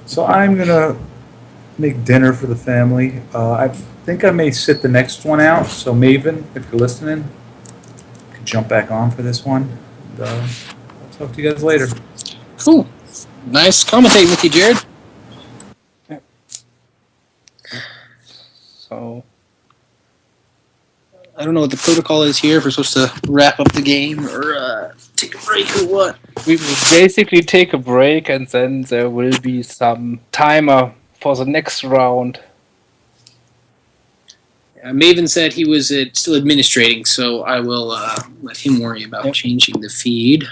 So I'm gonna make dinner for the family. I think I may sit the next one out. So Maven, if you're listening, you can jump back on for this one. And, I'll talk to you guys later. Cool. Nice commentating with you, Jared. So I don't know what the protocol is here if we're supposed to wrap up the game or take a break or what. we will basically take a break, and then there will be some timer for the next round. Maven said he was still administrating, so I will let him worry about Yep. changing the feed.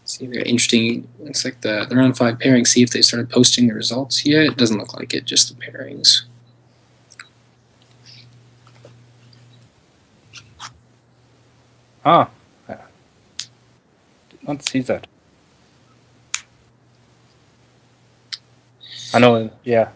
See, very interesting. Looks like the round 5 pairings. See if they started posting the results yet. It doesn't look like it, just the pairings. Ah, yeah. Did not see that. I know. Yeah.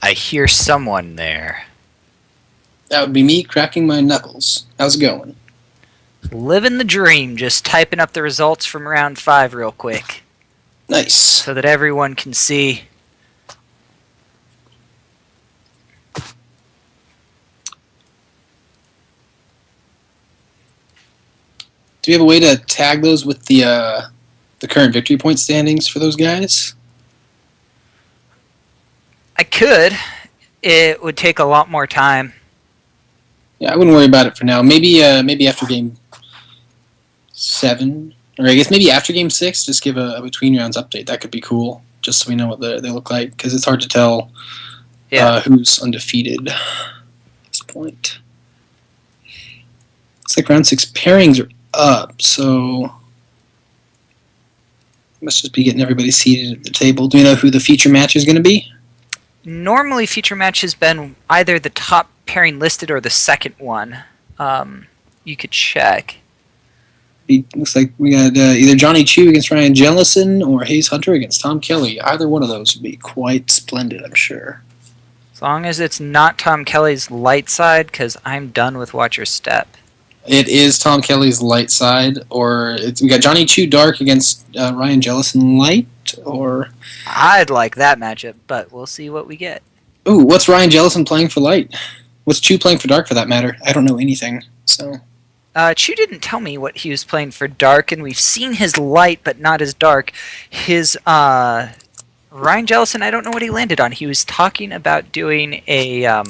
I hear someone there. That would be me cracking my knuckles. How's it going? Living the dream, just typing up the results from round 5 real quick. Nice. So that everyone can see. Do we have a way to tag those with the current victory point standings for those guys? I could. It would take a lot more time. Yeah, I wouldn't worry about it for now. Maybe after game 7, or I guess maybe after game 6, just give a between rounds update. That could be cool, just so we know what they look like, because it's hard to tell who's undefeated at this point. It's like round 6 pairings are up, so must just be getting everybody seated at the table. Do we know who the feature match is going to be? Normally, feature match has been either the top pairing listed or the second one. You could check. It looks like we got either Johnny Chu against Ryan Jellison or Hayes Hunter against Tom Kelly. Either one of those would be quite splendid, I'm sure. As long as it's not Tom Kelly's light side, because I'm done with Watch Your Step. It is Tom Kelly's light side, or we got Johnny Chu dark against Ryan Jellison light, or... I'd like that matchup, but we'll see what we get. Ooh, what's Ryan Jellison playing for light? What's Chu playing for dark, for that matter? I don't know anything, so... Chu didn't tell me what he was playing for dark, and we've seen his light, but not his dark. His, Ryan Jellison, I don't know what he landed on. He was talking about doing a,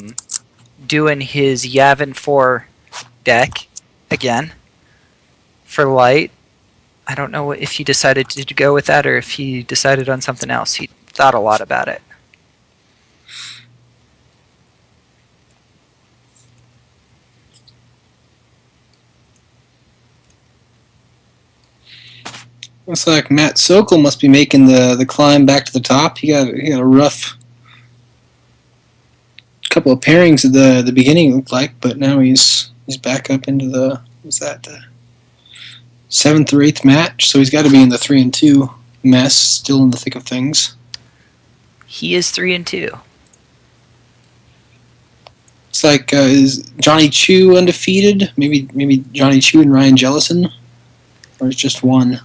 doing his Yavin 4 deck again for light. I don't know if he decided to go with that or if he decided on something else. He thought a lot about it. Looks like Matt Sokol must be making the climb back to the top. He got a rough couple of pairings at the beginning, it looked like, but now he's back up into the 7th or 8th match, so he's got to be in the 3-2 mess, still in the thick of things. He is 3-2. It's like is Johnny Chu undefeated? Maybe Johnny Chu and Ryan Jellison, or it's just one.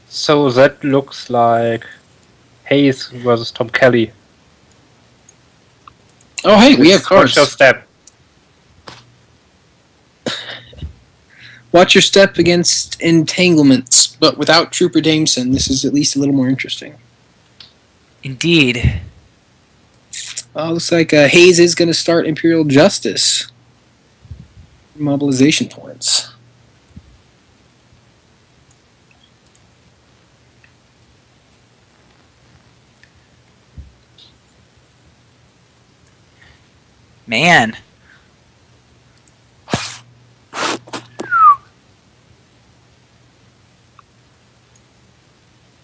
So that looks like Hayes versus Tom Kelly. Oh, hey, we have cards. Watch your step. Watch your step against entanglements, but without Trooper Dameson. This is at least a little more interesting. Indeed. Looks like Hayes is going to start Imperial Justice. Mobilization points. Man.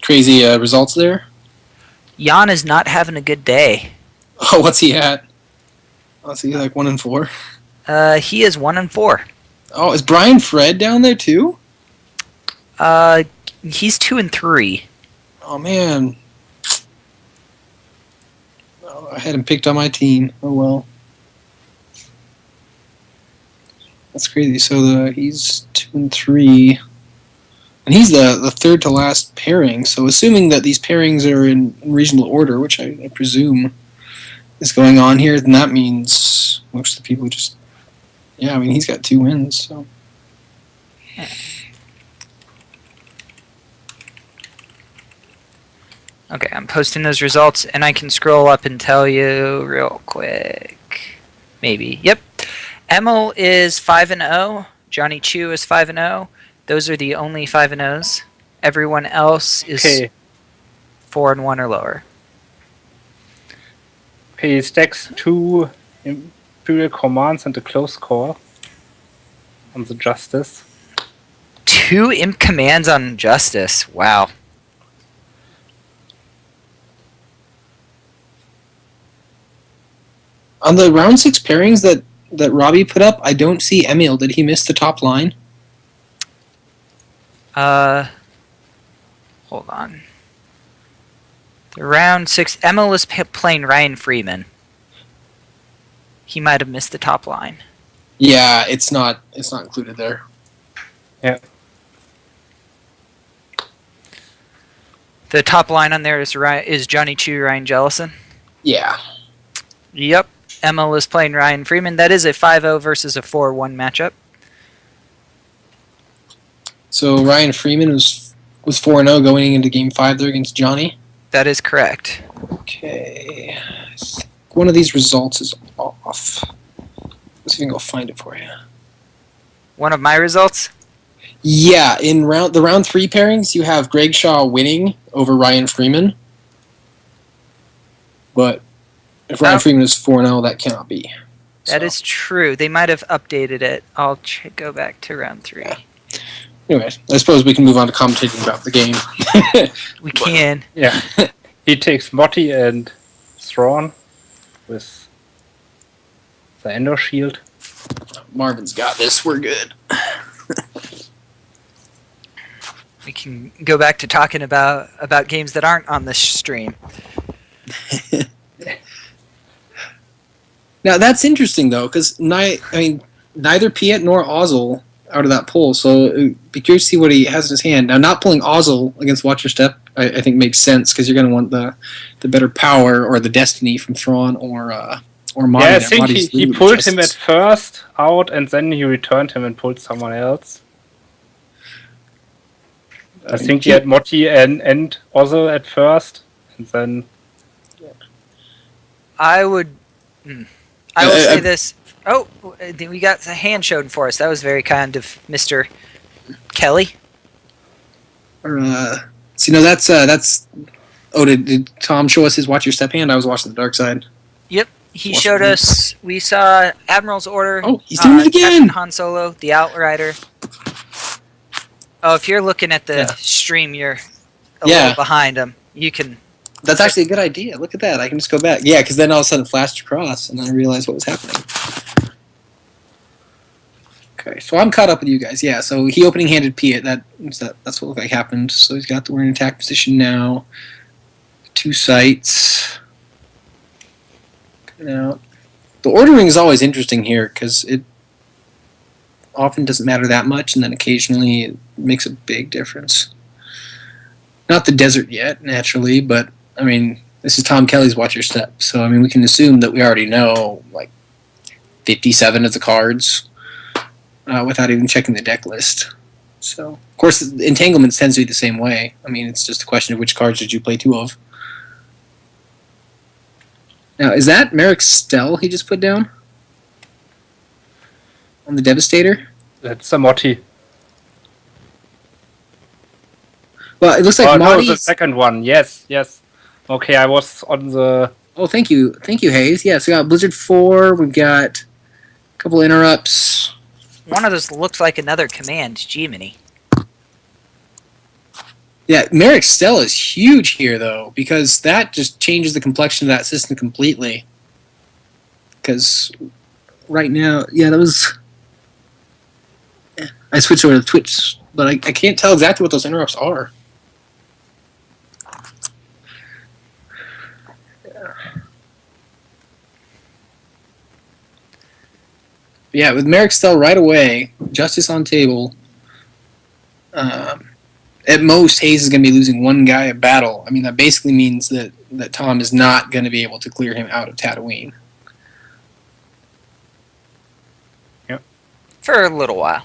Crazy results there. Jan is not having a good day. Oh, what's he at? Oh, is he like 1-4? He is 1-4. Oh, is Brian Fred down there too? He's 2-3. Oh man. Oh, I had him picked on my team. Oh well. That's crazy. So he's 2-3, and he's the third to last pairing. So assuming that these pairings are in reasonable order, which I presume is going on here, then that means most of the people just, yeah. I mean, he's got 2 wins. So Okay, I'm posting those results, and I can scroll up and tell you real quick. Maybe. Yep. Emil is 5-0. Johnny Chu is 5-0. Those are the only 5-0s. Everyone else is Okay. 4-1 or lower. Okay, he stacks 2 Imperial Commands and a close call on the Justice. 2 imp commands on Justice. Wow. On the round 6 pairings that Robbie put up, I don't see Emil. Did he miss the top line? Hold on. The round 6. Emil is playing Ryan Freeman. He might have missed the top line. Yeah, it's not included there. Yeah. The top line on there is Johnny Chu, Ryan Jellison. Yeah. Yep. Emil is playing Ryan Freeman. That is a 5-0 versus a 4-1 matchup. So Ryan Freeman was 4-0 going into Game 5 there against Johnny. That is correct. Okay. I think one of these results is off. Let's see if I can go find it for you. One of my results? Yeah, in the round 3 pairings, you have Greg Shaw winning over Ryan Freeman. But if Ryan Freeman is 4-0, that cannot be. That is true. They might have updated it. I'll go back to round 3. Yeah. Anyway, I suppose we can move on to commentating about the game. We can. Yeah. He takes Motti and Thrawn with the Endo Shield. Marvin's got this. We're good. We can go back to talking about games that aren't on this stream. Now that's interesting though, because neither Piet nor Ozzel out of that poll, so be curious to see what he has in his hand. Now, not pulling Ozzel against Watch Your Step, I think makes sense because you're going to want the better power or the destiny from Thrawn or Marty. Yeah, I think he pulled him at first out, and then he returned him and pulled someone else. I think he had Motti and Ozzel at first, and then. I will say this. Oh, we got a hand shown for us. That was very kind of Mr. Kelly. So that's. Oh, did Tom show us his Watch Your Step hand? I was watching the dark side. Yep, he showed us. We saw Admiral's Order. Oh, he's doing it again. Captain Han Solo, the Outrider. Oh, if you're looking at the stream, you're a little behind him. You can. That's actually a good idea. Look at that. I can just go back. Yeah, because then all of a sudden it flashed across, and then I realized what was happening. Okay, so I'm caught up with you guys. Yeah, so he opening handed Piet. That's what looked like happened. So he's got we're in attack position now. 2 sights. Now, the ordering is always interesting here because it often doesn't matter that much, and then occasionally it makes a big difference. Not the desert yet, naturally, but I mean, this is Tom Kelly's Watch Your Step, so I mean, we can assume that we already know like 57 of the cards without even checking the deck list. So, of course, entanglements tends to be the same way. I mean, it's just a question of which cards did you play 2 of. Now, is that Merrick Stell he just put down on the Devastator? That's a Motti. Well, it looks like no, the second one. Yes. Okay, I was on the. Oh, thank you, Hayes. Yeah, so we got Blizzard 4. We've got a couple interrupts. One of those looks like another command, Gemini. Yeah, Merrick Stell is huge here, though, because that just changes the complexion of that system completely. Because right now, that was. I switched over to Twitch, but I can't tell exactly what those interrupts are. Yeah, with Merrick Stell right away, Justice on table. At most, Hayes is going to be losing 1 guy a battle. I mean, that basically means that Tom is not going to be able to clear him out of Tatooine. Yep. For a little while.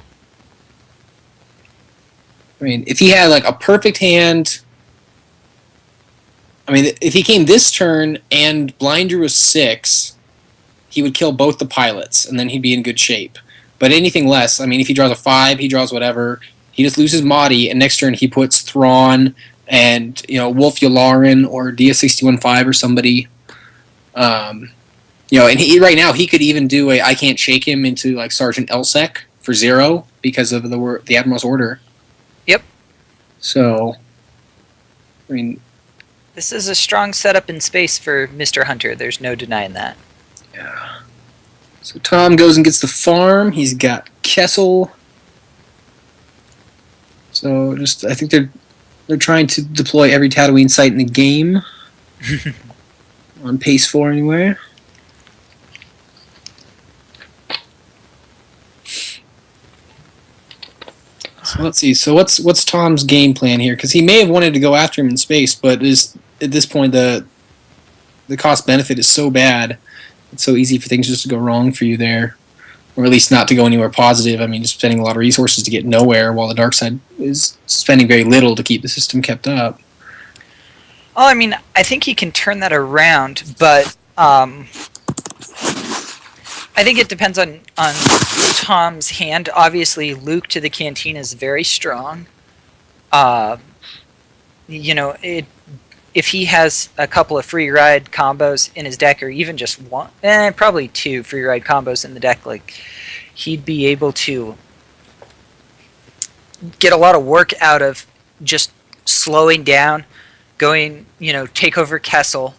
I mean, if he had like a perfect hand, I mean, if he came this turn and blind drew a 6, he would kill both the pilots, and then he'd be in good shape. But anything less, I mean, if he draws a 5, he draws whatever. He just loses Mahdi, and next turn he puts Thrawn and Wolf Yularen or DS615 or somebody. And he right now he could even do a I can't shake him into like Sergeant Elsek for 0 because of the Admiral's order. Yep. So, I mean, This is a strong setup in space for Mr. Hunter. There's no denying that. yeah. So Tom goes and gets the farm. He's got Kessel. So I think they're trying to deploy every Tatooine site in the game. On pace 4 anyway. So let's see. So what's Tom's game plan here? Because he may have wanted to go after him in space, but at this point the cost benefit is so bad. It's so easy for things just to go wrong for you there, or at least not to go anywhere positive. I mean, just spending a lot of resources to get nowhere, while the dark side is spending very little to keep the system kept up. Well, I mean, I think he can turn that around, but I think it depends on Tom's hand. Obviously, Luke to the canteen is very strong. If he has a couple of free ride combos in his deck, or even just one, probably 2 free ride combos in the deck, like he'd be able to get a lot of work out of just slowing down, going, take over Kessel,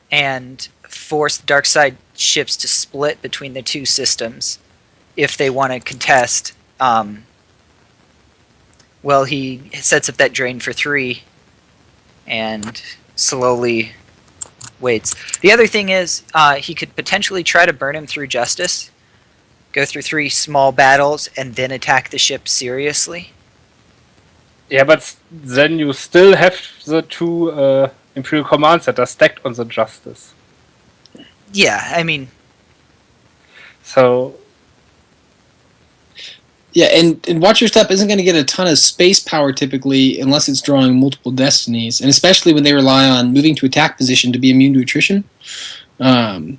and force the dark side ships to split between the two systems if they want to contest. He sets up that drain for 3 and slowly waits. The other thing is he could potentially try to burn him through Justice, go through 3 small battles, and then attack the ship seriously. Yeah, but then you still have the 2 Imperial commands that are stacked on the Justice. Yeah, I mean... So... Yeah, and Watch Your Step isn't going to get a ton of space power typically unless it's drawing multiple destinies, and especially when they rely on moving to attack position to be immune to attrition. They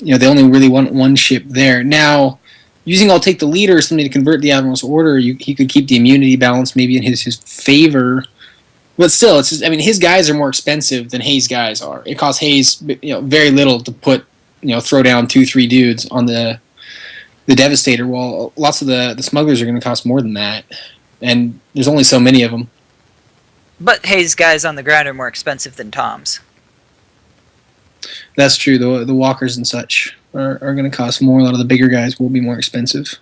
only really want one ship there. Now, using I'll Take the Leader or something to convert the Admiral's order, he could keep the immunity balance maybe in his favor. But still, it's just, I mean, his guys are more expensive than Hayes' guys are. It costs Hayes very little to put throw down 2-3 dudes on the Devastator, while lots of the smugglers are going to cost more than that, and there's only so many of them. But Hayes' guys on the ground are more expensive than Tom's. That's true. The walkers and such are going to cost more. A lot of the bigger guys will be more expensive.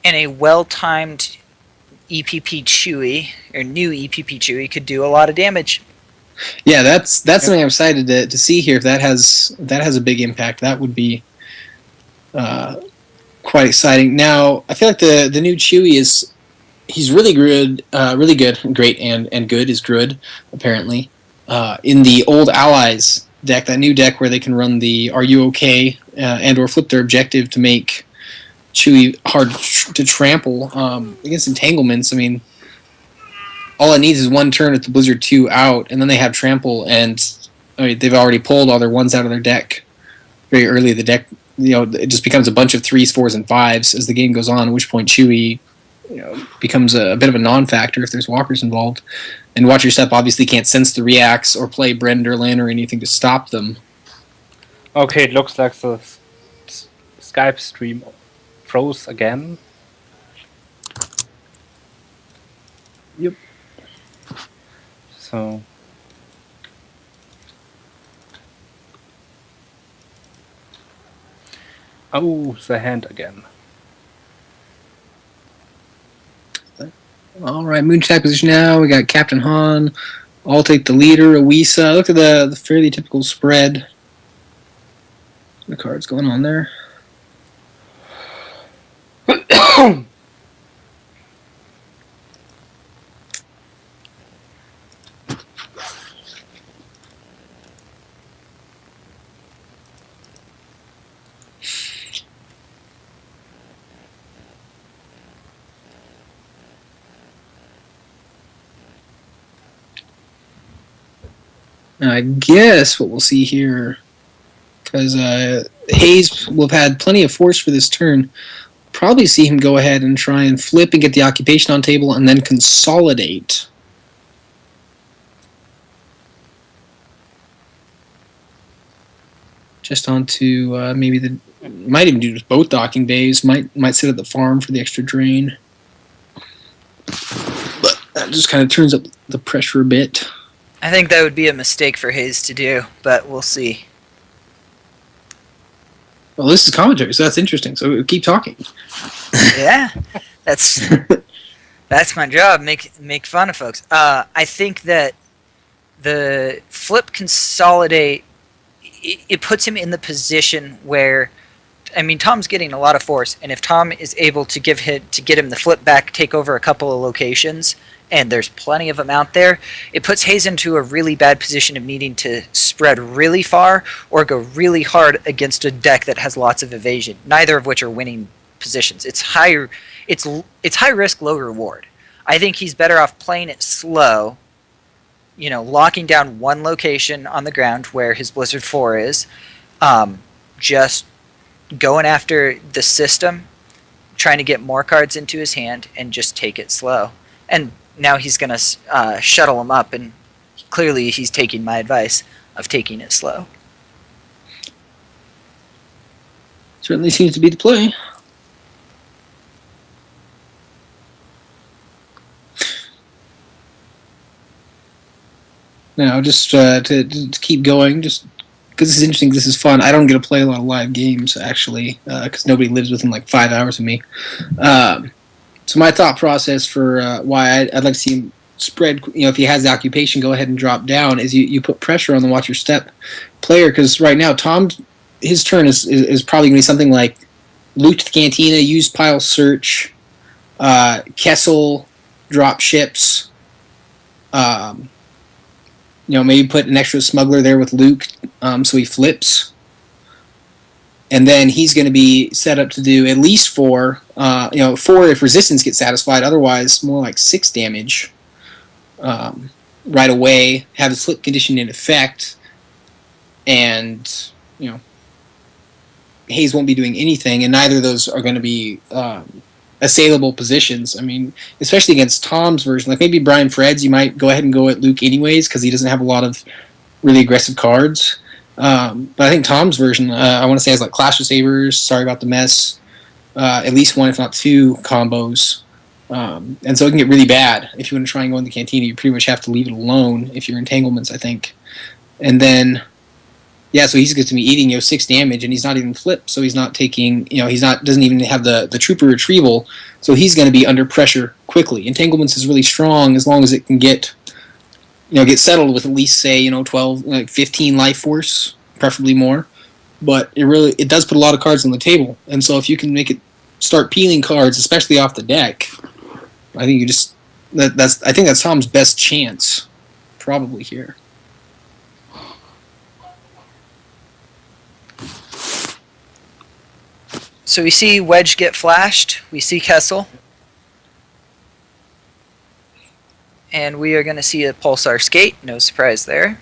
And a well-timed EPP Chewie, or new EPP Chewie, could do a lot of damage. Yeah, that's something I'm excited to see here. If that has a big impact, that would be quite exciting. Now, I feel like the new Chewie he's really good, great, and good is good apparently. In the old Allies deck, that new deck where they can run the Are You Okay and or flip their objective to make Chewie hard to trample against entanglements. I mean, all it needs is one turn with the Blizzard 2 out, and then they have trample, and they've already pulled all their ones out of their deck very early. The deck, it just becomes a bunch of 3s, 4s, and 5s as the game goes on, at which point Chewie becomes a bit of a non-factor if there's walkers involved. And Watch Your Step obviously can't sense the reacts or play Brenderlin or anything to stop them. Okay, it looks like the Skype stream froze again. Yep. So... Oh, the hand again. All right, moon attack position now. We got Captain Han. I'll Take the Leader. Awisa. Look at the fairly typical spread. The cards going on there. I guess what we'll see here, because Hayes will have had plenty of force for this turn, probably see him go ahead and try and flip and get the occupation on table and then consolidate. Just onto maybe the... Might even do just both docking bays. Might sit at the farm for the extra drain. But that just kind of turns up the pressure a bit. I think that would be a mistake for Hayes to do, but we'll see. Well, this is commentary, so that's interesting. So keep talking. Yeah, that's my job. Make fun of folks. I think that the flip consolidate, it puts him in the position where, I mean, Tom's getting a lot of force, and if Tom is able to get him the flip back, take over a couple of locations, and there's plenty of them out there, it puts Hayes into a really bad position of needing to spread really far or go really hard against a deck that has lots of evasion, neither of which are winning positions. It's high risk, low reward. I think he's better off playing it slow, locking down one location on the ground where his Blizzard 4 is, just going after the system, trying to get more cards into his hand, and just take it slow. And now he's going to shuttle him up, and clearly he's taking my advice of taking it slow. Certainly seems to be the play. Now, just to keep going, just because this is interesting, this is fun. I don't get to play a lot of live games, actually, because nobody lives within like 5 hours of me. So my thought process for why I'd like to see him spread, if he has the occupation, go ahead and drop down, is you put pressure on the watch your step player, because right now his turn is probably going to be something like loot the cantina, use pile search, Kessel, drop ships, maybe put an extra smuggler there with Luke, so he flips. And then he's going to be set up to do at least 4, 4 if resistance gets satisfied, otherwise more like 6 damage right away, have his flip condition in effect, and, Hayes won't be doing anything, and neither of those are going to be assailable positions. I mean, especially against Tom's version, like maybe Brian Fred's, you might go ahead and go at Luke anyways, because he doesn't have a lot of really aggressive cards. But I think Tom's version, I want to say, has like Clash of Sabers, Sorry About the Mess, at least 1, if not 2 combos. And so it can get really bad. If you want to try and go in the Cantina, you pretty much have to leave it alone if you're entanglements, I think. And then, so he's going to be eating 6 damage, and he's not even flipped, so he's not taking, doesn't even have the trooper retrieval, so he's going to be under pressure quickly. Entanglements is really strong as long as it can get settled with at least, say, 12, 15 life force, preferably more. But it does put a lot of cards on the table, and so if you can make it start peeling cards, especially off the deck, I think that's Tom's best chance, probably here. So we see Wedge get flashed. We see Kessel. And we are going to see a Pulsar skate. No surprise there.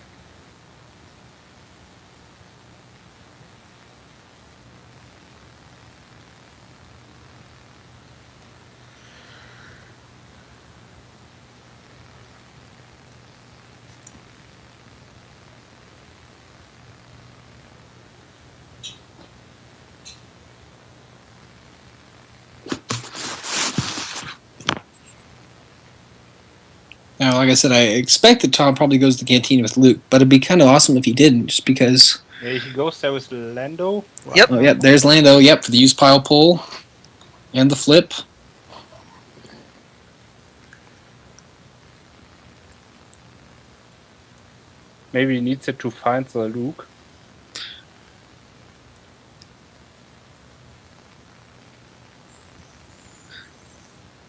Now, like I said, I expect that Tom probably goes to the Cantina with Luke, but it'd be kind of awesome if he didn't, just because... Yeah, he goes there with Lando. Yep. Oh, yep, there's Lando, for the use pile pull and the flip. Maybe he needs it to find the Luke.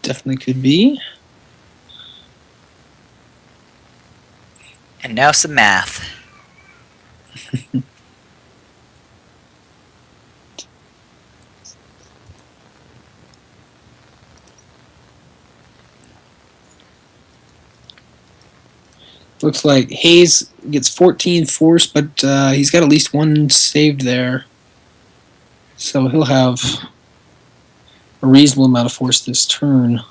Definitely could be. And now some math. Looks like Hayes gets 14 force, but he's got at least one saved there. So he'll have a reasonable amount of force this turn.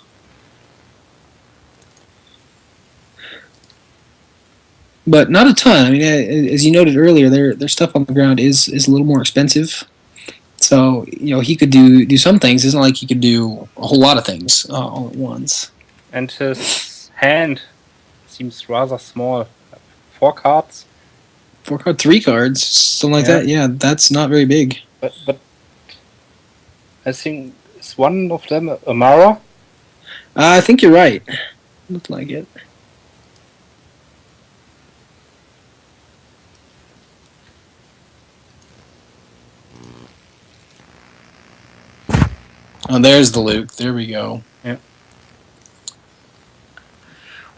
But not a ton. I mean, as you noted earlier, their stuff on the ground is a little more expensive. So, he could do some things. It's not like he could do a whole lot of things all at once. And his hand seems rather small. 4 cards. 3 cards, something like that. Yeah, that's not very big. But I think is one of them a Mara? I think you're right. Looked like it. Oh, there's the Luke. There we go. Yeah.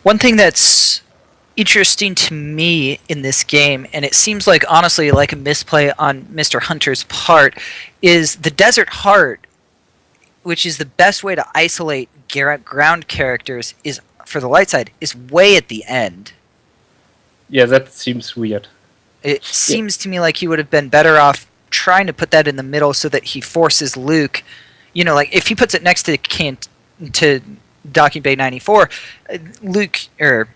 One thing that's interesting to me in this game, and it seems like honestly like a misplay on Mr. Hunter's part, is the Desert Heart, which is the best way to isolate ground characters is for the light side, is way at the end. Yeah, that seems weird. It seems to me like he would have been better off trying to put that in the middle so that he forces Luke. Like if he puts it next to Docking Bay 94, Luke or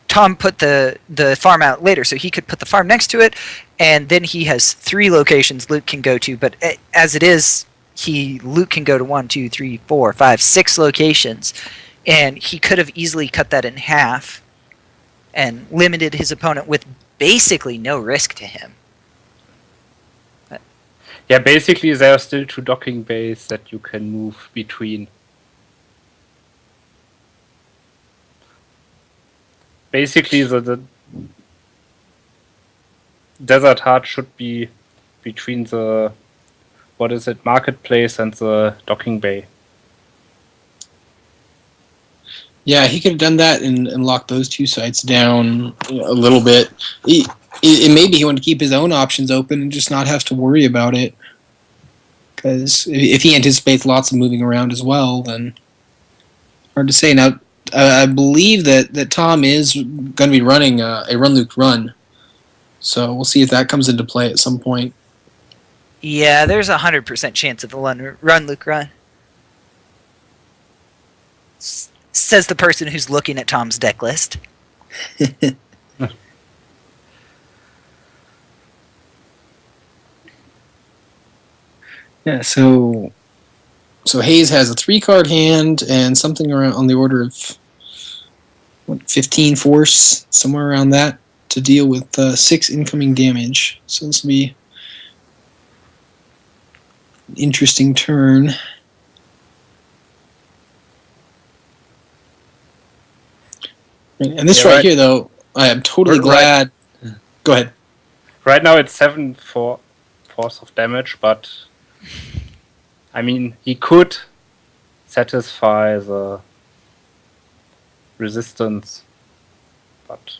Tom put the farm out later, so he could put the farm next to it, and then he has 3 locations Luke can go to. But as it is, Luke can go to 1, 2, 3, 4, 5, 6 locations, and he could have easily cut that in half and limited his opponent with basically no risk to him. Yeah, basically there are still 2 docking bays that you can move between. Basically, the Desert Heart should be between the marketplace and the docking bay. Yeah, he could have done that and locked those 2 sites down a little bit. Maybe he wanted to keep his own options open and just not have to worry about it. Because if he anticipates lots of moving around as well, then hard to say. Now, I believe that Tom is going to be running a Run Luke Run. So we'll see if that comes into play at some point. Yeah, there's 100% chance of the Run Luke Run. Says the person who's looking at Tom's deck list. Yeah, so Hayes has a 3-card hand and something around on the order of 15 force, somewhere around that, to deal with 6 incoming damage. So this will be an interesting turn. And this right here, though, I am totally glad. Go ahead. Right now it's 7 for force of damage, but I mean, he could satisfy the resistance, but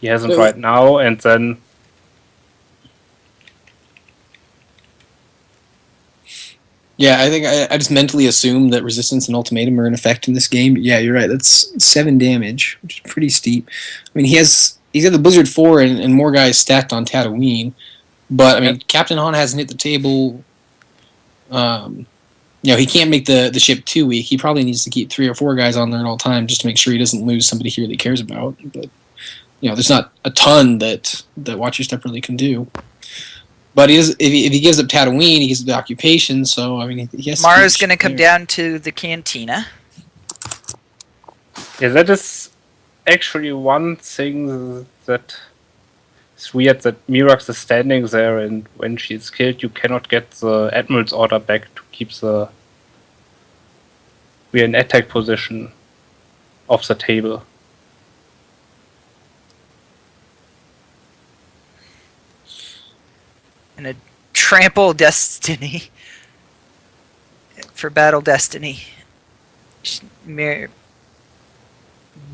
he hasn't right now, and then yeah, I think I just mentally assumed that resistance and ultimatum are in effect in this game. But yeah, you're right. That's 7 damage, which is pretty steep. I mean, he's got the Blizzard 4 and more guys stacked on Tatooine, but I mean, Captain Han hasn't hit the table. He can't make the ship too weak. He probably needs to keep 3 or 4 guys on there at all times just to make sure he doesn't lose somebody he really cares about. But there's not a ton that Watch Your Step really can do. But if he gives up Tatooine, he gives up the occupation. So I mean, he has Mara's going to come down to the cantina. yeah, that is actually one thing that is weird, that Mirax is standing there, and when she's killed, you cannot get the Admiral's order back to keep we're in attack position off the table. And a trample destiny for Battle Destiny.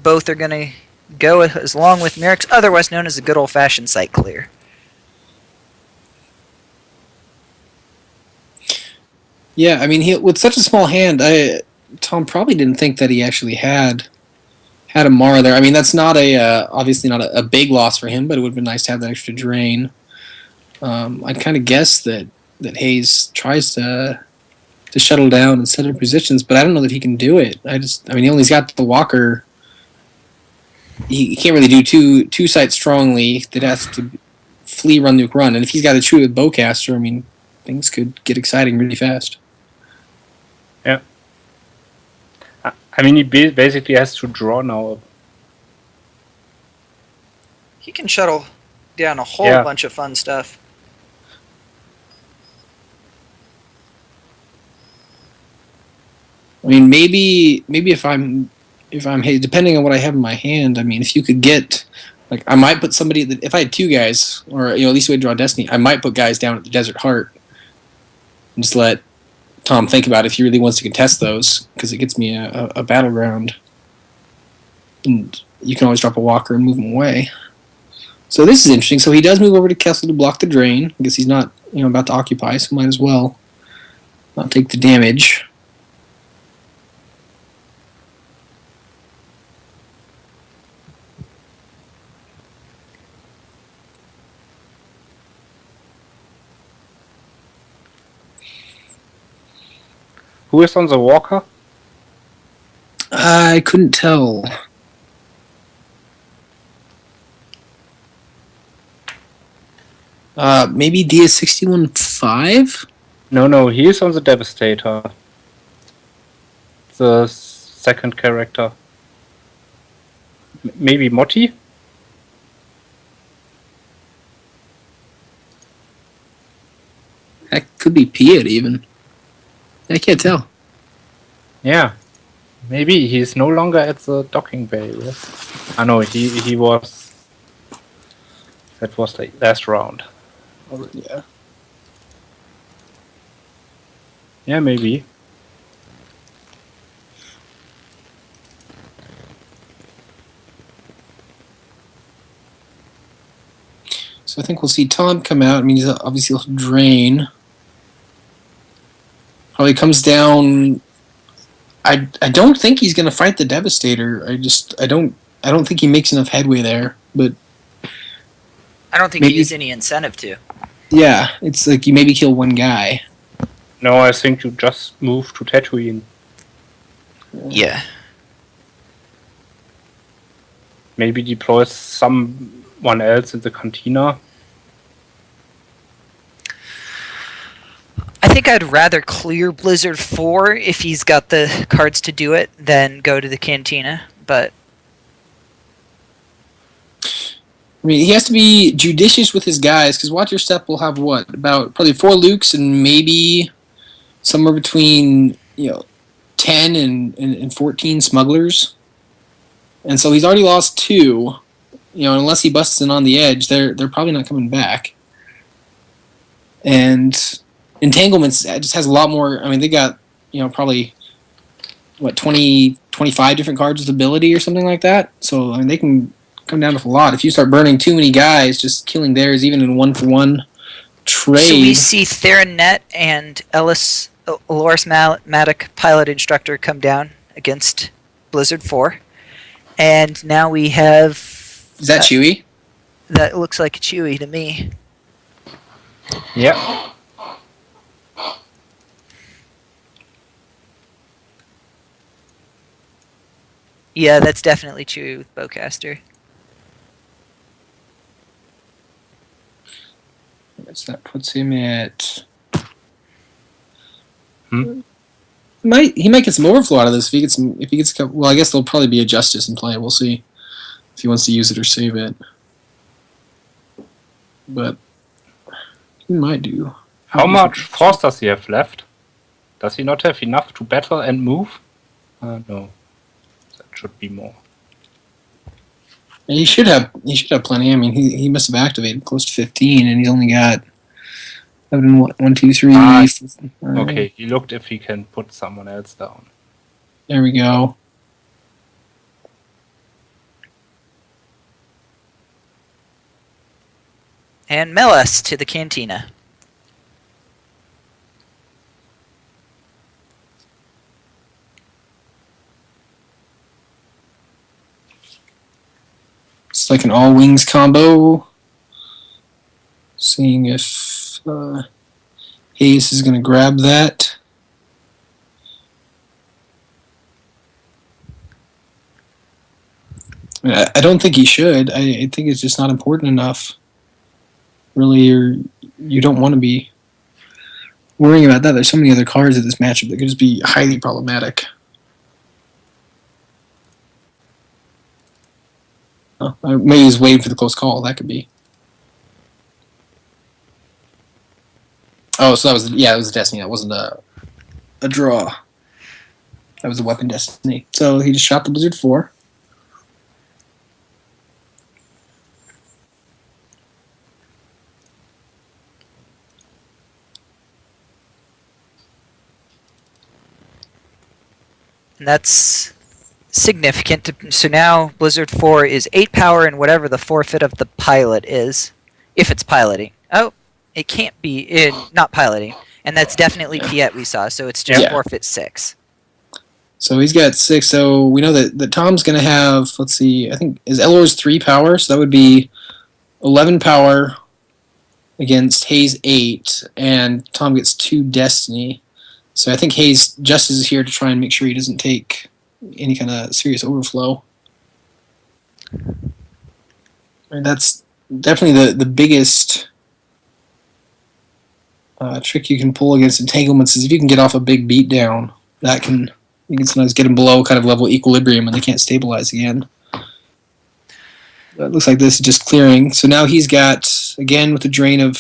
Both are going to go as long with Merrick's, otherwise known as a good old-fashioned site clear. Yeah, I mean, with such a small hand, Tom probably didn't think that he actually had had Amara there. I mean, that's not obviously not a big loss for him, but it would have been nice to have that extra drain. I'd kind of guess that Hayes tries to shuttle down and set up positions, but I don't know that he can do it. I mean, he only's got the Walker. He can't really do two sites strongly. That has to flee, run, nuke, run. And if he's got a true with Bowcaster, I mean, things could get exciting really fast. Yeah. I mean, he basically has to draw now. He can shuttle down a whole Yeah. bunch of fun stuff. I mean, maybe if I'm hey, depending on what I have in my hand. I mean, if you could get like, I might put somebody if I had two guys, or at least a way to draw Destiny, I might put guys down at the Desert Heart and just let Tom think about if he really wants to contest those, because it gets me a battleground, and you can always drop a walker and move him away. So this is interesting. So he does move over to Kessel to block the drain. I guess he's not about to occupy, so might as well not take the damage. Who is on the Walker? I couldn't tell. Maybe DS61-5? No, he is on the Devastator. The second character. Maybe Motti? That could be Piet even. I can't tell. Yeah. Maybe he's no longer at the docking bay. Yes. I know he was. That was the last round. Yeah. Yeah, maybe. So I think we'll see Tom come out. I mean, he's obviously he'll drain. Probably comes down. I don't think he's going to fight the Devastator. I don't think he makes enough headway there. But I don't think Maybe- he has any incentive to. yeah, it's like you maybe kill one guy. No, I think you just move to Tatooine. Yeah. Maybe deploy someone else in the cantina. I think I'd rather clear Blizzard 4 if he's got the cards to do it than go to the Cantina, but I mean, he has to be judicious with his guys, because Watch Your Step will have what? About probably 4 Lukes and maybe somewhere between 10 and 14 smugglers. And so he's already lost 2. Unless he busts in on the edge, they're probably not coming back. And Entanglements just has a lot more. I mean, they got probably 20, 25 different cards with ability or something like that. So I mean, they can come down with a lot. If you start burning too many guys, just killing theirs, even in 1-for-1 trade. so we see Theranet and Loris Matic pilot instructor come down against Blizzard 4. And now we have Is that Chewie? that looks like a Chewie to me. Yeah. Yeah, that's definitely Chewie with Bowcaster. So that puts him at. Hmm? He might get some overflow out of this if he gets a couple. Well, I guess there'll probably be a Justice in play. We'll see if he wants to use it or save it. But he might do. How much force does he have left? Does he not have enough to battle and move? No. That should be more. He should have plenty. I mean, he must have activated close to 15, and he's only got 1, 2, 3. Okay, he looked if he can put someone else down. There we go. And Melis to the Cantina. It's like an all wings combo. Seeing if Hayes is going to grab that. I don't think he should. I think it's just not important enough. Really, you don't want to be worrying about that. There's so many other cards in this matchup that could just be highly problematic. Oh, maybe he's waiting for the close call. That could be. Oh, so it was a destiny. That wasn't a draw. That was a weapon destiny. So he just shot the Blizzard 4. And that's significant. So now Blizzard 4 is 8 power and whatever the forfeit of the pilot is, if it's piloting. Oh, it can't be not piloting. And that's definitely Piet we saw, so it's just forfeit 6. So he's got 6, so we know that Tom's going to have, let's see, I think, is Elor's 3 power, so that would be 11 power against Hayes 8, and Tom gets 2 destiny. So I think Hayes just is here to try and make sure he doesn't take any kind of serious overflow. And that's definitely the biggest trick you can pull against entanglements is if you can get off a big beatdown. You can sometimes get them below kind of level equilibrium and they can't stabilize again. It looks like this is just clearing. So now he's got, again, with a drain of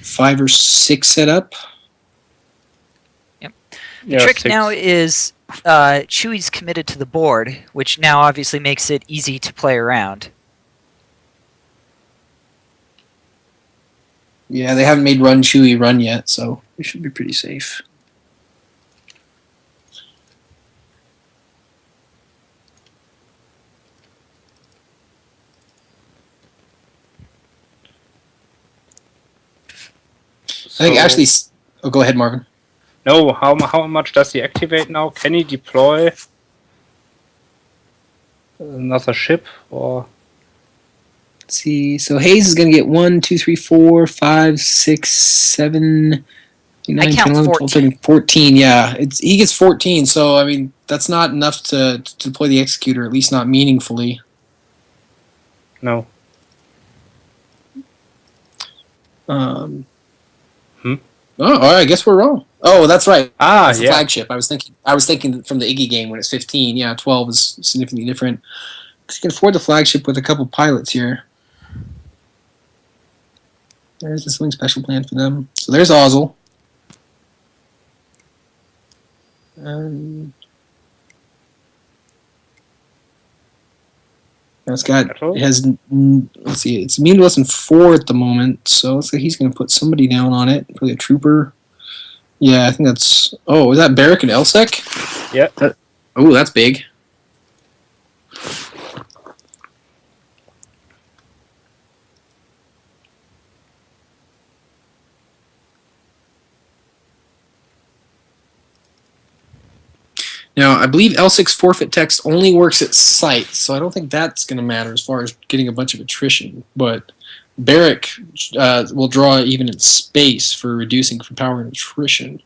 5 or 6 set up. The trick now is Chewy's committed to the board, which now obviously makes it easy to play around. Yeah, they haven't made Run Chewy run yet, so we should be pretty safe. I think actually... Oh, go ahead, Marvin. No, how much does he activate now? Can he deploy another ship or? Let's see. So Hayes is going to get 1, 2, 3, 4, 5, 6, 7, 8, 9, 10, 11, 12, 13, 14. Yeah, he gets 14. So I mean, that's not enough to deploy the executor, at least not meaningfully. No. Oh, I guess we're wrong. Oh, that's right. That's the flagship. I was thinking from the Iggy game when it's 15. Yeah, 12 is significantly different. You can afford the flagship with a couple pilots here. There's the swing special plan for them. So there's Ozzel. Let's see, it's immune to less than 4 at the moment, so looks like he's going to put somebody down on it, probably a trooper. Yeah, I think that's... Oh, is that Barrick and Elsek? Yeah. Oh, that's big. Now, I believe L6 forfeit text only works at sight, so I don't think that's going to matter as far as getting a bunch of attrition. But Barrick will draw even in space for reducing from power and attrition.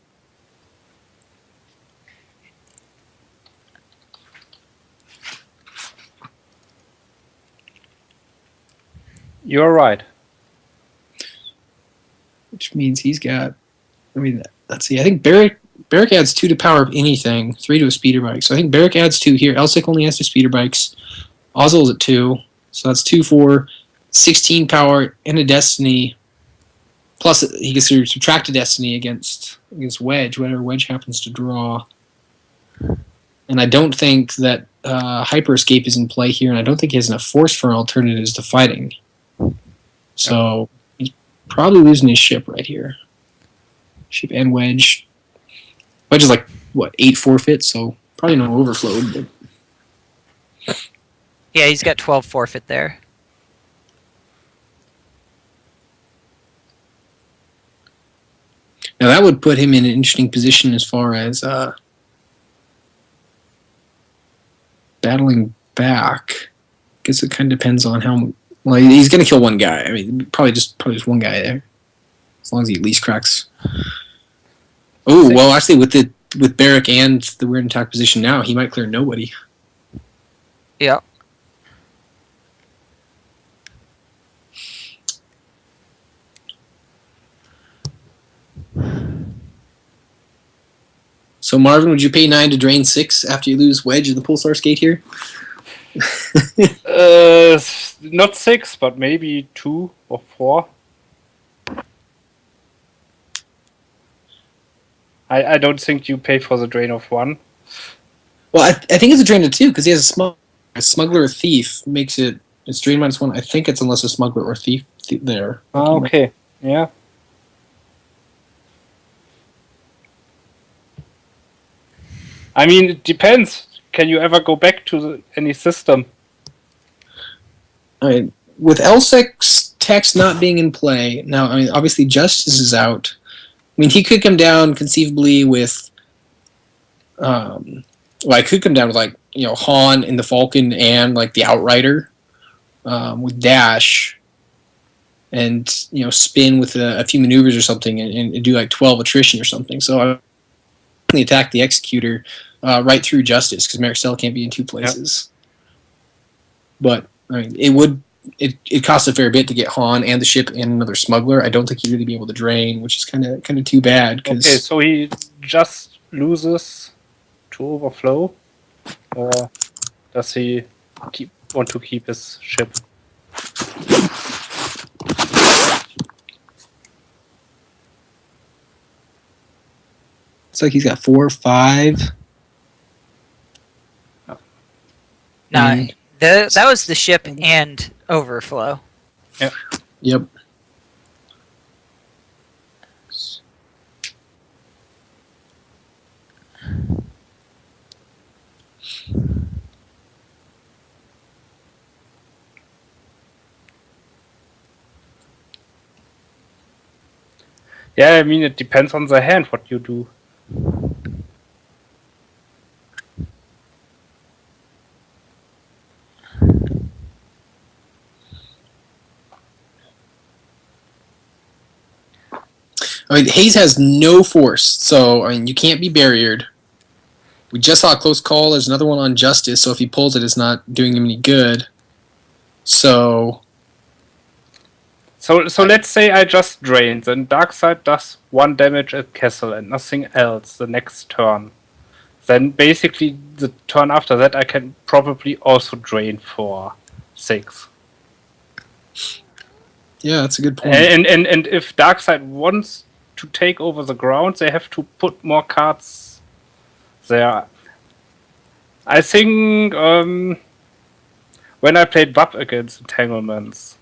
You're right. Which means he's got... I mean, let's see. I think Barrick adds 2 to power of anything, 3 to a speeder bike. So I think Barrick adds 2 here. Elsic only has 2 speeder bikes. Ozzel's at 2. So that's 2 for 16 power and a destiny. Plus he gets to subtract a destiny against Wedge, whatever Wedge happens to draw. And I don't think that Hyper Escape is in play here, and I don't think he has enough force for alternatives to fighting. So he's probably losing his ship right here. Ship and Wedge. Wedge is like, 8 forfeits, so probably no overflow. But... Yeah, he's got 12 forfeit there. Now that would put him in an interesting position as far as battling back. guess it kind of depends on how. Well, he's going to kill one guy. I mean, probably just one guy there, as long as he at least cracks. Oh well, actually, with Barrack and the weird attack position now, he might clear nobody. Yeah. So Marvin, would you pay 9 to drain 6 after you lose Wedge in the Pulsar Skate here? Not 6, but maybe 2 or 4. I don't think you pay for the drain of 1. Well, I think it's a drain of 2 because he has a smuggler or thief makes it's drain -1. I think it's unless a smuggler or thief there. Okay, yeah. I mean, it depends. Can you ever go back to any system? I mean, with LSEC's text not being in play now, I mean, obviously Justice is out. I mean, he could come down conceivably with, I could come down with Han and the Falcon and the Outrider, with dash, and spin with a few maneuvers or something, and do 12 attrition or something. So I definitely attack the Executor right through Justice because Maricel can't be in 2 places. Yep. But I mean, it costs a fair bit to get Han and the ship and another smuggler. I don't think he'd really be able to drain, which is kind of too bad. Okay, so he just loses to overflow, or does he want to keep his ship? It's like he's got 4 or 5. No, that was the ship and overflow. Yep. Yeah, I mean, it depends on the hand what you do. I mean, Hayes has no force, so I mean, you can't be barriered. We just saw a close call. There's another one on Justice, so if he pulls it, it's not doing him any good. So let's say I just drain, then Darkseid does 1 damage at Castle and nothing else the next turn. Then basically the turn after that I can probably also drain for 6. Yeah, that's a good point. And if Darkseid wants to take over the ground, they have to put more cards there. I think when I played WAP against Entanglements,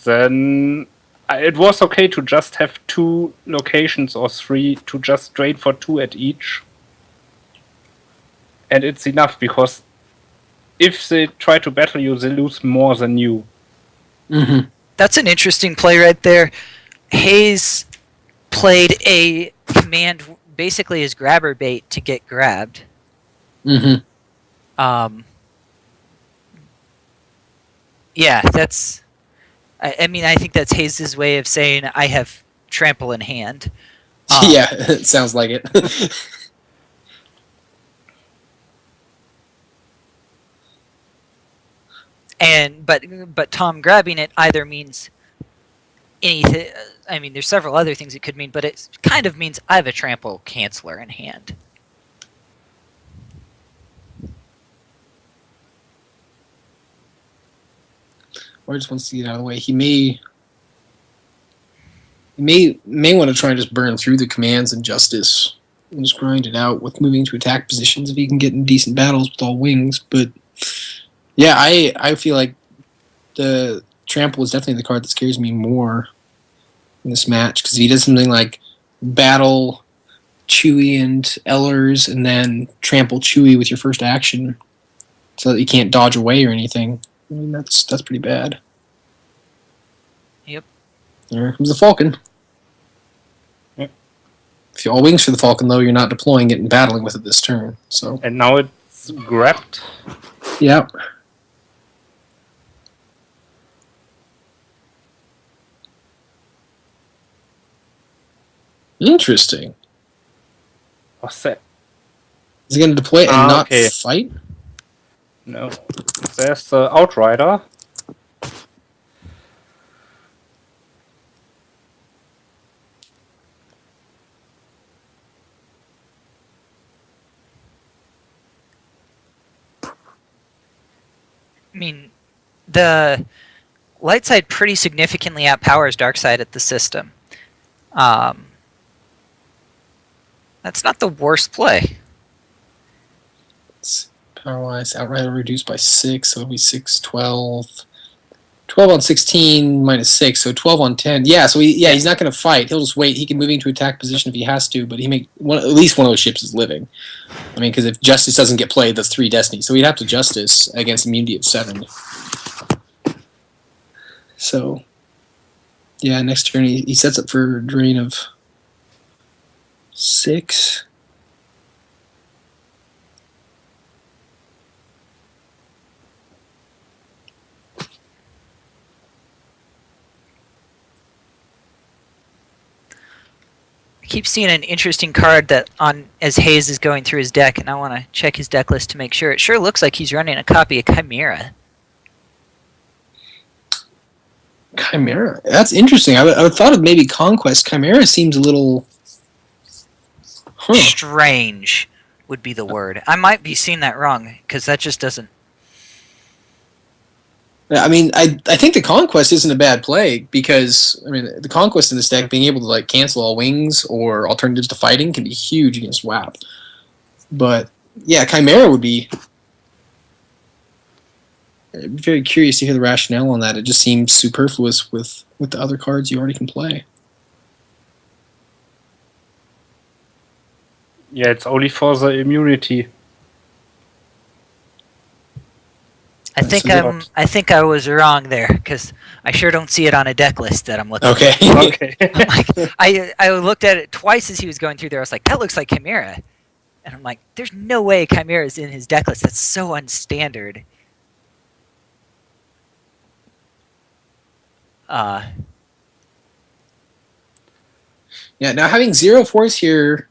then it was okay to just have 2 locations or 3 to just drain for 2 at each. And it's enough, because if they try to battle you, they lose more than you. Mm-hmm. That's an interesting play right there. Hayes played a command basically as grabber bait to get grabbed. Mm-hmm. Yeah, that's... I mean, I think that's Hayes' way of saying, I have trample in hand. Yeah, it sounds like it. But Tom grabbing it either means anything. I mean, there's several other things it could mean, but it kind of means I have a trample canceller in hand. Or just wants to get out of the way. He may want to try and just burn through the commands in Justice and just grind it out with moving to attack positions if he can get in decent battles with all wings. But yeah, I feel like the trample is definitely the card that scares me more in this match, because if he does something like battle Chewie and Ellers and then trample Chewie with your first action so that you can't dodge away or anything, I mean, that's pretty bad. Yep. Here comes the Falcon. Yep. If you all wings for the Falcon, though, you're not deploying it and battling with it this turn. So. And now it's grabbed. Yep. Interesting. What's that? Is he going to deploy and not Okay. fight? No. There's the Outrider. I mean, the light side pretty significantly outpowers dark side at the system. That's not the worst play. Power-wise, Outrider reduced by 6, so it'll be 6, 12. 12 on 16 minus 6, so 12 on 10. Yeah, so he's not going to fight. He'll just wait. He can move into attack position if he has to, but at least one of those ships is living. I mean, because if Justice doesn't get played, that's 3 Destiny. So he'd have to Justice against immunity of 7. So, yeah, next turn he sets up for a drain of 6. I keep seeing an interesting card that as Hayes is going through his deck, and I want to check his deck list to make sure. It sure looks like he's running a copy of Chimera. Chimera. That's interesting. I would thought of maybe Conquest. Chimera seems a little... Strange would be the word. I might be seeing that wrong, because that just doesn't... I mean, I think the Conquest isn't a bad play, because, I mean, the Conquest in this deck, being able to, like, cancel all wings or alternatives to fighting can be huge against WAP. But, yeah, Chimera would be... I'm very curious to hear the rationale on that. It just seems superfluous with the other cards you already can play. Yeah, it's only for the immunity. I think I was wrong there, because I sure don't see it on a deck list that I'm looking Okay. Okay. at. I looked at it twice as he was going through there. I was like, that looks like Chimera. And I'm like, there's no way Chimera is in his deck list. That's so unstandard. Yeah, now having 0 force here,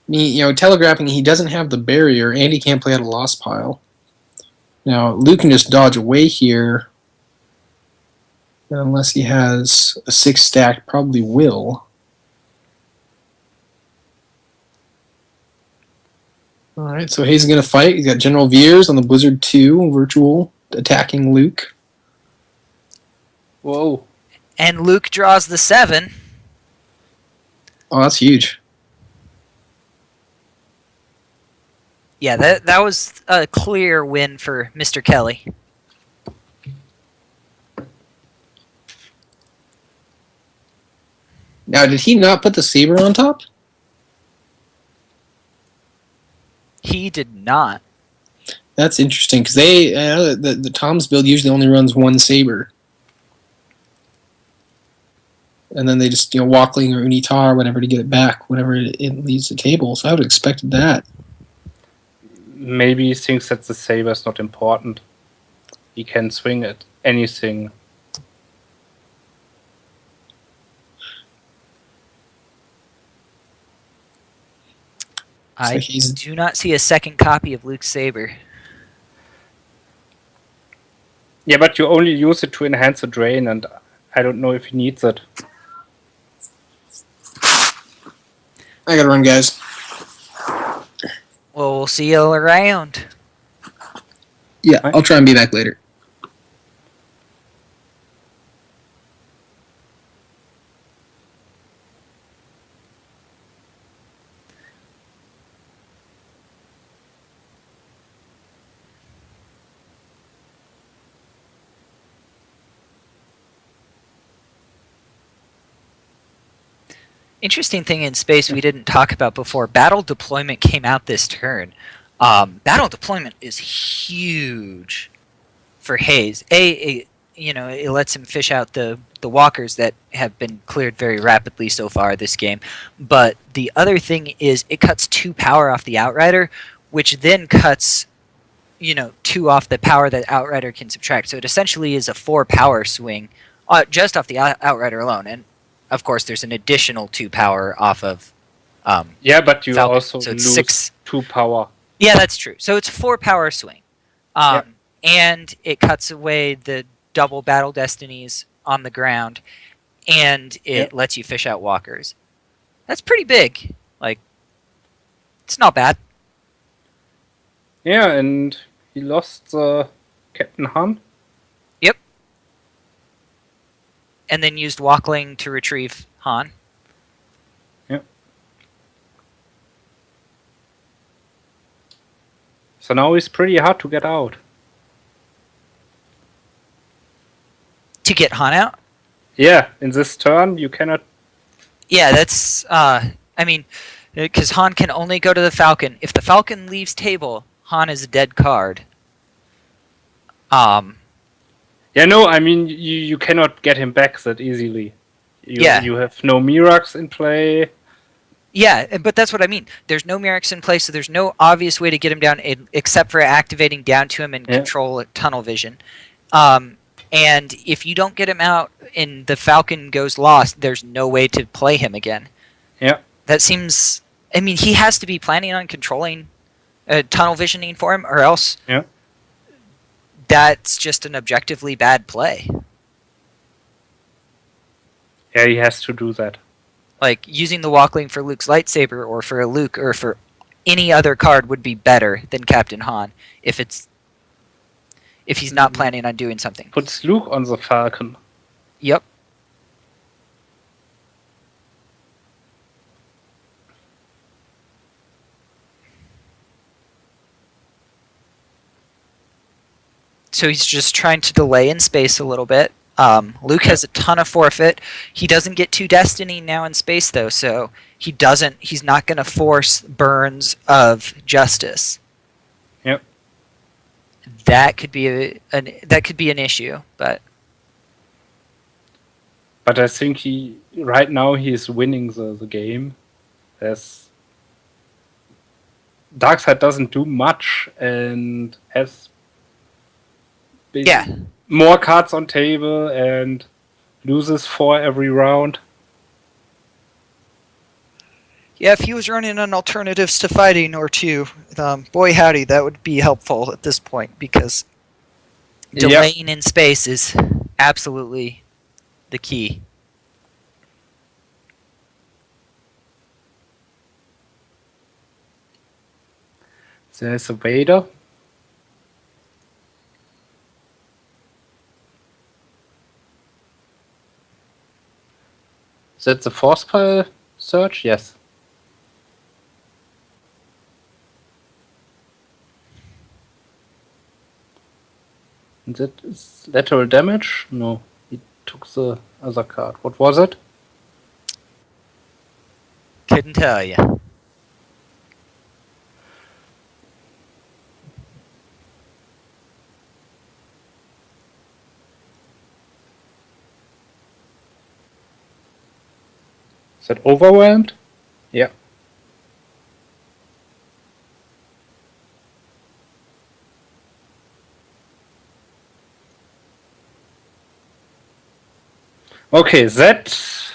telegraphing he doesn't have the barrier and he can't play out a lost pile. Now, Luke can just dodge away here. Unless he has a 6 stack, probably will. Alright, so Hayes is going to fight. He's got General Veers on the Blizzard 2, virtual, attacking Luke. Whoa. And Luke draws the 7. Oh, that's huge. Yeah, that was a clear win for Mr. Kelly. Now, did he not put the Saber on top? He did not. That's interesting, because the Tom's build usually only runs 1 Saber. And then they just, Walkling or Unitar or whatever to get it back whenever it leaves the table. So I would have expected that. Maybe he thinks that the saber is not important. He can swing at anything. I do not see a second copy of Luke's Saber. Yeah, but you only use it to enhance the drain, and I don't know if he needs it. I gotta run, guys. Well, we'll see you around. Yeah, I'll try and be back later. Interesting thing in space we didn't talk about before. Battle deployment came out this turn. Battle deployment is huge for Hayes. It lets him fish out the walkers that have been cleared very rapidly so far this game. But the other thing is it cuts 2 power off the Outrider, which then cuts 2 off the power that Outrider can subtract. So it essentially is a 4 power swing just off the Outrider alone. And of course, there's an additional 2 power off of. Yeah, but you Falcon, also so it's lose 6. 2 power. Yeah, that's true. So it's 4 power swing. Yep. And it cuts away the double battle destinies on the ground, and it Yep. lets you fish out walkers. That's pretty big. Like, it's not bad. Yeah, and he lost Captain Han. And then used Walkling to retrieve Han. Yep. So now it's pretty hard to get out. To get Han out? Yeah, in this turn you cannot. Yeah, that's. I mean, because Han can only go to the Falcon. If the Falcon leaves table, Han is a dead card. Yeah, no, I mean you cannot get him back that easily. Yeah. You have no Mirax in play. Yeah, but that's what I mean. There's no Merrick's in place, so there's no obvious way to get him down except for activating down to him and control tunnel vision. And if you don't get him out and the Falcon goes lost, there's no way to play him again. Yeah. That seems... I mean, he has to be planning on controlling tunnel visioning for him, or else that's just an objectively bad play. Yeah, he has to do that. Like, using the Walkling for Luke's lightsaber or for a Luke or for any other card would be better than Captain Han if he's not planning on doing something. Puts Luke on the Falcon. Yep. So he's just trying to delay in space a little bit. Luke has a ton of forfeit. He doesn't get 2 destiny now in space though, so he's not going to force burns of justice. Yep. That could be an issue, but I think right now he is winning the game. Darkseid doesn't do much and has more cards on table and loses 4 every round. Yeah, if he was running an alternatives to fighting or 2, boy howdy, that would be helpful at this point, because delaying in space is absolutely the key. There's a Vader. Is that the force pile search? Yes. And that is lateral damage? No, he took the other card. What was it? Couldn't tell you. Is that overwhelmed? Yeah. Okay, that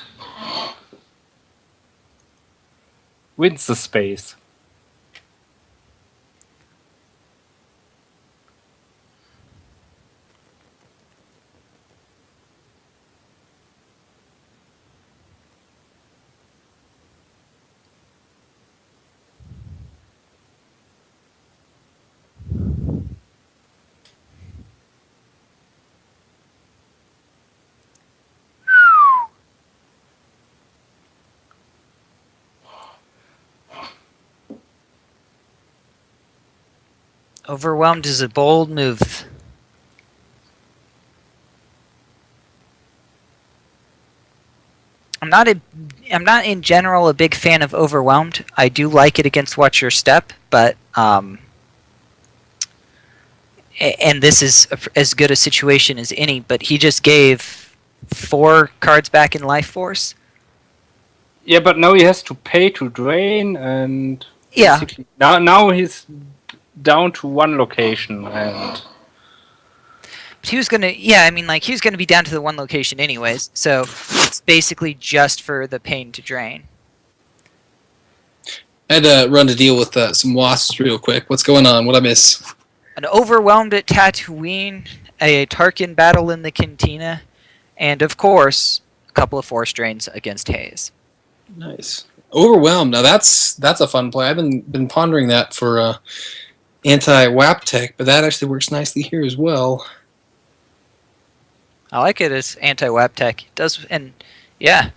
wins the space. Overwhelmed is a bold move. I'm not in general a big fan of Overwhelmed. I do like it against Watch Your Step, but and this is as good a situation as any, but he just gave 4 cards back in Life Force. Yeah, but now he has to pay to drain, and Yeah. now he's down to 1 location, and He was gonna, he was gonna be down to the 1 location anyways. So it's basically just for the pain to drain. I had to run to deal with some wasps real quick. What's going on? What I miss? An overwhelmed at Tatooine, a Tarkin battle in the Cantina, and of course, a couple of force drains against Hayes. Nice. Overwhelmed. Now that's a fun play. I've been pondering that for anti-WAP tech, but that actually works nicely here as well. I like it as anti-WAP tech. It does, and yeah,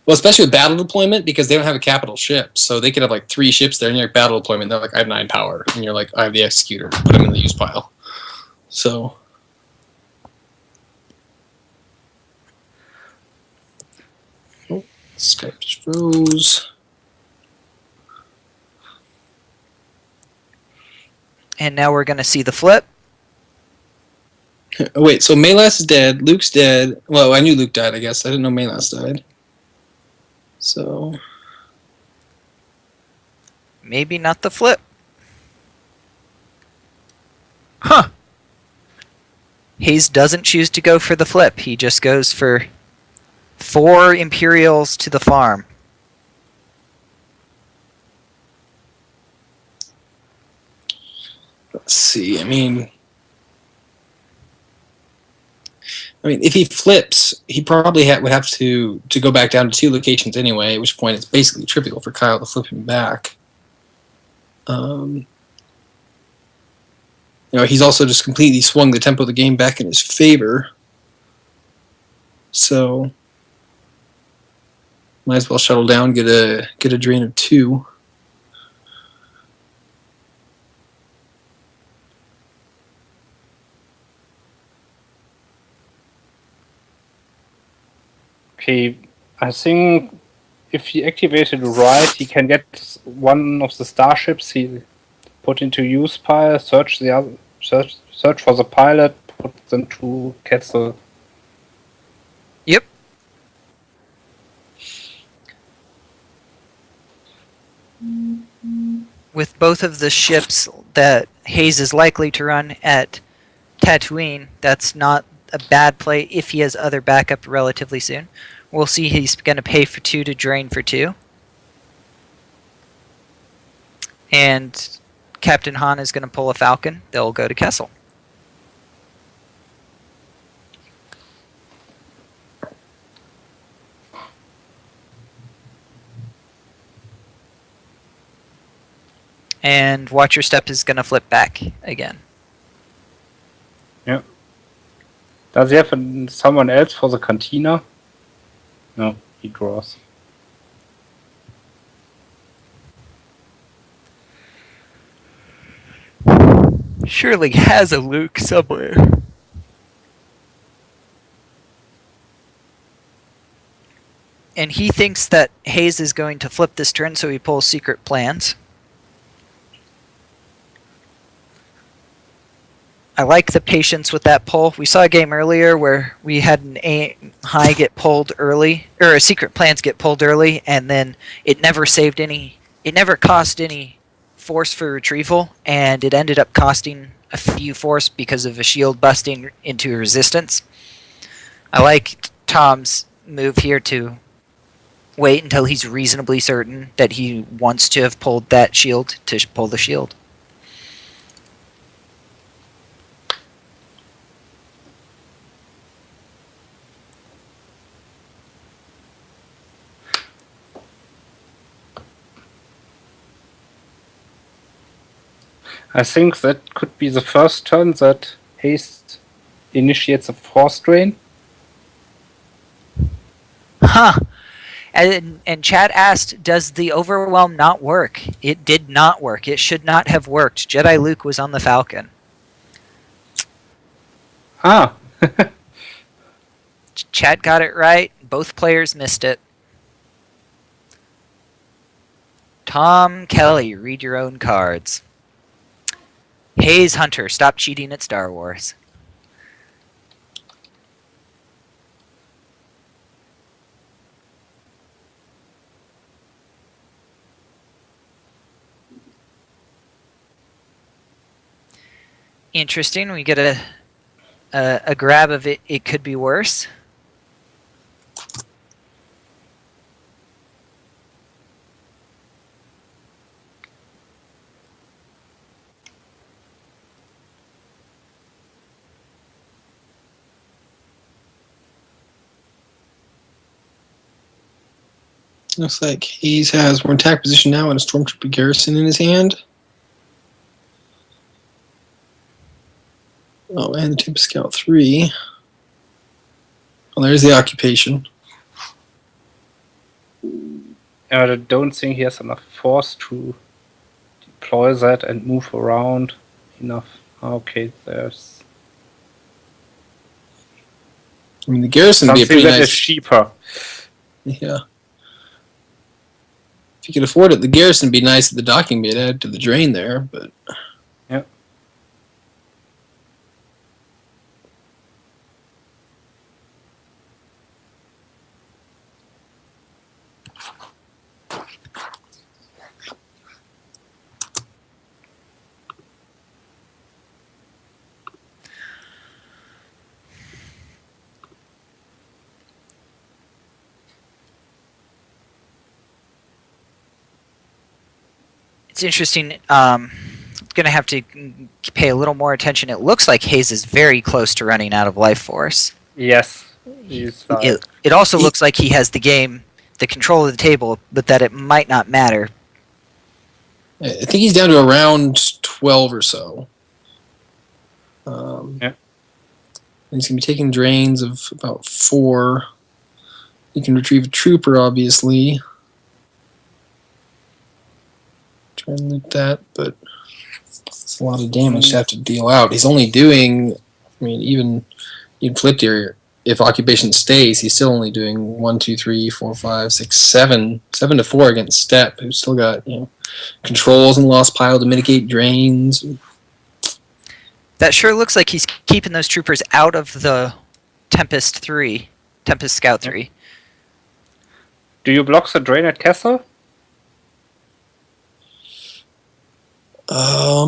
Well, especially with battle deployment, because they don't have a capital ship, so they could have like 3 ships there, and you're like battle deployment. They're like, I have 9 power, and you're like, I have the executor. Put them in the use pile. So. Oh, Skype just froze. and now we're going to see the flip. Oh, wait, so Malas is dead. Luke's dead. Well, I knew Luke died, I guess. I didn't know Malas died. So. Maybe not the flip. Huh. Hayes doesn't choose to go for the flip. He just goes for 4 Imperials to the farm. Let's see. I mean, if he flips, he probably would have to go back down to 2 locations anyway. At which point, it's basically trivial for Kyle to flip him back. He's also just completely swung the tempo of the game back in his favor. So, might as well shuttle down, get a drain of 2. Okay, I think if he activated right, he can get one of the starships he put into use pile, search for the pilot, put them to Ketzel. Yep. With both of the ships that Hayes is likely to run at Tatooine, that's not a bad play if he has other backup relatively soon. We'll see he's going to pay for 2 to drain for 2. And Captain Han is going to pull a Falcon. They'll go to Kessel. And Watch Your Step is going to flip back again. Yeah. Does he have someone else for the cantina? No, he draws. Surely has a Luke somewhere. And he thinks that Hayes is going to flip this turn, so he pulls Secret Plans. I like the patience with that pull. We saw a game earlier where we had an aim high get pulled early, or a Secret Plans get pulled early, and then it never saved any. It never cost any force for retrieval, and it ended up costing a few force because of a shield busting into resistance. I like Tom's move here to wait until he's reasonably certain that he wants to have pulled that shield to pull the shield. I think that could be the first turn that Haste initiates a force drain. Huh. And Chad asked, does the overwhelm not work? It did not work. It should not have worked. Jedi Luke was on the Falcon. Ah. Chad got it right. Both players missed it. Tom Kelly, read your own cards. Hayes Hunter, stop cheating at Star Wars. Interesting. We get a grab of it. It could be worse. Looks like Hayes has more attack position now and a Stormtrooper Garrison in his hand. Oh, and the Tempest Scout 3. Well, there's the occupation. I don't think he has enough force to deploy that and move around enough. Okay, there's I mean, the Garrison would be a something pretty that is nice. cheaper. Yeah. If you could afford it, the Garrison would be nice at the docking bay to add to the drain there, but. Yep. It's interesting. Gonna have to pay a little more attention. It looks like Hayes is very close to running out of life force. Yes, he's like, It also looks like he has the control of the table, but that it might not matter. I think he's down to around 12 or so. Yeah. And he's going to be taking drains of about 4. He can retrieve a trooper, obviously. Try and loot that, but it's a lot of damage to have to deal out. He's only doing, I mean, even flipped here, if occupation stays, he's still only doing 1, 2, 3, 4, 5, 6, 7 to 4 against Step, who's still got controls and lost pile to mitigate drains. That sure looks like he's keeping those troopers out of the Tempest Scout 3. do you block the drain at Castle? I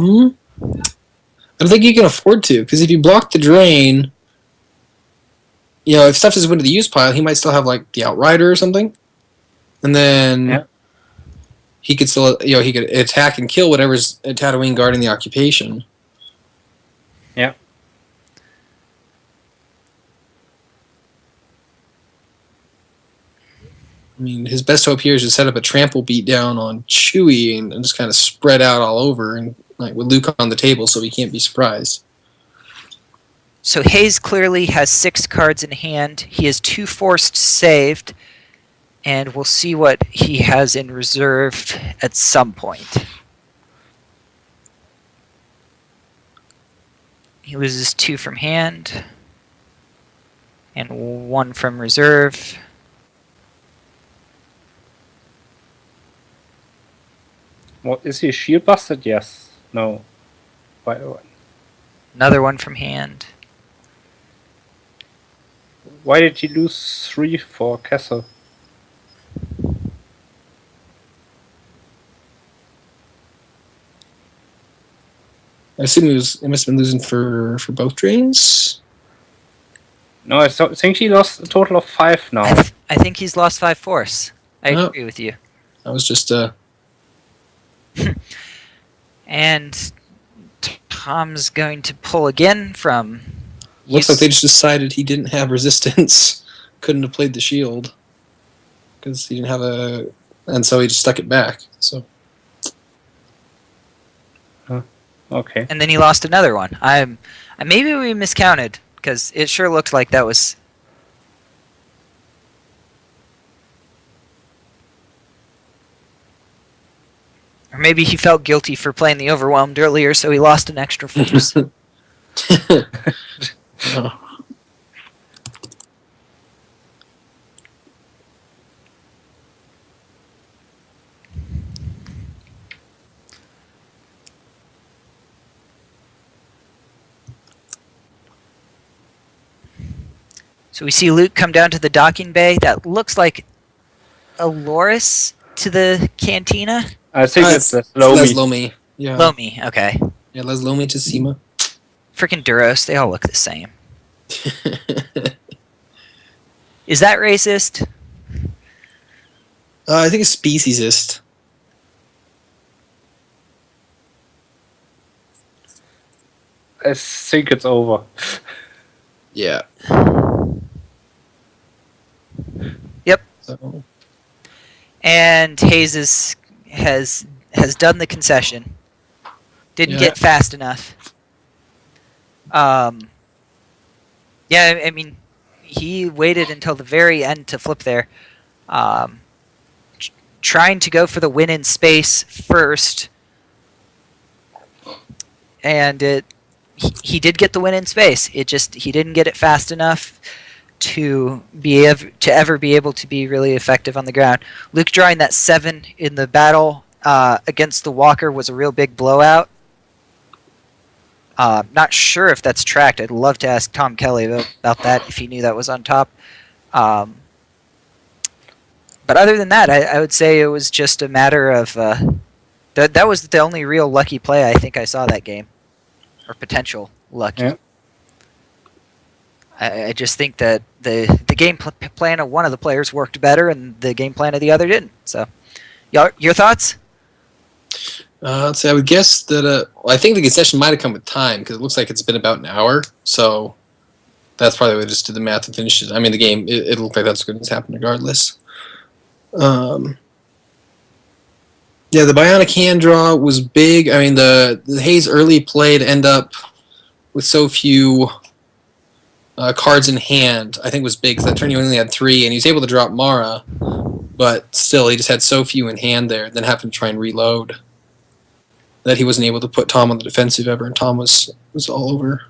don't think you can afford to, because if you block the drain, if stuff doesn't went to the use pile, he might still have like the Outrider or something, and then he could still, he could attack and kill whatever's at Tatooine guarding the occupation. Yeah. I mean, his best hope here is to set up a trample beatdown on Chewie and just kind of spread out all over, and like with Luke on the table, so he can't be surprised. So Hayes clearly has 6 cards in hand. He has 2 forced saved, and we'll see what he has in reserve at some point. He loses 2 from hand, and 1 from reserve. What is he shield busted? Yes. No. Why? Another 1 from hand. Why did he lose 3 for Castle? I assume he must have been losing for both drains. No, I think he lost a total of 5 now. I think he's lost 5 force. I Oh. agree with you. That was just And Tom's going to pull again from... looks like they just decided he didn't have resistance, couldn't have played the shield because he didn't have and so he just stuck it back. So Okay. And then he lost another one. Maybe we miscounted, because it sure looked like that was... Or maybe he felt guilty for playing the Overwhelmed earlier, so he lost an extra force. So we see Luke come down to the docking bay. That looks like a Loris to the cantina. I think it's Les Lomi. Lomi. Yeah. Lomi, okay. Yeah, Les Lomi to Seema. Freaking Duros, they all look the same. Is that racist? I think it's speciesist. I think it's over. Yeah. Yep. So And has done the concession. Didn't Yeah. get fast enough. Yeah, I mean, he waited until the very end to flip there. Trying to go for the win in space first. And he did get the win in space. He didn't get it fast enough to ever be able to be really effective on the ground. Luke drawing that 7 in the battle against the Walker was a real big blowout. Not sure if that's tracked. I'd love to ask Tom Kelly about that if he knew that was on top. But other than that, I would say it was just a matter of that was the only real lucky play I think I saw that game, or potential lucky. Yeah. I just think that the game plan of one of the players worked better and the game plan of the other didn't. So, your thoughts? Let's see, I would guess that I think the concession might have come with time because it looks like it's been about an hour. So that's probably what just did the math and finished it. I mean, the game it looked like that's going to happen regardless. Yeah, the bionic hand draw was big. I mean, the Hayes early play to end up with so few cards in hand, I think was big. Because that turn he only had 3, and he was able to drop Mara, but still, he just had so few in hand there. Then having to try and reload that he wasn't able to put Tom on the defensive ever, and Tom was all over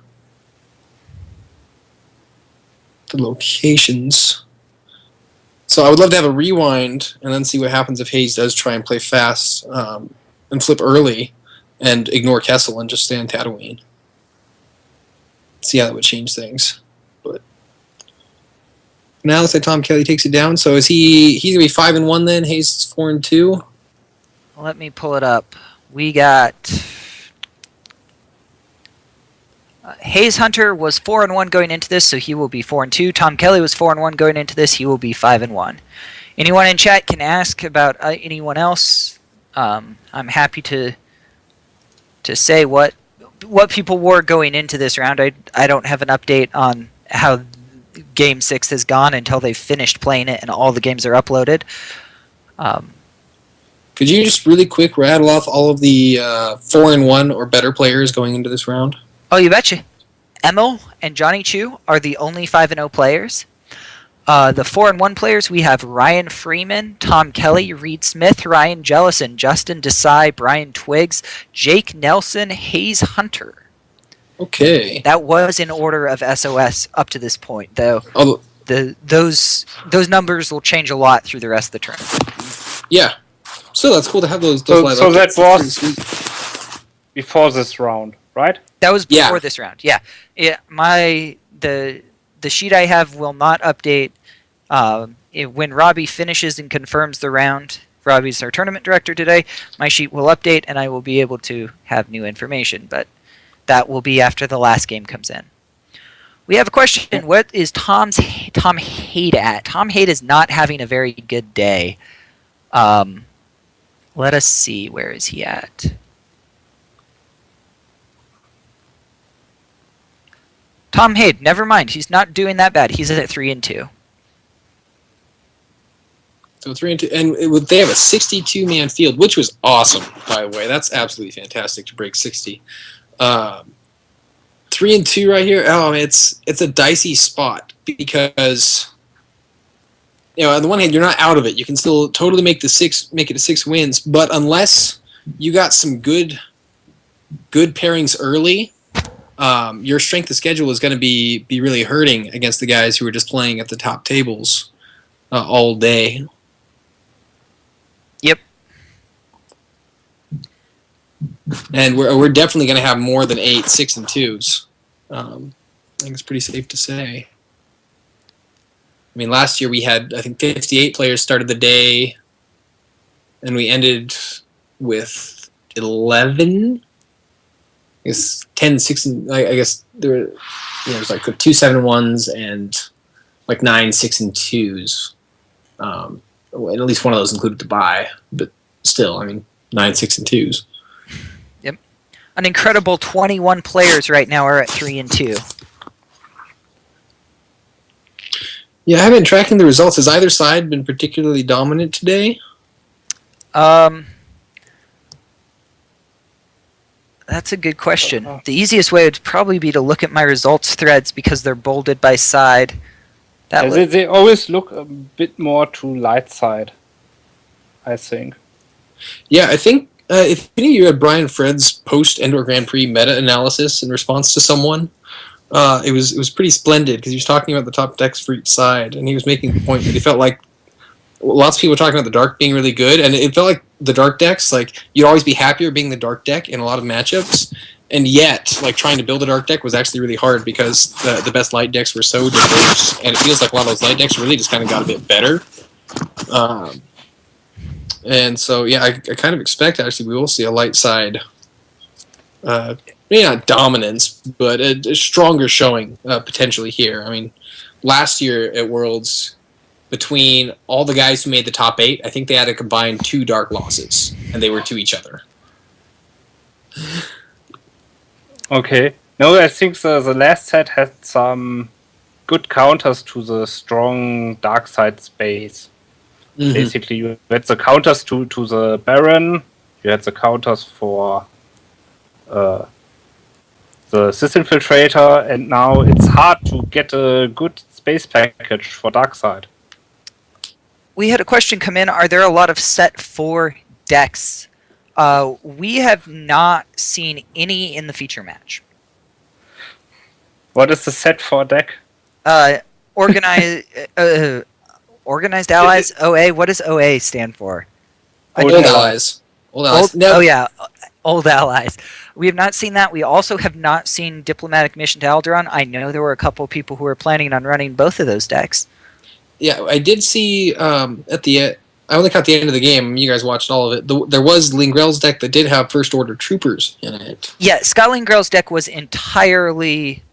the locations. So I would love to have a rewind and then see what happens if Hayes does try and play fast and flip early and ignore Kessel and just stay on Tatooine. See how that would change things. But now looks like Tom Kelly takes it down. So is he's gonna be 5-1 then? Hayes is 4-2. Let me pull it up. We got Hayes Hunter was 4-1 going into this, so he will be 4-2. Tom Kelly was 4-1 going into this, he will be 5-1. Anyone in chat can ask about anyone else. I'm happy to say what people were going into this round. I don't have an update on how Game 6 has gone until they've finished playing it and all the games are uploaded. Could you just really quick rattle off all of the 4-1 or better players going into this round? Oh, you betcha. Emil and Johnny Chu are the only 5-0 players. The 4-1 players, we have Ryan Freeman, Tom Kelly, Reed Smith, Ryan Jellison, Justin Desai, Brian Twiggs, Jake Nelson, Hayes Hunter. Okay. That was in order of SOS up to this point, though. Oh, Those numbers will change a lot through the rest of the tournament. yeah. So that's cool to have those So live that updates. was Pretty sweet. before this round, right? That was Yeah. before this round. Yeah. The sheet I have will not update when Robbie finishes and confirms the round. Robbie's our tournament director today. My sheet will update and I will be able to have new information, but that will be after the last game comes in. We have a question. What is Tom Haidt at? Tom Haidt is not having a very good day. Let us see. Where is he at? Tom Haidt, never mind. He's not doing that bad. He's at 3-2. So 3-2, and they have a 62-man field, which was awesome, by the way. That's absolutely fantastic to break 60. 3-2 right here. Oh, it's a dicey spot because on the one hand you're not out of it. You can still totally make it to 6 wins, but unless you got some good pairings early, your strength of schedule is going to be really hurting against the guys who are just playing at the top tables all day. Yep. And we're definitely going to have more than 8 6-2s. I think it's pretty safe to say. I mean, last year we had, I think, 58 players started the day, and we ended with 11. I guess 10 6. I guess there was like 2 7-1s and like 9 6-2s. And at least one of those included the bye, but still, I mean, 9 6-2s. Yep. An incredible 21 players right now are at 3-2. Yeah, I haven't been tracking the results. Has either side been particularly dominant today? Um, that's a good question. The easiest way would probably be to look at my results threads because they're bolded by side. That Yeah, would, they always look a bit more to light side, I think. Yeah, I think if any of you read Brian Fred's post Endor Grand Prix meta analysis in response to someone, it was pretty splendid because he was talking about the top decks for each side, and he was making the point that he felt like lots of people were talking about the dark being really good, and it felt like the dark decks, like you'd always be happier being the dark deck in a lot of matchups, and yet like trying to build a dark deck was actually really hard because the best light decks were so diverse, and it feels like a lot of those light decks really just kind of got a bit better. And so, yeah, I kind of expect actually we will see a light side, maybe not dominance, but a stronger showing potentially here. I mean, last year at Worlds, between all the guys who made the top 8, I think they had a combined 2 dark losses, and they were to each other. Okay. No, I think the last set had some good counters to the strong dark side space. Mm-hmm. Basically, you had the counters to the Baron, you had the counters for the Sith Infiltrator, and now it's hard to get a good space package for dark side. We had a question come in. Are there a lot of set 4 decks? We have not seen any in the feature match. What is the set for deck? Organized Organized Allies, OA. What does OA stand for? Old allies. Old allies. No. Oh yeah, Old Allies. We have not seen that. We also have not seen Diplomatic Mission to Alderaan. I know there were a couple of people who were planning on running both of those decks. Yeah, I did see at the end. I only caught the end of the game. You guys watched all of it. There was Lingrel's deck that did have First Order Troopers in it. Yeah, Scott Lingrel's deck was entirely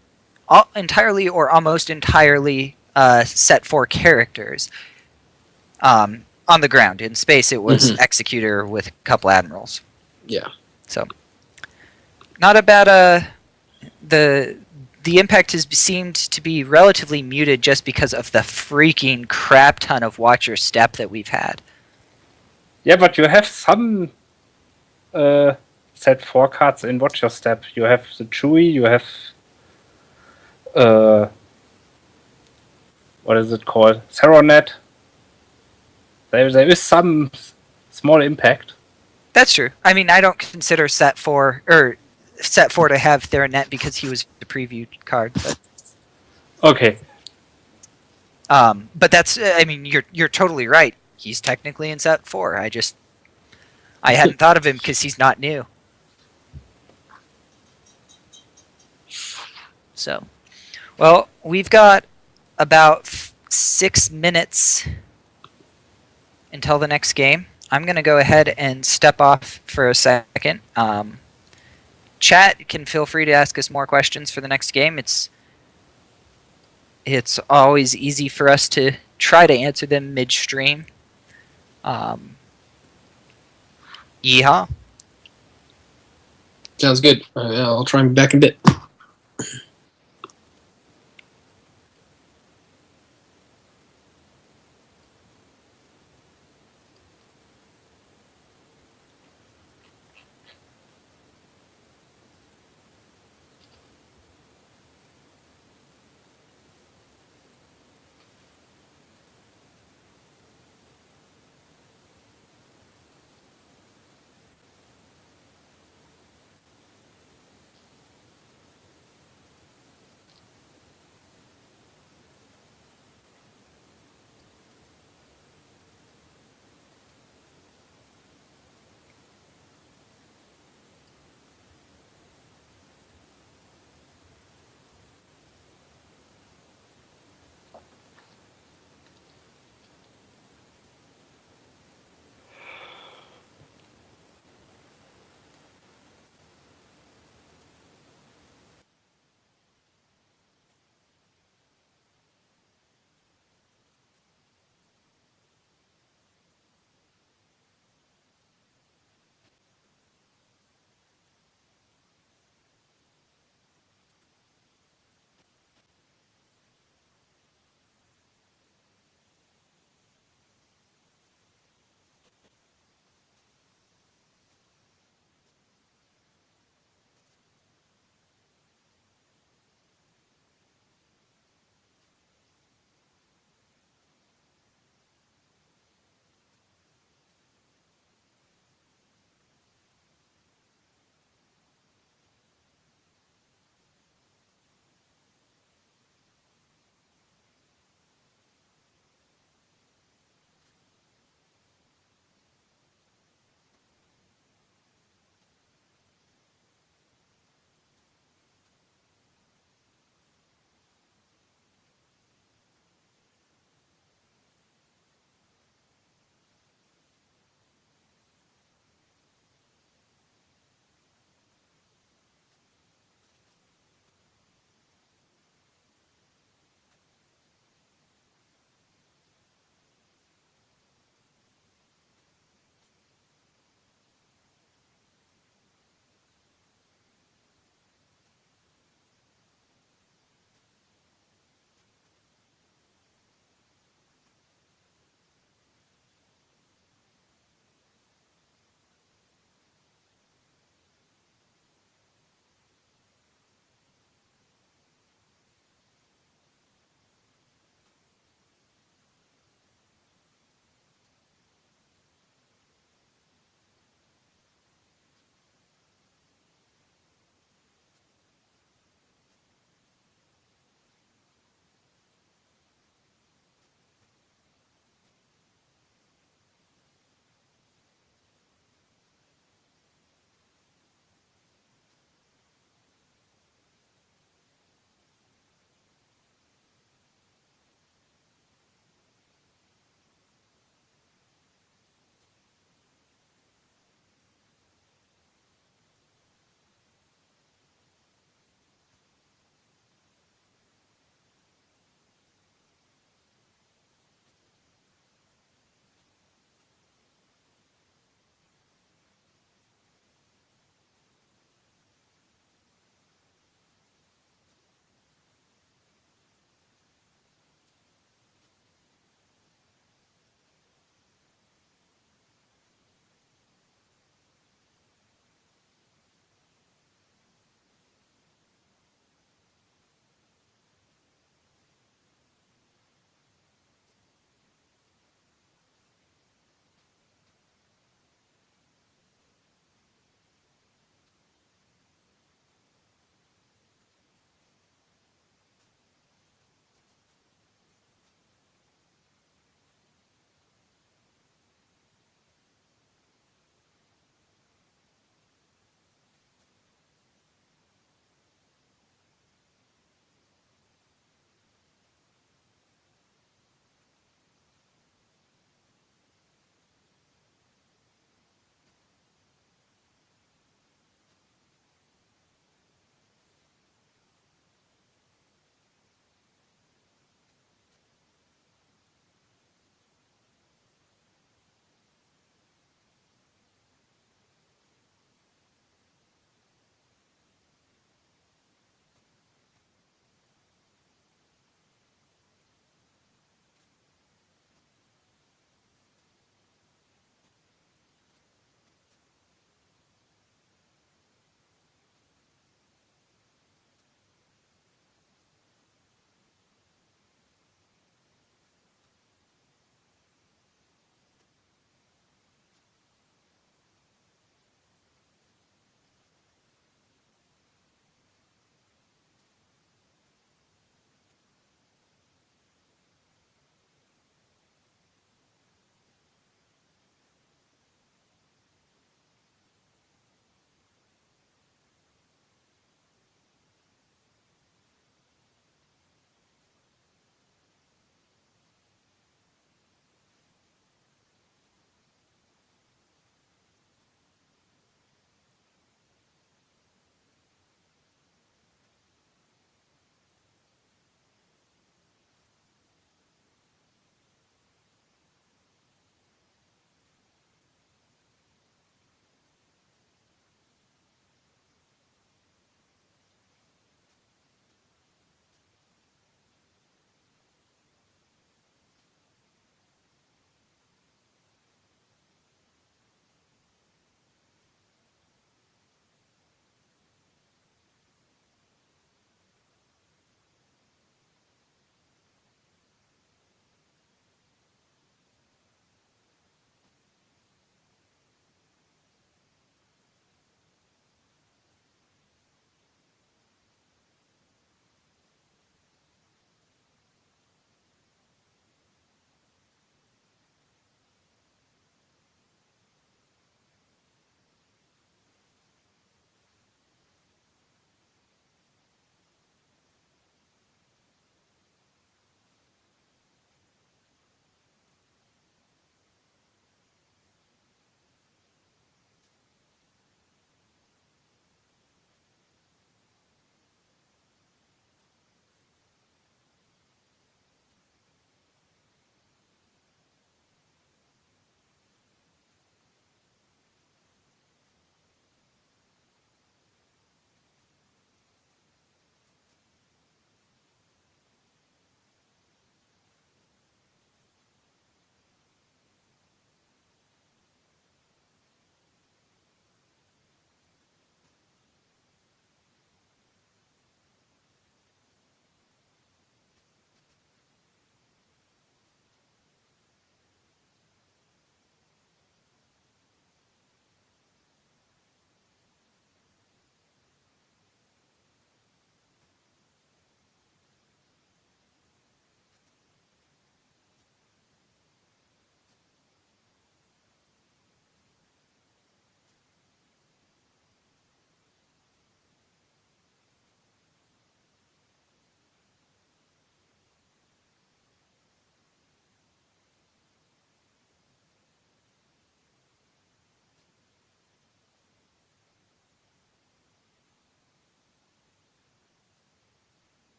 or almost entirely set 4 characters. On the ground. In space, it was Executor with a couple admirals. Yeah. So, not a bad. The impact has seemed to be relatively muted just because of the freaking crap ton of Watch Your Step that we've had. Yeah, but you have some set 4 cards in Watch Your Step. You have the Chewie, you have what is it called? Seronet. There is some small impact. That's true. I mean, I don't consider set 4 to have Theranet because he was the preview card, but Okay. but that's. I mean, you're totally right. He's technically in set 4. I hadn't thought of him because he's not new. So, well, we've got about 6 minutes until the next game. I'm going to go ahead and step off for a second. Chat can feel free to ask us more questions for the next game. It's always easy for us to try to answer them midstream. Yeehaw. Sounds good. I'll try and be back in a bit.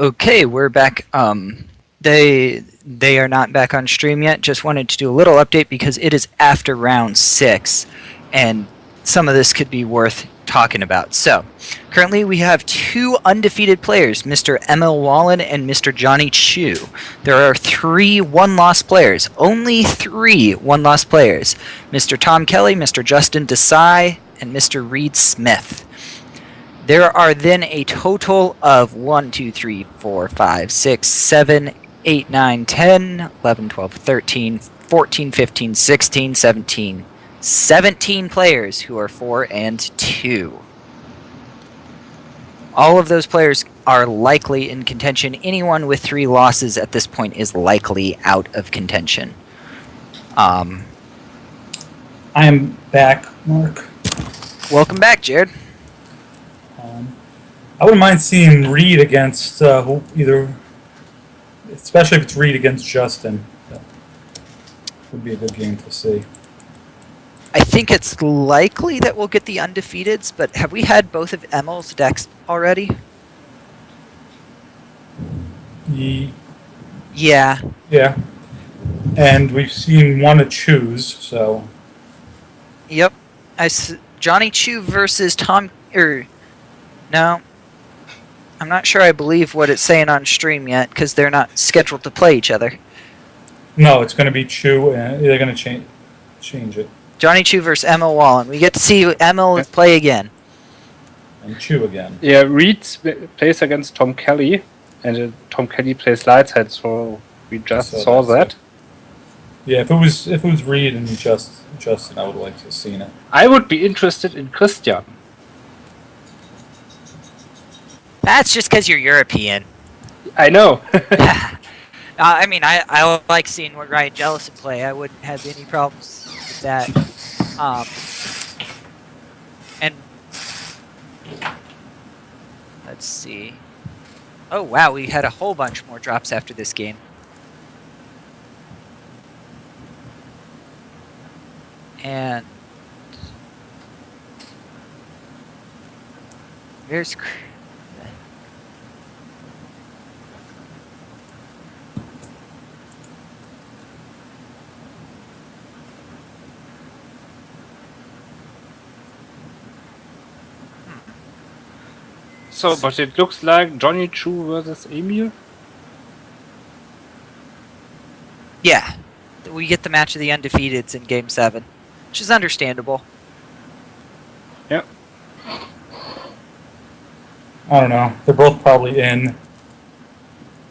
Okay, we're back. They are not back on stream yet. Just wanted to do a little update because it is after round 6, and some of this could be worth talking about. So, currently we have 2 undefeated players, Mr. Emil Wallen and Mr. Johnny Chu. There are 3 one-loss players. Only 3 one-loss players. Mr. Tom Kelly, Mr. Justin Desai, and Mr. Reed Smith. There are then a total of 1, 2, 3, 4, 5, 6, 7, 8, 9, 10, 11, 12, 13, 14, 15, 16, 17. 17 players who are 4 and 2. All of those players are likely in contention. Anyone with 3 losses at this point is likely out of contention. I am back, Mark. Welcome back, Jared. I wouldn't mind seeing Reed against either, especially if it's Reed against Justin. That would be a good game to see. I think it's likely that we'll get the undefeateds, but have we had both of Emil's decks already? Yeah. Yeah. And we've seen one to choose, so. Yep. Johnny Chu versus Tom. No. I'm not sure I believe what it's saying on stream yet because they're not scheduled to play each other. No, it's going to be Chu, and they're going to change it. Johnny Chu versus Emil Wallen. We get to see Emil play again. And Chu again. Yeah, Reed plays against Tom Kelly, and Tom Kelly plays Lightside, so we just saw that. Yeah, if it was Reed and Justin, I would like to have seen it. I would be interested in Christian. That's just because you're European. I know. I mean, I like seeing what Ryan Jellison play. I wouldn't have any problems with that. And let's see. Oh wow, we had a whole bunch more drops after this game. And there's. So, but it looks like Johnny Chu versus Emil. Yeah, we get the match of the undefeateds in Game 7, which is understandable. Yeah. I don't know. They're both probably in.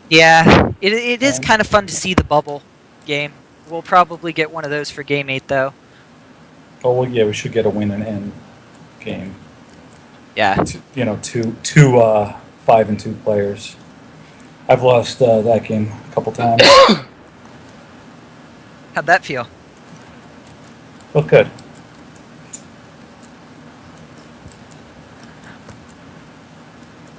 Yeah, it is kind of fun to see the bubble game. We'll probably get one of those for Game 8, though. Oh, well, yeah, we should get a win and end game. Yeah. Two 5 and 2 players. I've lost that game a couple times. How'd that feel? Felt good.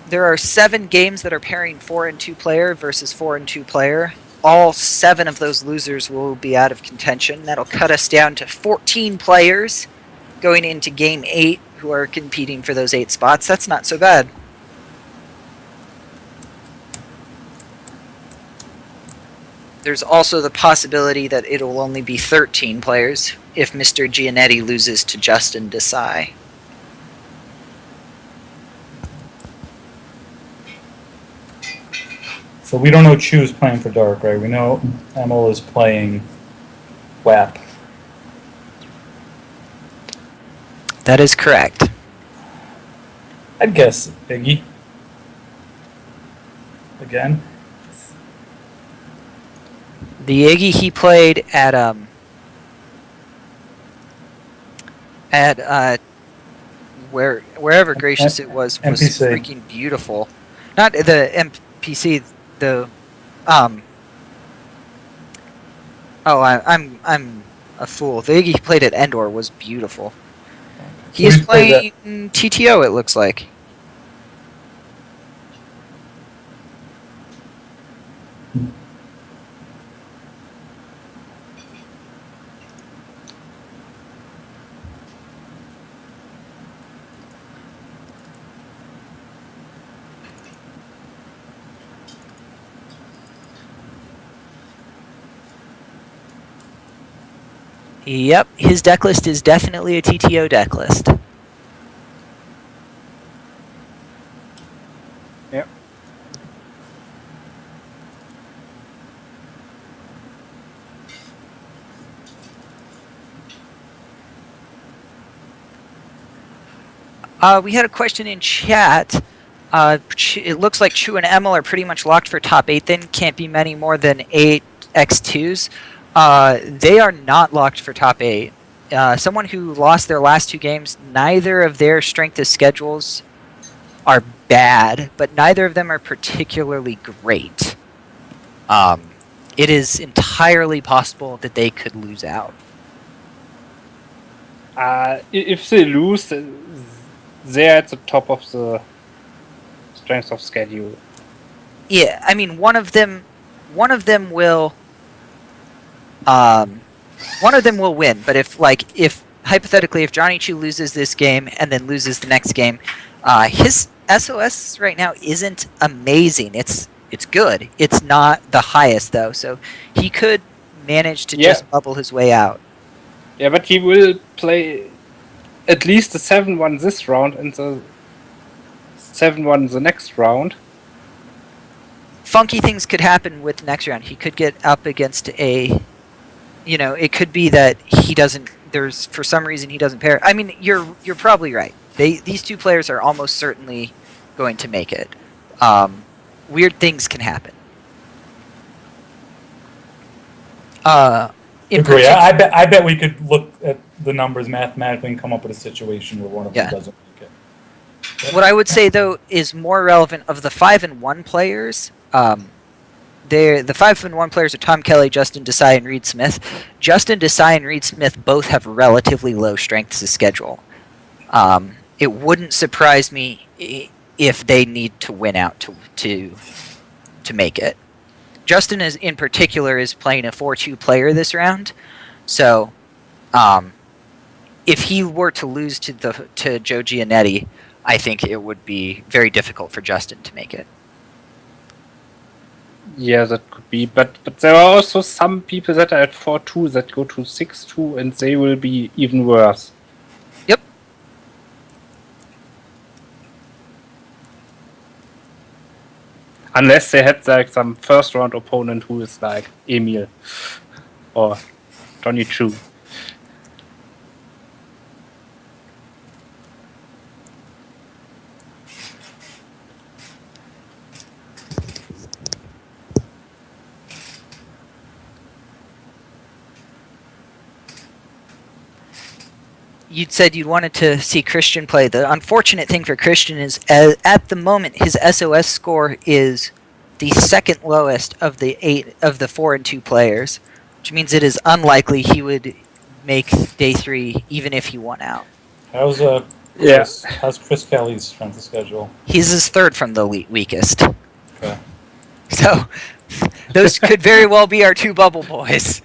There are 7 games that are pairing 4 and 2 player versus 4 and 2 player. All 7 of those losers will be out of contention. That'll cut us down to 14 players going into Game 8 who are competing for those 8 spots. That's not so bad. There's also the possibility that it'll only be 13 players if Mr. Giannetti loses to Justin Desai. So we don't know Chu's playing for Dark, right? We know Emil is playing WAP. That is correct. I'd guess Iggy. Again. The Iggy he played at wherever Gracious it was MPC. freaking beautiful. Not the MPC, the I'm a fool. The Iggy he played at Endor was beautiful. He's he's played playing TTO, it looks like. Yep, his deck list is definitely a TTO deck list. Yep. We had a question in chat. It looks like Chu and Emil are pretty much locked for top 8 then. Can't be many more than 8 X2s. They are not locked for top 8. Someone who lost their last 2 games, neither of their strength of schedules are bad, but neither of them are particularly great. It is entirely possible that they could lose out. If they lose, they're at the top of the strength of schedule. Yeah, I mean one of them will win, but if hypothetically if Johnny Chu loses this game and then loses the next game, his SOS right now isn't amazing. It's good. It's not the highest though, so he could manage to just bubble his way out. Yeah, but he will play at least the 7-1 this round and the 7-1 the next round. Funky things could happen with the next round. He could get up against it could be that he doesn't. There's for some reason he doesn't pair. I mean, you're probably right. These 2 players are almost certainly going to make it. Weird things can happen. Agree. I bet we could look at the numbers mathematically and come up with a situation where one of them doesn't make it. What I would say though is more relevant of the 5-1 players. The 5-1 players are Tom Kelly, Justin Desai, and Reed Smith. Justin Desai and Reed Smith both have relatively low strengths of schedule. It wouldn't surprise me if they need to win out to make it. Justin in particular is playing a 4-2 player this round, so if he were to lose to Joe Giannetti, I think it would be very difficult for Justin to make it. Yeah, that could be, but there are also some people that are at 4-2 that go to 6-2, and they will be even worse. Yep. Unless they had like some first round opponent who is like Emil or Johnny Chu. You'd said you wanted to see Christian play. The unfortunate thing for Christian is, at the moment, his SOS score is the second lowest of the 4-2 players, which means it is unlikely he would make day 3 even if he won out. How's Chris Kelly's strength of schedule? He's his 3rd from the weakest. Okay. So those could very well be our 2 bubble boys.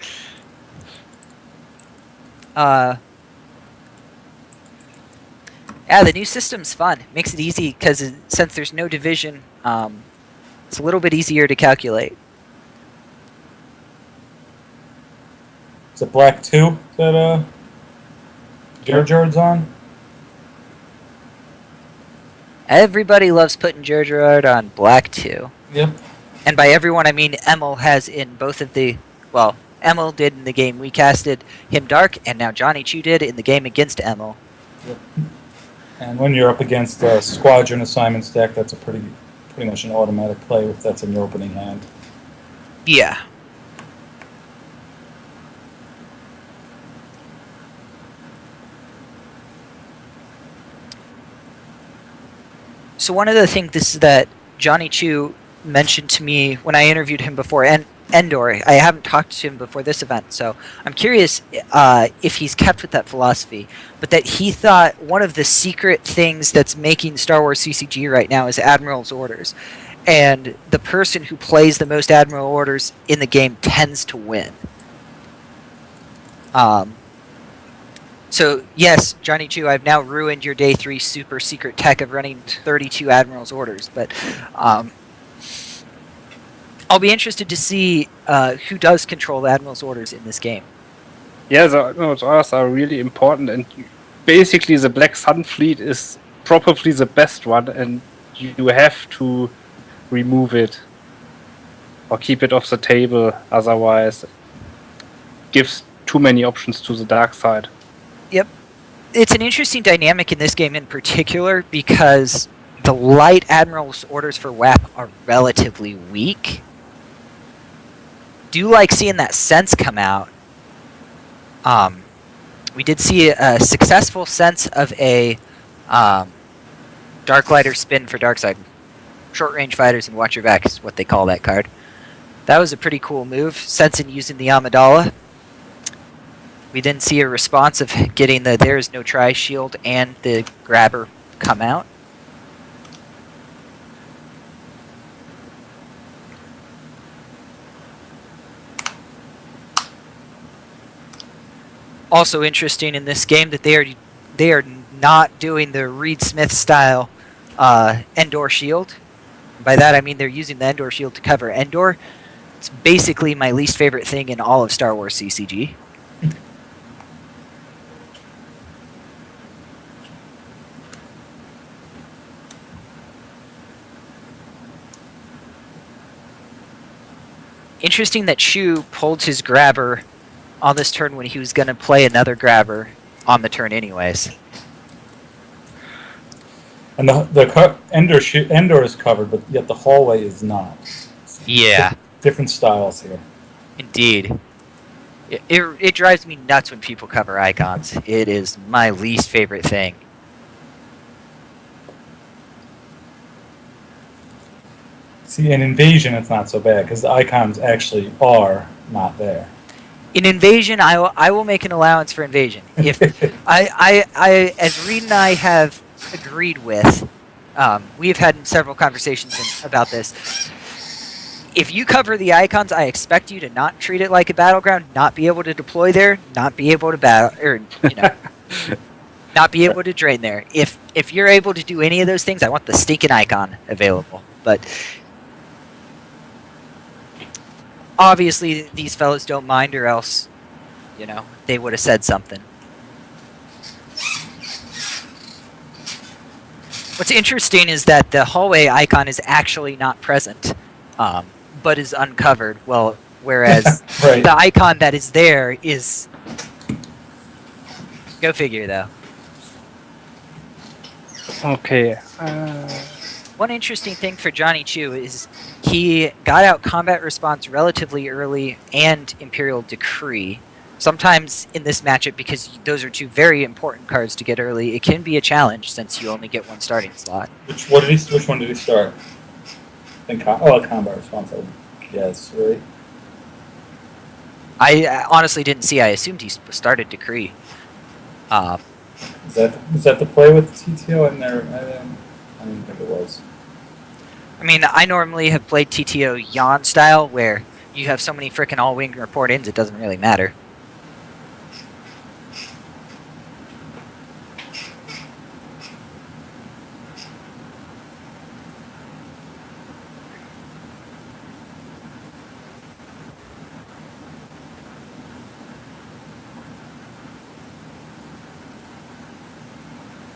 Yeah, the new system's fun. Makes it easy because since there's no division, it's a little bit easier to calculate. Is it Black 2 that Gerard's on? Everybody loves putting Gerard on Black 2. Yep. And by everyone, I mean Emil has in both of the... Well, Emil did in the game we casted him Dark, and now Johnny Chu did in the game against Emil. Yep. And when you're up against a Squadron Assignments deck, that's a pretty much an automatic play if that's in your opening hand. Yeah. So one of the things that Johnny Chu mentioned to me when I interviewed him before Endor, I haven't talked to him before this event, so I'm curious if he's kept with that philosophy, but that he thought one of the secret things that's making Star Wars CCG right now is Admiral's Orders. And the person who plays the most Admiral Orders in the game tends to win. So, yes, Johnny Chu, I've now ruined your day 3 super secret tech of running 32 Admiral's Orders, but I'll be interested to see who does control the Admiral's Orders in this game. Yeah, those orders are really important, and basically the Black Sun fleet is probably the best one, and you have to remove it or keep it off the table, otherwise it gives too many options to the dark side. Yep. It's an interesting dynamic in this game in particular because the light admiral's orders for WAP are relatively weak. Do like seeing that sense come out. We did see a successful sense of a Dark Lighter spin for Darkside. Short range fighters and watch your back is what they call that card. That was a pretty cool move, sensing using the Amidala. We then see a response of getting the There Is No Try shield and the grabber come out. Also interesting in this game that they are not doing the Reed Smith style Endor shield. By that I mean they're using the Endor shield to cover Endor. It's basically my least favorite thing in all of Star Wars CCG. Interesting that Shu pulled his grabber on this turn when he was going to play another grabber on the turn anyways. And Endor is covered, but yet the hallway is not. Yeah, Different styles here. indeed. It drives me nuts when people cover icons. It is my least favorite thing. See, in Invasion, it's not so bad because the icons actually are not there. In Invasion, I will make an allowance for Invasion. If I as Reed and I have agreed with, we have had several conversations about this. If you cover the icons, I expect you to not treat it like a battleground, not be able to deploy there, not be able to battle, or not be able to drain there. If you're able to do any of those things, I want the stinking icon available. But obviously, these fellas don't mind, or else, they would have said something. What's interesting is that the hallway icon is actually not present, but is uncovered. Well, whereas Right. the icon that is there is... Go figure, though. Okay. One interesting thing for Johnny Chu is he got out Combat Response relatively early and Imperial Decree. Sometimes in this matchup, because those are two very important cards to get early, it can be a challenge since you only get one starting slot. Which one did he start? Combat response. Yes, really. I honestly didn't see. I assumed he started Decree. Is that the play with the TTO in there? I didn't think it was. I mean, I normally have played TTO Yawn style, where you have so many frickin' all-wing report-ins, it doesn't really matter.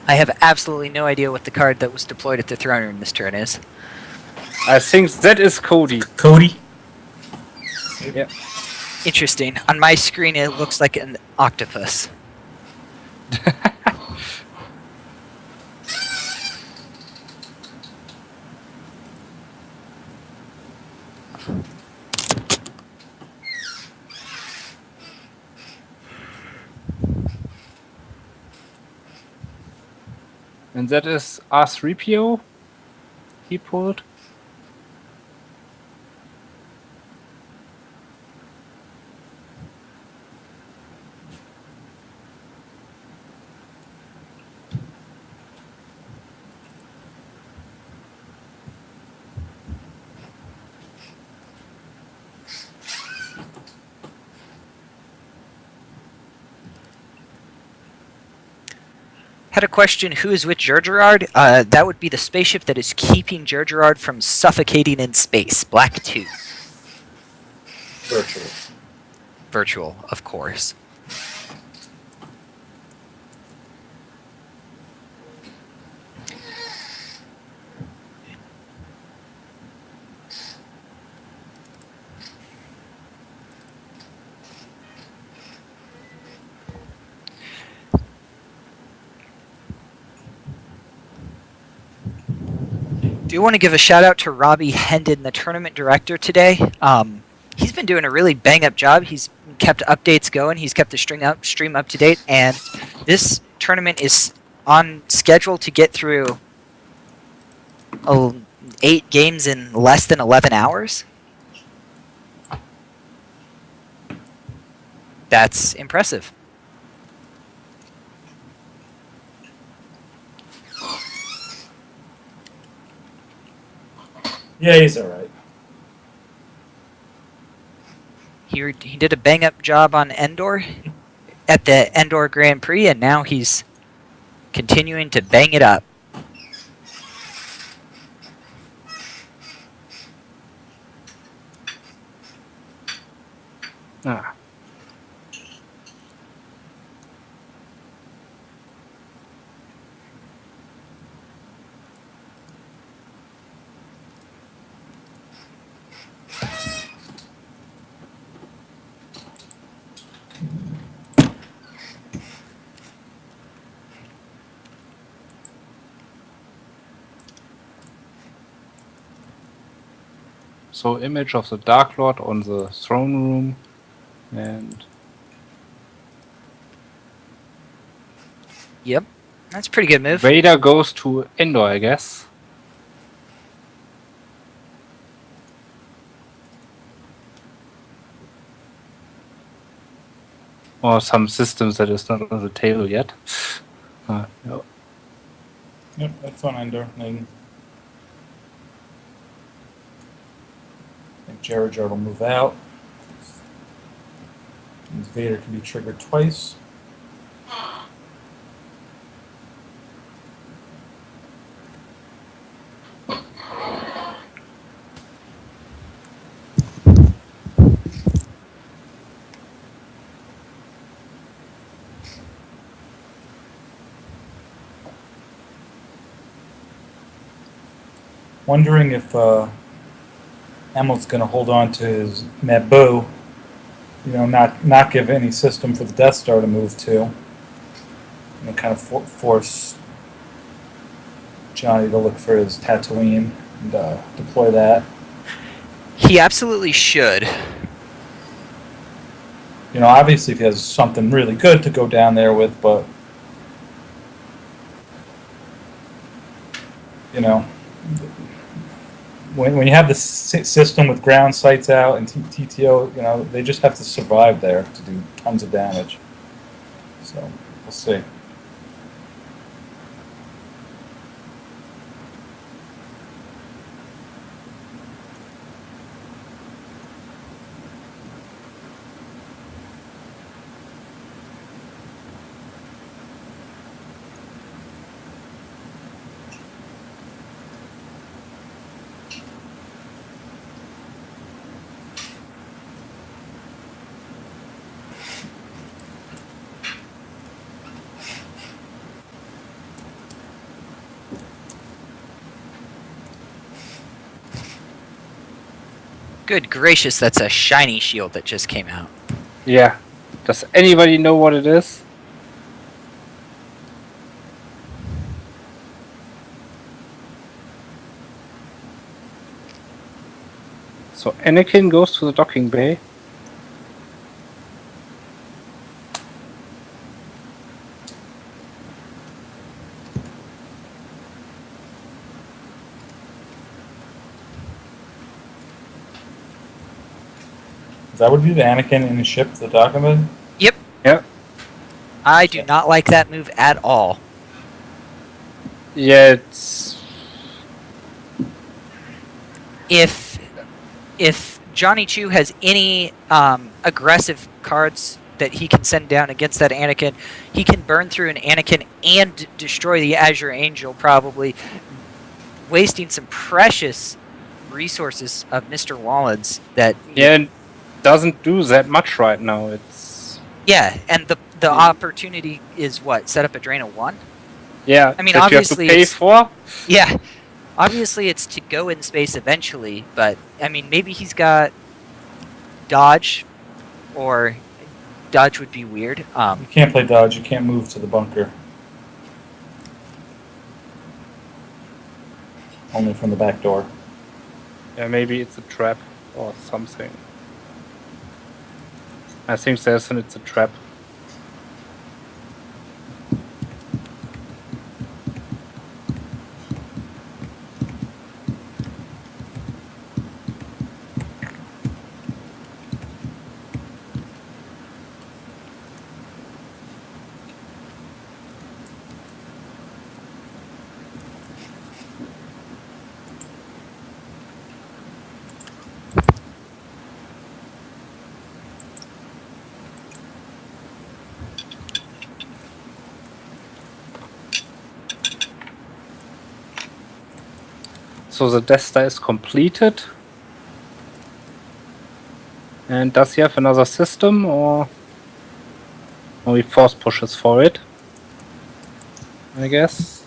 I have absolutely no idea what the card that was deployed at the throne room this turn is. I think that is Cody. Cody? Yeah. Interesting. On my screen, it looks like an octopus. And that is R3PO he pulled. Had a question, who is with Jar Gerard? That would be the spaceship that is keeping Jar Gerard from suffocating in space. Black 2. Virtual. Virtual, of course. Do want to give a shout out to Robbie Hendon, the tournament director today. He's been doing a really bang up job. He's kept updates going. He's kept the stream up to date, and this tournament is on schedule to get through 8 games in less than 11 hours. That's impressive. Yeah, he's all right. He did a bang up job on Endor at the Endor Grand Prix, and now he's continuing to bang it up. Ah. So image of the Dark Lord on the throne room, and Yep, that's a pretty good move. Vader goes to Endor, I guess. Or some systems that is not on the table yet. No. Yep, that's on Ender. And I think Jared will move out. And Vader can be triggered twice. Wondering if Emil's going to hold on to his Naboo, not give any system for the Death Star to move to, kind of force Johnny to look for his Tatooine and deploy that. He absolutely should. Obviously if he has something really good to go down there with, but when you have the system with ground sights out and TTO, they just have to survive there to do tons of damage. So we'll see. Good gracious, that's a shiny shield that just came out. Yeah. Does anybody know what it is? So Anakin goes to the docking bay. That would be the Anakin in his ship, the document. Yep. Yep. I do not like that move at all. Yeah, it's... If Johnny Chu has any aggressive cards that he can send down against that Anakin, he can burn through an Anakin and destroy the Azure Angel, probably wasting some precious resources of Mr. Wallen's that... Yeah, and doesn't do that much right now. It's... Yeah, and the opportunity is what? Set up a drain of 1? Yeah, I mean, that obviously you have to pay for? Yeah. Obviously it's to go in space eventually, but, I mean, maybe he's got dodge, or dodge would be weird. You can't play dodge. You can't move to the bunker. only from the back door. Yeah, maybe it's a trap or something. I think it's a trap. So the Death Star is completed. And does he have another system, or he force pushes for it? I guess.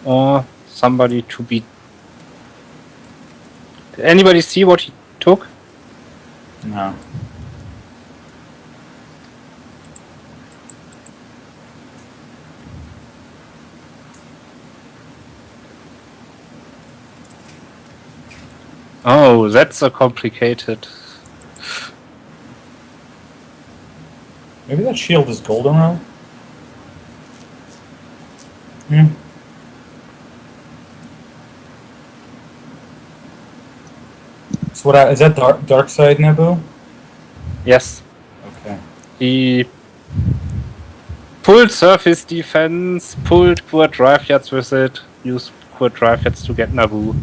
Or somebody to beat. Did anybody see what he took? No. Oh, that's a complicated. Maybe that shield is goldenrod? Hmm. So is that dark side Naboo? Yes. Okay. He pulled surface defense, pulled quad drive yards with it, used quad drive yards to get Naboo.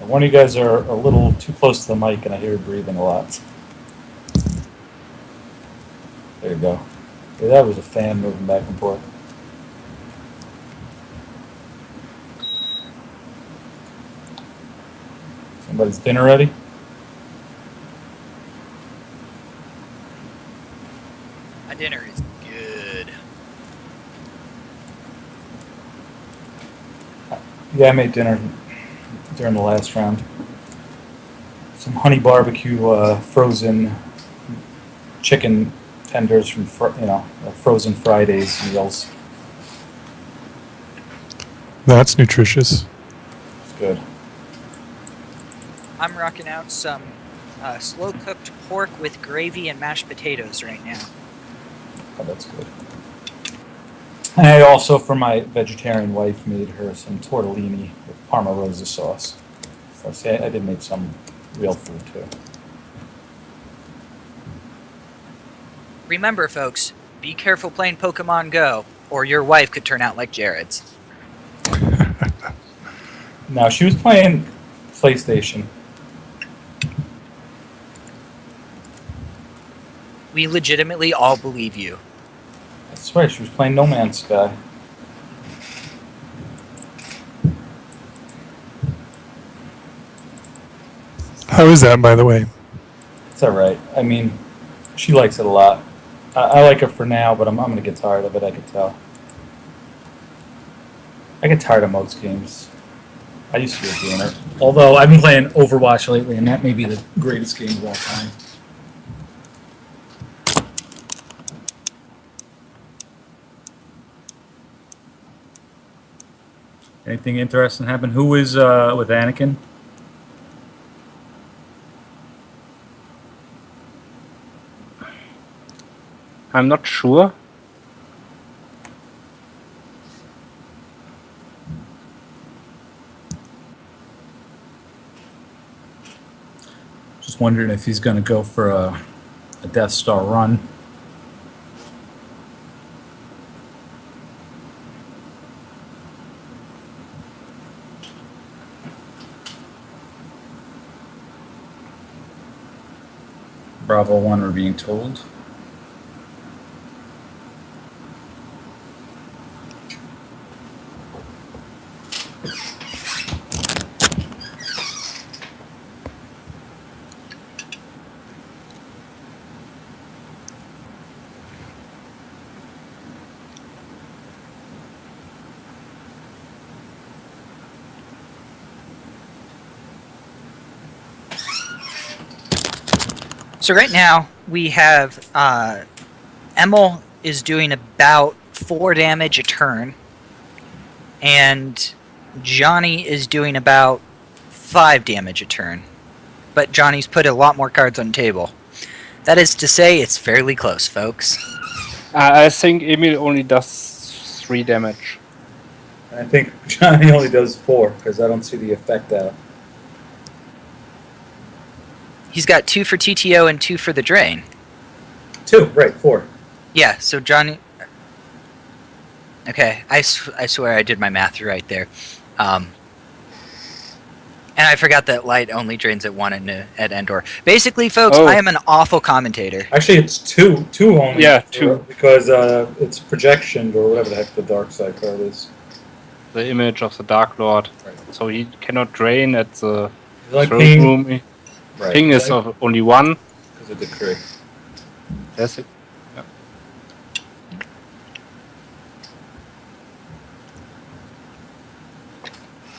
One of you guys are a little too close to the mic, and I hear you breathing a lot. There you go. Yeah, that was a fan moving back and forth. Somebody's dinner ready? My dinner is good. Yeah, I made dinner during the last round. Some honey barbecue frozen chicken tenders from frozen Fridays meals. That's nutritious. It's good. I'm rocking out some slow-cooked pork with gravy and mashed potatoes right now. Oh, that's good. And I also, for my vegetarian wife, made her some tortellini with Parma Rosa sauce. So see, I did make some real food too. Remember, folks, be careful playing Pokemon Go, or your wife could turn out like Jared's. No, she was playing PlayStation. We legitimately all believe you. I swear, she was playing No Man's Sky. How is that, by the way? It's all right. I mean, she likes it a lot. I like it for now, but I'm going to get tired of it, I could tell. I get tired of most games. I used to be a gamer. Although I've been playing Overwatch lately, and that may be the greatest game of all time. Anything interesting happen? Who is with Anakin? I'm not sure. wondering if he's going to go for a Death Star run. Bravo 1, we're being told. So right now we have Emil is doing about 4 damage a turn, and Johnny is doing about 5 damage a turn. But Johnny's put a lot more cards on the table. That is to say, it's fairly close, folks. I think Emil only does 3 damage. I think Johnny only does 4 because I don't see the effect out. He's got 2 for TTO and 2 for the drain. 2, right, 4. Yeah, so Johnny... Okay, I swear I did my math right there. And I forgot that light only drains at 1 at Endor. Basically, folks, I am an awful commentator. Actually, it's 2. 2 only. Yeah, 2. Because it's projection or whatever the heck the dark side card is. The image of the Dark Lord. Right. So he cannot drain at the Like throne ping. room. Right. Ping is of only 1. Because of decree. That's it. Yeah.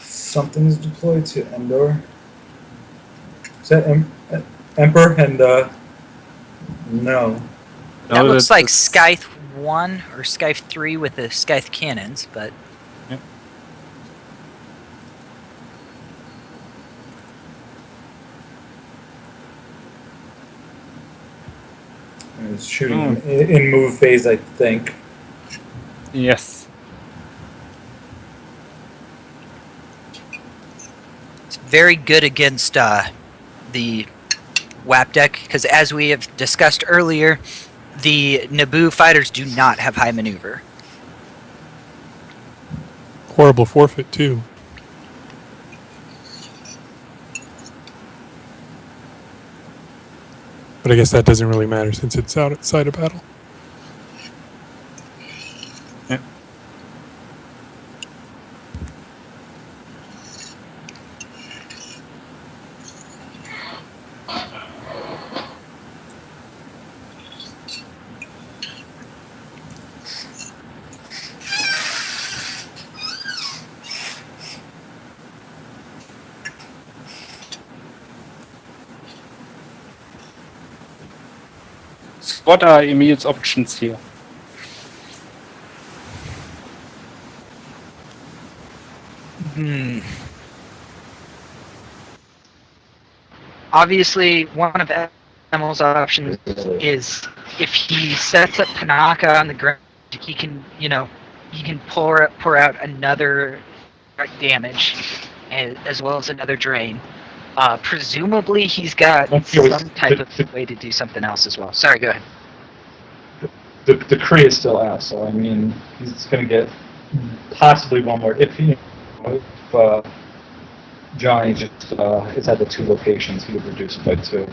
Something is deployed to Endor. Is that Emperor and no. That No, looks like that's- Scythe 1 or Scythe 3 with the Scythe cannons, but... It's shooting in move phase, I think. Yes. It's very good against the WAP deck, because as we have discussed earlier, the Naboo fighters do not have high maneuver. Horrible forfeit, too. But I guess that doesn't really matter since it's outside of battle. Yeah. So what are Emil's options here? Obviously, one of Emil's options is if he sets up Panaka on the ground, he can, he can pour out another damage as well as another drain. Presumably, he's got some type of way to do something else as well. Sorry, go ahead. The decree is still out, so I mean, he's going to get possibly one more. If Johnny just is at the 2 locations, he would reduce it by 2.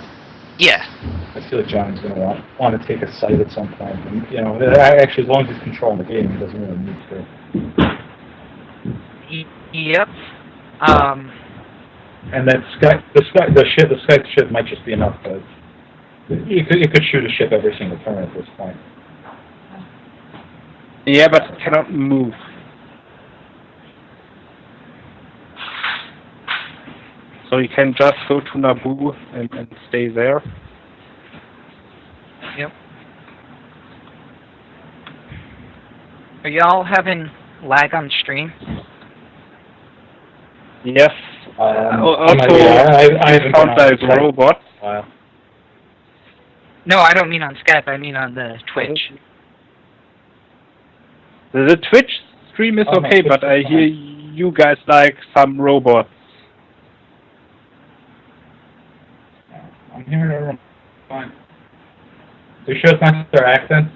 Yeah. I feel like Johnny's going to want to take a site at some point. And, actually, as long as he's controlling the game, he doesn't really need to. Yep. And that the Skype ship might just be enough, but it could shoot a ship every single turn at this point. Yeah, but it cannot move. So you can just go to Naboo and stay there. Yep. Are y'all having lag on stream? Yes. Also, I haven't sound like been on Skype. robots. Wow. No, I don't mean on Skype. I mean on the Twitch. The Twitch stream is Oh, no, okay, Twitch but is I fine. hear you guys like some robots. I'm Never mind. So you sure it's not their accent?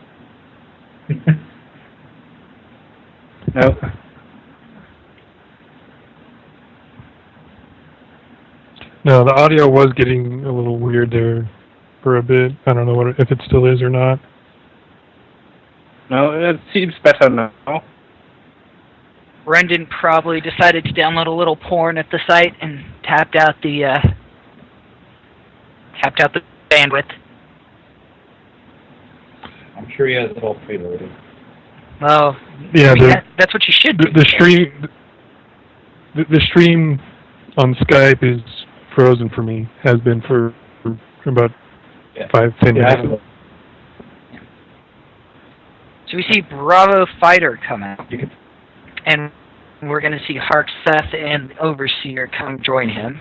No. No, the audio was getting a little weird there for a bit. I don't know if it still is or not. No, it seems better now. Brendan probably decided to download a little porn at the site and tapped out the bandwidth. I'm sure he has it all preloaded. Well, Yeah, I mean, that's what you should do. The stream on Skype is frozen for me. Has been for about 5-10 minutes. So we see Bravo Fighter come out, and we're going to see Hark Seth and Overseer come join him.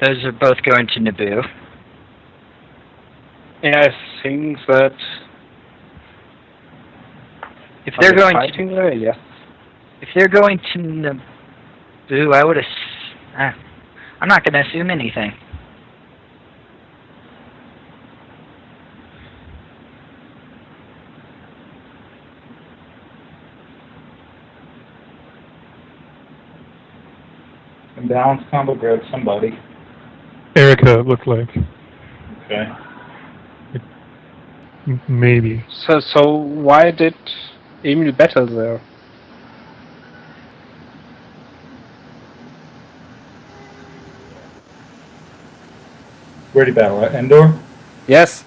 Those are both going to Naboo. Yeah, I think that If they're going fighting there, yes. if they're going to Naboo, I would I'm not going to assume anything. Imbalanced combo, grab somebody. Erica looked like. Okay. Maybe. So why did Emil battle there? Where'd he battle at Endor? Yes.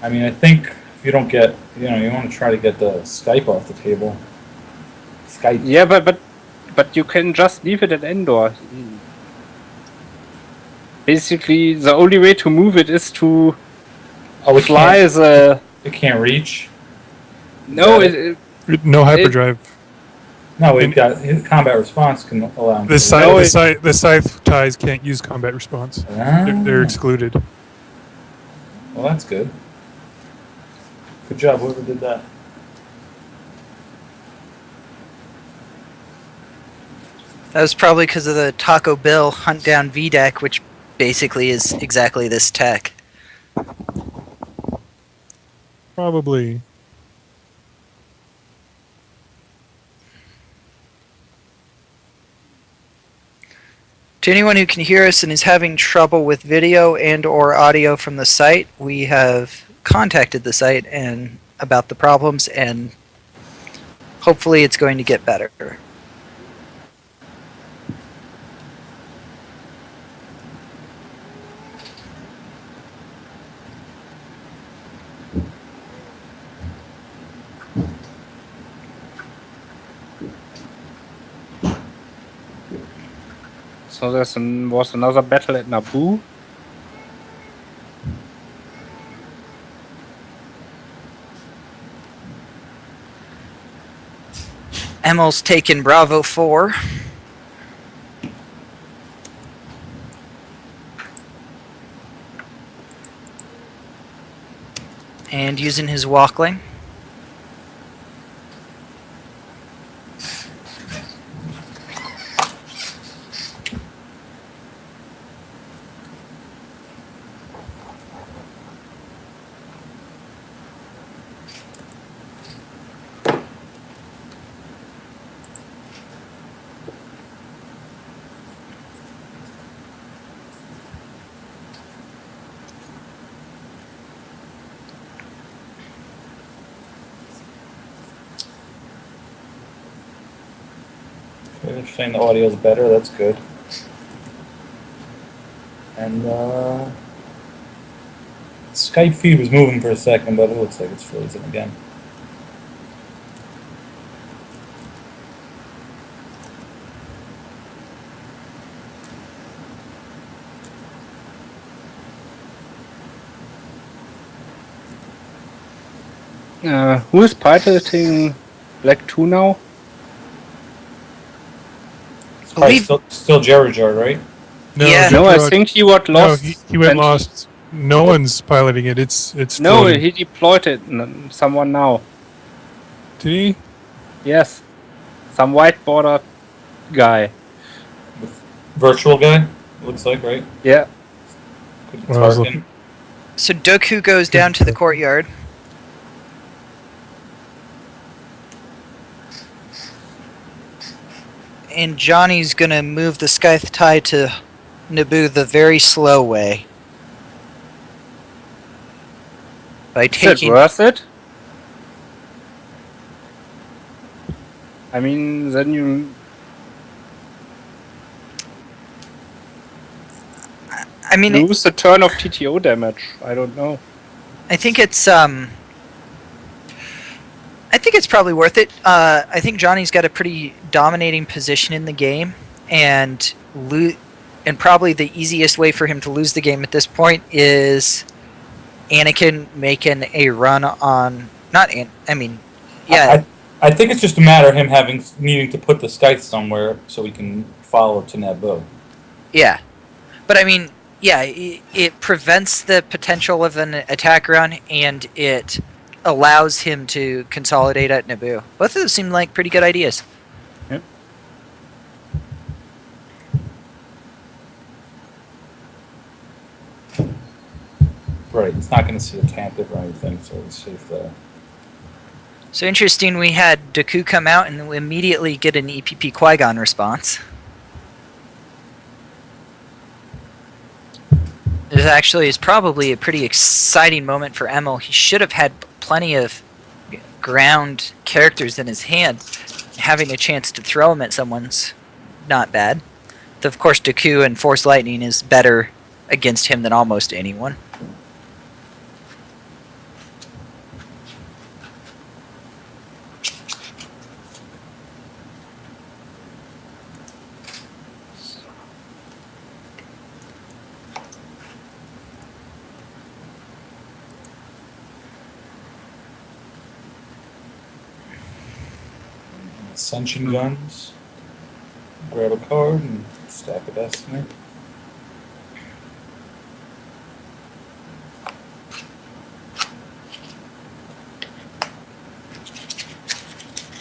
I mean, I think if you don't get, you want to try to get the Skype off the table. Skype. Yeah, but you can just leave it at Endor. Basically, the only way to move it is to fly the. It can't reach. No, No hyperdrive. No, we've got his combat response can allow him. The scythe ties can't use combat response. They're excluded. Well, that's good. Good job, whoever did that. That was probably because of the Taco Bell Hunt Down VDEC, which basically is exactly this tech. Probably. To anyone who can hear us and is having trouble with video and or audio from the site, we have contacted the site and about the problems, and hopefully it's going to get better. So there was another battle at Naboo. Emil's taken Bravo 4. And using his walkling. They're saying the audio's better, that's good. And Skype feed was moving for a second, but it looks like it's frozen again. Who is piloting Black 2 now? It's probably still Jerajard, right? No, Yeah. No, I think he got No, lost. he went lost. No one's piloting it. It's No, floating. he deployed it. Someone now. Did he? Yes. Some white border guy. Virtual guy, looks like, right? Yeah. Could Well, I was target. looking. So Doku goes down to the courtyard. And Johnny's gonna move the Scythe tie to Naboo the very slow way. By Is it taking worth it? I mean, then you I mean, lose a turn of TTO damage. I don't know. I think it's probably worth it. I think Johnny's got a pretty dominating position in the game, and probably the easiest way for him to lose the game at this point is Anakin making a run on I think it's just a matter of him needing to put the scythe somewhere so he can follow to Naboo. yeah. But I mean, yeah, it prevents the potential of an attack run, and it allows him to consolidate at Naboo. Both of those seem like pretty good ideas. Yep. Right, he's not going to see a Tampet or anything, so he's safe there. So interesting, we had Dooku come out and we immediately get an EPP Qui-Gon response. This actually is probably a pretty exciting moment for Emil. He should have had plenty of ground characters in his hand. Having a chance to throw them at someone's not bad. Though of course Dooku and Force Lightning is better against him than almost anyone. Ascension guns. Grab a card and stack a destiny.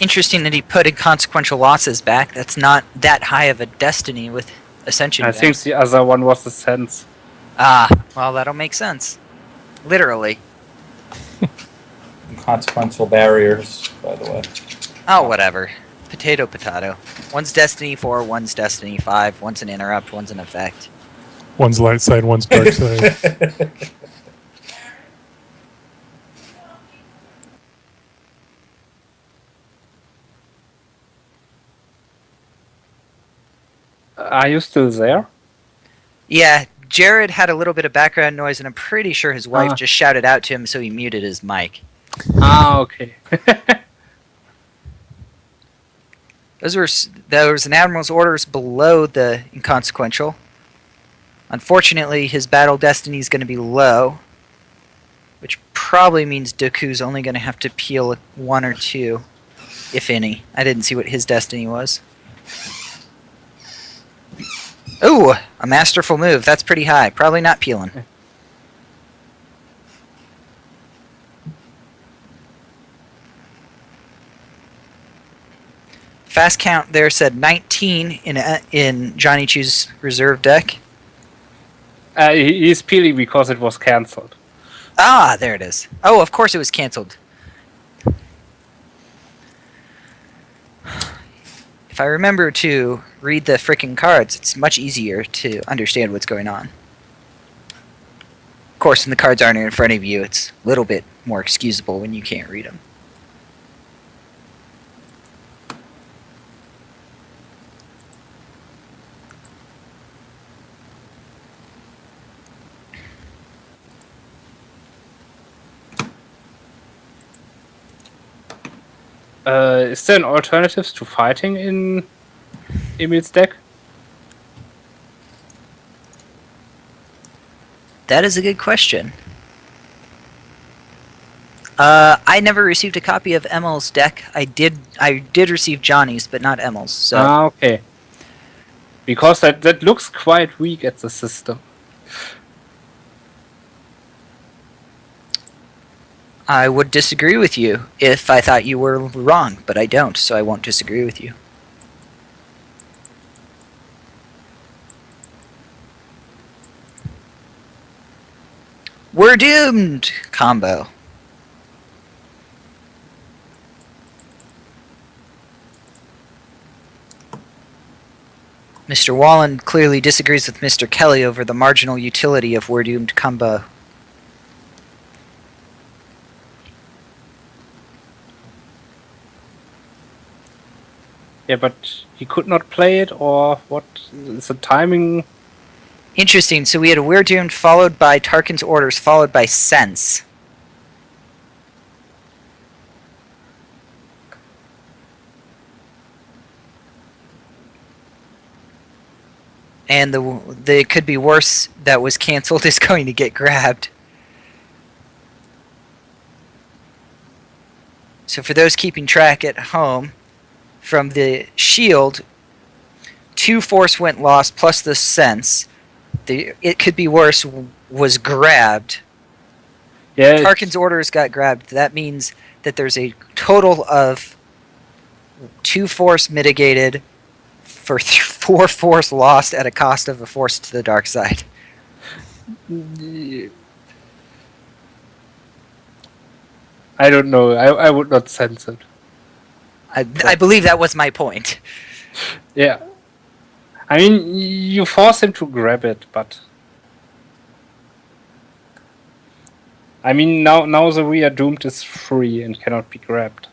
Interesting that he put inconsequential losses back. That's not that high of a destiny with Ascension. I think the other one was the sense. Ah, well, that'll make sense. Literally. Inconsequential barriers, by the way. Oh, whatever. Potato, potato. One's Destiny 4, one's Destiny 5, one's an interrupt, one's an effect. One's light side, one's dark side. Are you still there? Yeah, Jared had a little bit of background noise, and I'm pretty sure his wife just shouted out to him, so he muted his mic. Ah, okay. There was an admiral's orders below the inconsequential. Unfortunately, his battle destiny is going to be low, which probably means Dooku's only going to have to peel 1 or 2, if any. I didn't see what his destiny was. Ooh, a masterful move. That's pretty high. Probably not peeling. Fast count there said 19 in Johnny Chu's reserve deck. He's peeling because it was cancelled. Ah, there it is. Oh, of course it was canceled. If I remember to read the frickin' cards, it's much easier to understand what's going on. Of course, when the cards aren't in front of you, it's a little bit more excusable when you can't read them. Is there an alternative to fighting in Emil's deck? That is a good question. I never received a copy of Emil's deck. I did receive Johnny's, but not Emil's. So. Ah, okay. Because that looks quite weak at the system. I would disagree with you if I thought you were wrong, but I don't, so I won't disagree with you. We're doomed combo. Mr. Wallen clearly disagrees with Mr. Kelly over the marginal utility of We're Doomed combo. Yeah, but he could not play it, or what is the timing? Interesting, so we had a We're Doomed followed by Tarkin's Orders followed by Sense. And the It Could Be Worse that was canceled is going to get grabbed. So for those keeping track at home, from the Shield, 2 Force went lost plus the Sense. The It Could Be Worse was grabbed. Yeah, Tarkin's Orders got grabbed. That means that there's a total of 2 Force mitigated for 4 Force lost at a cost of a Force to the dark side. I don't know. I would not sense it. I believe that was my point. Yeah. I mean, you force him to grab it, but... I mean, now the We Are Doomed is free and cannot be grabbed.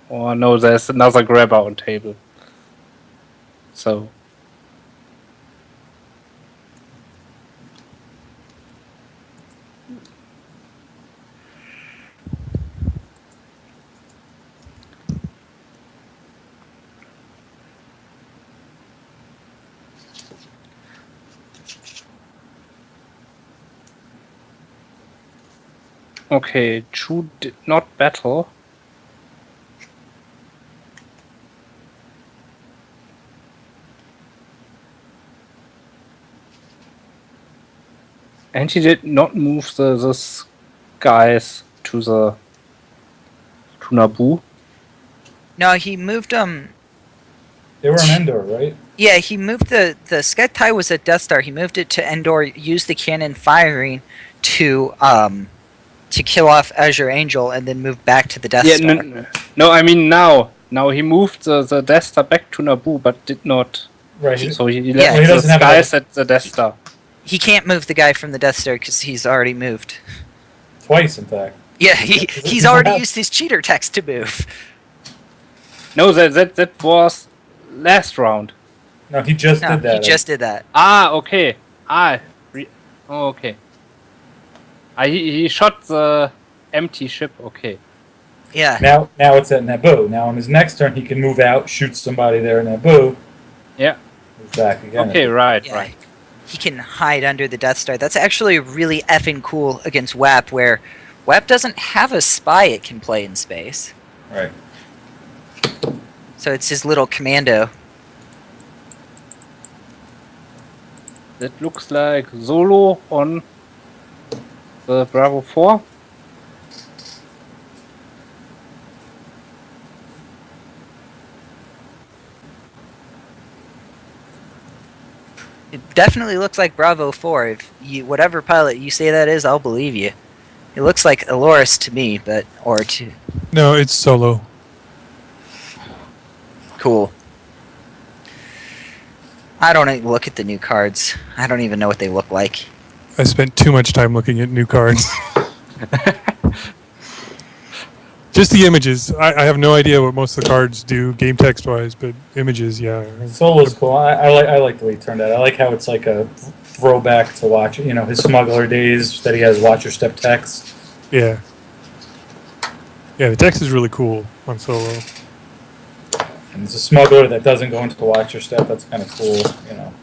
Or no, there's another grabber on table. So... Okay, Chu did not battle. And he did not move the skies to Naboo. No, he moved They were on Endor, right? Yeah, he moved the Sketai was at Death Star. He moved it to Endor, used the cannon firing to kill off Azure Angel, and then moved back to the Death Star. No, I mean now. Now he moved the Death Star back to Naboo, but did not. Right. So he Yeah. left He the doesn't have skies at the Death Star. He can't move the guy from the Death Star because he's already moved. Twice, in fact. Yeah, he's already used his cheater text to move. No, that was last round. No, he just No, did that. he just did that. Ah, okay. Okay. He shot the empty ship. Okay. Yeah. Now it's at Naboo. Now on his next turn, he can move out, shoot somebody there in Naboo. Yeah. Move back again. Okay, right. Yeah. He can hide under the Death Star. That's actually really effing cool against WAP, where WAP doesn't have a spy it can play in space. Right. So it's his little commando. That looks like Zolo on the Bravo 4. It definitely looks like Bravo 4. If you, whatever pilot you say that is, I'll believe you. It looks like Aloris to me, but No, it's Solo. cool. I don't even look at the new cards. I don't even know what they look like. I spent too much time looking at new cards. Just the images. I have no idea what most of the cards do game text wise, but images, yeah. Solo's cool. I like the way he turned out. I like how it's like a throwback to watch. You know, his smuggler days that he has watch your step text. Yeah. Yeah, the text is really cool on Solo. And it's a smuggler that doesn't go into the watch your step. That's kind of cool. You know.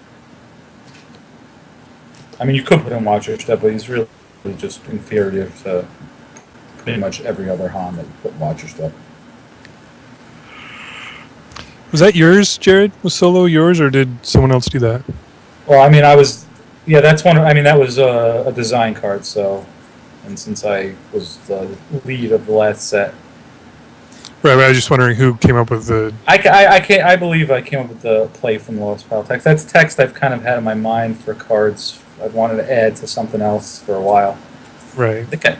I mean, you could put him watch your step, but he's really just inferior to pretty much every other Han that you put in watch your step. Was that yours, Jared? Was Solo yours, or did someone else do that? Well, I mean, that's one. I mean, that was a design card. So, and since I was the lead of the last set, Right, I was just wondering who came up with the... I believe I came up with the play from the Lost Pile text. That's text I've kind of had in my mind for cards I've wanted to add to something else for a while. Right. Okay.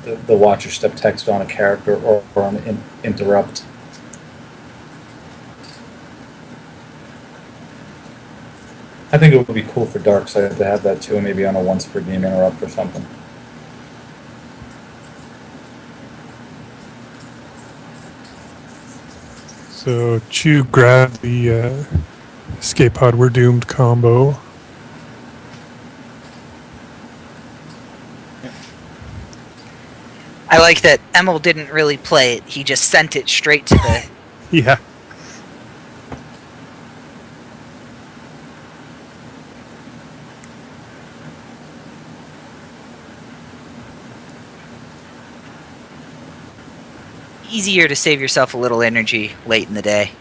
The watch your step text on a character or on interrupt. I think it would be cool for Darkseid to have that too, maybe on a once per game interrupt or something. So Chew grabbed the escape pod. We're doomed combo. I like that Emil didn't really play it. He just sent it straight to the... Yeah. Easier to save yourself a little energy late in the day.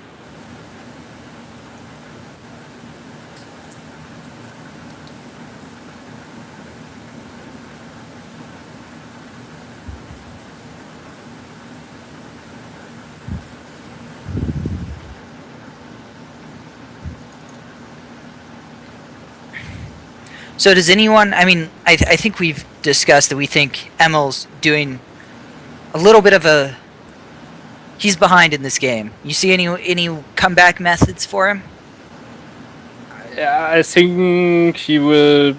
So does anyone, I mean, I think we've discussed that we think Emil's doing a little bit of a, he's behind in this game. You see any comeback methods for him? Yeah, I think he will.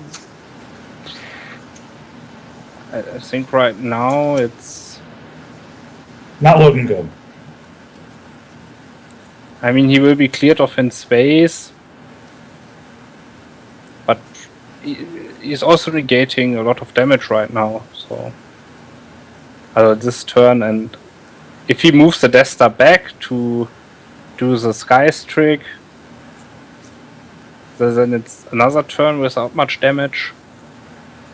I think right now it's. Not looking good. I mean, he will be cleared off in space, but he's also negating a lot of damage right now. So, this turn, and if he moves the Death Star back to do the Skies trick, then it's another turn without much damage.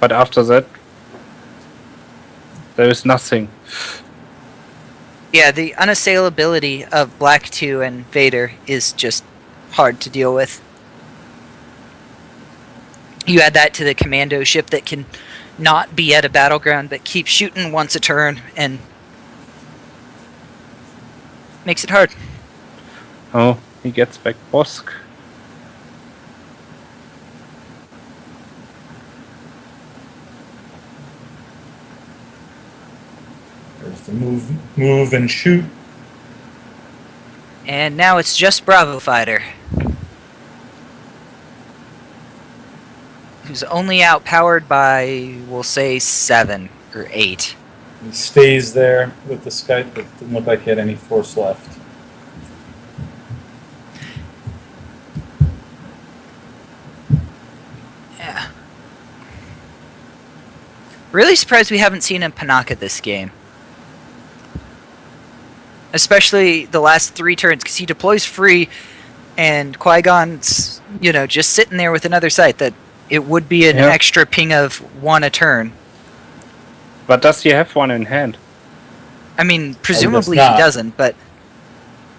But after that, there is nothing. Yeah, the unassailability of Black 2 and Vader is just hard to deal with. You add that to the commando ship that can not be at a battleground but keep shooting once a turn and makes it hard. Oh, he gets back Bosk. There's the move and shoot. And now it's just Bravo Fighter, who's only outpowered by, we'll say, 7 or 8. He stays there with the Skype, but didn't look like he had any force left. Yeah. Really surprised we haven't seen him Panaka this game. Especially the last 3 turns, because he deploys free, and Qui-Gon's, just sitting there with another sight that it would be an extra ping of 1 a turn. But does he have one in hand? I mean, presumably he doesn't, but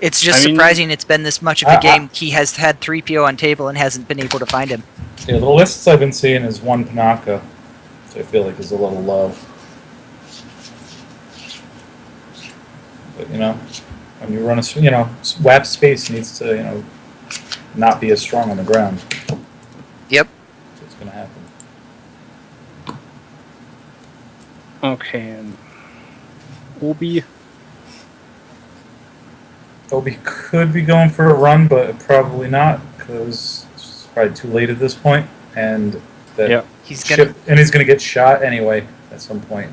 it's just surprising it's been this much of a game. He has had 3PO on table and hasn't been able to find him. Yeah, the lists I've been seeing is 1 Panaka, which I feel like is a little low. But, when you run WAP space needs to, not be as strong on the ground. Yep. So it's going to happen. Okay, and Obi. Obi could be going for a run, but probably not, because it's probably too late at this point, and that he's going to get shot anyway at some point.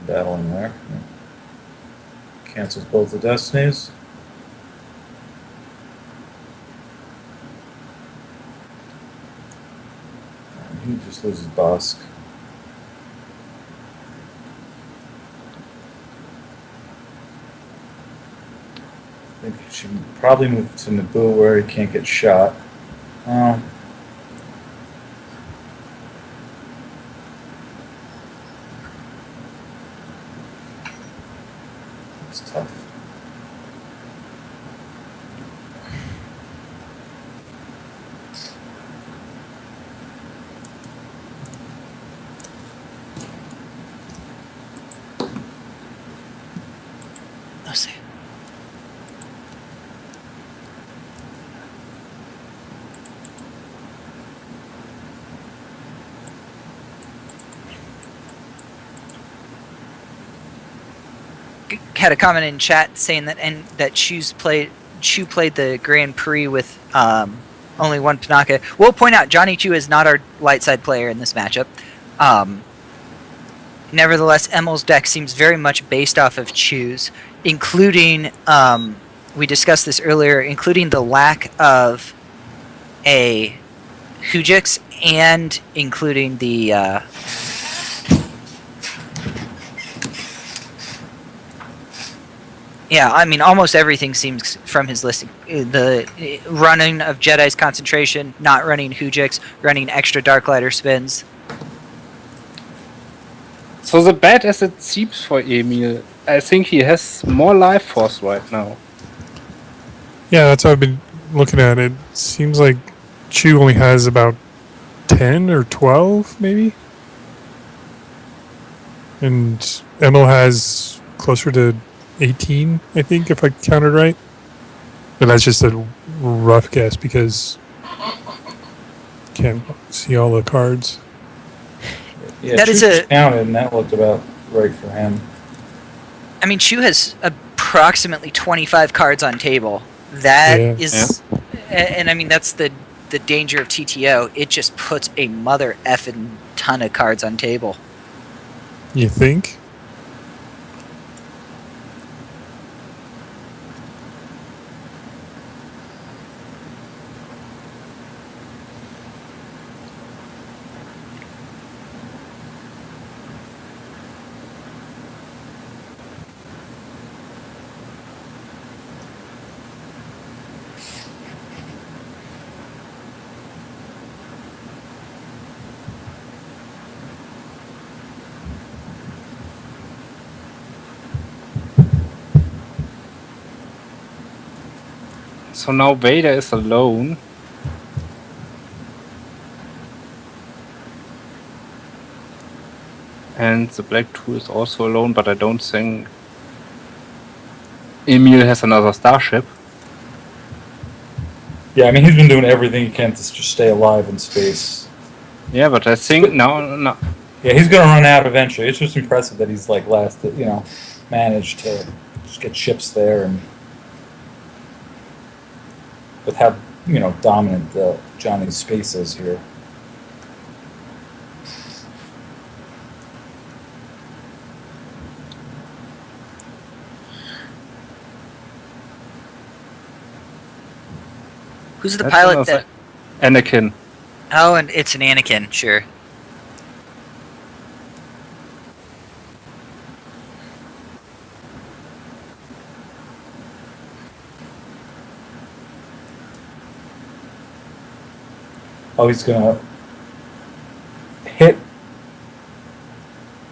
Battling there. Cancels both the destinies. And he just loses Bosk. I think he should probably move to Naboo where he can't get shot. It's tough. Let's see. had a comment in chat saying that Chu played the Grand Prix with only one Panaka. We'll point out Johnny Chu is not our light side player in this matchup. Nevertheless, Emil's deck seems very much based off of Chu's, including, we discussed this earlier, including the lack of a Hujix and including the yeah, I mean, almost everything seems from his listing. The running of Jedi's concentration, not running Hujix, running extra Darklighter spins. So the bad as it seems for Emil, I think he has more life force right now. Yeah, that's what I've been looking at. It seems like Chu only has about 10 or 12, maybe. And Emil has closer to 18, I think, if I counted right. And that's just a rough guess because can't see all the cards. Yeah, That is Chu counted, and that looked about right for him. I mean, Chu has approximately 25 cards on table. That is, and I mean, that's the danger of TTO. It just puts a mother effing ton of cards on table. You think? So now Vader is alone. And the Black 2 is also alone, but I don't think Emil has another starship. Yeah, I mean, he's been doing everything he can to just stay alive in space. Yeah, but I think now Yeah, he's gonna run out eventually. It's just impressive that he's managed to just get ships there, and with how dominant Johnny's space is here. Who's the That's pilot another- that? Anakin. Oh, and it's an Anakin, sure. Oh, he's gonna hit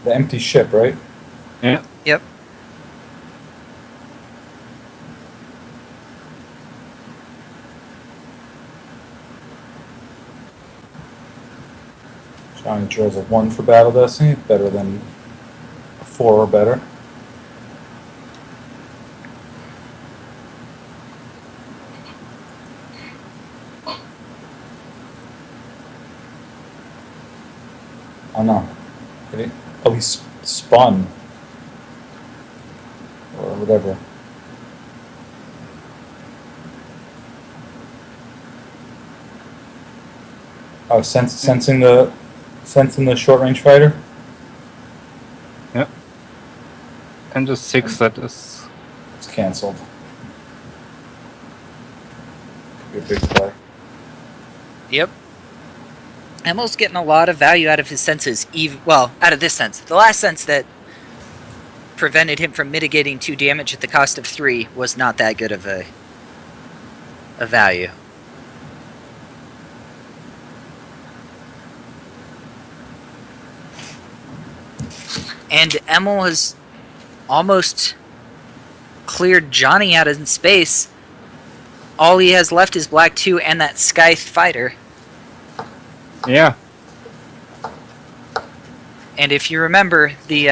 the empty ship, right? Yeah. Yep. Johnny draws a 1 for Battle Destiny, better than a 4 or better. Oh no. Oh, he spun. Or whatever. Oh, sensing the short range fighter? Yeah. And the 6 that is. It's cancelled. Could be a big play. Yep. Emil's getting a lot of value out of his senses, out of this sense. The last sense that prevented him from mitigating 2 damage at the cost of 3 was not that good of a value. And Emil has almost cleared Johnny out of space. All he has left is Black 2 and that Scythe fighter. Yeah. And if you remember, the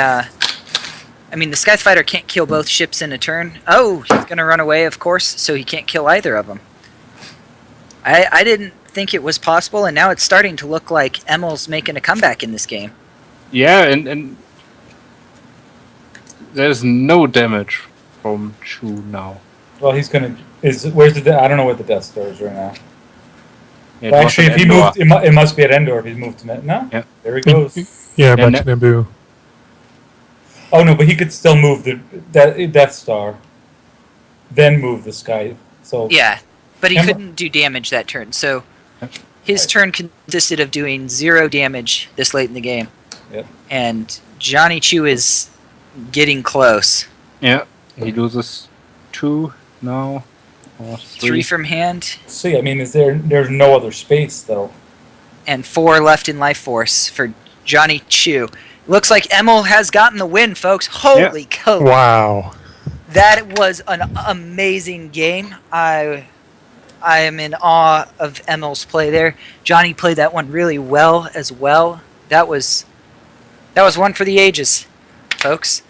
Scythe fighter can't kill both ships in a turn. Oh, he's going to run away, of course, so he can't kill either of them. I didn't think it was possible, and now it's starting to look like Emil's making a comeback in this game. Yeah, and there's no damage from Chu now. Well, he's gonna. Where's the? I don't know where the Death Star is right now. It Well, was actually, an if he Endor. moved, it must be at Endor. If he's moved to no, Yeah. there he goes. Yeah, Yeah, back to Naboo. Oh no, but he could still move the Death Star, then move the Sky. So Yeah, but he Emma- couldn't do damage that turn. So his Right. turn consisted of doing 0 damage this late in the game. Yep. And Johnny Chu is getting close. Yeah, he loses 2 now. Or 3 from hand See, I mean, there's no other space though. and 4 left in life force for Johnny Chu. Looks like Emil has gotten the win, folks. Holy cow. Wow. That was an amazing game. I am in awe of Emil's play there. Johnny played that one really well as well. That was one for the ages, folks.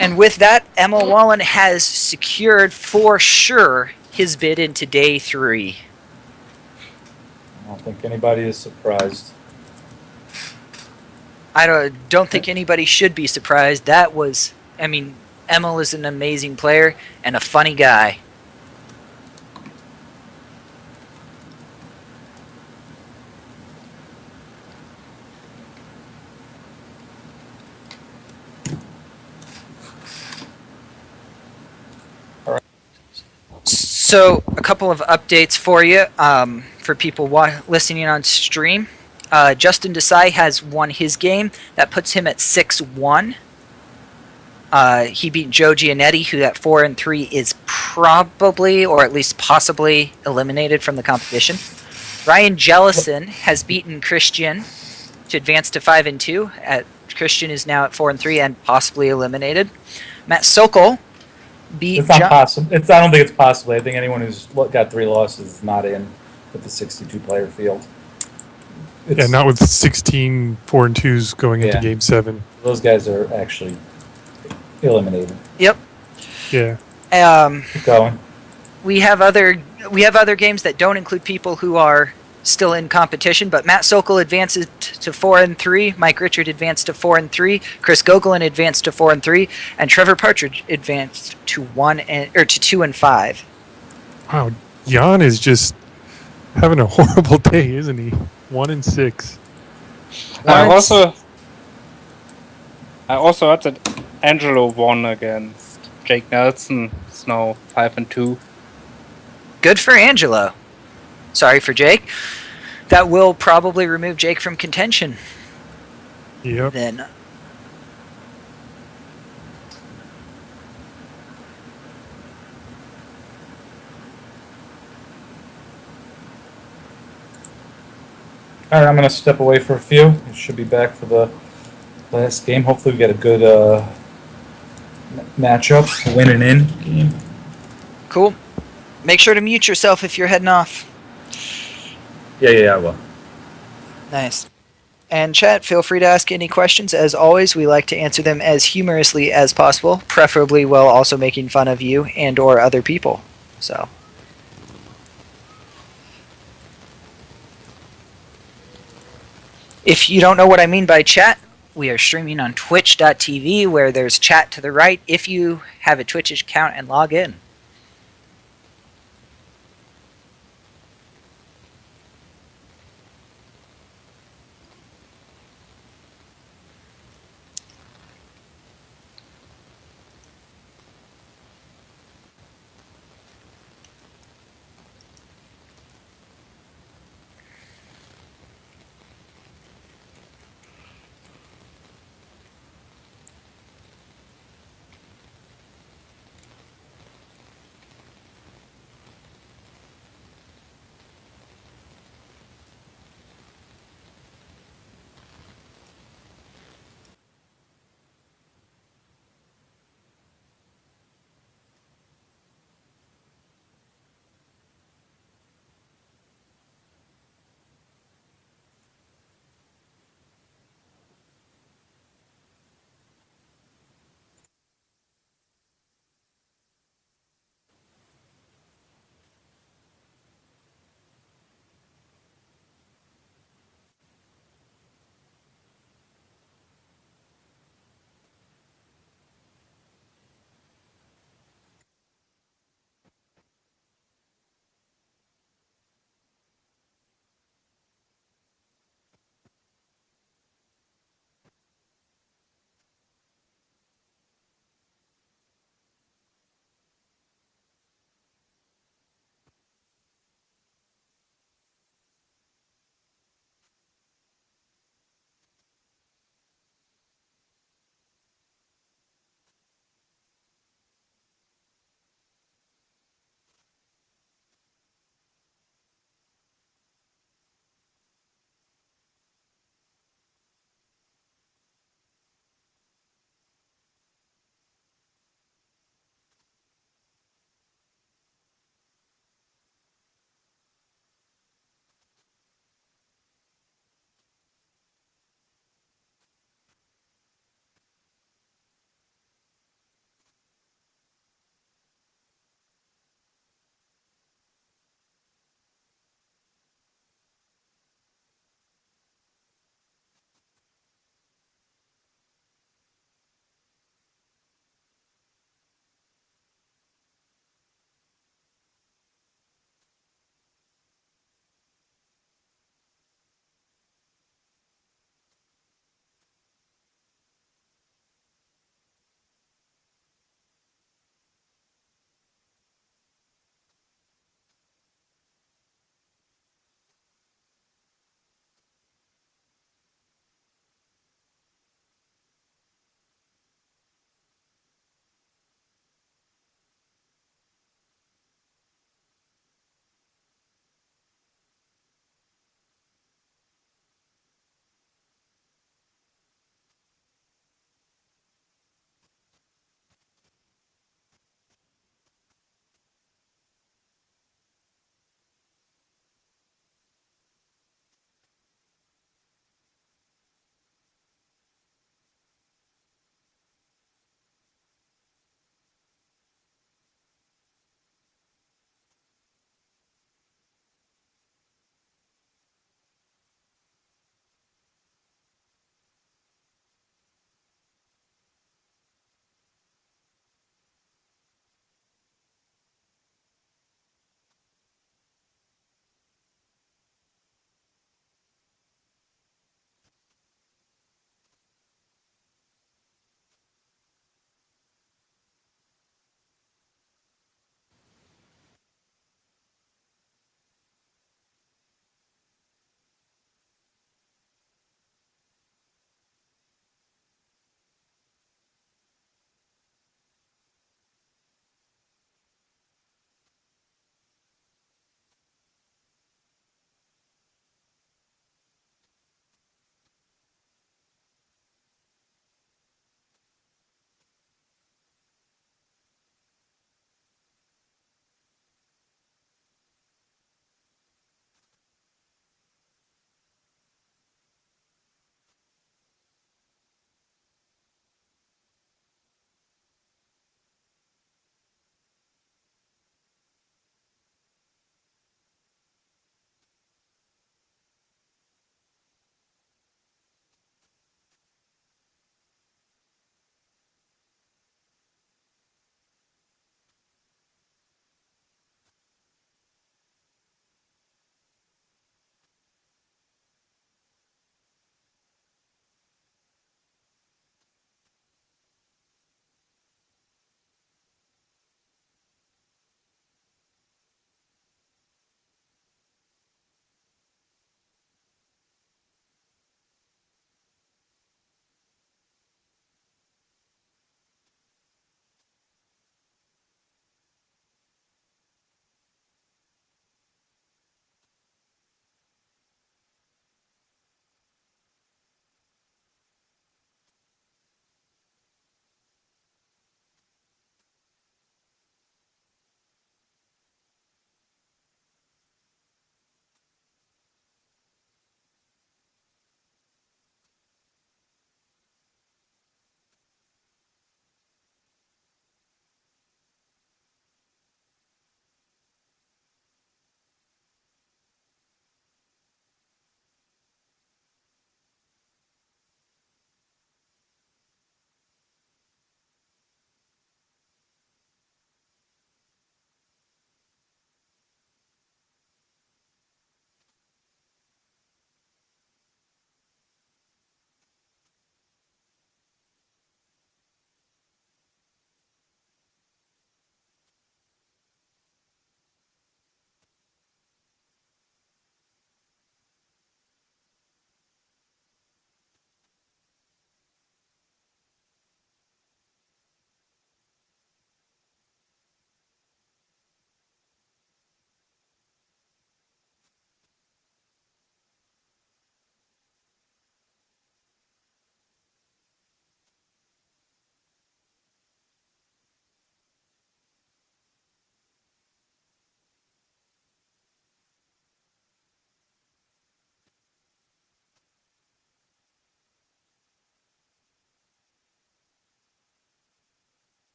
And with that, Emil Wallen has secured for sure his bid into day 3. I don't think anybody is surprised. I don't think anybody should be surprised. That was, I mean, Emil is an amazing player and a funny guy. So, a couple of updates for you, for people listening on stream. Justin Desai has won his game. That puts him at 6-1. He beat Joe Giannetti, who at 4-3 is probably, or at least possibly, eliminated from the competition. Ryan Jellison has beaten Christian to advance to 5-2. Christian is now at 4-3 and possibly eliminated. Matt Sokol beat It's not possible. I don't think it's possible. I think anyone who's got 3 losses is not in with the 62-player field. Yeah, not with 16 4-2s going into Yeah. Game 7. Those guys are actually eliminated. Yep. Yeah. Keep going. We have other games that don't include people who are still in competition, but Matt Sokol advances to 4-3, Mike Richard advanced to 4-3, Chris Gogolin advanced to 4-3, and Trevor Partridge advanced to 2-5. Wow. Jan is just having a horrible day, isn't he? 1-6. I also heard that Angelo won against Jake Nelson. It's now 5-2. Good for Angelo. Sorry for Jake. That will probably remove Jake from contention. Yep. Then. All right, I'm going to step away for a few. I should be back for the last game. Hopefully we get a good matchup, win and in game. Cool. Make sure to mute yourself if you're heading off. Yeah, I will. Nice. And chat, feel free to ask any questions. As always, we like to answer them as humorously as possible, preferably while also making fun of you and or other people. So. If you don't know what I mean by chat, we are streaming on twitch.tv where there's chat to the right if you have a Twitch account and log in.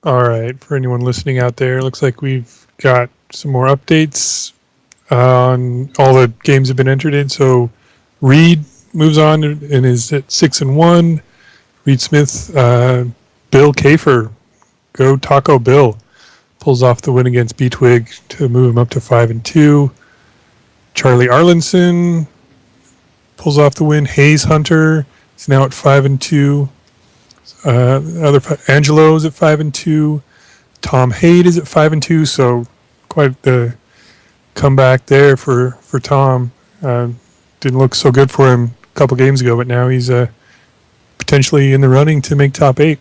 All right, for anyone listening out there, looks like we've got some more updates on all the games have been entered in. So Reed moves on and is at 6-1. Reed Smith, Bill Kafer, go Taco Bill, pulls off the win against B-Twig to move him up to 5-2. Charlie Arlinson pulls off the win. Hayes Hunter is now at 5-2. Angelo's at 5-2. Tom Haid is at 5-2. So quite the comeback there for Tom. Didn't look so good for him a couple games ago, but now he's potentially in the running to make top 8.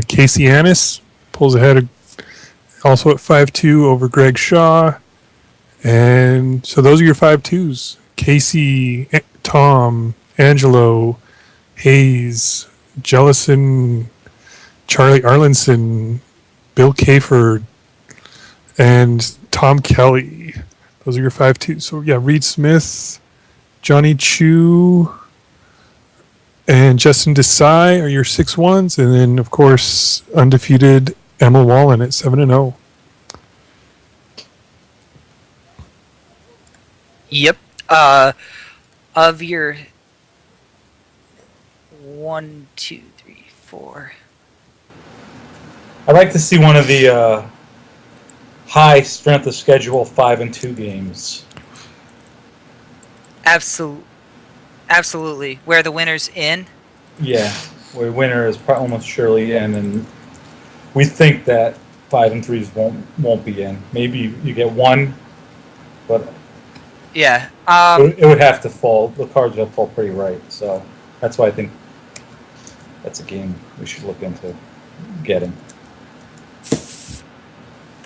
Casey Annis pulls ahead also at 5-2 over Greg Shaw. And so those are your 5-2s. Casey, Tom, Angelo, Hayes, Jellison, Charlie Arlinson, Bill Kafer, and Tom Kelly. Those are your 5-2s. So yeah, Reed Smith, Johnny Chu, and Justin Desai are your 6-1s. And then, of course, undefeated Emma Wallen at 7-0. Yep. Of your 1, 2, 3, 4. I'd like to see one of the high strength of schedule 5-2 games. Absolutely. Where the winner's in. Yeah, where winner is almost surely in, and we think that 5-3s won't be in. Maybe you get one, but Yeah. it would have to fall. The cards would have to fall pretty right. So that's why I think that's a game we should look into getting.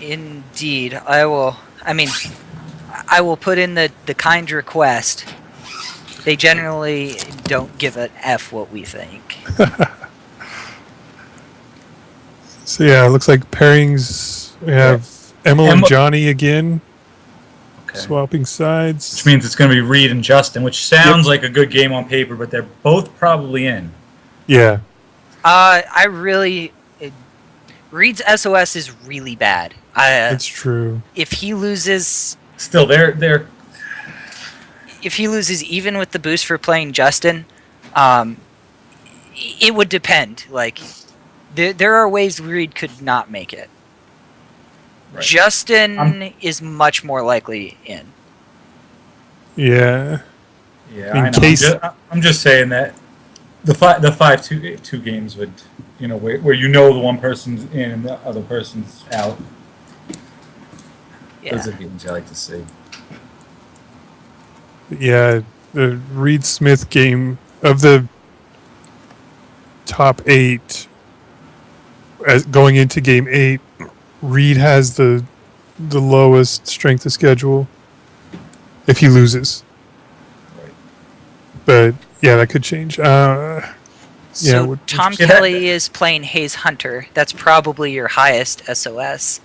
Indeed. I will put in the kind request. They generally don't give an F what we think. So yeah, it looks like pairings. We have Emma and Johnny again. Okay. Swapping sides. Which means it's going to be Reed and Justin, which sounds like a good game on paper, but they're both probably in. Yeah. Reed's SOS is really bad. That's true. If he loses, Still, they're if he loses even with the boost for playing Justin, it would depend. Like, there are ways Reed could not make it. Right. Justin is much more likely in. Yeah. Yeah, In I know. case- I'm just saying that the 5-2 games would, where the one person's in and the other person's out. Yeah. Those are games I like to see. Yeah, the Reed Smith game of the top 8, as going into game 8, Reed has the lowest strength of schedule if he loses. Right. But yeah, that could change. So Tom Kelly is playing Hayes Hunter. That's probably your highest SOS.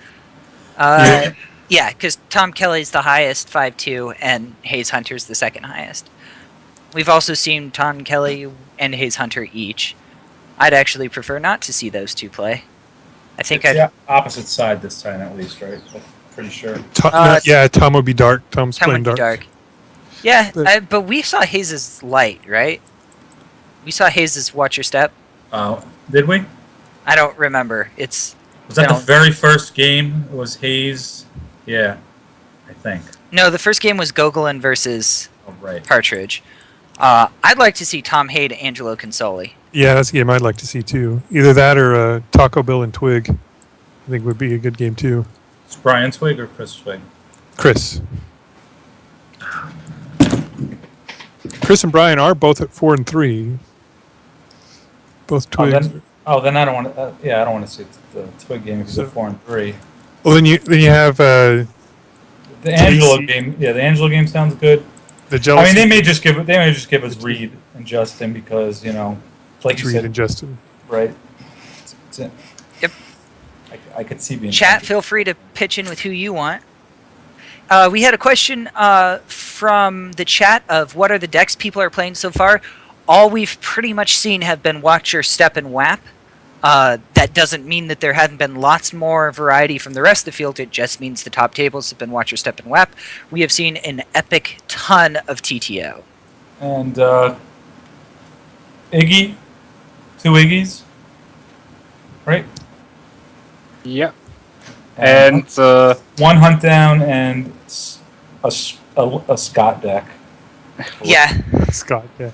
Yeah, because Tom Kelly's the highest 5-2, and Hayes Hunter's the second highest. We've also seen Tom Kelly and Hayes Hunter each. I'd actually prefer not to see those two play. I think It's the opposite side this time, at least, right? I'm pretty sure. Tom would be dark. Tom's Tom playing would be dark. dark. Yeah, but we saw Hayes' light, right? We saw Hayes' Watch Your Step. Did we? I don't remember. Was that the very first game? It was Hayes. Yeah, I think. No, the first game was Gogolin versus Right. Partridge. I'd like to see Tom Haid, Angelo Consoli. Yeah, that's a game I'd like to see too. Either that or Taco Bill and Twig. I think would be a good game too. It's Brian Twig or Chris Twig? Chris. Chris and Brian are both at 4-3. Both Twigs. Then I don't want to. I don't want to see the Twig game because they're 4-3. Well, then you have The Angelo game. Yeah, the Angelo game sounds good. The jealousy. I mean, they may just give us Reed and Justin because like you Reed said, and Justin. right? It's it. Yep. I could see being Chat, feel free to pitch in with who you want. We had a question from the chat of what are the decks people are playing so far. All we've pretty much seen have been Watch Your Step and WAP. That doesn't mean that there haven't been lots more variety from the rest of the field. It just means the top tables have been Watcher, Step, and WAP. We have seen an epic ton of TTO. And Iggy, 2 Iggies, right? Yeah. And one hunt down and a Scott deck. Yeah. Scott deck.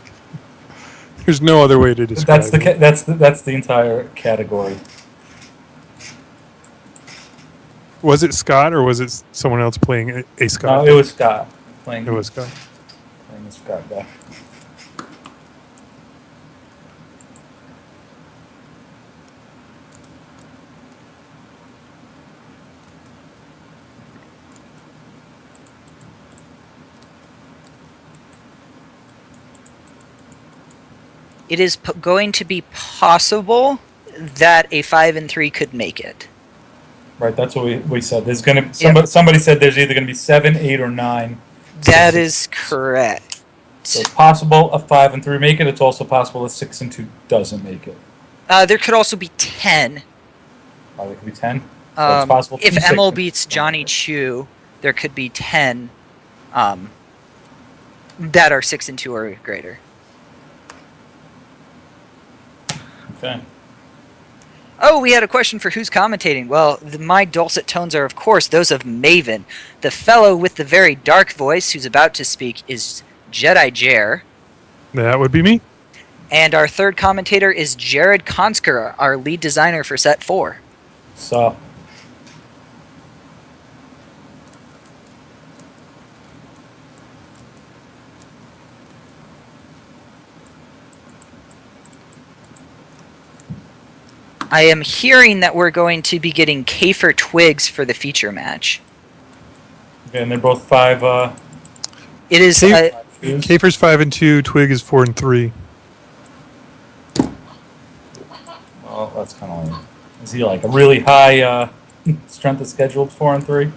There's no other way to describe it. That's the entire category. Was it Scott or was it someone else playing a Scott? No, it was Scott playing. It was Scott. Playing the Scott deck. It is going to be possible that a 5 and 3 could make it. Right, that's what we said. There's gonna somebody said there's either gonna be 7, 8, or 9. That is correct. So it's possible a 5 and 3 make it. It's also possible a 6 and 2 doesn't make it. There could also be 10. Oh, there could be 10. So it's possible. If 2, 6, Emil and beats 2. Johnny Chu, there could be 10 that are 6 and 2 or greater. Okay. Oh, we had a question for who's commentating. Well, my dulcet tones are, of course, those of Maven. The fellow with the very dark voice who's about to speak is Jedi Jer. That would be me. And our third commentator is Jared Konsker, our lead designer for Set 4. So. I am hearing that we're going to be getting Kafer Twigs for the feature match. Okay, and they're both 5. It is... Kafer's 5 and 2, Twig is 4 and 3. Well, that's kind of like... Is he like a really high strength of scheduled 4 and 3?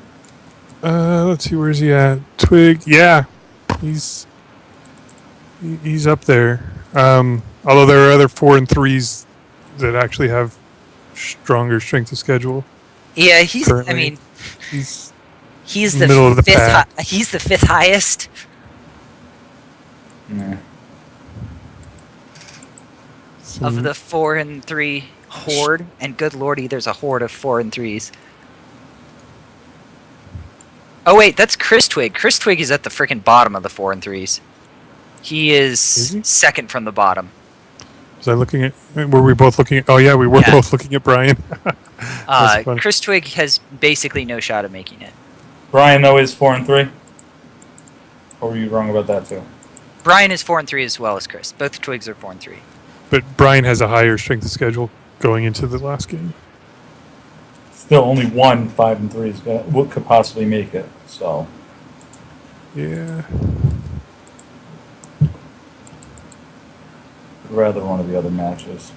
Let's see, where's he at? Twig, yeah. He's up there. Although there are other 4 and 3s that actually have stronger strength of schedule. Yeah, he's... Currently. I mean... He's the middle of the fifth. pack. He's the 5th highest. Nah. Of the 4 and 3 horde, and good lordy, there's a horde of 4 and 3s. Oh wait, that's Chris Twig. Chris Twig is at the freaking bottom of the 4 and 3s. He is he? second from the bottom. Was I looking at? Were we both looking at? Oh yeah, we were both looking at Brian. That's funny. Chris Twig has basically no shot of making it. Brian, though, is 4 and 3? Or were you wrong about that, too? Brian is 4 and 3 as well as Chris. Both Twigs are 4 and 3. But Brian has a higher strength of schedule going into the last game. Still, only one 5 and 3 could possibly make it, so... Yeah. I'd rather one of the other matches.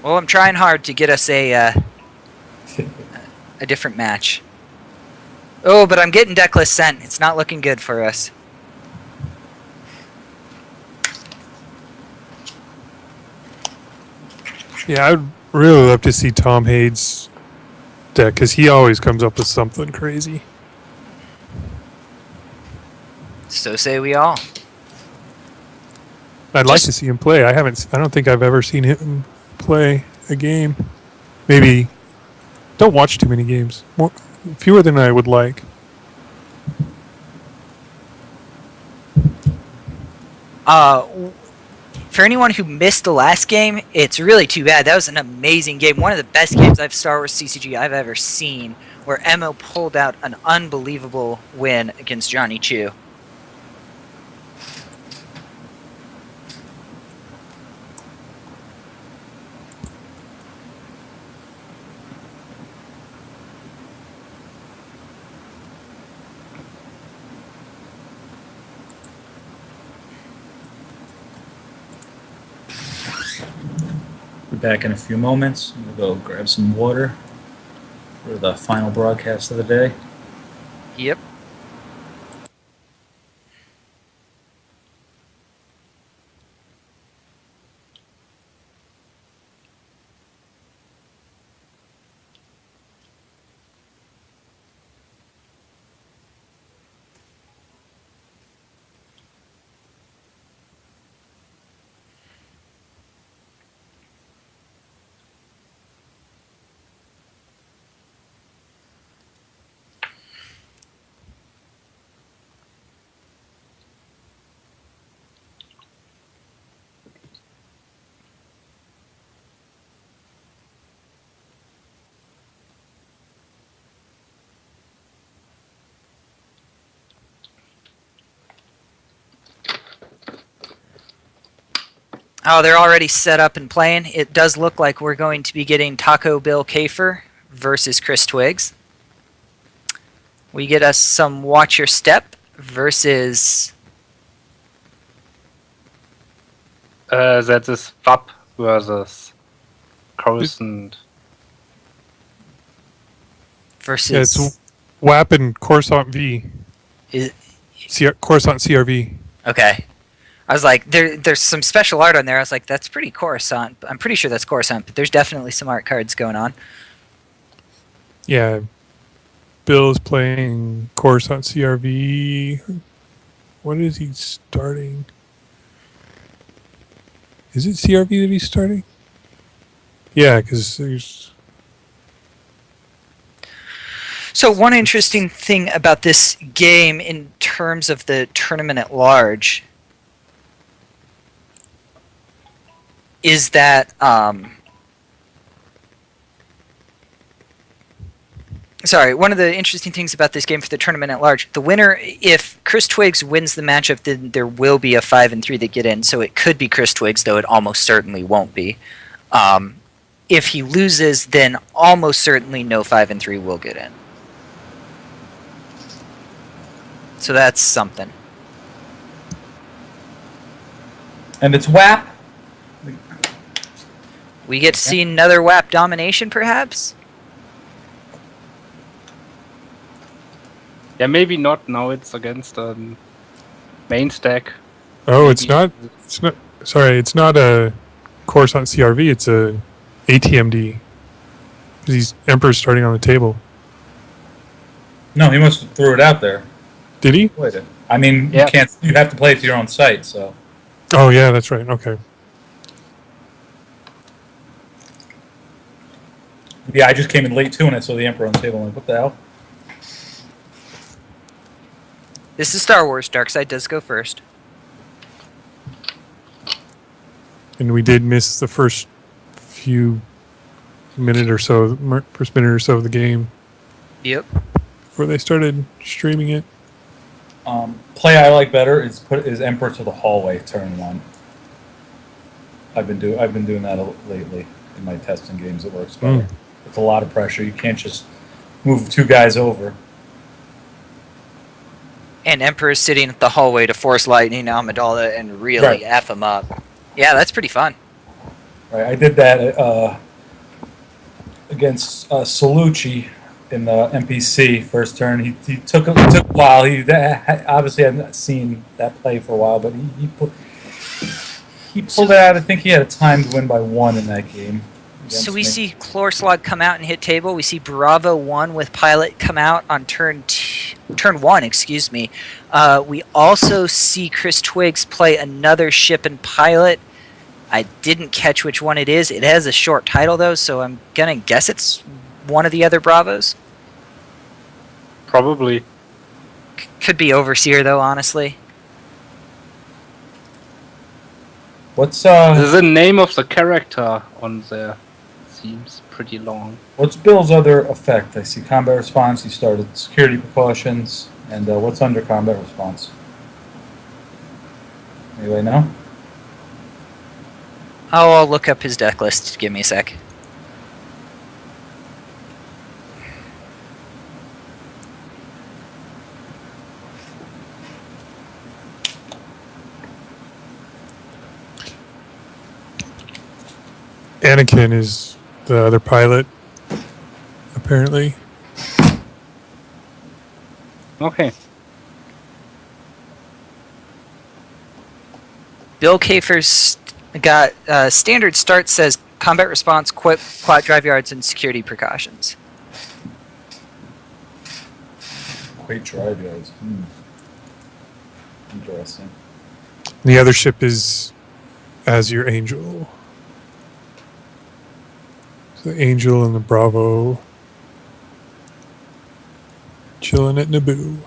Well, I'm trying hard to get us a different match. Oh, but I'm getting deckless sent. It's not looking good for us. Yeah, I'd really love to see Tom Haydes' deck because he always comes up with something crazy. So say we all. I'd like to see him play. I don't think I've ever seen him play a game. Maybe don't watch too many games. Fewer than I would like. For anyone who missed the last game, it's really too bad. That was an amazing game. One of the best games of Star Wars CCG I've ever seen, where Emo pulled out an unbelievable win against Johnny Chu. Be back in a few moments. We'll go grab some water for the final broadcast of the day. Yep. Oh, they're already set up and playing. It does look like we're going to be getting Taco Bill Kafer versus Chris Twiggs. We get us some Watch Your Step versus... That is FAP versus Coruscant. versus... Yeah, it's WAP and Coruscant V. Is- Coruscant CRV. Okay. I was like, there's some special art on there. I was like, that's pretty Coruscant. I'm pretty sure that's Coruscant, but there's definitely some art cards going on. Yeah. Bill's playing Coruscant CRV. What is he starting? Is it CRV that he's starting? Yeah, because there's... So one interesting thing about this game in terms of the tournament at large is that one of the interesting things about this game for the tournament at large, the winner, if Chris Twiggs wins the matchup, then there will be a 5 and 3 that get in. So it could be Chris Twiggs, though it almost certainly won't be. If he loses, then almost certainly no 5 and 3 will get in. So that's something. And it's WAP. We get to see another WAP domination, perhaps? Yeah, maybe not. Now it's against main stack. Oh, it's not. Sorry, it's not a Coruscant CRV. It's a ATMD. He's Emperor's starting on the table. No, he must have threw it out there. Did he? Played it. I mean, Yeah. you can't. You have to play it to your own site. So Oh yeah, that's right. Okay. yeah, I just came in late too, and I saw the Emperor on the table. I'm like, what the hell? This is Star Wars. Darkseid does go first. And we did miss the first minute or so of the game Yep. before they started streaming it. Play I like better is put Emperor to the hallway turn 1. I've been doing that lately in my testing games. It works better. It's a lot of pressure. You can't just move 2 guys over. And Emperor's sitting at the hallway to force lightning Amidala and really Right. F him up. Yeah, that's pretty fun. Right, I did that against SWCCG in the NPC first turn. He took a while. He obviously hadn't seen that play for a while, but he pulled it out. I think he had a timed win by 1 in that game. So we see Chlorslog come out and hit table. We see Bravo 1 with Pilot come out on turn 1, excuse me. We also see Chris Twiggs play another ship and Pilot. I didn't catch which one it is. It has a short title, though, so I'm going to guess it's one of the other Bravos. Probably. Could be Overseer, though, honestly. What's The name of the character on there seems pretty long. what's Bill's other effect? I see combat response. He started security precautions, and what's under combat response? Anybody know? Oh, I'll look up his deck list. Give me a sec. Anakin is the other pilot, apparently. Okay. Bill Kafer's got standard start says combat response, quad drive yards, and security precautions. Great drive yards. Interesting. The other ship is as your Angel. So the Angel and the Bravo chilling at Naboo.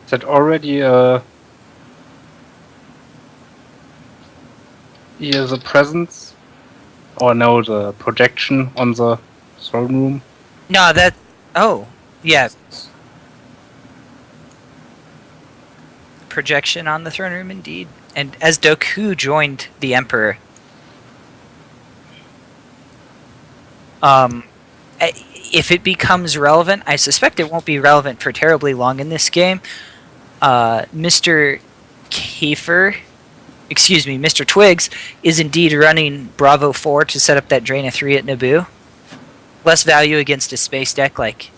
Is that already here the presence? Or no, the projection on the throne room? No, that... Oh. Yeah. Projection on the throne room, indeed. And as Doku joined the Emperor, if it becomes relevant, I suspect it won't be relevant for terribly long in this game. Mr. Twigs is indeed running Bravo 4 to set up that Draina 3 at Naboo. Less value against a space deck like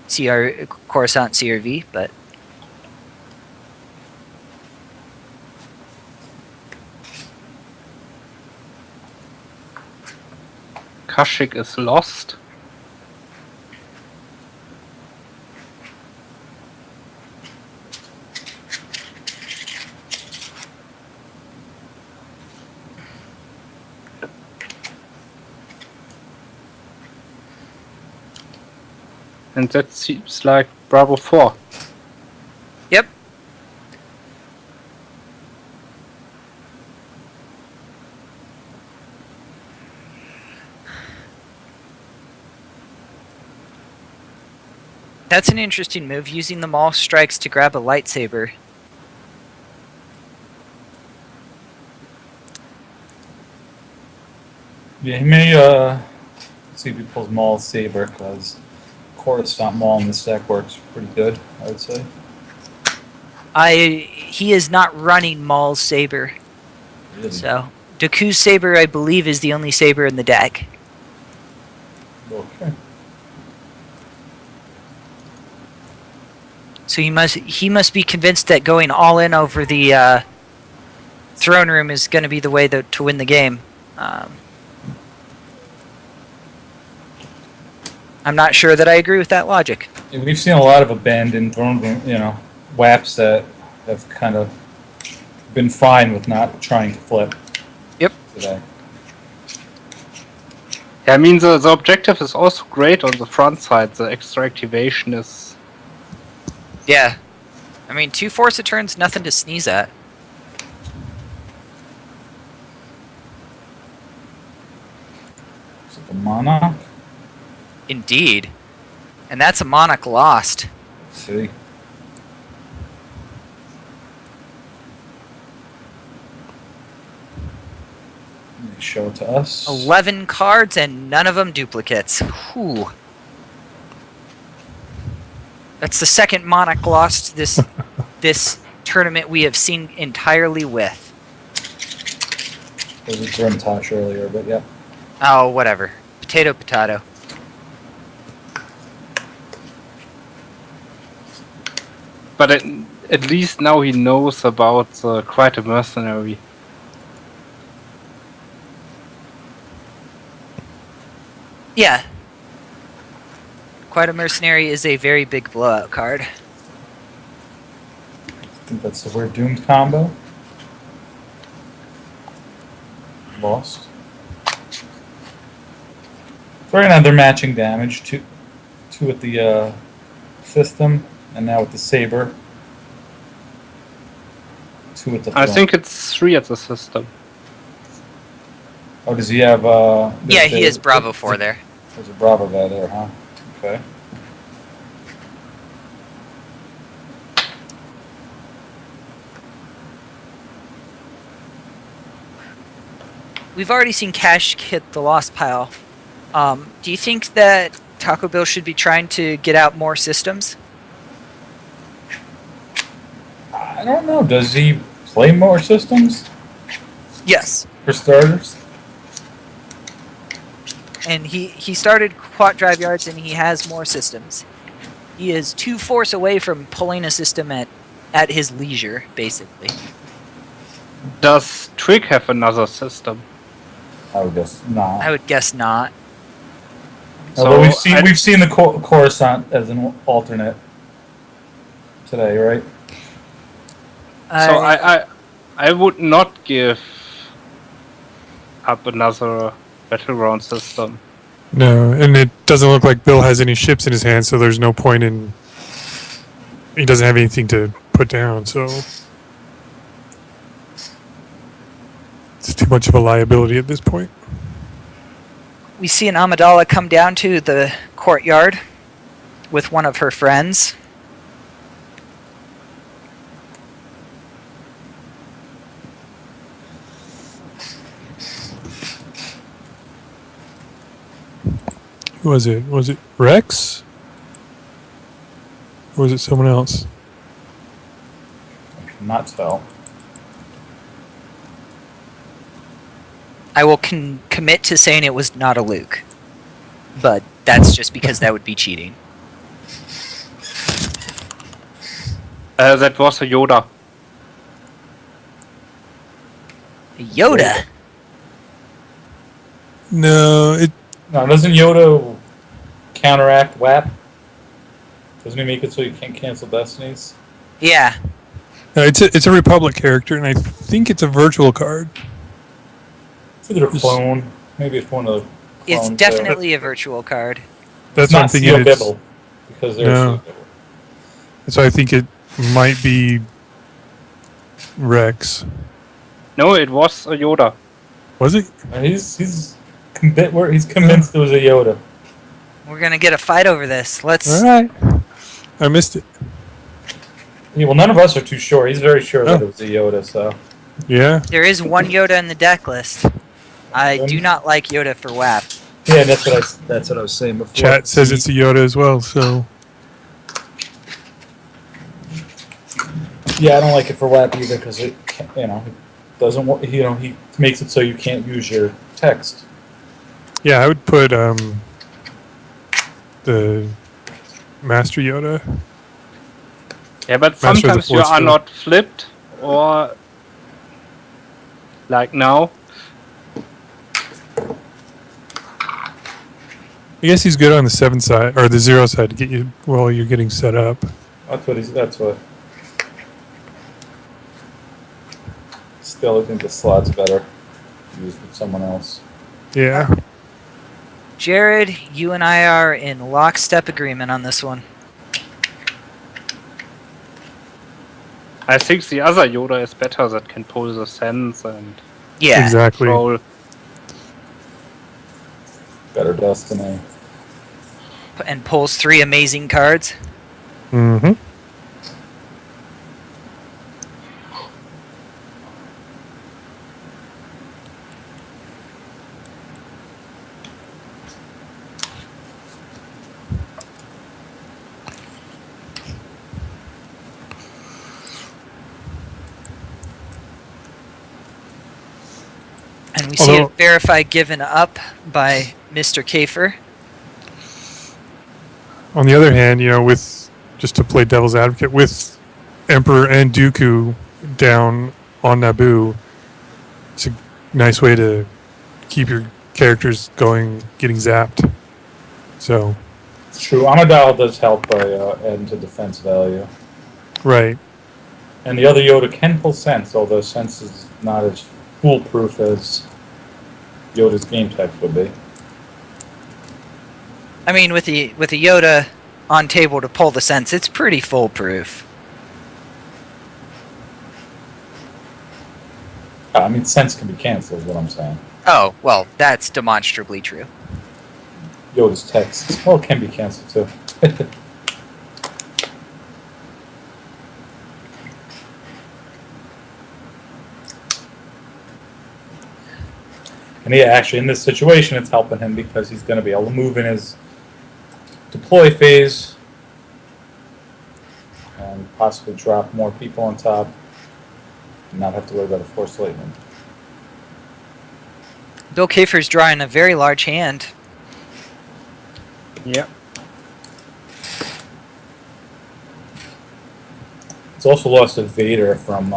Coruscant CRV, but Kashyyyk is lost. And that seems like Bravo 4. yep. That's an interesting move, using the Maul strikes to grab a lightsaber. Yeah, he may see if he pulls Maul's saber, because Coruscant Maul in this deck works pretty good, I would say. He is not running Maul's saber, Really. so Dooku's saber, I believe, is the only saber in the deck. Okay. So he must be convinced that going all in over the throne room is going to be the way to win the game. I'm not sure that I agree with that logic. Yeah, we've seen a lot of abandoned throne room, WAPs that have kind of been fine with not trying to flip. Yep. Today. Yeah, I mean, the objective is also great on the front side. The extra activation is... Yeah. I mean, 2 Force of turns, nothing to sneeze at. Is it the Monarch? Indeed. And that's a Monarch lost. Let's see. They show it to us. 11 cards and none of them duplicates. Whew. That's the second Monarch lost this tournament we have seen entirely with. There was a Grimtosh earlier, but yeah. Oh, whatever. Potato, potato. But at least now he knows about quite a mercenary. Yeah. Quite a Mercenary is a very big blowout card. I think that's the weird Doomed combo. Lost. So right now they're matching damage. Two with the system, and now with the saber. 2 with the I throne. think it's 3 at the system. Oh, does he have? Yeah, he is Bravo 4 there. There's a Bravo guy there, huh? Okay. We've already seen Cash hit the lost pile. Do you think that Taco Bell should be trying to get out more systems? I don't know. Does he play more systems Yes. for starters? And he started Quat Drive Yards and he has more systems. He is 2 Force away from pulling a system at his leisure, basically. Does Twig have another system? I would guess not. I would guess not. Although So we've seen the Coruscant as an alternate today, right? So I would not give up another battleground system. No, and it doesn't look like Bill has any ships in his hand, so there's no point in. He doesn't have anything to put down, so it's too much of a liability at this point. We see an Amidala come down to the courtyard. with one of her friends. Who was it? Was it Rex? Or was it someone else? I cannot tell. I will commit to saying it was not a Luke. But that's just because that would be cheating. That was a Yoda. Yoda? No, No, doesn't Yoda counteract WAP? Doesn't he make it so you can't cancel destinies? Yeah. no, it's a Republic character, and I think it's a virtual card. It's either a clone. Maybe it's one of the It's clones. definitely a virtual card. That's It's what I'm not thinking. Seal It's, Bibble. Because there's No. Seal Bibble. so I think it might be Rex. No, it was a Yoda. Was it? He's convinced it was a Yoda. We're gonna get a fight over this. Let's. All right. I missed it. Yeah, well, none of us are too sure. He's very sure that Oh. it was a Yoda, so. Yeah. There is one Yoda in the deck list. I do not like Yoda for WAP. Yeah, that's what I was saying before. Chat says it's a Yoda as well. So Yeah, I don't like it for WAP either because it doesn't work. He makes it so you can't use your text. yeah, I would put the Master Yoda. Yeah, but Master of the sometimes you Force are field. not flipped, or like now. I guess he's good on the 7 side or the 0 side to get you while you're getting set up. That's what. Still, I think the slot's better used with someone else. Yeah. Jared, you and I are in lockstep agreement on this one. I think the other Yoda is better that can pull the sense and Yeah. Exactly. roll. Better destiny. And pulls 3 amazing cards. Mm-hmm. And we see Although- it verified given up by Mr. Kafer. On the other hand, with just to play devil's advocate, with Emperor and Dooku down on Naboo, it's a nice way to keep your characters going, getting zapped. So, It's true. Amidala does help by adding to defense value. right. And the other Yoda can pull sense, although sense is not as foolproof as Yoda's game text would be. I mean, with the Yoda on table to pull the sense, it's pretty foolproof. I mean, sense can be canceled, is what I'm saying. Oh, well, that's demonstrably true. Yoda's text, well, it can be canceled too. And yeah, actually, in this situation, it's helping him because he's going to be able to move in his deploy phase and possibly drop more people on top and not have to worry about a force lightning. Bill Kafer's drawing a very large hand. Yeah. It's also lost a Vader from,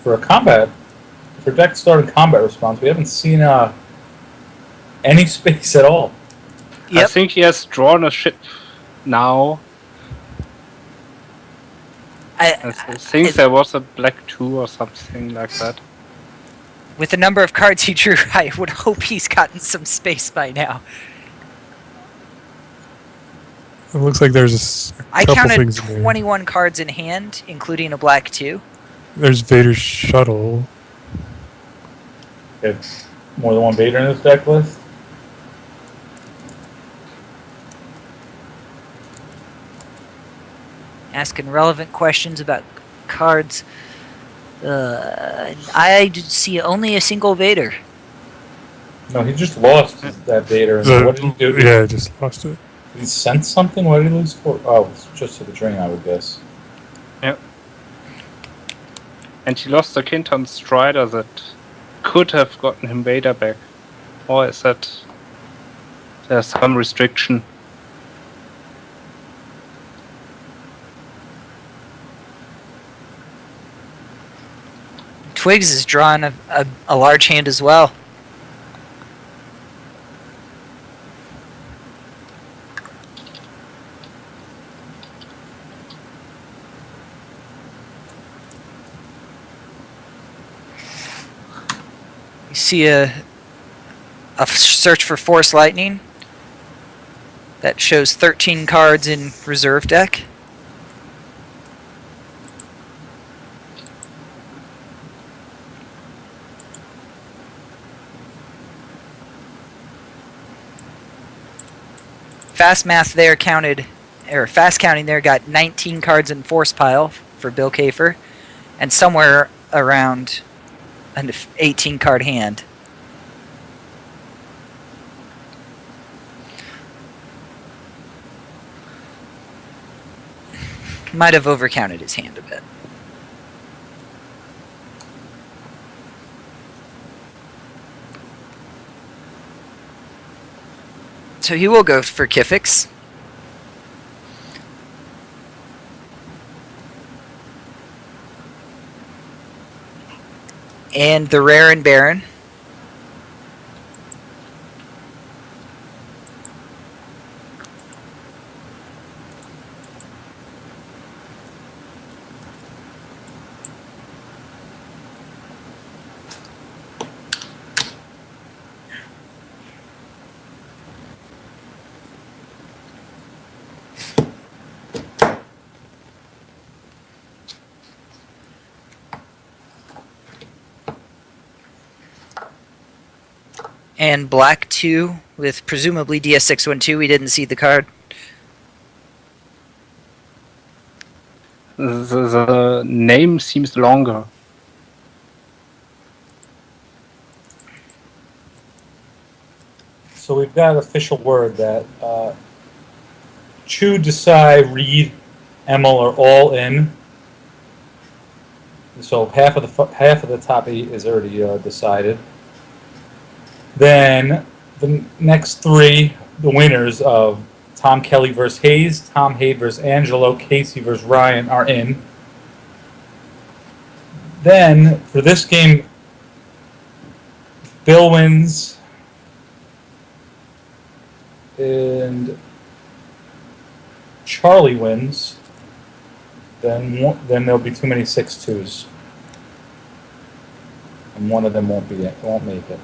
for a combat, for deck starting combat response, we haven't seen any space at all. I Yep. think he has drawn a ship now. I think there was a black 2 or something like that. With the number of cards he drew, I would hope he's gotten some space by now. It looks like there's a I couple counted things in there. 21 cards in hand, including a black 2. There's Vader's shuttle. It's more than one Vader in this deck list. asking relevant questions about cards. I did see only a single Vader. No, he just lost that Vader. And what did he do? Yeah, I just lost it. Did he sense something? What did he lose for? Oh, it's just to the drain, I would guess. Yep. And he lost the Kinton Strider that could have gotten him Vader back. Or is that there's some restriction? Twigs is drawing a large hand as well. You see a search for Force Lightning that shows 13 cards in reserve deck. Fast math there counted, or fast counting there got 19 cards in Force Pile for Bill Kafer, and somewhere around an 18 card hand. Might have overcounted his hand a bit. So he will go for Kifix. And the Rare and Baron. And black 2 with presumably DS612. We didn't see the card. The name seems longer. So we've got official word that Chu, Desai, Reed, Emil are all in. So half of the top 8 is already decided. Then the next 3, the winners of Tom Kelly versus Hayes, Tom Hayes versus Angelo, Casey versus Ryan are in. Then for this game, Bill wins and Charlie wins. Then there'll be too many 6-2s, and one of them won't make it.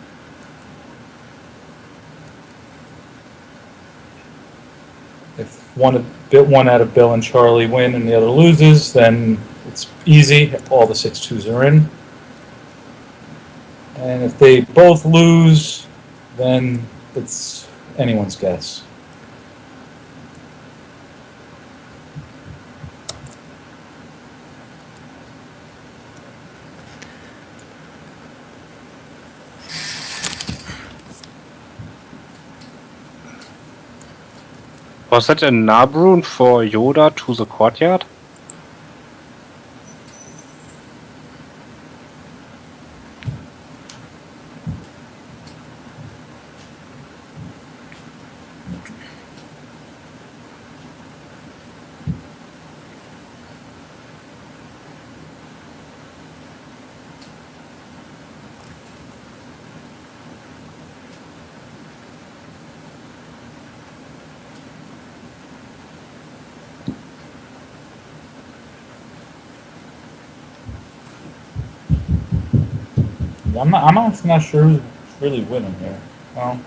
If one out of Bill and Charlie win and the other loses, then it's easy. All the 6-2s are in. And if they both lose, then it's anyone's guess. Was that a Nabrun for Yoda to the courtyard? I'm actually not sure who's really winning here. Well,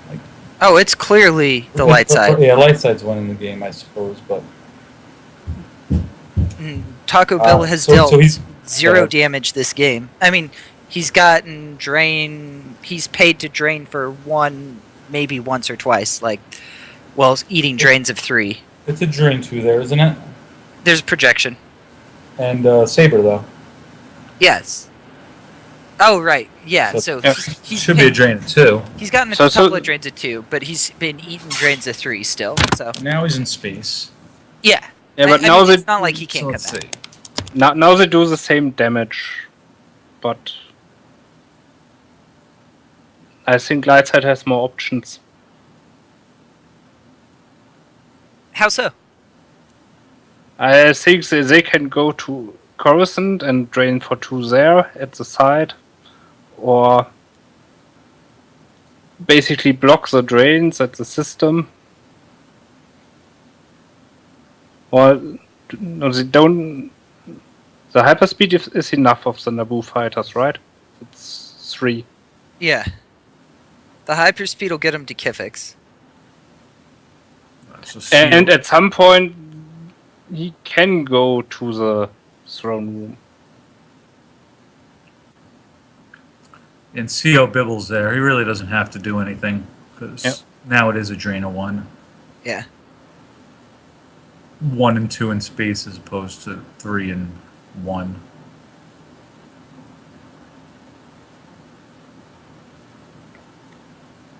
Oh, it's clearly the light side. Yeah, light side's winning the game, I suppose. But Taco Bell has so dealt he's 0 damage this game. I mean, he's gotten drain. He's paid to drain for one, maybe once or twice. Eating drains of 3. It's a drain 2 there, isn't it? There's projection. And Saber, though. Yes. Oh, right. Yeah, so Yeah. he's Should be a drain of 2. He's gotten a So- couple of drains of 2, but he's been eating drains of 3 still, so... Now he's in space. Yeah. Yeah, but I now mean, they it's not like he So can't let's come see. back. now they do the same damage, but I think Lightside has more options. How so? I think they can go to Coruscant and drain for 2 there at the side, or basically block the drains at the system. Or no, they don't. The hyperspeed is enough of the Naboo fighters, right? It's 3. Yeah. The hyperspeed will get him to Kifix. So seal. And at some point, he can go to the throne room. And CO Bibble's there. He really doesn't have to do anything because Yep. now it is a drain of 1. Yeah. 1 and 2 in space as opposed to 3 and 1.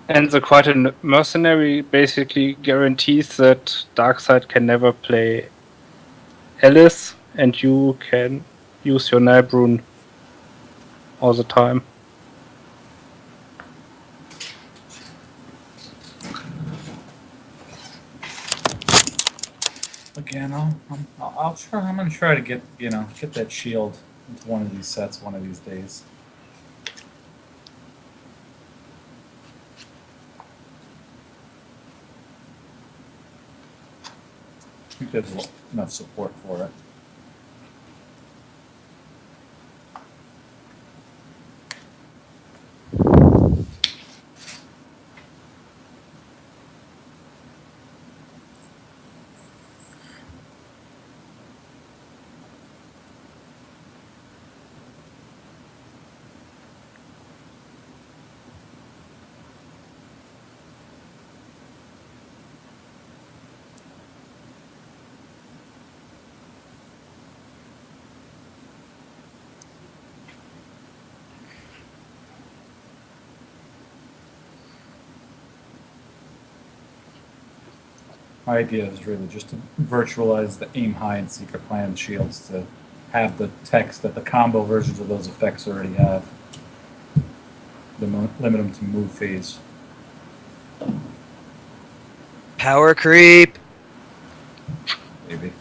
And the Quite a Mercenary basically guarantees that Darkseid can never play Alice, and you can use your Nilbrune all the time. Again, I'll try. I'm gonna try to get get that shield into one of these sets one of these days. I think there's enough support for it. My idea is really just to virtualize the aim high and secret plan shields to have the text that the combo versions of those effects already have. Limit them to move phase. Power creep. Maybe.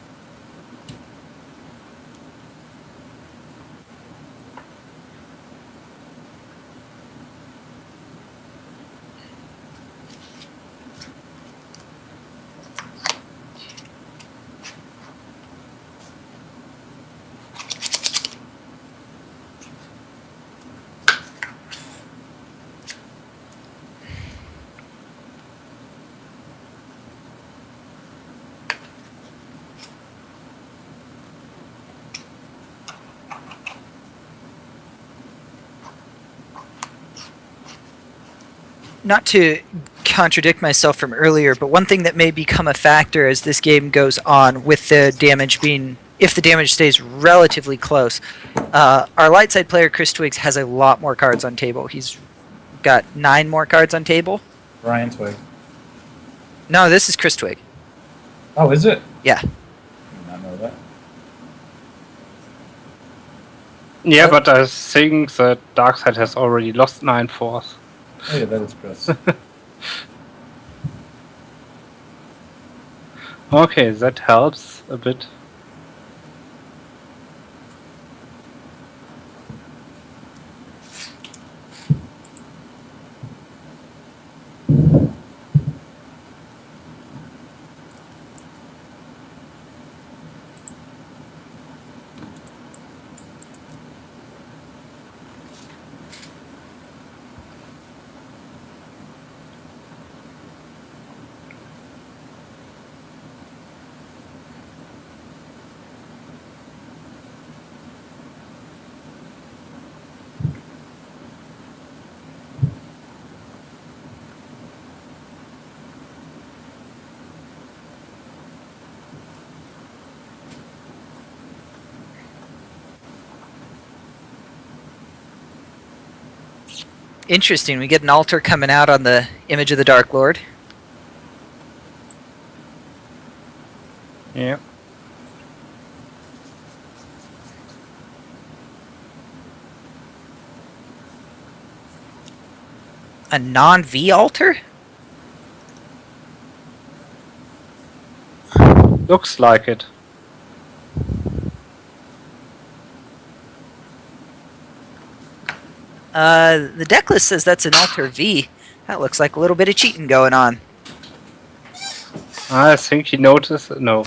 Not to contradict myself from earlier, but one thing that may become a factor as this game goes on, with the damage being, if the damage stays relatively close, our light side player Chris Twiggs has a lot more cards on table. He's got 9 more cards on table. Brian Twig. No, this is Chris Twig. Oh, is it? Yeah. I did not know that. Yeah, but I think that Darkseid has already lost 9 force. Oh yeah, that is Chris. Okay, that helps a bit. Interesting. We get an altar coming out on the image of the Dark Lord. Yeah. A non-V altar? Looks like it. The deck list says that's an altar V. That looks like a little bit of cheating going on. I think he noticed. No.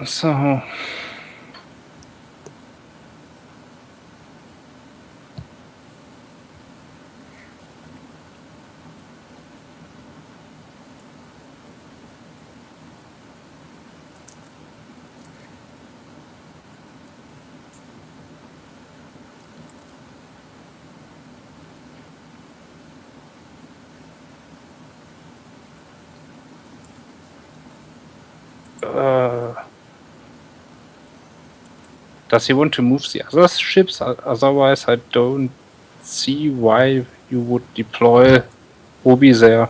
So. Does he want to move the other ships? Otherwise, I don't see why you would deploy Obi there.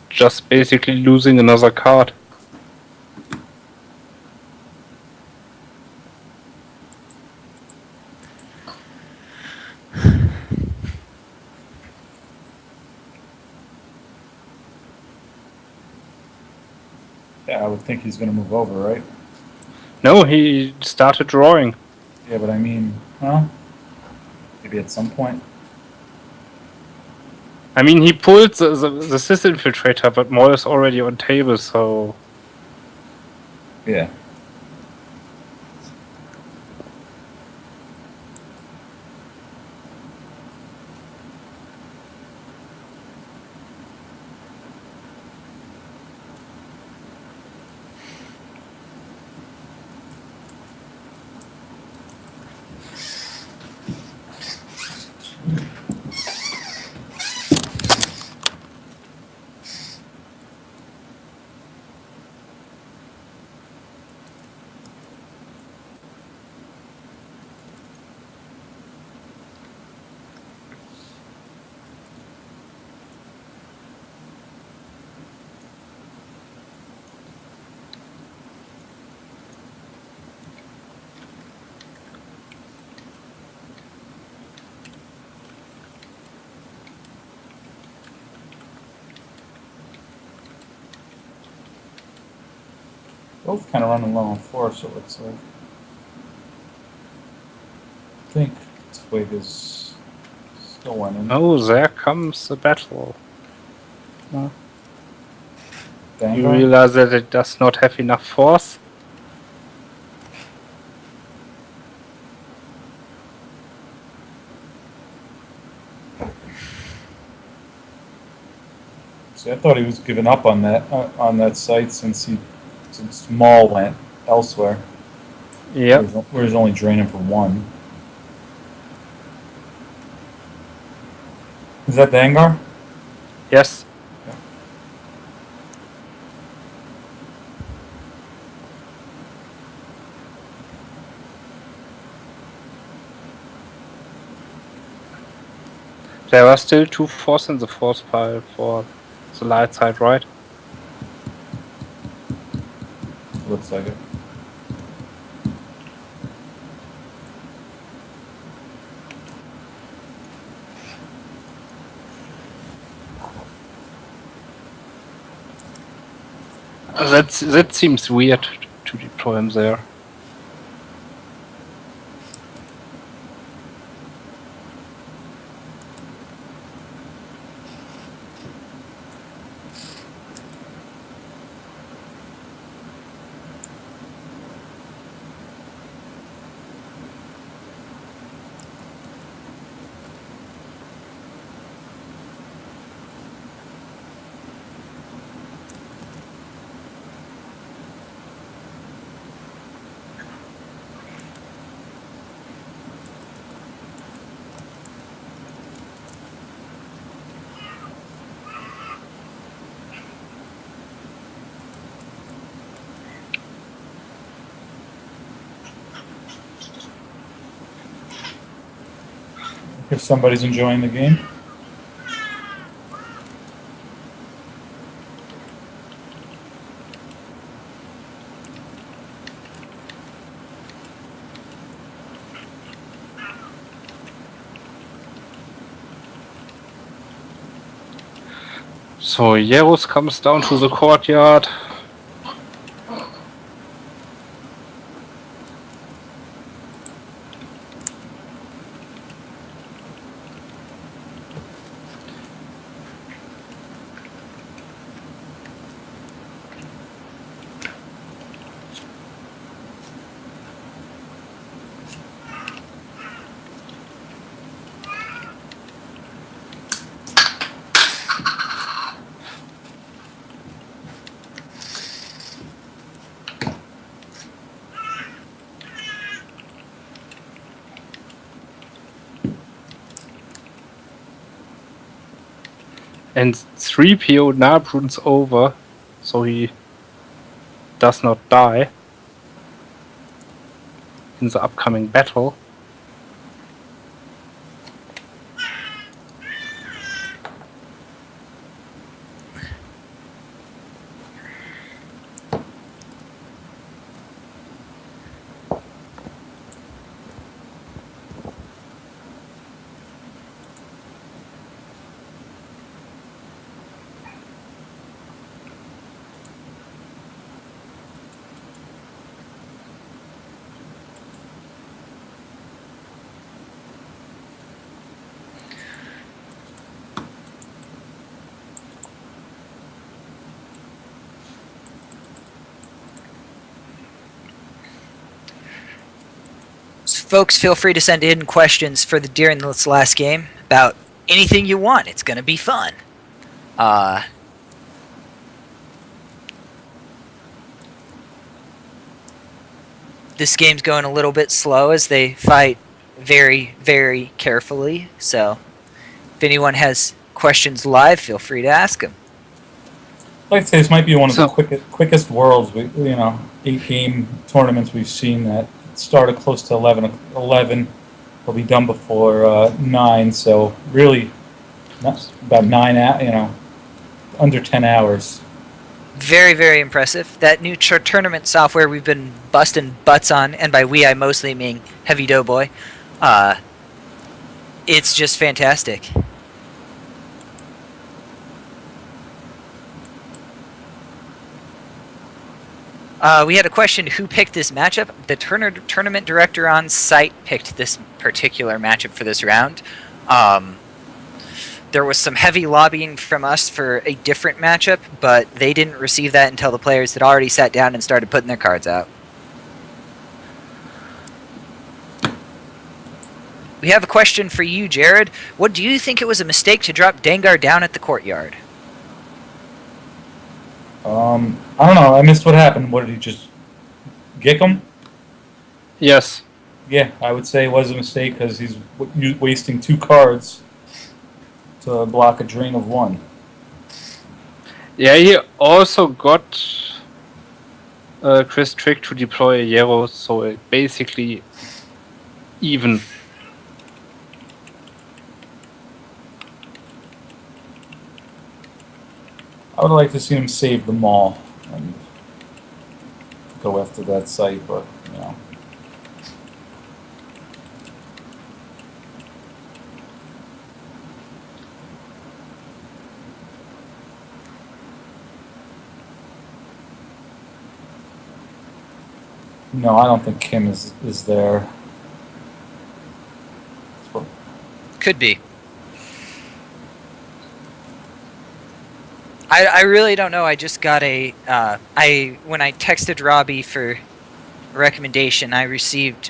Just basically losing another card. Yeah, I would think he's going to move over, right? No, he started drawing. Yeah, but I mean, well, maybe at some point. I mean, he pulled the Sith Infiltrator, but Maul is already on table, so... Yeah. Both kind of running low on force, it looks like. I think Twig is still winning. Oh, there comes the battle. You Vanguard? realize that it does not have enough force? See, I thought he was giving up on that site since Maul went elsewhere. Yep. Where he's only draining for one. Is that Dangar? Yes. There are still 2 force in the force pile for the light side, right? Looks like it. That seems weird to deploy him there. If somebody's enjoying the game. So Yaros comes down to the courtyard. And 3PO now runs over, so he does not die in the upcoming battle. Folks, feel free to send in questions for during this last game about anything you want. It's going to be fun. This game's going a little bit slow as they fight very, very carefully. So, if anyone has questions live, feel free to ask them. I'd like to say this might be one of the quickest worlds, 8-game tournaments we've seen that started close to 11. Will be done before 9, so really about 9, under 10 hours. Very, very impressive. That new tournament software we've been busting butts on, and by we I mostly mean Heavy Doughboy, it's just fantastic. We had a question, who picked this matchup? The tournament director on site picked this particular matchup for this round. There was some heavy lobbying from us for a different matchup, but they didn't receive that until the players had already sat down and started putting their cards out. We have a question for you, Jared. What do you think it was a mistake to drop Dangar down at the courtyard? I don't know. I missed what happened. What did he just gick him? Yes. Yeah, I would say it was a mistake because he's wasting 2 cards to block a drain of 1. Yeah, he also got Chris Trick to deploy a Yarrow, so it basically even. I would like to see him save the mall and go after that site, but you know. No, I don't think Kim is there. Could be. I really don't know. I just got when I texted Robbie for recommendation,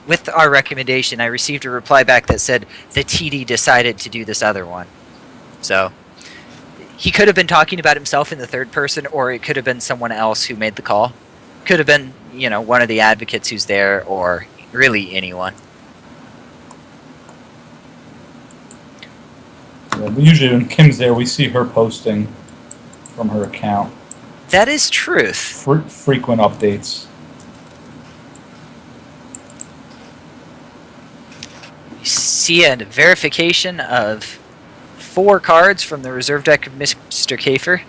with our recommendation, I received a reply back that said the TD decided to do this other one. So he could have been talking about himself in the third person, or it could have been someone else who made the call. Could have been, one of the advocates who's there, or really anyone. Yeah, but usually when Kim's there, we see her posting from her account. That is truth. Frequent updates. You see a verification of 4 cards from the reserve deck of Mr. Kafer.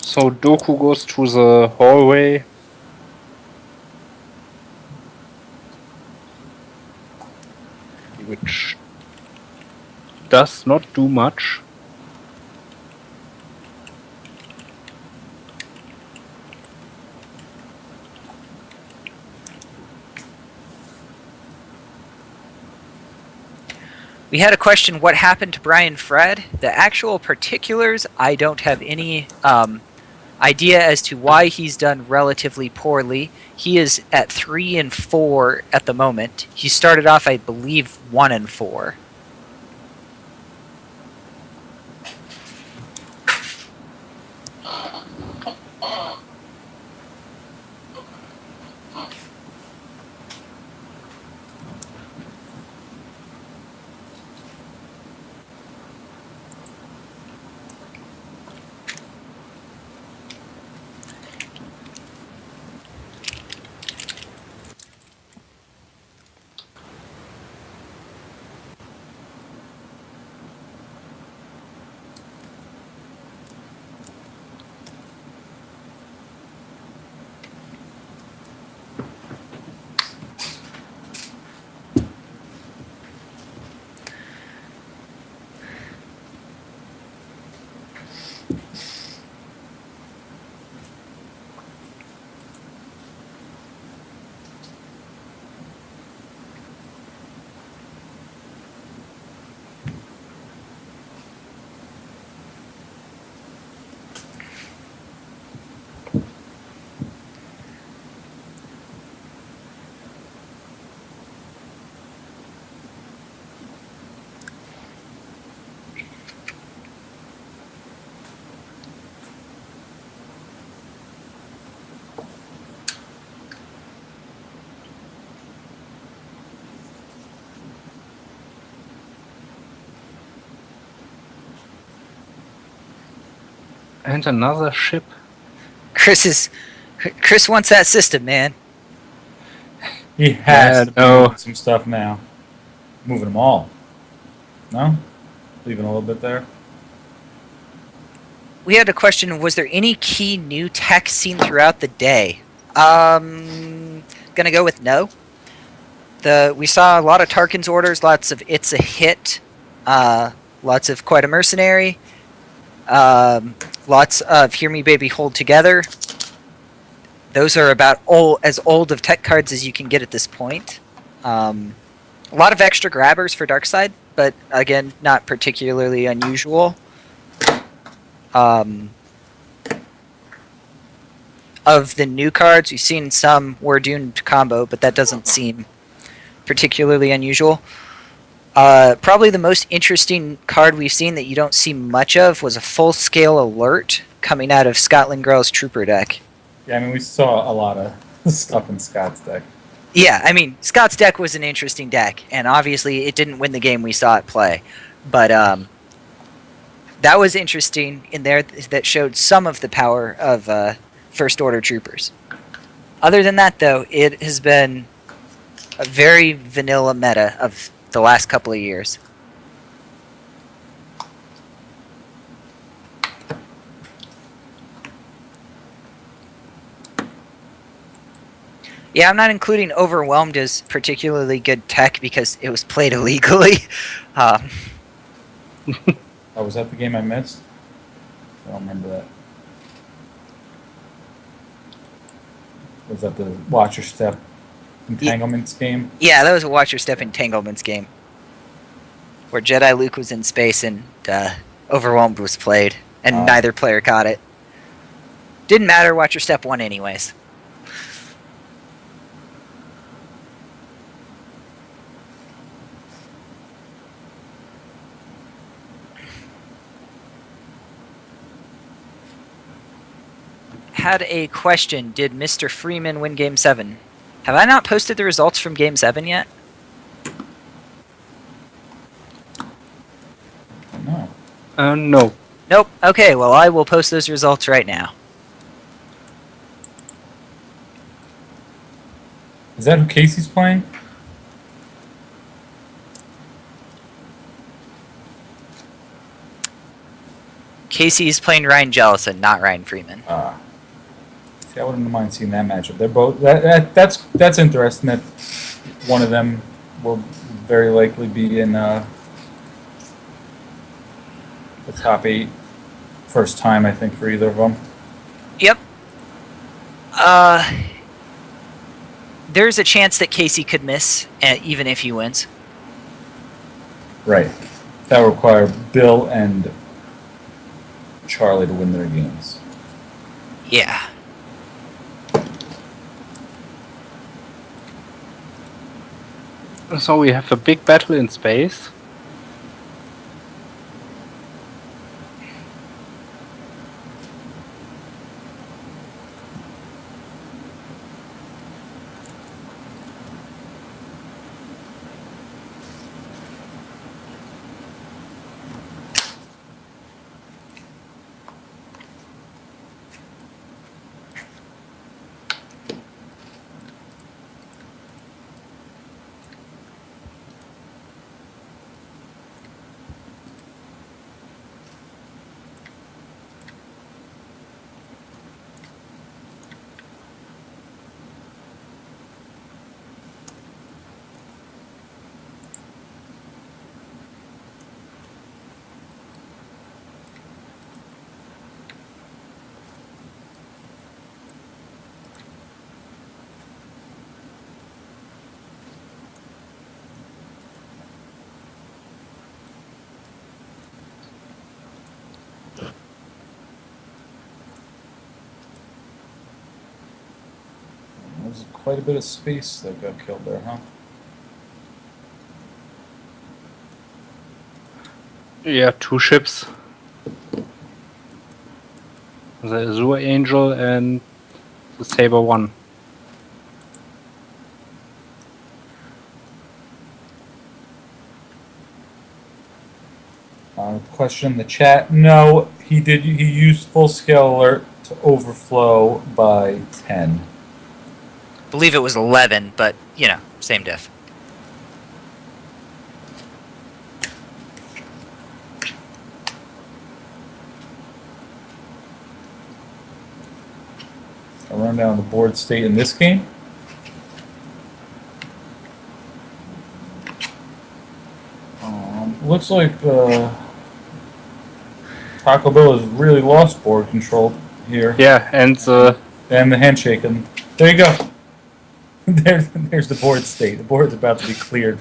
So Doku goes to the hallway. Which does not do much. We had a question, what happened to Brian Fred? The actual particulars, I don't have any idea as to why he's done relatively poorly. He is at 3-4 at the moment. He started off, I believe, 1-4. And another ship. Chris wants that system, man. He has to be no. moving some stuff now. Moving them all. No? Leaving a little bit there. We had a question, was there any key new tech seen throughout the day? Gonna go with no. We saw a lot of Tarkin's orders, lots of It's a Hit lots of Quite a Mercenary, lots of Hear Me Baby Hold Together. Those are about as old of tech cards as you can get at this point. A lot of extra grabbers for Darkside, but again, not particularly unusual. Of the new cards, we've seen some Were Doomed combo, but that doesn't seem particularly unusual. Probably the most interesting card we've seen that you don't see much of was a full-scale alert coming out of Scotland Girl's Trooper deck. Yeah, I mean, we saw a lot of stuff in Scott's deck. Yeah, I mean, Scott's deck was an interesting deck, and obviously it didn't win the game we saw it play. But that was interesting in there that showed some of the power of First Order Troopers. Other than that, though, it has been a very vanilla meta of the last couple of years. Yeah, I'm not including Overwhelmed as particularly good tech because it was played illegally. Oh, was that the game I missed? I don't remember that. Was that the Watch Your Step Entanglements game? Yeah, that was a Watch Your Step Entanglements game. Where Jedi Luke was in space and Overwhelmed was played, and neither player caught it. Didn't matter, Watch Your Step won anyways. Had a question. Did Mr. Freeman win Game 7? Have I not posted the results from Game 7 yet? No. No. Nope. Okay, well, I will post those results right now. Is that who Casey's playing? Casey's playing Ryan Jellison, not Ryan Freeman. See, I wouldn't mind seeing that matchup. They're both that's interesting. That one of them will very likely be in the top 8 first time, I think, for either of them. Yep. There's a chance that Casey could miss, even if he wins. Right. That would require Bill and Charlie to win their games. Yeah. So we have a big battle in space. There's quite a bit of space that got killed there, huh? Yeah, 2 ships. The Azure Angel and the Saber 1. Question in the chat. No, he did. He used full scale alert to overflow by 10. Believe it was 11, but, you know, same diff. I'll run down the board state in this game. Looks like Taco Bell has really lost board control here. Yeah, and And the handshake, and there you go. There's the board state. The board's about to be cleared.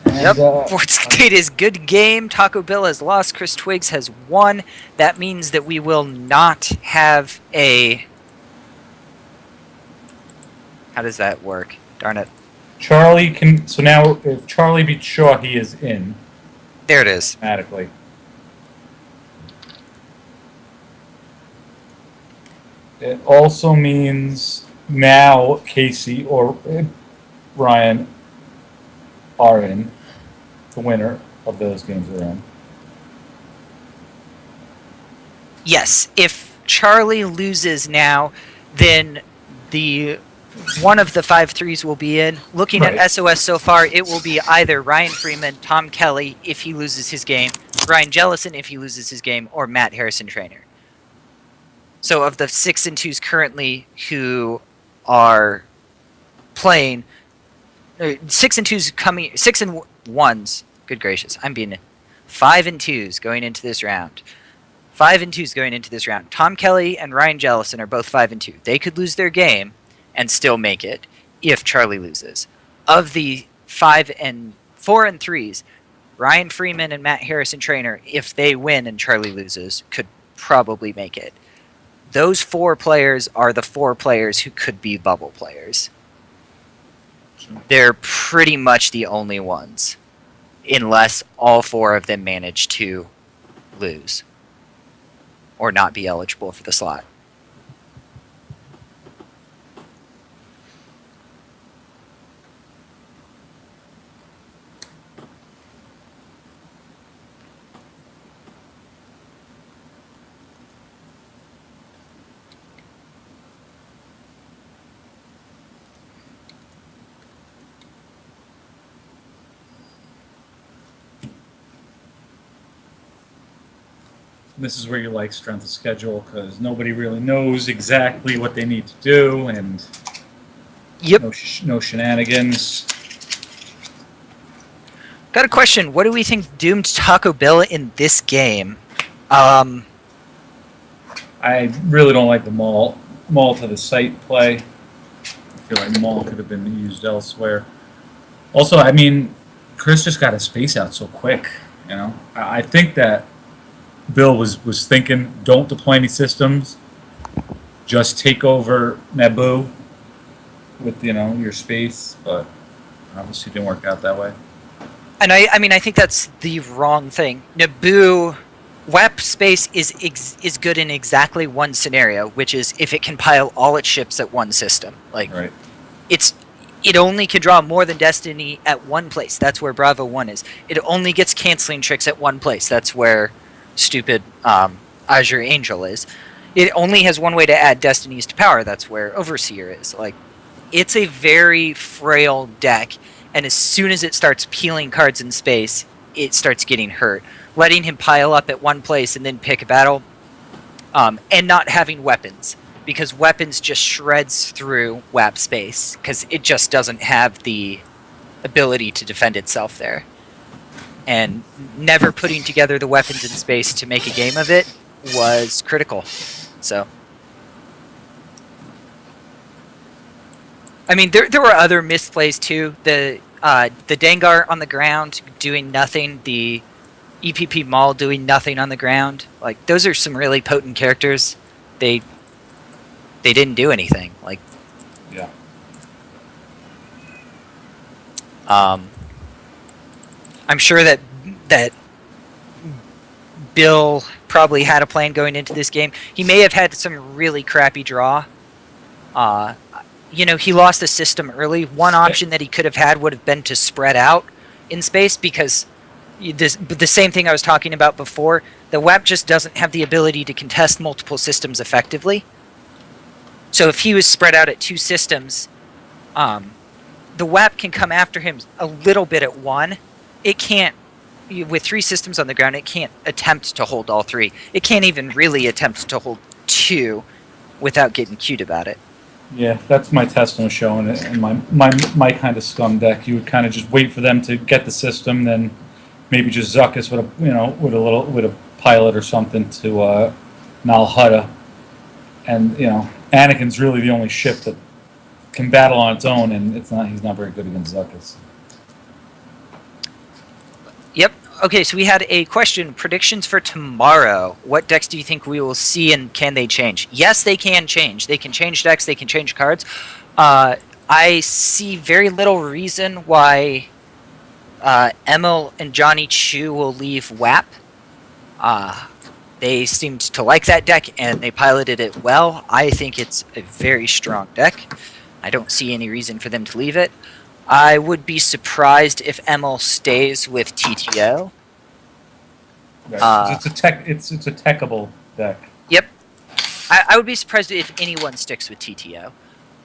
And, Board state is good game. Taco Bell has lost. Chris Twiggs has won. That means that we will not have a... How does that work? Darn it. Charlie can. So now, if Charlie beats Shaw, he is in There it is. automatically. It also means now Casey or Ryan are in. The winner of those games are in. Yes, if Charlie loses now, then the one of the 5 threes will be in. Looking Right. at SOS so far, it will be either Ryan Freeman, Tom Kelly if he loses his game, Ryan Jellison if he loses his game, or Matt Harrison Trainer. So of the 6 and 2s currently who are playing, 6 and 2s coming, 6 and 1s. Good gracious, I'm being 5 and 2s going into this round. 5 and 2s going into this round. Tom Kelly and Ryan Jellison are both 5 and 2. They could lose their game and still make it if Charlie loses. Of the 4 and 3s, Ryan Freeman and Matt Harrison Trainer, if they win and Charlie loses, could probably make it. Those 4 players are the 4 players who could be bubble players. They're pretty much the only ones, unless all 4 of them manage to lose or not be eligible for the slot. This is where you like strength of schedule because nobody really knows exactly what they need to do, and Yep. no shenanigans. Got a question. What do we think doomed Taco Bell in this game? I really don't like the mall to the site play. I feel like mall could have been used elsewhere. Also, I mean, Chris just got his space out so quick. You know, I think that Bill was thinking, don't deploy any systems, just take over Naboo with your space, but obviously didn't work out that way. And I mean, I think that's the wrong thing. Naboo, WAP space is good in exactly one scenario, which is if it can pile all its ships at one system. Like, Right. it only can draw more than Destiny at one place. That's where Bravo 1 is. It only gets canceling tricks at one place. That's where stupid Azure Angel is. It only has one way to add Destinies to power. That's where Overseer is. Like, it's a very frail deck, and as soon as it starts peeling cards in space, it starts getting hurt. Letting him pile up at one place and then pick a battle, and not having weapons, because weapons just shreds through WAP space, because it just doesn't have the ability to defend itself there. And never putting together the weapons in space to make a game of it was critical. So, I mean, there were other misplays too. The Dengar on the ground doing nothing. The EPP Maul doing nothing on the ground. Like, those are some really potent characters. They didn't do anything. Like, Yeah. I'm sure that Bill probably had a plan going into this game. He may have had some really crappy draw. He lost the system early. One option that he could have had would have been to spread out in space, because the same thing I was talking about before, the WAP just doesn't have the ability to contest multiple systems effectively. So if he was spread out at 2 systems, the WAP can come after him a little bit at one. It can't, with 3 systems on the ground, it can't attempt to hold all 3. It can't even really attempt to hold 2 without getting cute about it. Yeah, that's my Testo showing it, and my kind of scum deck. You would kind of just wait for them to get the system, then maybe just Zuckus with a pilot or something to Nal Hutta, and Anakin's really the only ship that can battle on its own, and he's not very good against Zuckus. Yep. Okay, so we had a question. Predictions for tomorrow. What decks do you think we will see, and can they change? Yes, they can change. They can change decks. They can change cards. I see very little reason why Emil and Johnny Chu will leave WAP. They seemed to like that deck, and they piloted it well. I think it's a very strong deck. I don't see any reason for them to leave it. I would be surprised if Emil stays with TTO. It's a techable deck. Yep. I would be surprised if anyone sticks with TTO.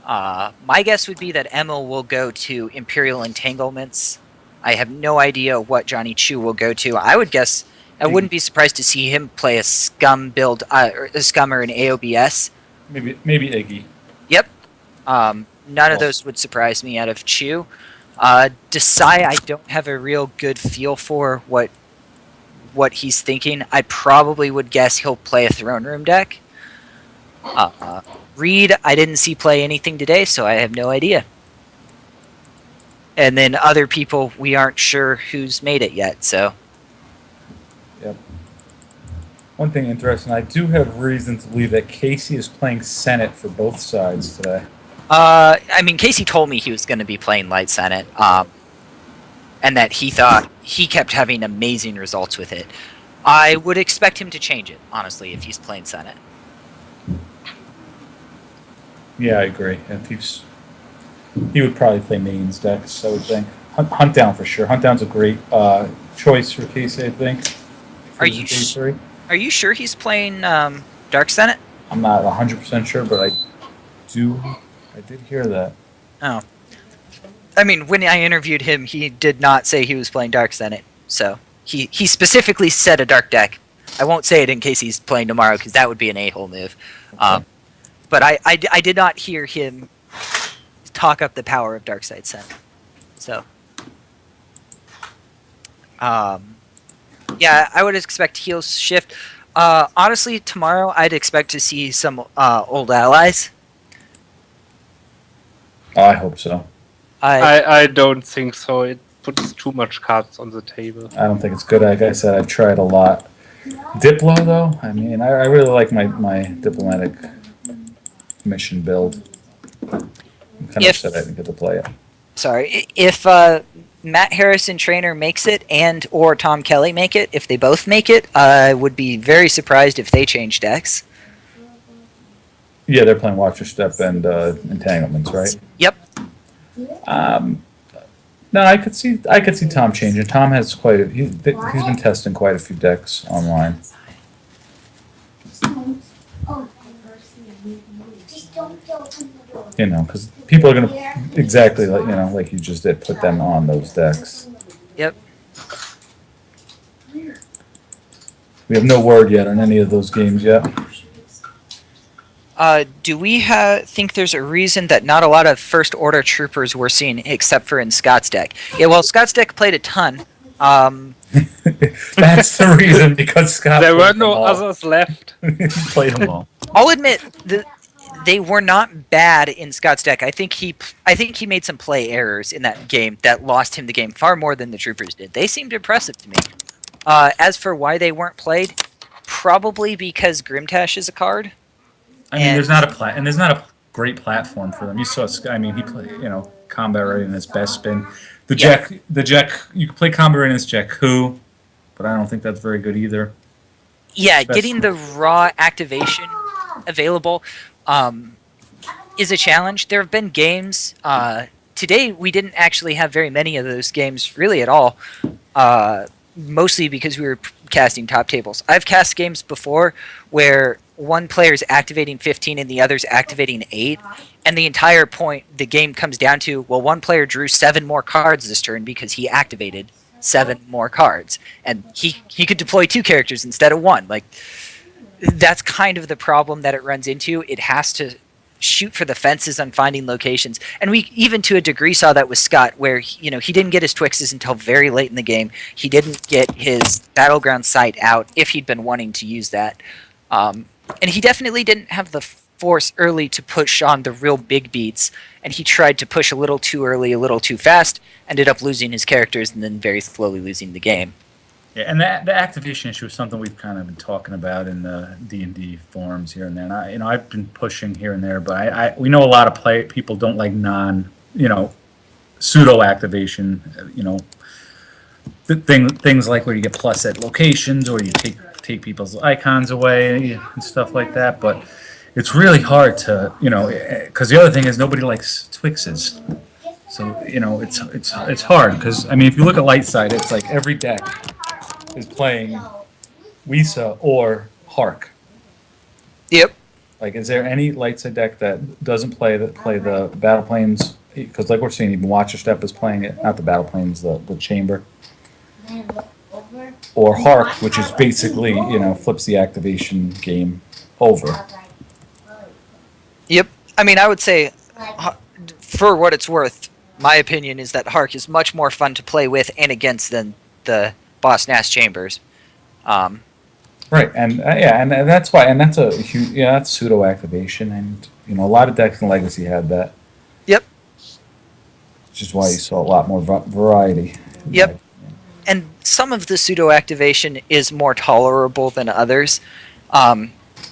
My guess would be that Emil will go to Imperial Entanglements. I have no idea what Johnny Chu will go to. I wouldn't be surprised to see him play a Scum build, or a Scum or an AOBS. Maybe Iggy. Yep. None of those would surprise me out of Chu. Desai, I don't have a real good feel for what he's thinking. I probably would guess he'll play a Throne Room deck. Reed, I didn't see play anything today, so I have no idea. And then other people, we aren't sure who's made it yet, so. Yep. One thing interesting, I do have reason to believe that Casey is playing Senate for both sides today. I mean, Casey told me he was going to be playing Light Senate, and that he thought he kept having amazing results with it. I would expect him to change it, honestly, if he's playing Senate. Yeah, I agree. He would probably play mains decks, I would think. Hunt Down for sure. Hunt Down's a great choice for Casey, I think. Are you sure he's playing Dark Senate? I'm not 100% sure, but I did hear that. Oh. I mean, when I interviewed him, he did not say he was playing Dark Senate. So, he specifically said a dark deck. I won't say it in case he's playing tomorrow, because that would be an a-hole move. Okay. But I did not hear him talk up the power of Darkside Senate. So, yeah, I would expect heels shift. Honestly, tomorrow I'd expect to see some old allies. I hope so. I don't think so. It puts too much cards on the table. I don't think it's good. Like I said, I've tried a lot. Diplo, though, I mean, I really like my diplomatic mission build. I'm kind of upset I didn't get to play it. Sorry, if Matt Harrison Trainer makes it and or Tom Kelly make it, if they both make it, I would be very surprised if they change decks. Yeah, they're playing Watcher Step and Entanglements, right? Yep. No, I could see Tom changing. Tom has he's been testing quite a few decks online. Because people are gonna exactly like you just did, put them on those decks. Yep. We have no word yet on any of those games yet. Do we think there's a reason that not a lot of First Order troopers were seen, except for in Scott's deck? Yeah, well, Scott's deck played a ton. That's the reason, because Scott. There were no others left. He played them all. I'll admit they were not bad in Scott's deck. I think he made some play errors in that game that lost him the game far more than the troopers did. They seemed impressive to me. As for why they weren't played, probably because Grimtash is a card. I mean, there's not a great platform for them. You saw, I mean, he played, Combat Ready in his best spin. The Jack, you can play Combat Ready in his Jakku, but I don't think that's very good either. Yeah, getting the raw activation available is a challenge. There have been games. Today, we didn't actually have very many of those games, really at all. Mostly because we were casting top tables. I've cast games before where one player's activating 15 and the other's activating 8, and the entire point the game comes down to, well, one player drew 7 more cards this turn because he activated 7 more cards, and he could deploy 2 characters instead of 1. Like, that's kind of the problem that it runs into. It has to shoot for the fences on finding locations. And we even to a degree saw that with Scott, where he didn't get his Twixes until very late in the game. He didn't get his battleground sight out if he'd been wanting to use that. And he definitely didn't have the force early to push on the real big beats, and he tried to push a little too early, a little too fast, ended up losing his characters, and then very slowly losing the game. Yeah, and the activation issue is something we've kind of been talking about in the D&D forums here and there. And I've been pushing here and there, but we know a lot of people don't like pseudo activation. Things like where you get plus at locations, or you take people's icons away and stuff like that. But it's really hard to because the other thing is nobody likes Twixes. So it's hard because if you look at light side, it's like every deck is playing Wisa or Hark. Yep. Like, is there any light side deck that doesn't play the battle planes? Because like we're seeing, even Watcher Step is playing it, not the battle planes, the chamber. Or Hark, which is basically flips the activation game over. Yep. I would say, for what it's worth, my opinion is that Hark is much more fun to play with and against than the Boss Nass Chambers. Right, and that's why, and that's a huge, that's pseudo activation, and a lot of decks in Legacy had that. Yep. Which is why you saw a lot more variety. Yep. And some of the pseudo activation is more tolerable than others.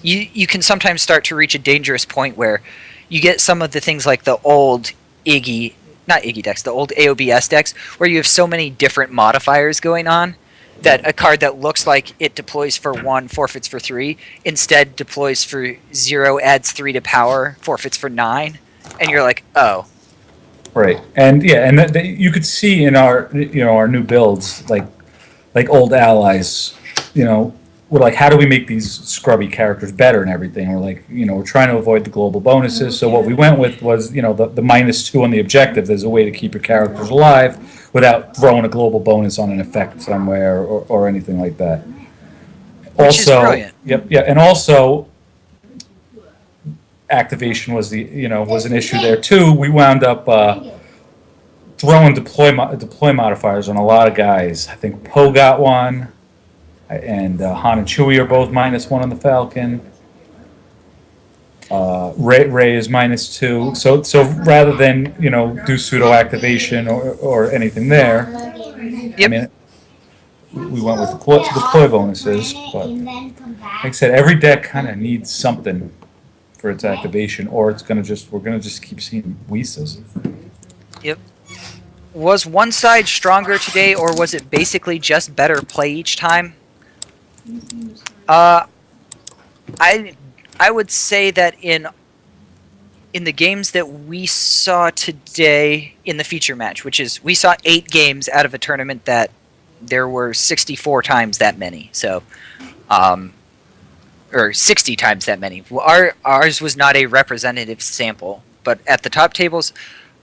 You can sometimes start to reach a dangerous point where you get some of the things like the old not Iggy decks, the old AOBS decks, where you have so many different modifiers going on that a card that looks like it deploys for 1, forfeits for 3, instead deploys for 0, adds 3 to power, forfeits for 9, and you're like, oh. Right, and you could see in our our new builds like old allies, we're like, how do we make these scrubby characters better and everything? We're like, we're trying to avoid the global bonuses. So what we went with was, the -2 on the objective as a way to keep your characters alive without throwing a global bonus on an effect somewhere or anything like that. Which is brilliant. Yep, yeah, and also activation was was an issue there too. We wound up throwing deploy modifiers on a lot of guys. I think Poe got one. And Han and Chewie are both -1 on the Falcon. Ray is -2. So rather than do pseudo activation or anything there, Yep. we went with deploy bonuses. But like I said, every deck kind of needs something for its activation, or we're gonna just keep seeing Wisas. Yep. Was one side stronger today, or was it basically just better play each time? I would say that in the games that we saw today in the feature match, which is we saw 8 games out of a tournament that there were 64 times that many. So, or 60 times that many. Ours was not a representative sample, but at the top tables,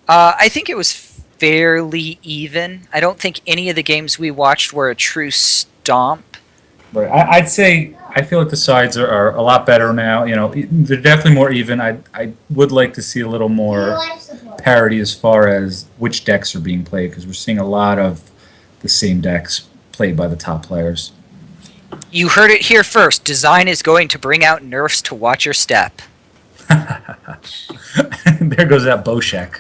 I think it was fairly even. I don't think any of the games we watched were a true stomp. Right. I'd say I feel like the sides are a lot better now. They're definitely more even. I would like to see a little more parity as far as which decks are being played, because we're seeing a lot of the same decks played by the top players. You heard it here first. Design is going to bring out nerfs to watch your step. There goes that Boshek.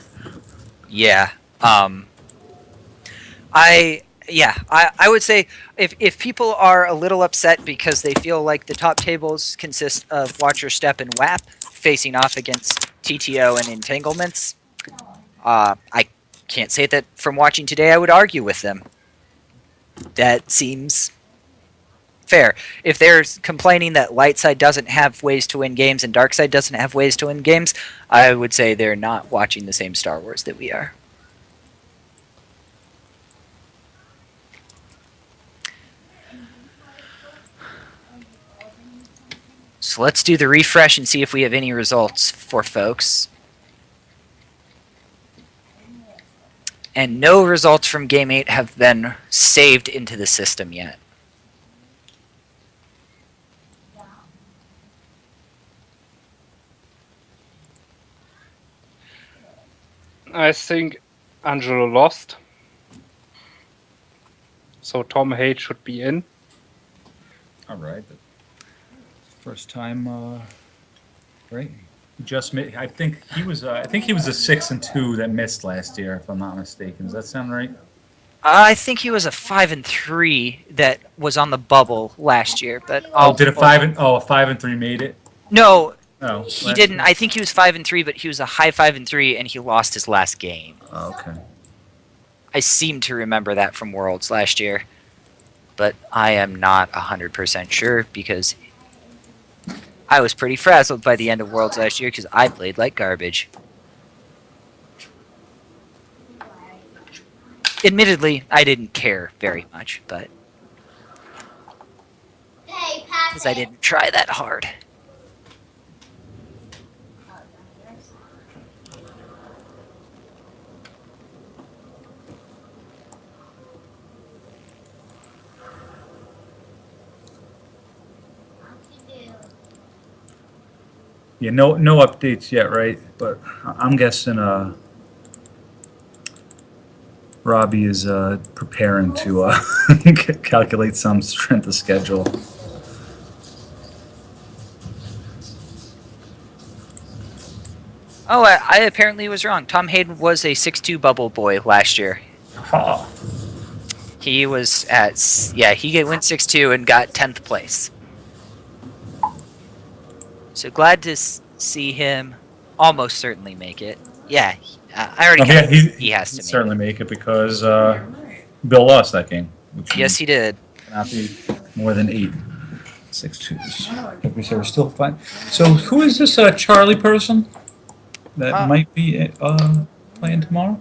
Yeah. I would say if people are a little upset because they feel like the top tables consist of Watcher Step and WAP facing off against TTO and Entanglements, I can't say that from watching today I would argue with them. That seems fair. If they're complaining that light side doesn't have ways to win games and dark side doesn't have ways to win games, I would say they're not watching the same Star Wars that we are. So let's do the refresh and see if we have any results for folks. And no results from Game 8 have been saved into the system yet. I think Angelo lost. So Tom Haidt should be in. All right. First time, right? Just I think he was. I think he was a 6-2 that missed last year, if I'm not mistaken. Does that sound right? I think he was a 5-3 that was on the bubble last year, but Oh, did a 5-3 made it? No, Oh, he last didn't. year? I think he was 5-3, but he was a high 5-3, and he lost his last game. Oh, okay. I seem to remember that from Worlds last year, but I am not 100% sure because I was pretty frazzled by the end of Worlds last year because I played like garbage. Admittedly, I didn't care very much, but because I didn't try that hard. Yeah, no updates yet, right? But I'm guessing Robbie is preparing to calculate some strength of schedule. Oh, I apparently was wrong. Tom Hayden was a 6-2 bubble boy last year. Ha. He was at he went 6-2 and got 10th place. So glad to see him almost certainly make it. Yeah, I already counted. He has to certainly make it because Bill lost that game. Which Yes, he did. cannot be more than 8 6-2s. Like we said, we're still fine. So who is this Charlie person that might be playing tomorrow?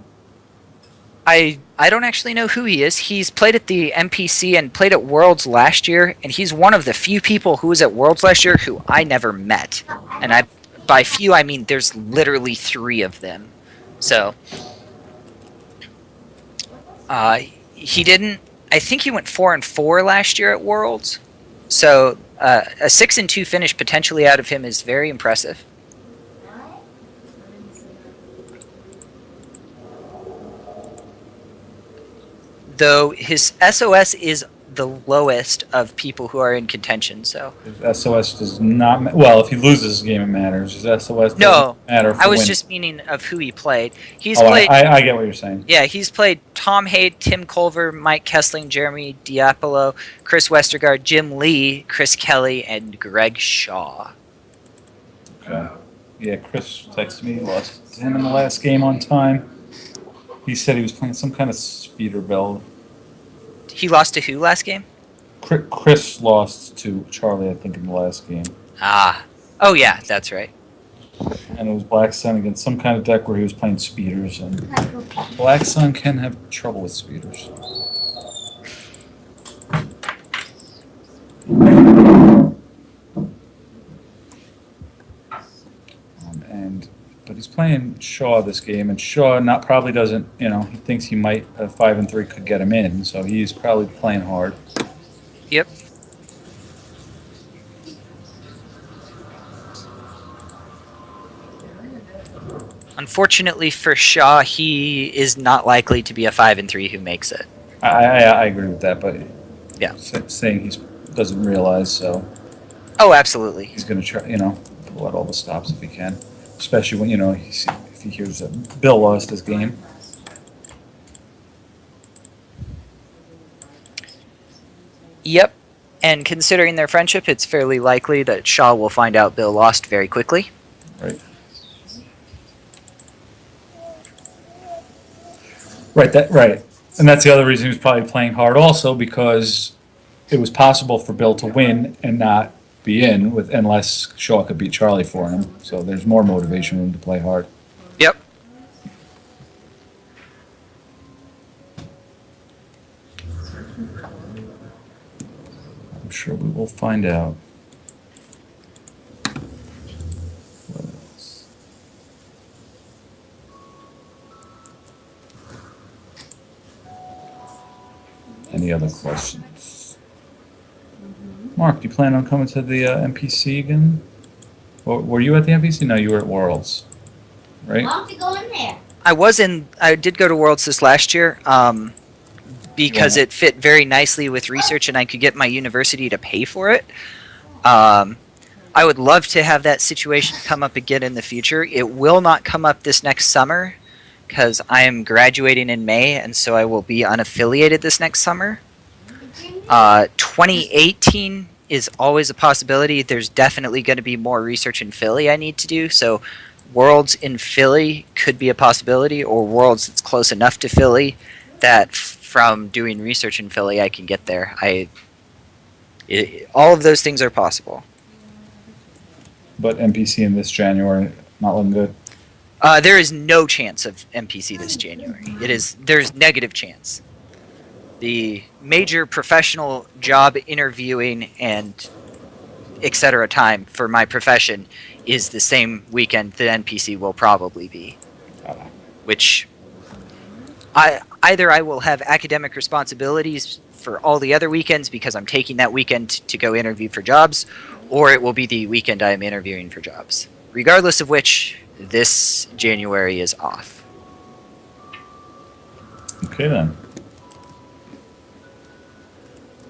I don't actually know who he is. He's played at the NPC and played at Worlds last year, and he's one of the few people who was at Worlds last year who I never met. And by few, I mean there's literally 3 of them. So, he didn't. I think he went 4-4 last year at Worlds. So, a 6-2 finish potentially out of him is very impressive. Though his SOS is the lowest of people who are in contention, so. His SOS does not. Well, if he loses, the game it matters. His SOS doesn't matter. I was winning. just meaning of who he played. He's Oh, played. I get what you're saying. Yeah, he's played Tom Haidt, Tim Culver, Mike Kessling, Jeremy Diapolo, Chris Westergaard, Jim Lee, Chris Kelly, and Greg Shaw. Okay. Yeah, Chris texted me. He lost to him in the last game on time. He said he was playing some kind of speeder build. He lost to who last game? Chris lost to Charlie, I think, in the last game. Ah. Oh, yeah, that's right. And it was Black Sun against some kind of deck where he was playing speeders. And Black Sun can have trouble with speeders. But he's playing Shaw this game, and Shaw probably doesn't. He thinks he might 5-3 could get him in, so he's probably playing hard. Yep. Unfortunately for Shaw, he is not likely to be a 5-3 who makes it. I agree with that, but yeah, saying he doesn't realize, so. Oh, absolutely. He's going to try, pull out all the stops if he can. Especially when, if he hears that Bill lost his game. Yep. And considering their friendship, it's fairly likely that Shaw will find out Bill lost very quickly. Right. Right. And that's the other reason he was probably playing hard also, because it was possible for Bill to win and not be in unless Shaw could beat Charlie for him. So there's more motivation for him to play hard. Yep. I'm sure we will find out. Any other questions? Mark, do you plan on coming to the NPC again? Were you at the NPC? No, you were at Worlds, right? I'll have to go in there. I did go to Worlds this last year because it fit very nicely with research, and I could get my university to pay for it. I would love to have that situation come up again in the future. It will not come up this next summer because I am graduating in May, and so I will be unaffiliated this next summer. 2018 is always a possibility. There's definitely going to be more research in Philly I need to do, so Worlds in Philly could be a possibility, or Worlds that's close enough to Philly that from doing research in Philly I can get there. All of those things are possible. But NPC in this January, not looking good. There is no chance of NPC this January. There's negative chance. The major professional job interviewing and etc. time for my profession is the same weekend the NPC will probably be. Which either I will have academic responsibilities for all the other weekends because I'm taking that weekend to go interview for jobs, or it will be the weekend I am interviewing for jobs. Regardless of which, this January is off. Okay then.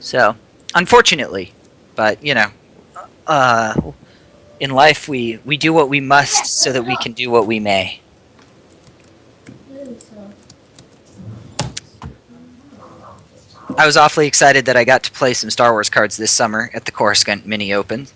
So, unfortunately, but in life we do what we must so that we can do what we may. I was awfully excited that I got to play some Star Wars cards this summer at the Coruscant Mini Open.